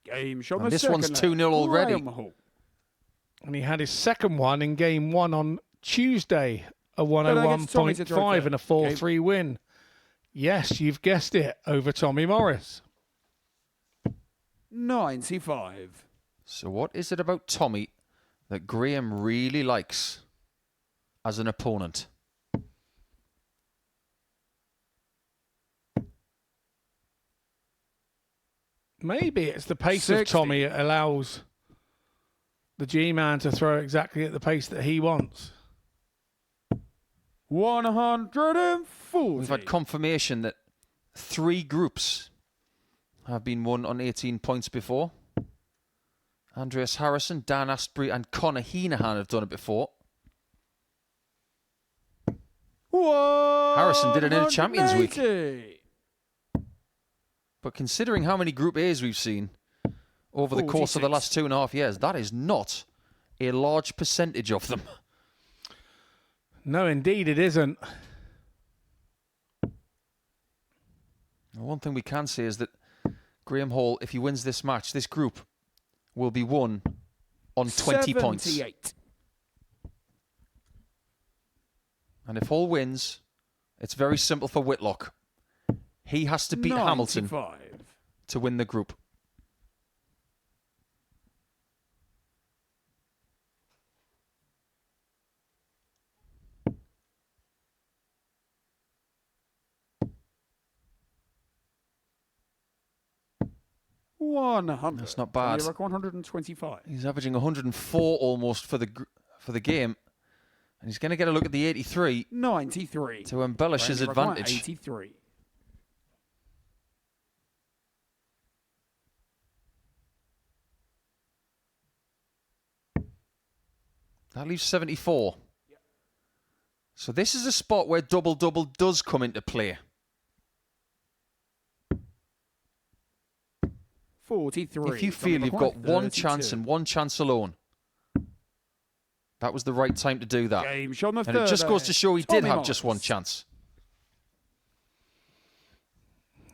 Game shot. And this one's 2-0 already. And he had his second one in game 1 on Tuesday, a 101.5 and a 4-3 win. Yes, you've guessed it, over Tommy Morris. 95. So what is it about Tommy that Graham really likes as an opponent? Maybe it's the pace 60. of Tommy that allows the G-man to throw exactly at the pace that he wants. 140. We've had confirmation that 3 groups have been won on 18 points before. Andreas Harrison, Dan Astbury and Conor Heenahan have done it before. Harrison did it in a Champions Week. But considering how many Group A's we've seen over the course of the last 2.5 years, that is not a large percentage of them. No, indeed it isn't. One thing we can say is that Graham Hall, if he wins this match, this group will be won on 20 points. 78. And if Hall wins, it's very simple for Whitlock. He has to beat 95. Hamilton to win the group. That's not bad. 125. He's averaging 104 almost for the game. And he's going to get a look at the 83 93. to embellish his advantage. 83. That leaves 74. So this is a spot where double-double does come into play. 43. If you feel you've got one chance and one chance alone, that was the right time to do that. Game shot on the And it just goes to show he did Tommy have Morris. just one chance.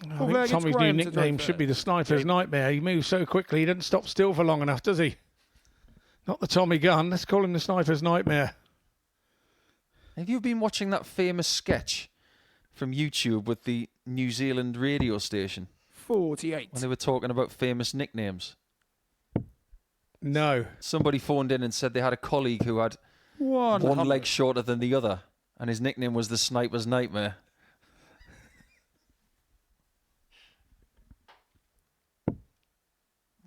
I think Tommy's new nickname should be the Sniper's Nightmare. He moves so quickly, he doesn't stop still for long enough, does he? Not the Tommy Gun. Let's call him the Sniper's Nightmare. Have you been watching that famous sketch from YouTube with the New Zealand radio station? 48. when they were talking about famous nicknames. No. Somebody phoned in and said they had a colleague who had 100. one leg shorter than the other, and his nickname was the Sniper's Nightmare.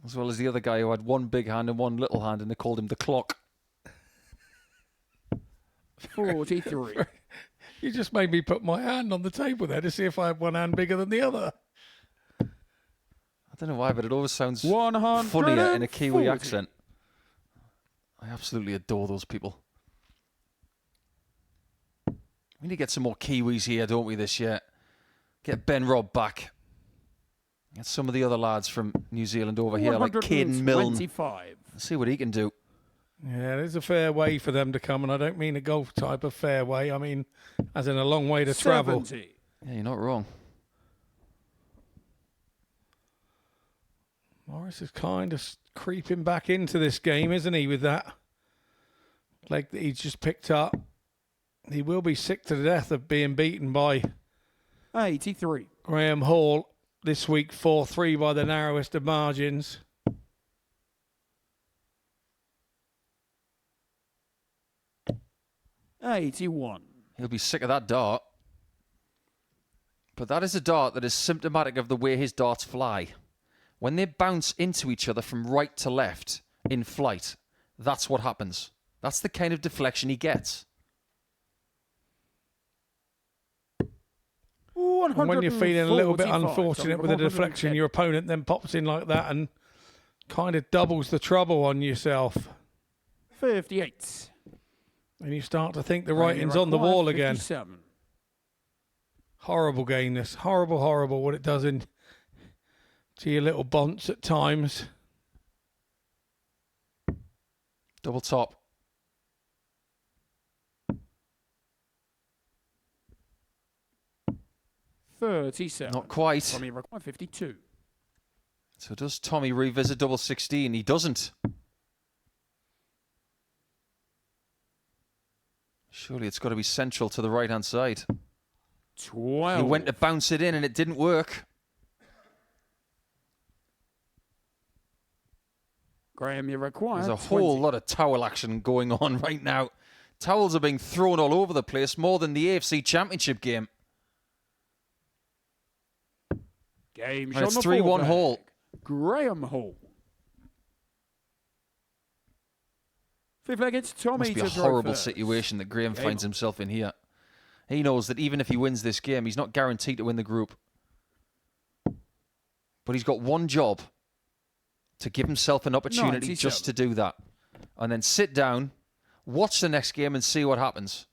As well as the other guy who had one big hand and one little hand, and they called him the Clock. 43. You just made me put my hand on the table there to see if I had one hand bigger than the other. I don't know why, but it always sounds 140. funnier in a Kiwi accent. I absolutely adore those people. We need to get some more Kiwis here, don't we, this year? Get Ben Robb back. Get some of the other lads from New Zealand over here, like Caden Milne. 125. See what he can do. Yeah, there's a fair way for them to come, and I don't mean a golf type of fair way. I mean, as in a long way to travel. 70. Yeah, you're not wrong. Morris is kind of creeping back into this game, isn't he, with that leg that he's just picked up. He will be sick to death of being beaten by 83. Graham Hall this week, 4-3 by the narrowest of margins. $81. He'll be sick of that dart. But that is a dart that is symptomatic of the way his darts fly. When they bounce into each other from right to left in flight, that's what happens. That's the kind of deflection he gets. And when you're feeling a little bit 145, unfortunate with a deflection, your opponent then pops in like that and kind of doubles the trouble on yourself. 58. And you start to think the writing's on the wall again. 57. Horrible game, this. Horrible, horrible what it does in to your little bonts at times. Double top. $37. Not quite. Tommy required 52. So does Tommy revisit double 16? He doesn't. Surely it's got to be central to the right-hand side. 12. He went to bounce it in and it didn't work. Graham, you require There's a 20. whole lot of towel action going on right now. Towels are being thrown all over the place, more than the AFC Championship game. Game And shot it's on the 3-1 fullback. Hall. Graham Hall. Fifth leg, it's Tommy Must be to a throw horrible first. situation that Graham Game finds on. himself in here. He knows that even if he wins this game, he's not guaranteed to win the group. But he's got one job: to give himself an opportunity 97. just to do that. And then sit down, watch the next game and see what happens.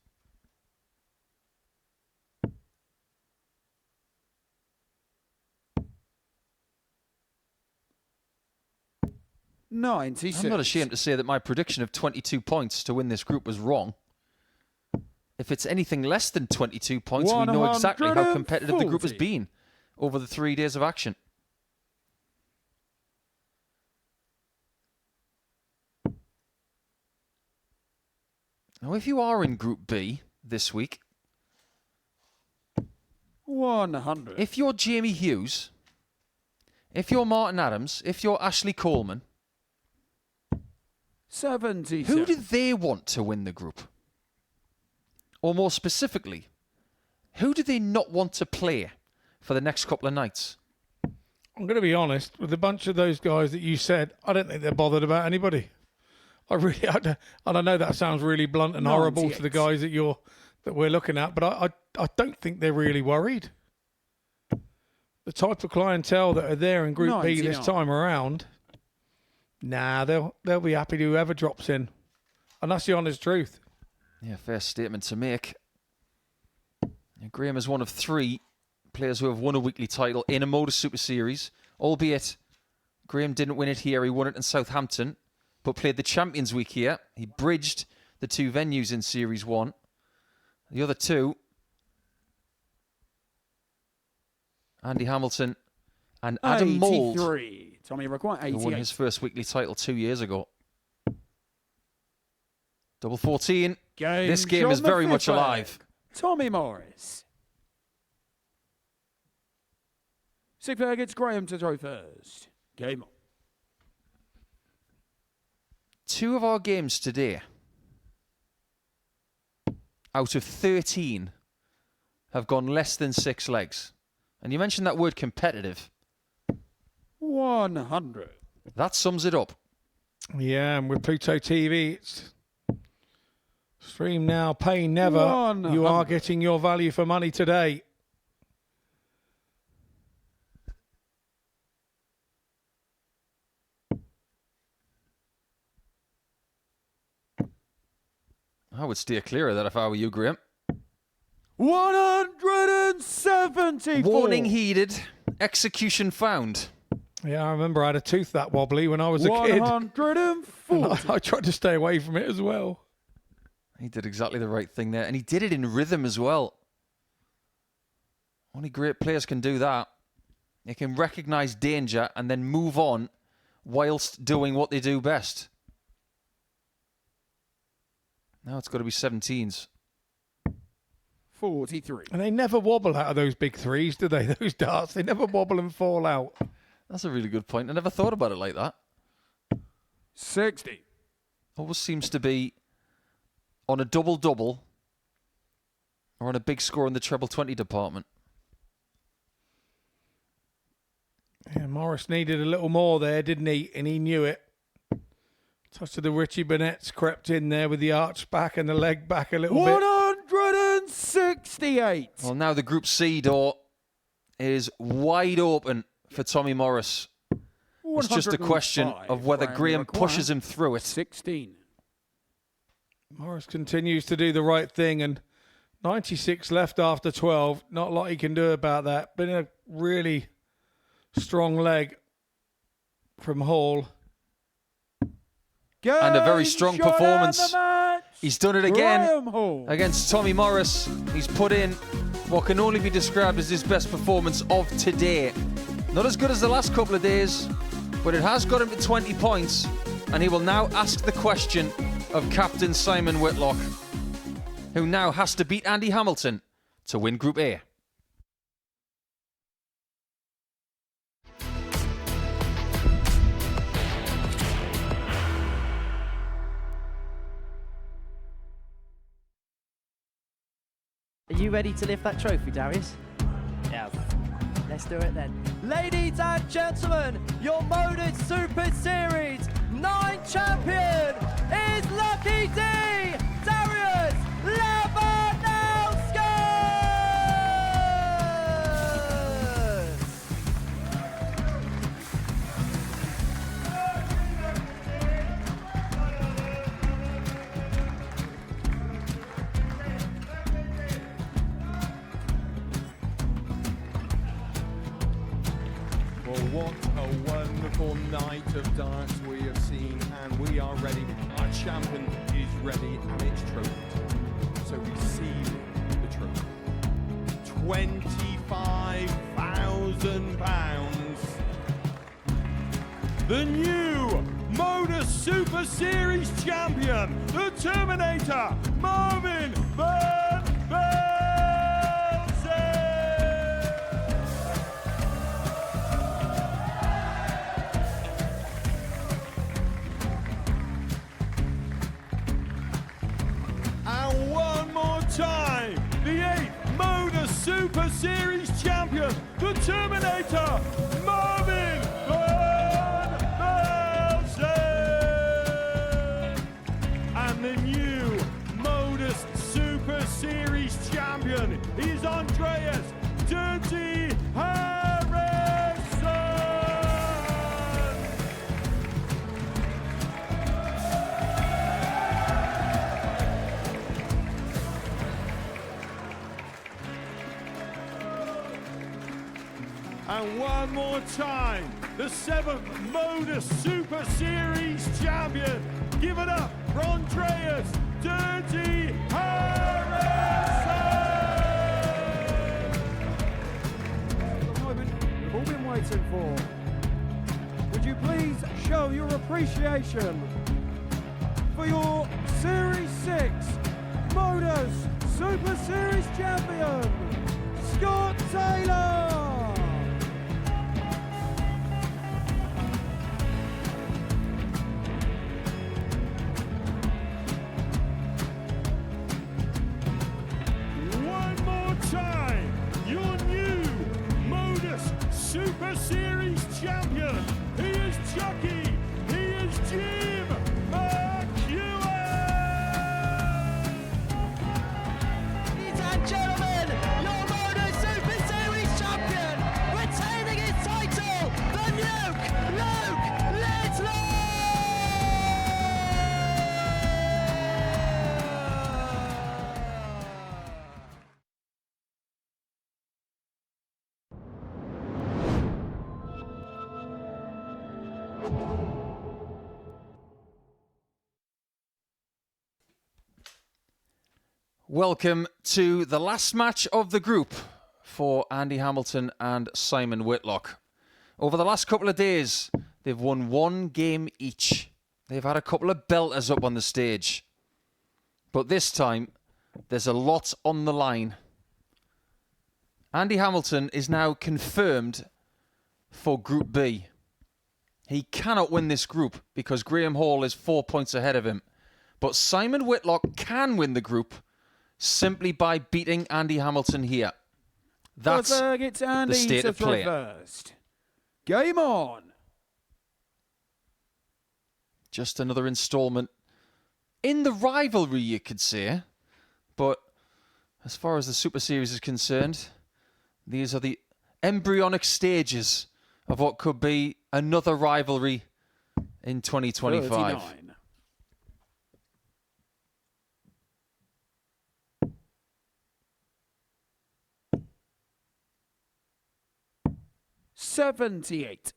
I'm not ashamed to say that my prediction of 22 points to win this group was wrong. If it's anything less than 22 points, we know exactly how competitive the group has 140. been over the 3 days of action. Now, if you are in Group B this week, 100. if you're Jamie Hughes, if you're Martin Adams, if you're Ashley Coleman, 77. who do they want to win the group? Or more specifically, who do they not want to play for the next couple of nights? I'm going to be honest, with a bunch of those guys that you said, I don't think they're bothered about anybody. I know that sounds really blunt and horrible to the 98. guys that we're looking at, but I don't think they're really worried. The type of clientele that are there in Group B this 99. time around, they'll be happy to whoever drops in. And that's the honest truth. Yeah, fair statement to make. Yeah, Graham is one of 3 players who have won a weekly title in a MODUS Super Series, albeit Graham didn't win it here. He won it in Southampton, but played the Champions Week here. He bridged the 2 venues in Series 1. The other 2, Andy Hamilton and Adam Mould, 83. Tommy required who won 88. his first weekly title 2 years ago. Double 14. This game shot is on the very much fifth leg. alive. Tommy Morris. Sick player gets Graham to throw first. Game on. 2 of our games today, out of 13, have gone less than 6 legs. And you mentioned that word competitive. 100. That sums it up. Yeah, and with Pluto TV, it's stream now, pay never. 100. You are getting your value for money today. I would steer clear of that if I were you, Graham. 174. Warning heeded, execution found. Yeah, I remember I had a tooth that wobbly when I was a kid. 140. I tried to stay away from it as well. He did exactly the right thing there, and he did it in rhythm as well. Only great players can do that. They can recognise danger and then move on whilst doing what they do best. Now it's got to be 17s. 43. And they never wobble out of those big threes, do they? Those darts, they never wobble and fall out. That's a really good point. I never thought about it like that. 60. Always seems to be on a double-double or on a big score in the treble 20 department. Yeah, Morris needed a little more there, didn't he? And he knew it. Touch of the Richie Burnett's crept in there with the arch back and the leg back a little bit. 168. Well, now the Group C door is wide open for Tommy Morris. It's just a question of whether Graham pushes him through it. 16. Morris continues to do the right thing, and 96 left after 12. Not a lot he can do about that. Been a really strong leg from Hall. And a very strong performance. He's done it again Hall. against Tommy Morris. He's put in what can only be described as his best performance of today. Not as good as the last couple of days, but it has got him to 20 points. And he will now ask the question of Captain Simon Whitlock, who now has to beat Andy Hamilton to win Group A. Are you ready to lift that trophy, Darius? Yes. Let's do it then. Ladies and gentlemen, your MODUS Super Series 9 champion is Lucky D, Darius Labanowski! Well, what a wonderful night of darts we have seen, and we are ready. Our champion is ready, and it's trophy time. So receive the trophy. £25,000. The new MODUS Super Series champion, the Terminator, Marvin Van Velzen. And one more time, the 8th MODUS Super Series champion, the Terminator, Marvin Van Velzen. And the new MODUS Super Series champion is Andreas Dirty Harrison. And one more time, the 7th MODUS Super Series champion. Give it up for Andreas Dirty Harrison. The moment we've all been waiting for. Would you please show your appreciation for your Series 6 MODUS Super Series champion, Scott Taylor. Welcome to the last match of the group for Andy Hamilton and Simon Whitlock. Over the last couple of days, they've won one game each. They've had a couple of belters up on the stage. But this time, there's a lot on the line. Andy Hamilton is now confirmed for Group B. He cannot win this group because Graham Hall is 4 points ahead of him. But Simon Whitlock can win the group simply by beating Andy Hamilton here. That's it's Andy the state to of throw play. first. Game on. Just another installment in the rivalry, you could say. But as far as the Super Series is concerned, these are the embryonic stages of what could be another rivalry in 2025. 39. 78.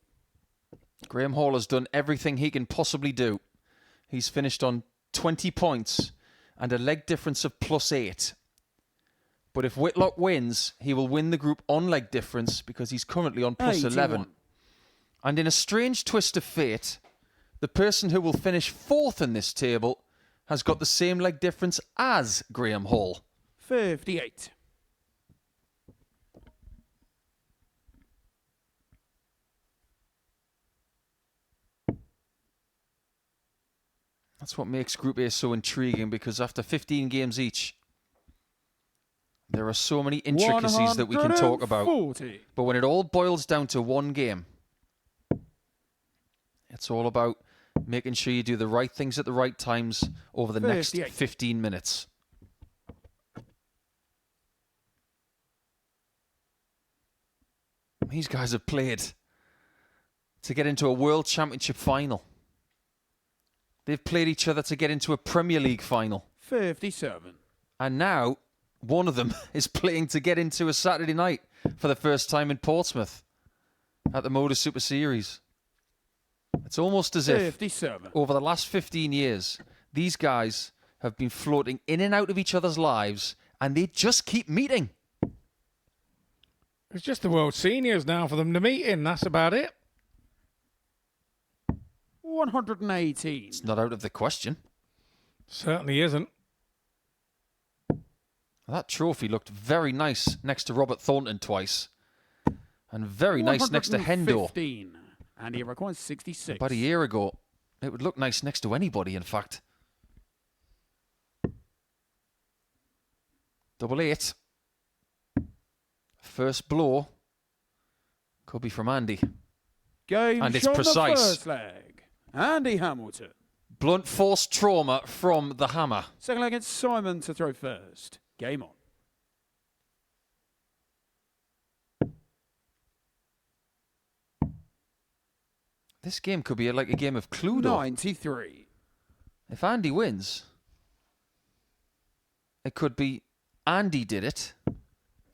Graham Hall has done everything he can possibly do. He's finished on 20 points and a leg difference of +8. But if Whitlock wins, he will win the group on leg difference because he's currently on +11. 81. And in a strange twist of fate, the person who will finish fourth in this table has got the same leg difference as Graham Hall. 58. That's what makes Group A so intriguing, because after 15 games each, there are so many intricacies that we can talk about. 140. But when it all boils down to one game, it's all about making sure you do the right things at the right times over the next 58. 15 minutes. These guys have played to get into a World Championship final. They've played each other to get into a Premier League final. 57. And now, one of them is playing to get into a Saturday night for the first time in Portsmouth at the MODUS Super Series. It's almost as if, 57. over the last 15 years, these guys have been floating in and out of each other's lives, and they just keep meeting. It's just the World Seniors now for them to meet in. That's about it. 118. It's not out of the question. Certainly isn't. That trophy looked very nice next to Robert Thornton twice. And very nice next to Hendo. 115. And he requires 66. About a year ago. It would look nice next to anybody, in fact. 88. First blow could be from Andy. Game And it's shot precise. The first leg. Andy Hamilton. Blunt force trauma from the hammer. Second leg, it's Simon to throw first. Game on. This game could be like a game of Cluedo. 93. If Andy wins, it could be Andy did it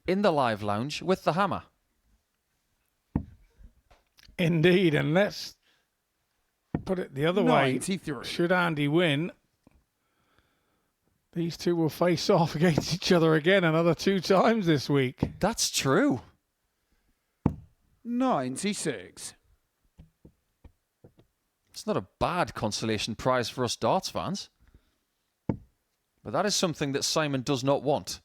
in the live lounge with the hammer. Indeed, and let's put it the other way. 93. Should Andy win, these two will face off against each other again another 2 times this week. That's true. 96. It's not a bad consolation prize for us darts fans. But that is something that Simon does not want.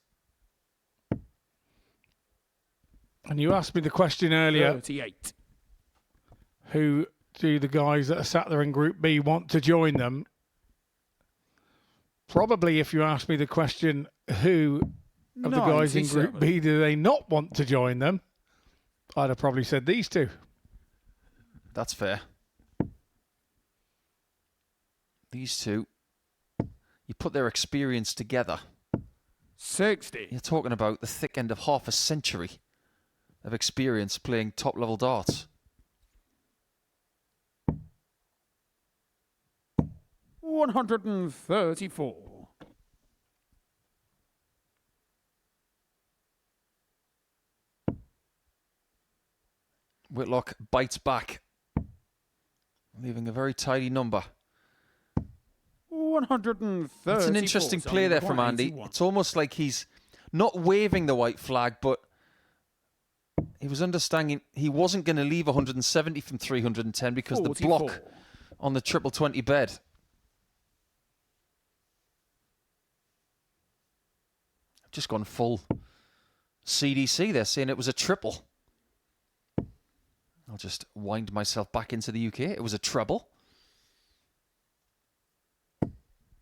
And you asked me the question earlier, 38. who do the guys that are sat there in Group B want to join them? Probably if you asked me the question, who of the guys in Group 97. B do they not want to join them? I'd have probably said these two. That's fair. These two, you put their experience together, 60. you're talking about the thick end of half a century of experience playing top-level darts. 134. Whitlock bites back. leaving a very tidy number. 130. It's an interesting play there from Andy. It's almost like he's not waving the white flag, but he was understanding he wasn't going to leave 170 from 310 because 44. the block on the triple 20 bed. I've just gone full CDC there, saying it was a triple. I'll just wind myself back into the UK. It was a treble.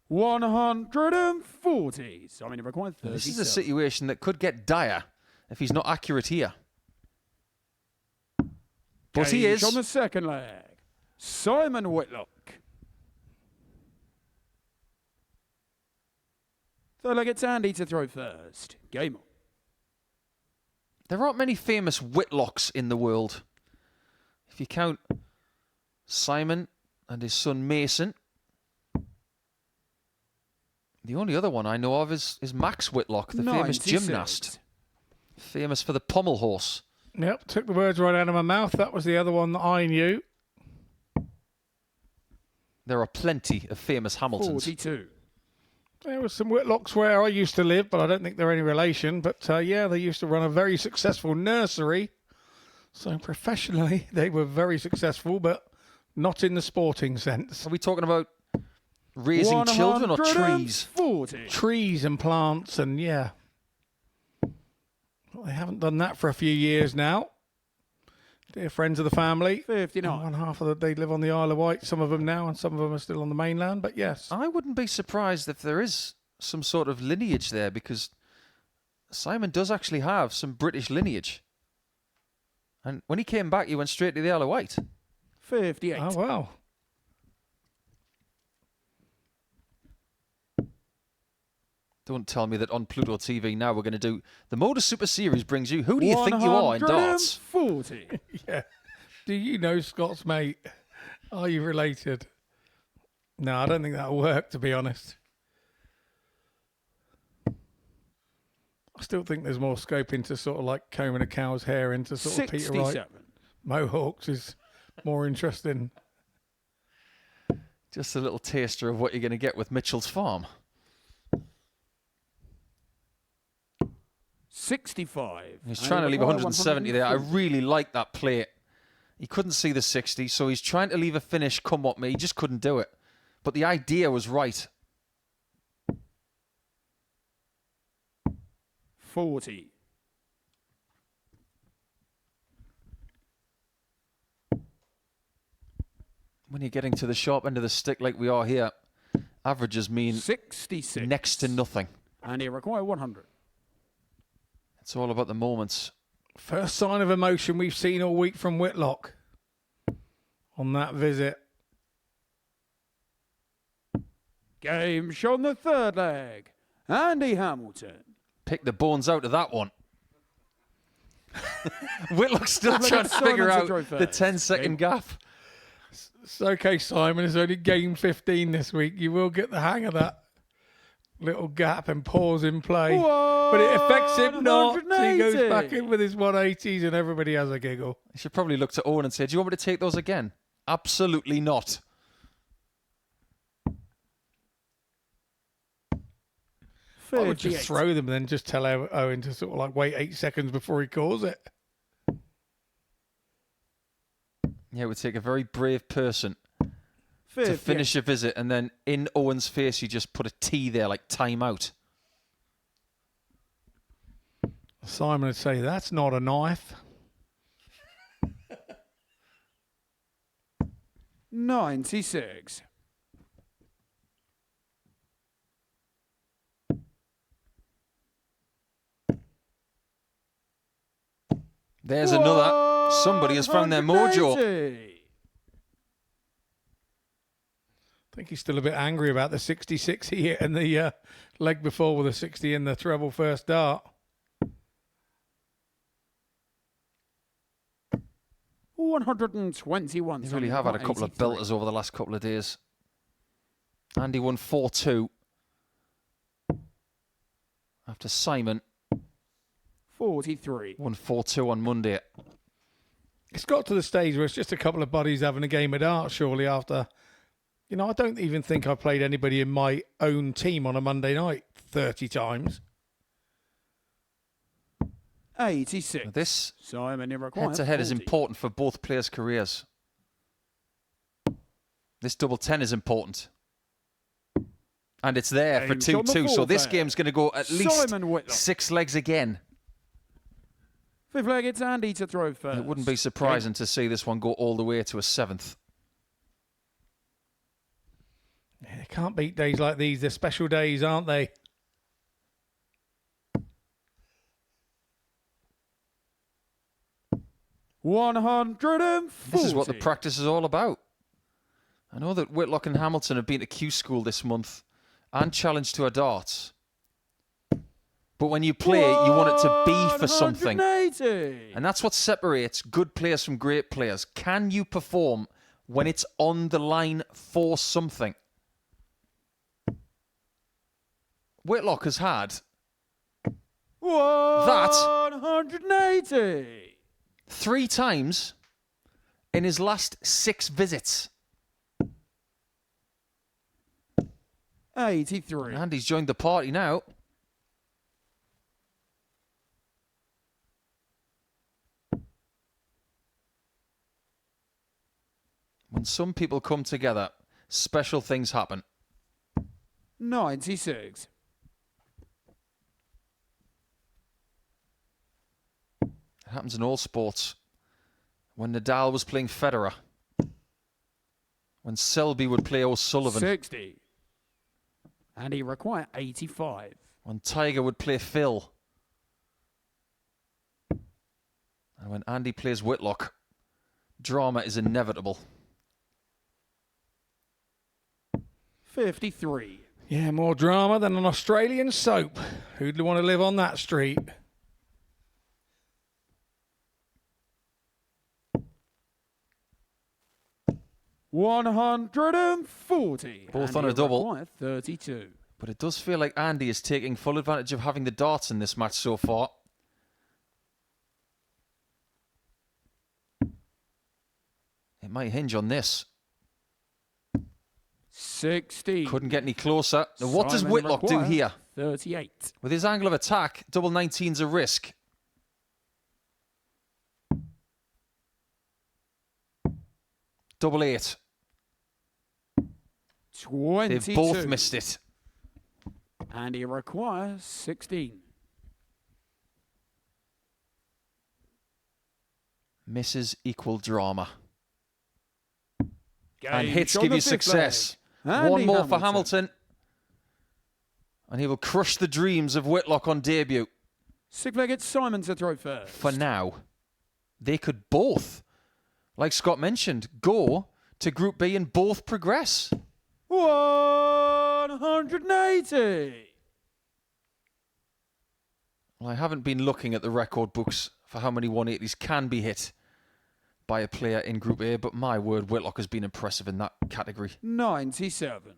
140. So I mean, it required 30. This is a situation that could get dire if he's not accurate here. But he is. On the second leg, Simon Whitlock. Third leg, it's Andy to throw first. Game on. There aren't many famous Whitlocks in the world. If you count Simon and his son Mason. The only other one I know of is Max Whitlock, the famous 96. gymnast. Famous for the pommel horse. Yep, took the words right out of my mouth. That was the other one that I knew. There are plenty of famous Hamiltons. 42. There was some Whitlocks where I used to live, but I don't think they're any relation. But yeah, they used to run a very successful nursery. So professionally, they were very successful, but not in the sporting sense. Are we talking about raising children or trees? 40. Trees and plants, and yeah. Well, they haven't done that for a few years now. Dear friends of the family. 59. One half of they live on the Isle of Wight, some of them now, and some of them are still on the mainland, but yes. I wouldn't be surprised if there is some sort of lineage there, because Simon does actually have some British lineage. And when he came back, he went straight to the Isle of Wight. 58. Oh, wow. Don't tell me that on Pluto TV now we're going to do the MODUS Super Series brings you Who Do You Think You Are in darts? 140. Yeah. Do you know Scott's mate? Are you related? No, I don't think that'll work, to be honest. I still think there's more scope into sort of like combing a cow's hair into sort of Peter Wright. 67. Mohawks is more interesting. Just a little taster of what you're going to get with Mitchell's Farm. 65. He's trying to leave 170 there. I really like that play. He couldn't see the 60, so he's trying to leave a finish come what may. He just couldn't do it. But the idea was right. 40. When you're getting to the sharp end of the stick like we are here, averages mean 66. next to nothing. And he required 100. It's all about the moments. First sign of emotion we've seen all week from Whitlock on that visit. Game shot on the third leg. Andy Hamilton. Pick the bones out of that one. Whitlock's still Look trying at to figure Simon out to throw the first. 10-second gap. It's okay, Simon. It's only game 15 this week. You will get the hang of that little gap and pause in play. But it affects him not. So he goes back in with his 180s and everybody has a giggle. You should probably look to Owen and say, do you want me to take those again? Absolutely not. I would just 58. throw them and then just tell Owen to sort of like wait 8 seconds before he calls it. Yeah, it would take a very brave person to 58. finish a visit, and then in Owen's face you just put a T there like time out. Simon would say, that's not a knife. 96. There's another. Somebody has found their mojo. 180. I think he's still a bit angry about the 66 he hit and the leg before with a 60 in the treble first dart. 121. They really have had a couple of belters over the last couple of days. Andy won 4-2 after Simon 43. won 4-2 on Monday. It's got to the stage where it's just a couple of buddies having a game of darts, surely, after... You know, I don't even think I played anybody in my own team on a Monday night 30 times. 86. This Simon, you require head-to-head is 40. important for both players' careers. This double 10 is important. And it's there for James on the 2-2. So fourth this leg. game's going to go at least Simon Whitlock. 6 legs again. Fifth leg, it's Andy to throw first. It wouldn't be surprising to see this one go all the way to a 7th. Yeah, they can't beat days like these. They're special days, aren't they? $140. This is what the practice is all about. I know that Whitlock and Hamilton have been to Q School this month and challenged to a darts. But when you play, you want it to be for something. 180. And that's what separates good players from great players. Can you perform when it's on the line for something? Whitlock has had 180. 3 times in his last 6 visits. 83. And he's joined the party now. When some people come together, special things happen. 96. It happens in all sports. When Nadal was playing Federer. When Selby would play O'Sullivan. 60. And he require 85. When Tiger would play Phil. And when Andy plays Whitlock, drama is inevitable. 53. Yeah, more drama than an Australian soap. Who'd want to live on that street? $140. Both And on a he double. require 32. But it does feel like Andy is taking full advantage of having the darts in this match so far. It might hinge on this. 60. Couldn't get any closer. Now, what does Simon Whitlock do require here? 38. With his angle of attack, double 19's a risk. Double 8. 22. They've both missed it. And he requires 16. Misses equal drama. And Game hits shot give the you fifth success. leg. One Andy more for Hamilton. And he will crush the dreams of Whitlock on debut. Sixth leg, it's Simon to throw first. For now, they could both, like Scott mentioned, go to Group B and both progress. 180. Well, I haven't been looking at the record books for how many 180s can be hit by a player in Group A, but my word, Whitlock has been impressive in that category. 97.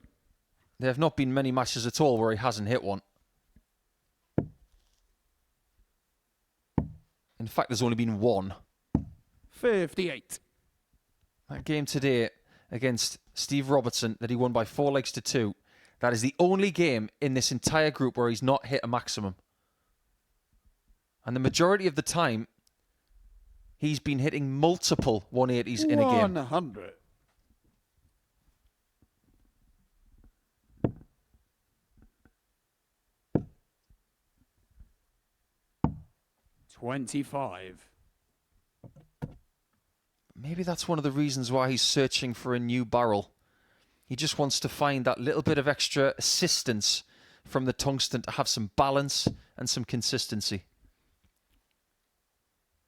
There have not been many matches at all where he hasn't hit one. In fact, there's only been one. 58. That game today against Steve Robertson that he won by 4 legs to 2. That is the only game in this entire group where he's not hit a maximum. And the majority of the time, he's been hitting multiple 180s in a game. 100. 25. Maybe that's one of the reasons why he's searching for a new barrel. He just wants to find that little bit of extra assistance from the tungsten to have some balance and some consistency.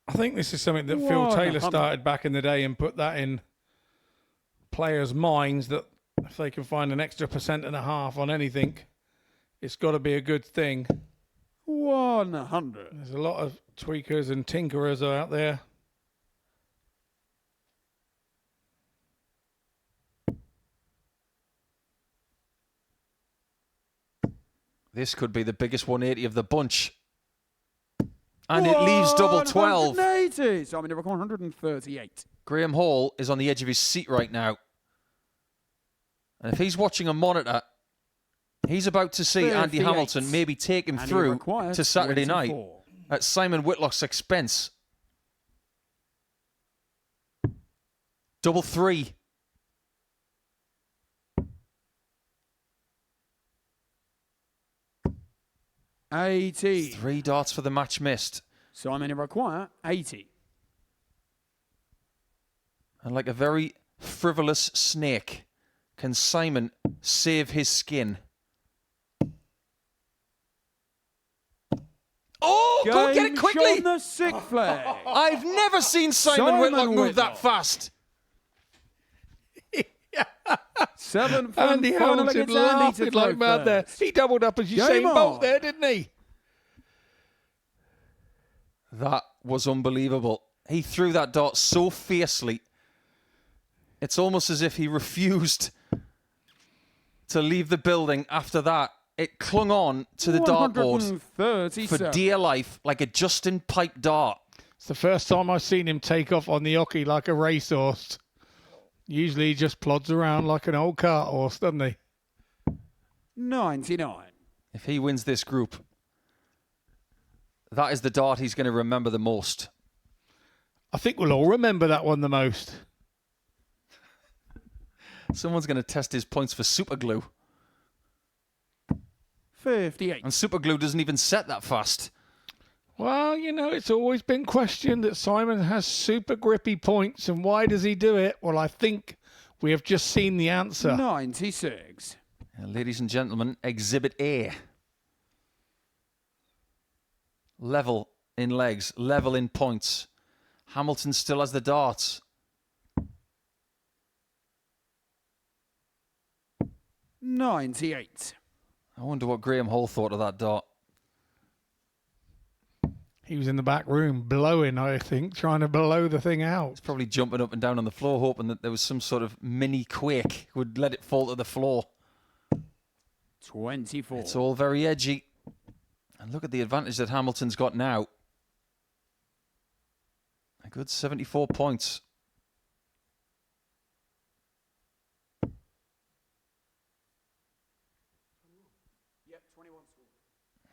I think this is something that Phil 100. Taylor started back in the day and put that in players' minds, that if they can find an extra 1.5% on anything, it's got to be a good thing. 100. There's a lot of tweakers and tinkerers out there. This could be the biggest 180 of the bunch. And it leaves double 12. 180. So I'm in 138. Graham Hall is on the edge of his seat right now. And if he's watching a monitor, he's about to see Andy 38. Hamilton maybe take him And he through requires to Saturday night 24. at Simon Whitlock's expense. Double 3. $80. 3 darts for the match missed. Simon require 80. And like a very frivolous snake, can Simon save his skin? Oh, go and get it Game quickly! Sean the sixth flag. I've never seen Simon Whitlock move that fast. 7th Andy and final Hamilton against Andy laughing to like mad there. first. He doubled up as Game Usain Bolt on. there, didn't he? That was unbelievable. He threw that dart so fiercely. It's almost as if he refused to leave the building after that. It clung on to the dartboard for 137. dear life, like a Justin Pipe dart. It's the first time I've seen him take off on the hockey like a racehorse. Usually he just plods around like an old cart horse, doesn't he? 99. If he wins this group, that is the dart he's going to remember the most. I think we'll all remember that one the most. Someone's going to test his points for super glue. 58. And super glue doesn't even set that fast. Well, you know, it's always been questioned that Simon has super grippy points, and why does he do it? Well, I think we have just seen the answer. 96. Ladies and gentlemen, Exhibit A. Level in legs, level in points. Hamilton still has the darts. 98. I wonder what Graham Hall thought of that dart. He was in the back room blowing, I think, trying to blow the thing out. He's probably jumping up and down on the floor, hoping that there was some sort of mini quake would let it fall to the floor. 24. It's all very edgy. And look at the advantage that Hamilton's got now. A good 74 points. Yep, 21.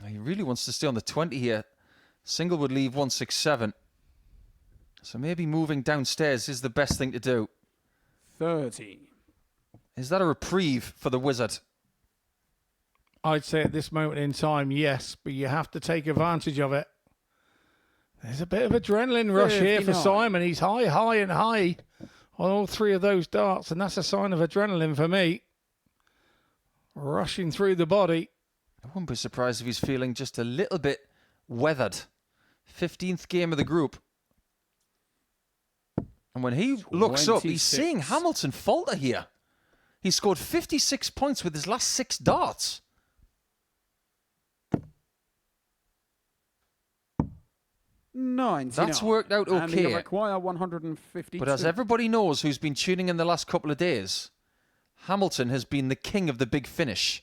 Now, he really wants to stay on the 20 here. Single would leave 167. So maybe moving downstairs is the best thing to do. 30. Is that a reprieve for the Wizard? I'd say at this moment in time, yes, but you have to take advantage of it. There's a bit of adrenaline rush here for 59. Simon. He's high, high, and high on all 3 of those darts, and that's a sign of adrenaline for me. Rushing through the body. I wouldn't be surprised if he's feeling just a little bit weathered. 15th game of the group. And when he looks up, he's 26. seeing Hamilton falter here. He scored 56 points with his last 6 darts. That's worked out And okay. they require 152. But as everybody knows who's been tuning in the last couple of days, Hamilton has been the king of the big finish.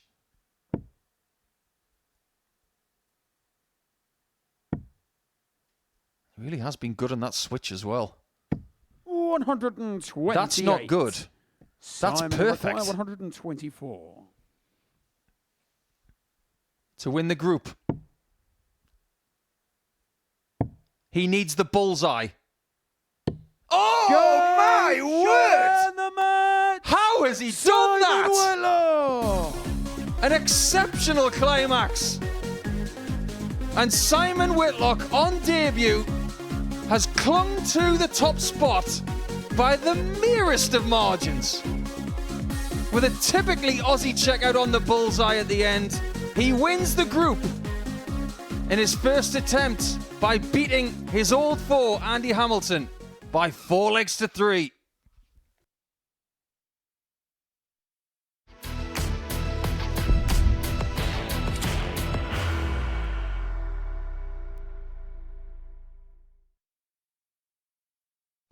He really has been good on that switch as well. 128. That's not good. That's Simon perfect. require 124. To win the group. He needs the bullseye. Oh, my word! And the match. How has he done that? Whitlock. An exceptional climax. And Simon Whitlock on debut has clung to the top spot by the merest of margins. With a typically Aussie checkout on the bullseye at the end, he wins the group in his first attempt by beating his old foe, Andy Hamilton, by 4 legs to 3.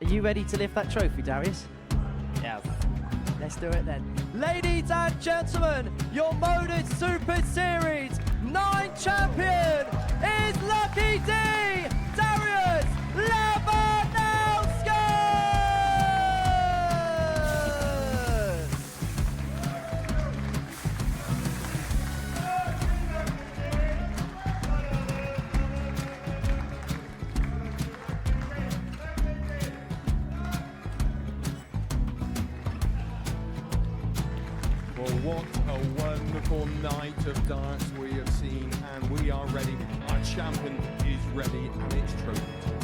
Are you ready to lift that trophy, Darius? Yes. Let's do it then. Ladies and gentlemen, your MODUS Super Series 9 champion is Lucky D wonderful night of darts we have seen, and we are ready. Our champion is ready, and it's trophy time.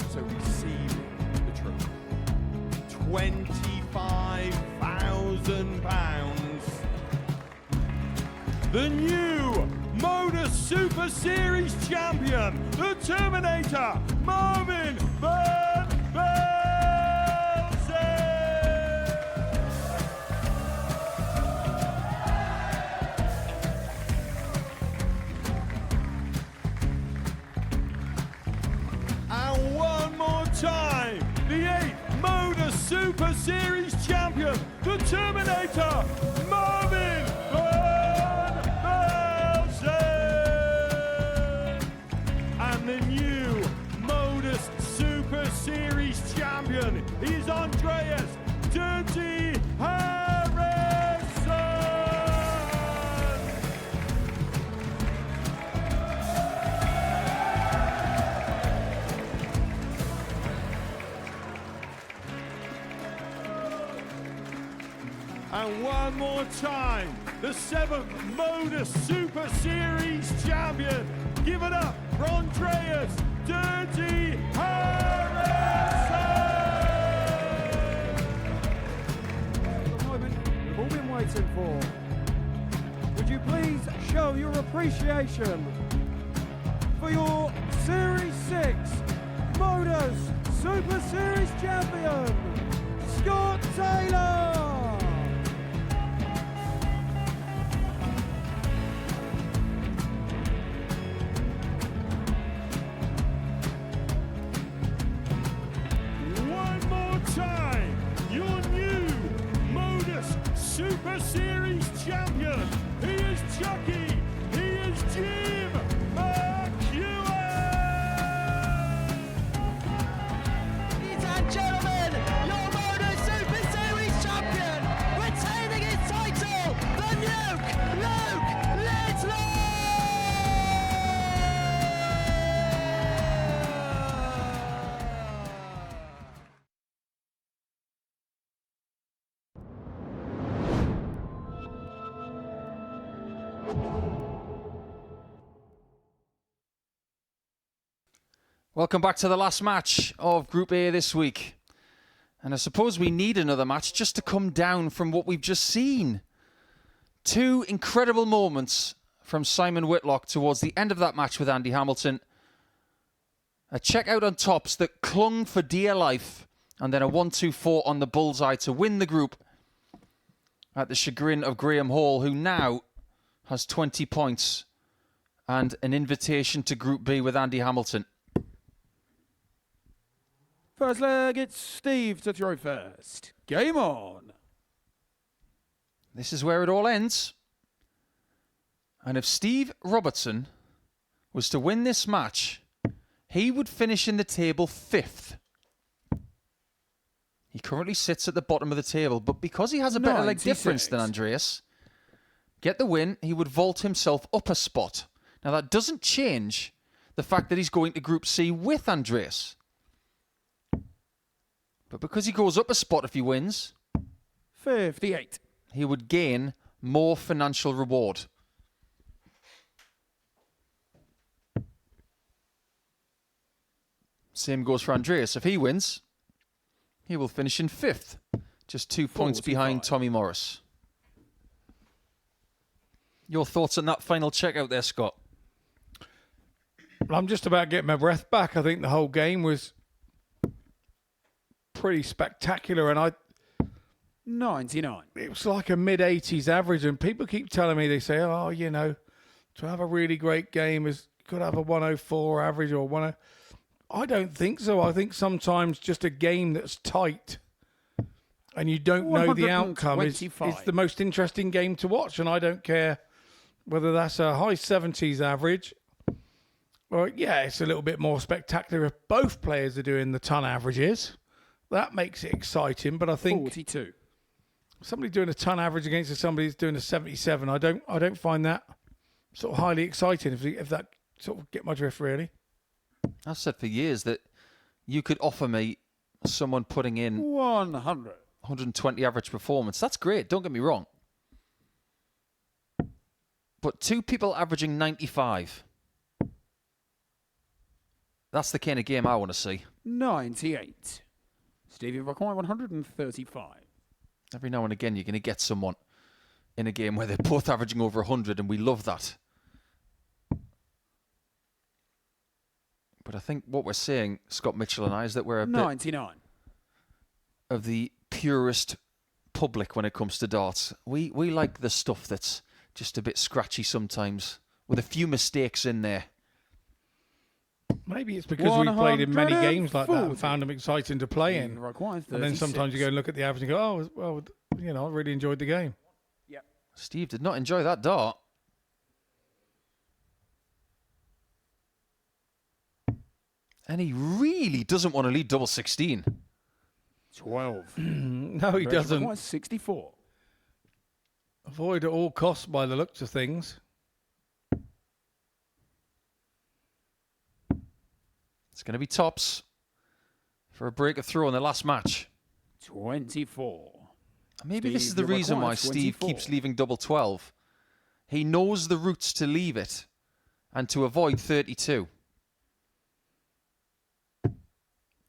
So receive the trophy. £25,000. The new MODUS Super Series champion, the Terminator, Marvin Van Velzen. And one more time, the 8th MODUS Super Series champion, the Terminator, Marvin Van Velzen. And the new MODUS Super Series champion is Andreas Dirty Harrison. And one more time, the 7th MODUS Super Series champion. Give it up for Andreas Dirty Harrison. The moment we've all been waiting for. Would you please show your appreciation for your Series 6 MODUS Super Series champion, Scott Taylor? One more time, your new MODUS Super Series champion. He is Chucky. He is Jim McEwen. Ladies and gentlemen, your MODUS Super Series champion, retaining his title, the Nuke, Luke Whitlock. Welcome back to the last match of Group A this week. And I suppose we need another match just to come down from what we've just seen. Two incredible moments from Simon Whitlock towards the end of that match with Andy Hamilton. A check out on tops that clung for dear life, and then a 1-2-4 on the bullseye to win the group at the chagrin of Graham Hall, who now has 20 points and an invitation to Group B with Andy Hamilton. First leg, it's Steve to throw first. Game on. This is where it all ends. And if Steve Robertson was to win this match, he would finish in the table 5th. He currently sits at the bottom of the table, but because he has a better leg 96. difference than Andreas, get the win, he would vault himself up a spot. Now that doesn't change the fact that he's going to Group C with Andreas. But because he goes up a spot if he wins, 58. he would gain more financial reward. Same goes for Andreas. If he wins, he will finish in 5th, just 2 points 45. behind Tommy Morris. Your thoughts on that final check out there, Scott? I'm just about getting my breath back. I think the whole game was pretty spectacular, and 99. it was like a mid-80s average, and people keep telling me, they say, oh, you know, to have a really great game is could have a 104 average or 10. I don't think so. I think sometimes just a game that's tight and you don't know the outcome is 125. the most interesting game to watch, and I don't care whether that's a high 70s average or, yeah, it's a little bit more spectacular if both players are doing the ton averages. That makes it exciting, but I think 42. somebody doing a ton average against somebody who's doing a 77, I don't find that sort of highly exciting, if that sort of get my drift, really. I've said for years that you could offer me someone putting in 100. 120 average performance. That's great, don't get me wrong. but 2 people averaging 95. That's the kind of game I want to see. 98. Stevie require 135. Every now and again, you're going to get someone in a game where they're both averaging over 100, and we love that. But I think what we're saying, Scott Mitchell and I, is that we're a 99. bit of the purest public when it comes to darts. We like the stuff that's just a bit scratchy sometimes, with a few mistakes in there. Maybe it's because we've played in many games like that and found them exciting to play in. And then sometimes you go and look at the average and go, oh, well, you know, I really enjoyed the game. Yep. Steve did not enjoy that dart. And he really doesn't want to lead double 16. 12. No, he doesn't. 64. Avoid at all costs by the looks of things. It's going to be tops for a break of throw in the last match. 24. Maybe Steve, this is the reason why Steve 24. keeps leaving double 12. He knows the routes to leave it and to avoid 32.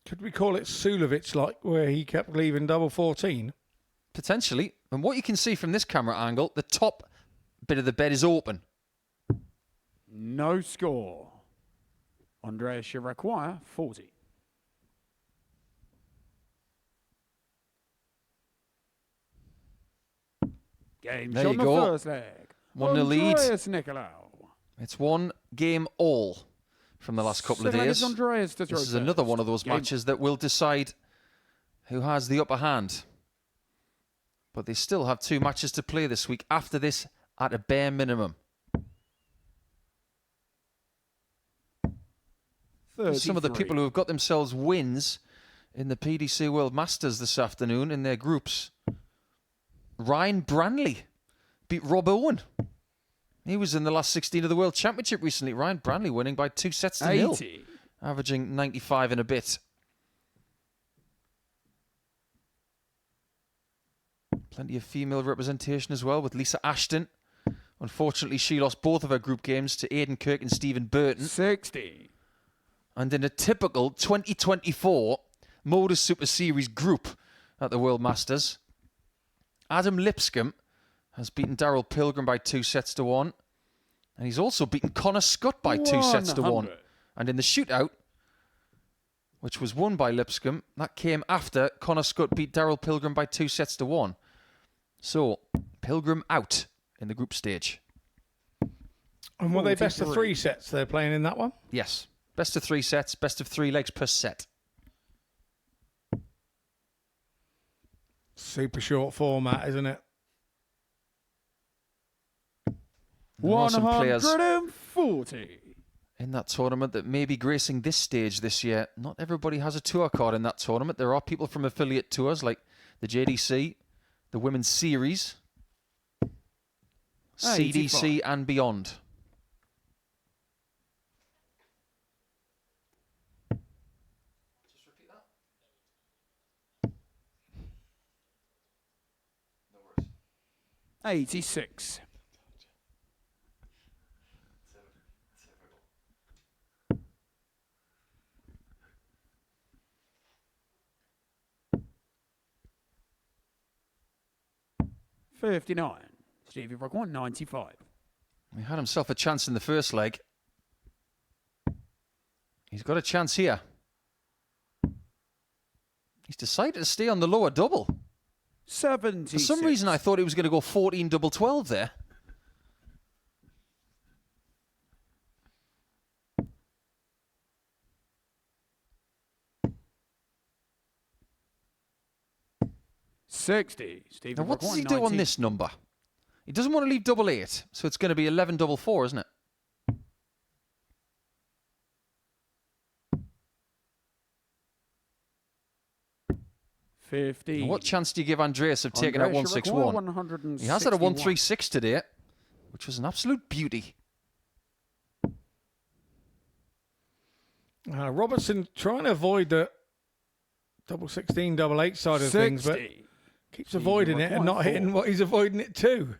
Could we call it Sulovic, like where he kept leaving double 14? Potentially. And what you can see from this camera angle, the top bit of the bed is open. No score. Andreas should require 40. Game There shot you in the go. first leg. 1-0 lead. Andreas Nikolo. It's one game all from the last couple of Second leg days. is Andreas to throw This is first. another one of those Game matches that will decide who has the upper hand. But they still have 2 matches to play this week after this at a bare minimum. Some of the 33. people who have got themselves wins in the PDC World Masters this afternoon in their groups. Ryan Branley beat Rob Owen. He was in the last 16 of the World Championship recently. Ryan Branley winning by 2 sets to 0, 80. averaging 95 and a bit. Plenty of female representation as well with Lisa Ashton. Unfortunately, she lost both of her group games to Aidan Kirk and Stephen Burton. 60. And in a typical 2024 MODUS Super Series group at the World Masters, Adam Lipscomb has beaten Daryl Pilgrim by 2 sets to 1. And he's also beaten Connor Scott by 2 sets to 1. 100. And in the shootout, which was won by Lipscomb, that came after Connor Scott beat Daryl Pilgrim by 2 sets to 1. So, Pilgrim out in the group stage. And were they best of 43. 3 sets they're playing in that one? Yes. Best of 3 sets, best of 3 legs per set. Super short format, isn't it? There are some players 140. in that tournament that may be gracing this stage this year. Not everybody has a tour card in that tournament. There are people from affiliate tours like the JDC, the Women's Series, CDC and beyond. Just repeat that. No worries. 86. $59. Stevie Rock 195. He had himself a chance in the first leg. He's got a chance here. He's decided to stay on the lower double. 70. For some reason, I thought he was going to go 14 double 12 there. $60. Stevie Now, Rock what does he do 190. on this number? He doesn't want to leave double 8, so it's going to be 11 double 4, isn't it? $50. Now, what chance do you give Andreas of taking out Andreas should require 161? He has had a 136 today, which was an absolute beauty. Robertson trying to avoid the double 16, double 8 side of things, but 60. keeps avoiding it and not hitting what he's avoiding it to.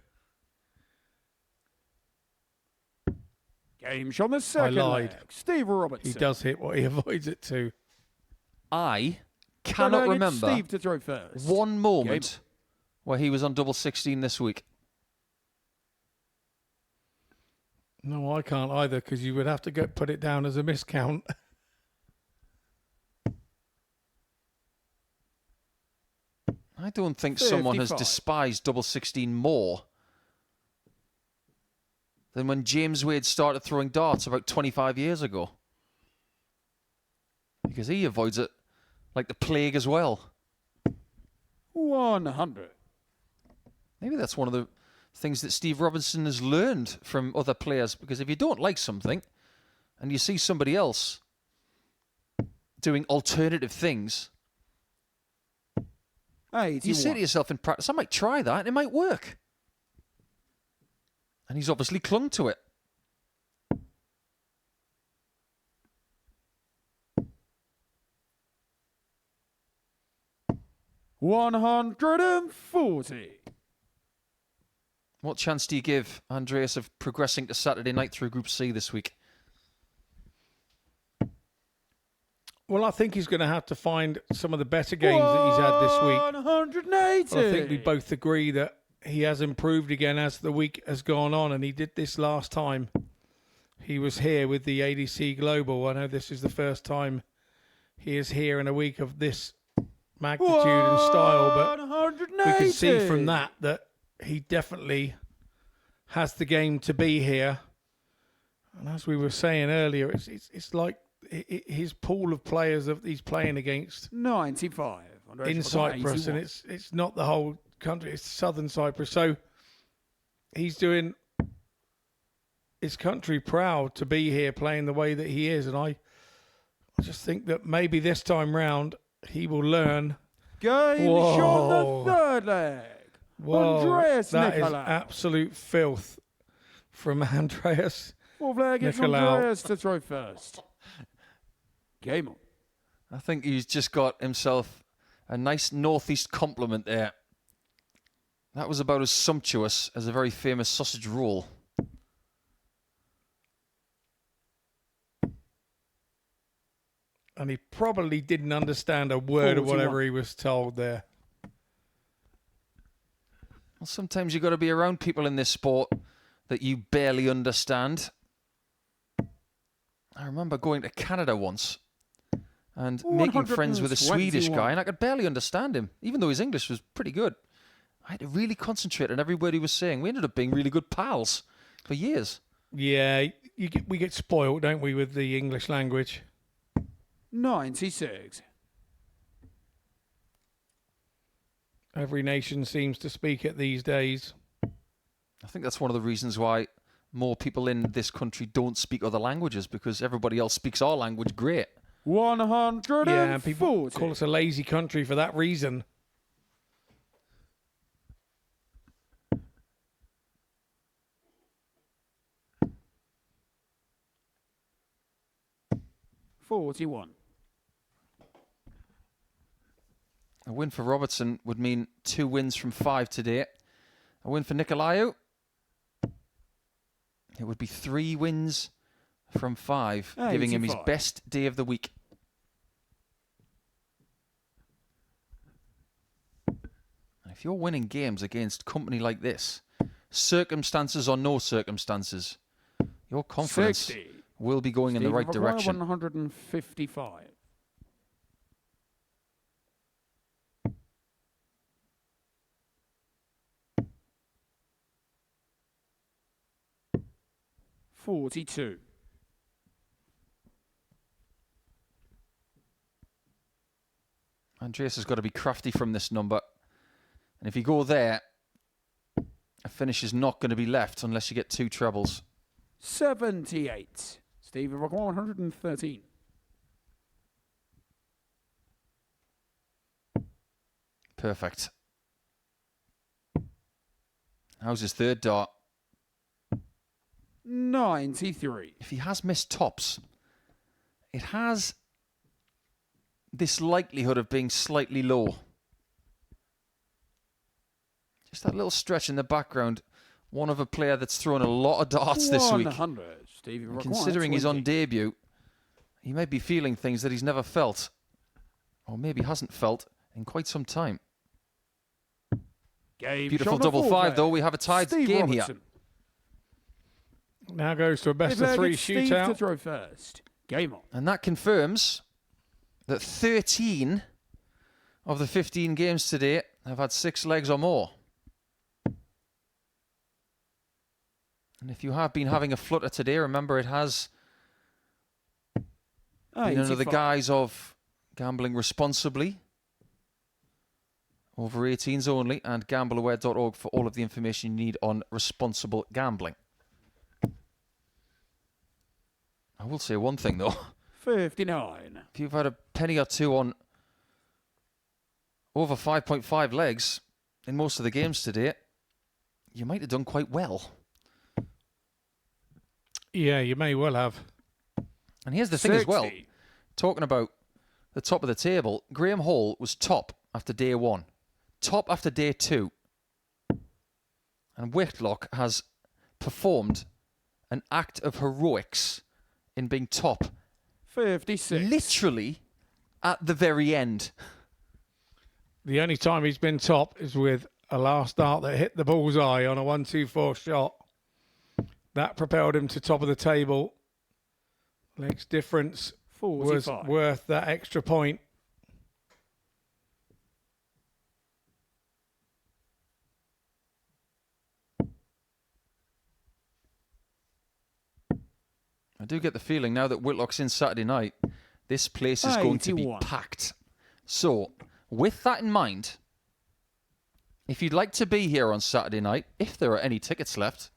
Game shot on the second lied. leg. Steve Robertson. He does hit what he avoids it to. I Front cannot leg, it's remember Steve to throw first. one moment where he was on double 16 this week. No, I can't either, because you would have to put it down as a miscount. I don't think someone has 55. despised double 16 more than when James Wade started throwing darts about 25 years ago. Because he avoids it like the plague as well. 100. Maybe that's one of the things that Steve Robertson has learned from other players. Because if you don't like something and you see somebody else doing alternative things, 81. you say to yourself in practice, I might try that and it might work. And he's obviously clung to it. $140. What chance do you give Andreas of progressing to Saturday night through Group C this week? Well, I think he's going to have to find some of the better games that he's had this week. 180. But I think we both agree that he has improved again as the week has gone on, and he did this last time. He was here with the ADC Global. I know this is the first time he is here in a week of this magnitude and style, but 180. we can see from that he definitely has the game to be here. And as we were saying earlier, it's like his pool of players that he's playing against 95. in Cyprus, and it's not the whole country, it's southern Cyprus. So he's doing his country proud to be here playing the way that he is, and I just think that maybe this time round he will learn. Game shot on the third leg. Whoa, Andreas that is Nikolo. absolute filth from Andreas. Fourth leg, it's Nikolo. Andreas to throw first. Game on. I think he's just got himself a nice northeast compliment there. That was about as sumptuous as a very famous sausage roll. And he probably didn't understand a word of 41. whatever he was told there. Well, sometimes you've got to be around people in this sport that you barely understand. I remember going to Canada once and making friends with a Swedish guy, and I could barely understand him, even though his English was pretty good. I had to really concentrate on every word he was saying. We ended up being really good pals for years. Yeah, we get spoiled, don't we, with the English language? 96. Every nation seems to speak it these days. I think that's one of the reasons why more people in this country don't speak other languages, because everybody else speaks our language great. 140. Yeah, and people call us a lazy country for that reason. $41. A win for Robertson would mean 2 wins from 5 today. A win for Nikolo, it would be 3 wins from 5, giving him his 85. best day of the week. If you're winning games against company like this, circumstances or no circumstances, your confidence 60. will be going in the right direction. 155. $42. Andreas has got to be crafty from this number. And if you go there, a finish is not going to be left unless you get 2 trebles. 78. Stephen Rock 113. Perfect. How's his third dart? 93. If he has missed tops, it has this likelihood of being slightly low. Just that little stretch in the background one of a player that's thrown a lot of darts this week. 100. Stevie requires Considering he's 20. on debut, he may be feeling things that he's never felt, or maybe hasn't felt in quite some time. Game Beautiful shot double on five, four though. there. We have a tied Steve game Robertson. here. Now goes to a best of 3 Steve to shootout. throw first. Game on. And that confirms that 13 of the 15 games today have had 6 legs or more. And if you have been having a flutter today, remember it has been under the 85. guise of gambling responsibly, over 18s only, and gambleaware.org for all of the information you need on responsible gambling. I will say one thing, though. 59. If you've had a penny or two on over 5.5 legs in most of the games today, you might have done quite well. Yeah, you may well have. And here's the thing as well. 60. Talking about the top of the table, Graham Hall was top after day 1, top after day 2. And Whitlock has performed an act of heroics in being top 56. literally at the very end. The only time he's been top is with a last dart that hit the bullseye on a 1-2-4 shot. That propelled him to top of the table. Legs difference was 45. worth that extra point. I do get the feeling now that Whitlock's in Saturday night, this place is going to be 81. packed. So, with that in mind, if you'd like to be here on Saturday night, if there are any tickets left,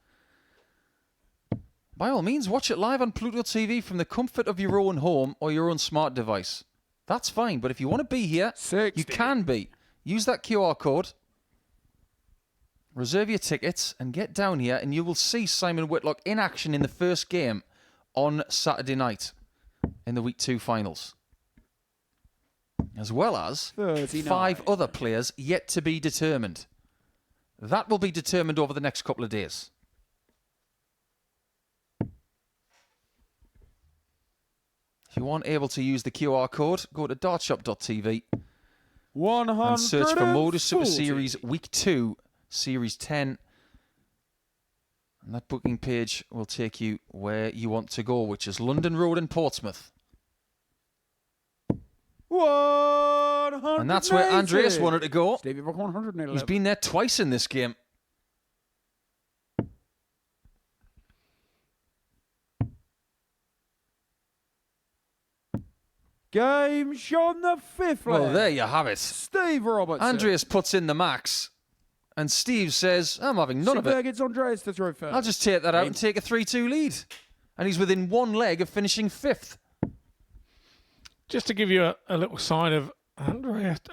by all means, watch it live on Pluto TV from the comfort of your own home or your own smart device. That's fine, but if you want to be here, 60. you can be. Use that QR code, reserve your tickets, and get down here, and you will see Simon Whitlock in action in the first game on Saturday night in the Week 2 finals. As well as 39. 5 other players yet to be determined. That will be determined over the next couple of days. If you aren't able to use the QR code, go to dartshop.tv 140. and search for MODUS Super Series Week 2, Series 10. And that booking page will take you where you want to go, which is London Road in Portsmouth. 180. And that's where Andreas wanted to go. Stevie Rock 111. He's been there twice in this game. Game shot on the 5th Well, leg. there you have it. Steve Robertson. Andreas puts in the max, and Steve says, I'm having none of it. Gets Andreas to throw first. I'll just take that out and take a 3-2 lead. And he's within 1 leg of finishing 5th. Just to give you a little sign of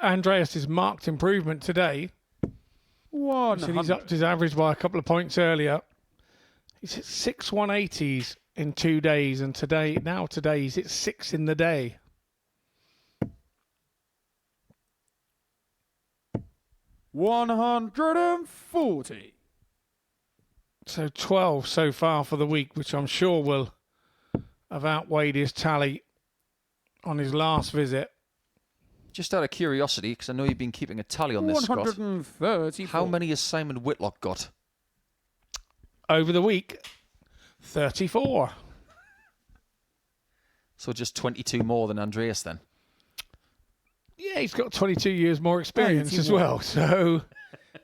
Andreas's marked improvement today. One. So he's upped his average by a couple of points earlier. He's hit 6 180s in 2 days, and today he's hit 6 in the day. $140. So 12 so far for the week, which I'm sure will have outweighed his tally on his last visit. Just out of curiosity, because I know you've been keeping a tally on this, Scott. 130. How many has Simon Whitlock got? Over the week, 34. So just 22 more than Andreas then. Yeah, he's got 22 years more experience as 81. well. So,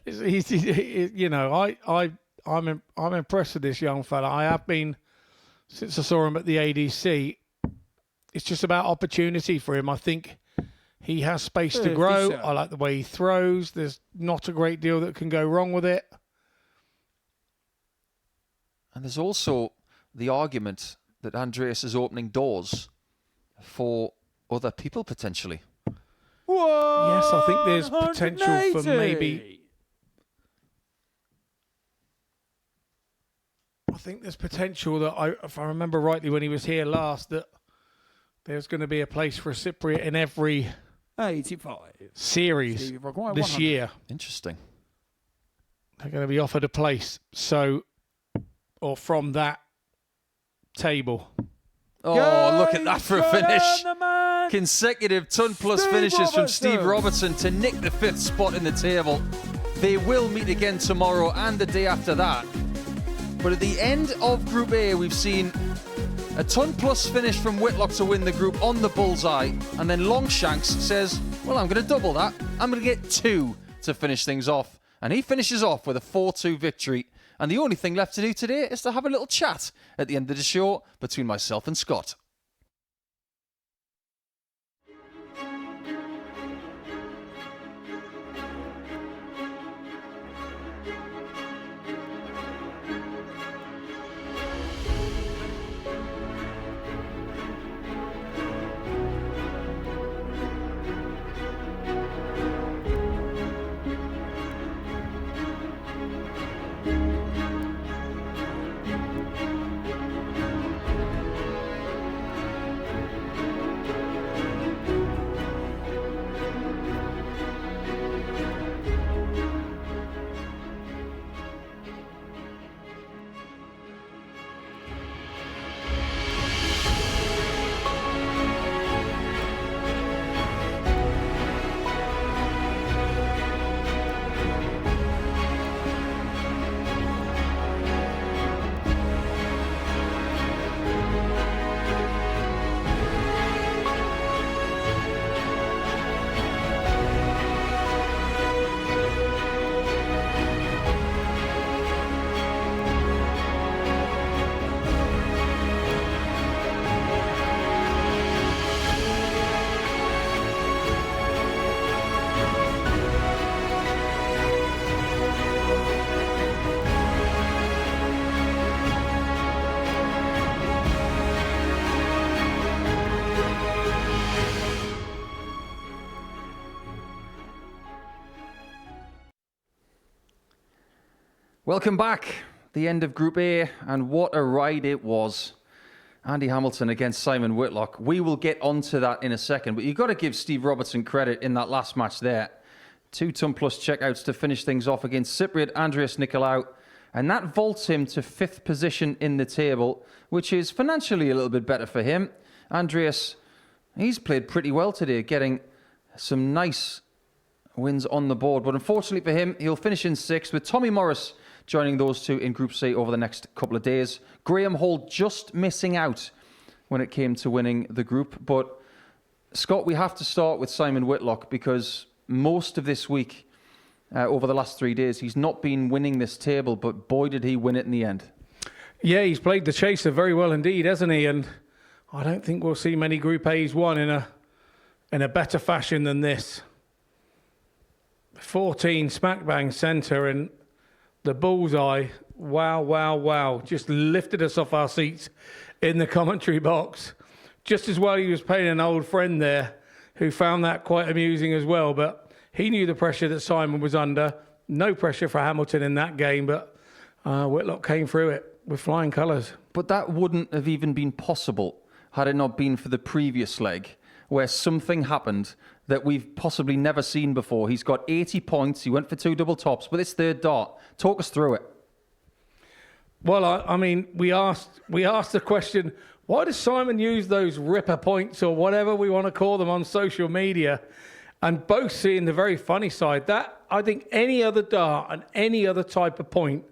you know, I'm impressed with this young fella. I have been since I saw him at the ADC. It's just about opportunity for him. I think he has space to grow. 37. I like the way he throws. There's not a great deal that can go wrong with it. And there's also the argument that Andreas is opening doors for other people potentially. Yes, I think there's potential for maybe. I think there's potential that if I remember rightly when he was here last, that there's going to be a place for a Cypriot in every 85. series Stevie Rock, this 100. year. Interesting. They're going to be offered a place. So, or from that table. Oh, look at that for a finish. Consecutive ton-plus finishes from Steve Robertson to nick the 5th spot in the table. They will meet again tomorrow and the day after that. But at the end of Group A, we've seen a ton-plus finish from Whitlock to win the group on the bullseye. And then Longshanks says, well, I'm going to double that. I'm going to get 2 to finish things off. And he finishes off with a 4-2 victory. And the only thing left to do today is to have a little chat at the end of the show between myself and Scott. Welcome back. The end of Group A, and what a ride it was. Andy Hamilton against Simon Whitlock. We will get onto that in a second, but you've got to give Steve Robertson credit in that last match there. 2 ton-plus checkouts to finish things off against Cypriot Andreas Nikolo, and that vaults him to 5th position in the table, which is financially a little bit better for him. Andreas, he's played pretty well today, getting some nice wins on the board, but unfortunately for him, he'll finish in 6th with Tommy Morris joining those 2 in Group C over the next couple of days. Graham Hall just missing out when it came to winning the group. But, Scott, we have to start with Simon Whitlock because most of this week, over the last 3 days, he's not been winning this table, but boy, did he win it in the end. Yeah, he's played the chaser very well indeed, hasn't he? And I don't think we'll see many Group A's won in a better fashion than this. 14 smack bang centre and the bullseye, wow. Just lifted us off our seats in the commentary box. Just as well he was playing an old friend there who found that quite amusing as well. But he knew the pressure that Simon was under. No pressure for Hamilton in that game, but Whitlock came through it with flying colours. But that wouldn't have even been possible had it not been for the previous leg, where something happened that we've possibly never seen before. He's got 80 points. He went for 2 double tops with his 3rd dart. Talk us through it. Well, I mean, we asked the question, why does Simon use those ripper points or whatever we want to call them on social media? And both seeing the very funny side. That, I think any other dart and any other type of point,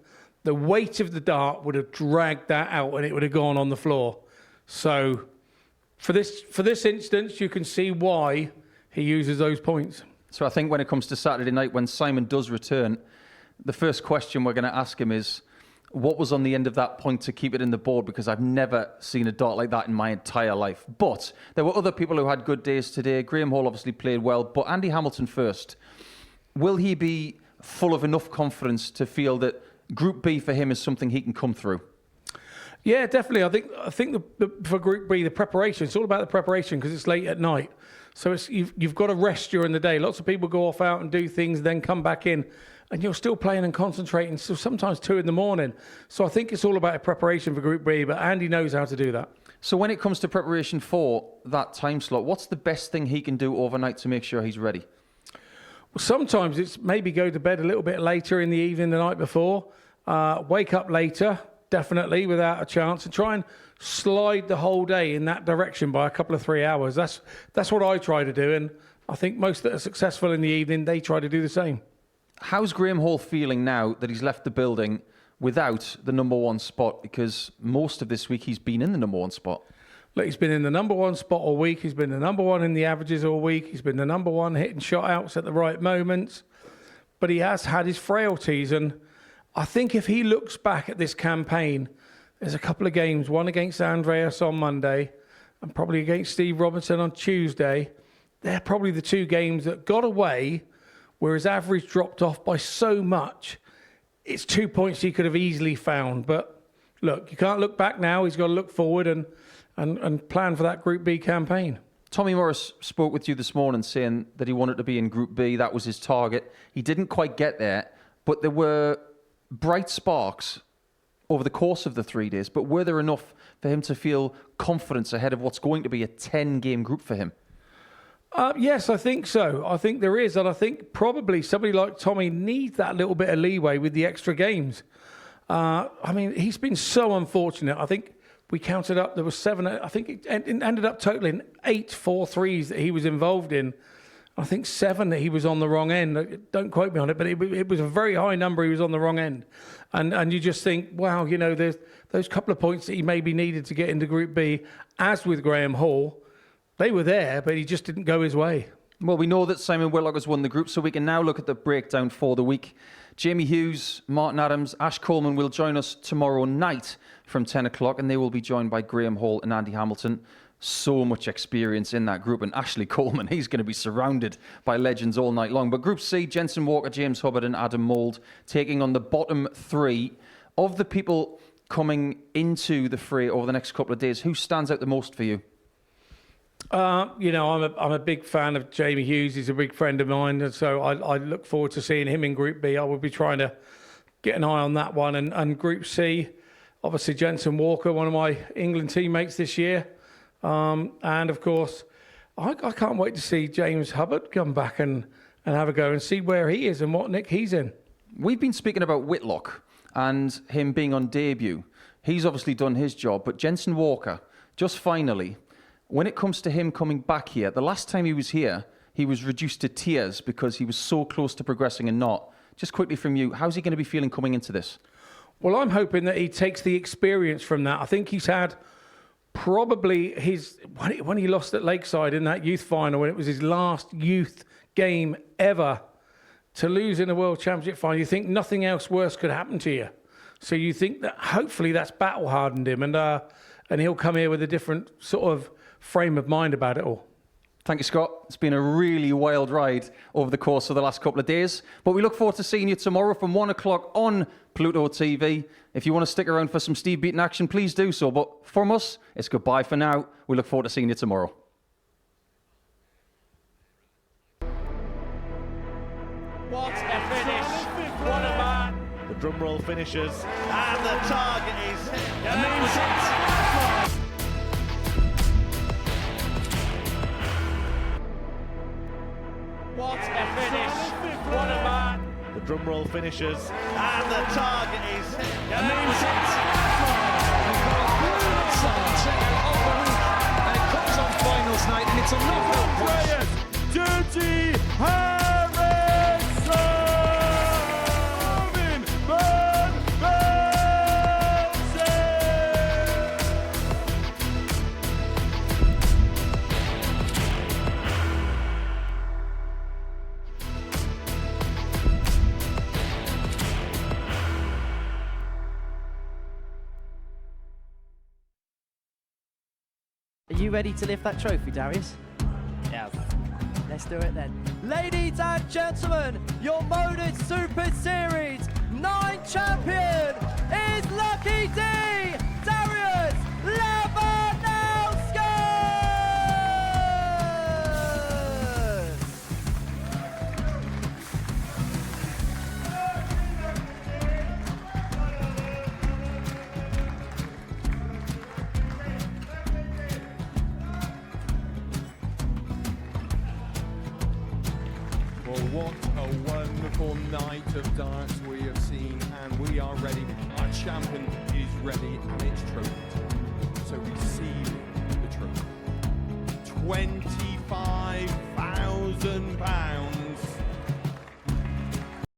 the weight of the dart would have dragged that out and it would have gone on the floor. So for this instance, you can see why he uses those points. So I think when it comes to Saturday night, when Simon does return, the first question we're going to ask him is, what was on the end of that point to keep it in the board? Because I've never seen a dart like that in my entire life. But there were other people who had good days today. Graham Hall obviously played well, but Andy Hamilton first. Will he be full of enough confidence to feel that Group B for him is something he can come through? Yeah, definitely. I think for Group B, the preparation, it's all about the preparation because it's late at night. So you've got to rest during the day. Lots of people go off out and do things, then come back in, and you're still playing and concentrating, so sometimes 2 in the morning. So I think it's all about a preparation for Group B, but Andy knows how to do that. So when it comes to preparation for that time slot, what's the best thing he can do overnight to make sure he's ready? Sometimes it's maybe go to bed a little bit later in the evening the night before, wake up later, definitely without a chance, and try and slide the whole day in that direction by a couple of 3 hours. That's what I try to do, and I think most that are successful in the evening, they try to do the same. How's Graham Hall feeling now that he's left the building without the number one spot? Because most of this week he's been in the number one spot. Look, he's been in the number one spot all week. He's been the number one in the averages all week. He's been the number one hitting shot outs at the right moments. But he has had his frailties. And I think if he looks back at this campaign, there's a couple of games, one against Andreas on Monday and probably against Steve Robertson on Tuesday. They're probably the two games that got away where his average dropped off by so much. It's 2 points he could have easily found. But look, you can't look back now. He's got to look forward and plan for that Group B campaign. Tommy Morris spoke with you this morning saying that he wanted to be in Group B. That was his target. He didn't quite get there, but there were bright sparks over the course of the 3 days. But were there enough for him to feel confidence ahead of what's going to be a 10-game group for him? Yes, I think so. I think there is. And I think probably somebody like Tommy needs that little bit of leeway with the extra games. I mean, he's been so unfortunate. I think we counted up, there were 7, I think it ended up totaling 8 4-3s that he was involved in. I think 7 that he was on the wrong end. Don't quote me on it, but it was a very high number he was on the wrong end. And you just think, wow, you know, there's those couple of points that he maybe needed to get into Group B, as with Graham Hall, they were there, but he just didn't go his way. Well, we know that Simon Whitlock has won the group, so we can now look at the breakdown for the week. Jamie Hughes, Martin Adams, Ash Coleman will join us tomorrow night from 10 o'clock, and they will be joined by Graham Hall and Andy Hamilton. So much experience in that group. And Ashley Coleman, he's going to be surrounded by legends all night long. But Group C, Jensen Walker, James Hubbard and Adam Mould taking on the bottom 3. Of the people coming into the fray over the next couple of days, who stands out the most for you? You know, I'm a big fan of Jamie Hughes. He's a big friend of mine, and so I look forward to seeing him in Group B. I will be trying to get an eye on that one. And Group C, obviously Jensen Walker, one of my England teammates this year. And of course, I can't wait to see James Hubbard come back and have a go and see where he is and what nick he's in. We've been speaking about Whitlock and him being on debut. He's obviously done his job, but Jensen Walker, just finally, when it comes to him coming back here, the last time he was here, he was reduced to tears because he was so close to progressing and not. Just quickly from you, how's he going to be feeling coming into this? Well, I'm hoping that he takes the experience from that. I think he's had probably when he lost at Lakeside in that youth final, when it was his last youth game ever, to lose in a World Championship final, you think nothing else worse could happen to you. So you think that hopefully that's battle hardened him, and he'll come here with a different sort of frame of mind about it all. Thank you, Scott. It's been a really wild ride over the course of the last couple of days. But we look forward to seeing you tomorrow from 1 o'clock on Pluto TV. If you want to stick around for some Steve Beaton action, please do so. But from us, it's goodbye for now. We look forward to seeing you tomorrow. What a finish. What a man. The drum roll finishes, and the target is Amazing. What a finish. What a man. the drum roll finishes, and the target is Amazing. And it comes on finals night, and it's a knockout push. Dirty Harrison! Robin Van Velzen! Are you ready to lift that trophy, Darius? Yes. Let's do it then. Ladies and gentlemen, your MODUS Super Series 9 champion is Lucky D, Darius Labanowski! Well, what a wonderful night of darts we have seen, and we are ready. Our champion is ready, and it's trophy time. So receive the trophy. 25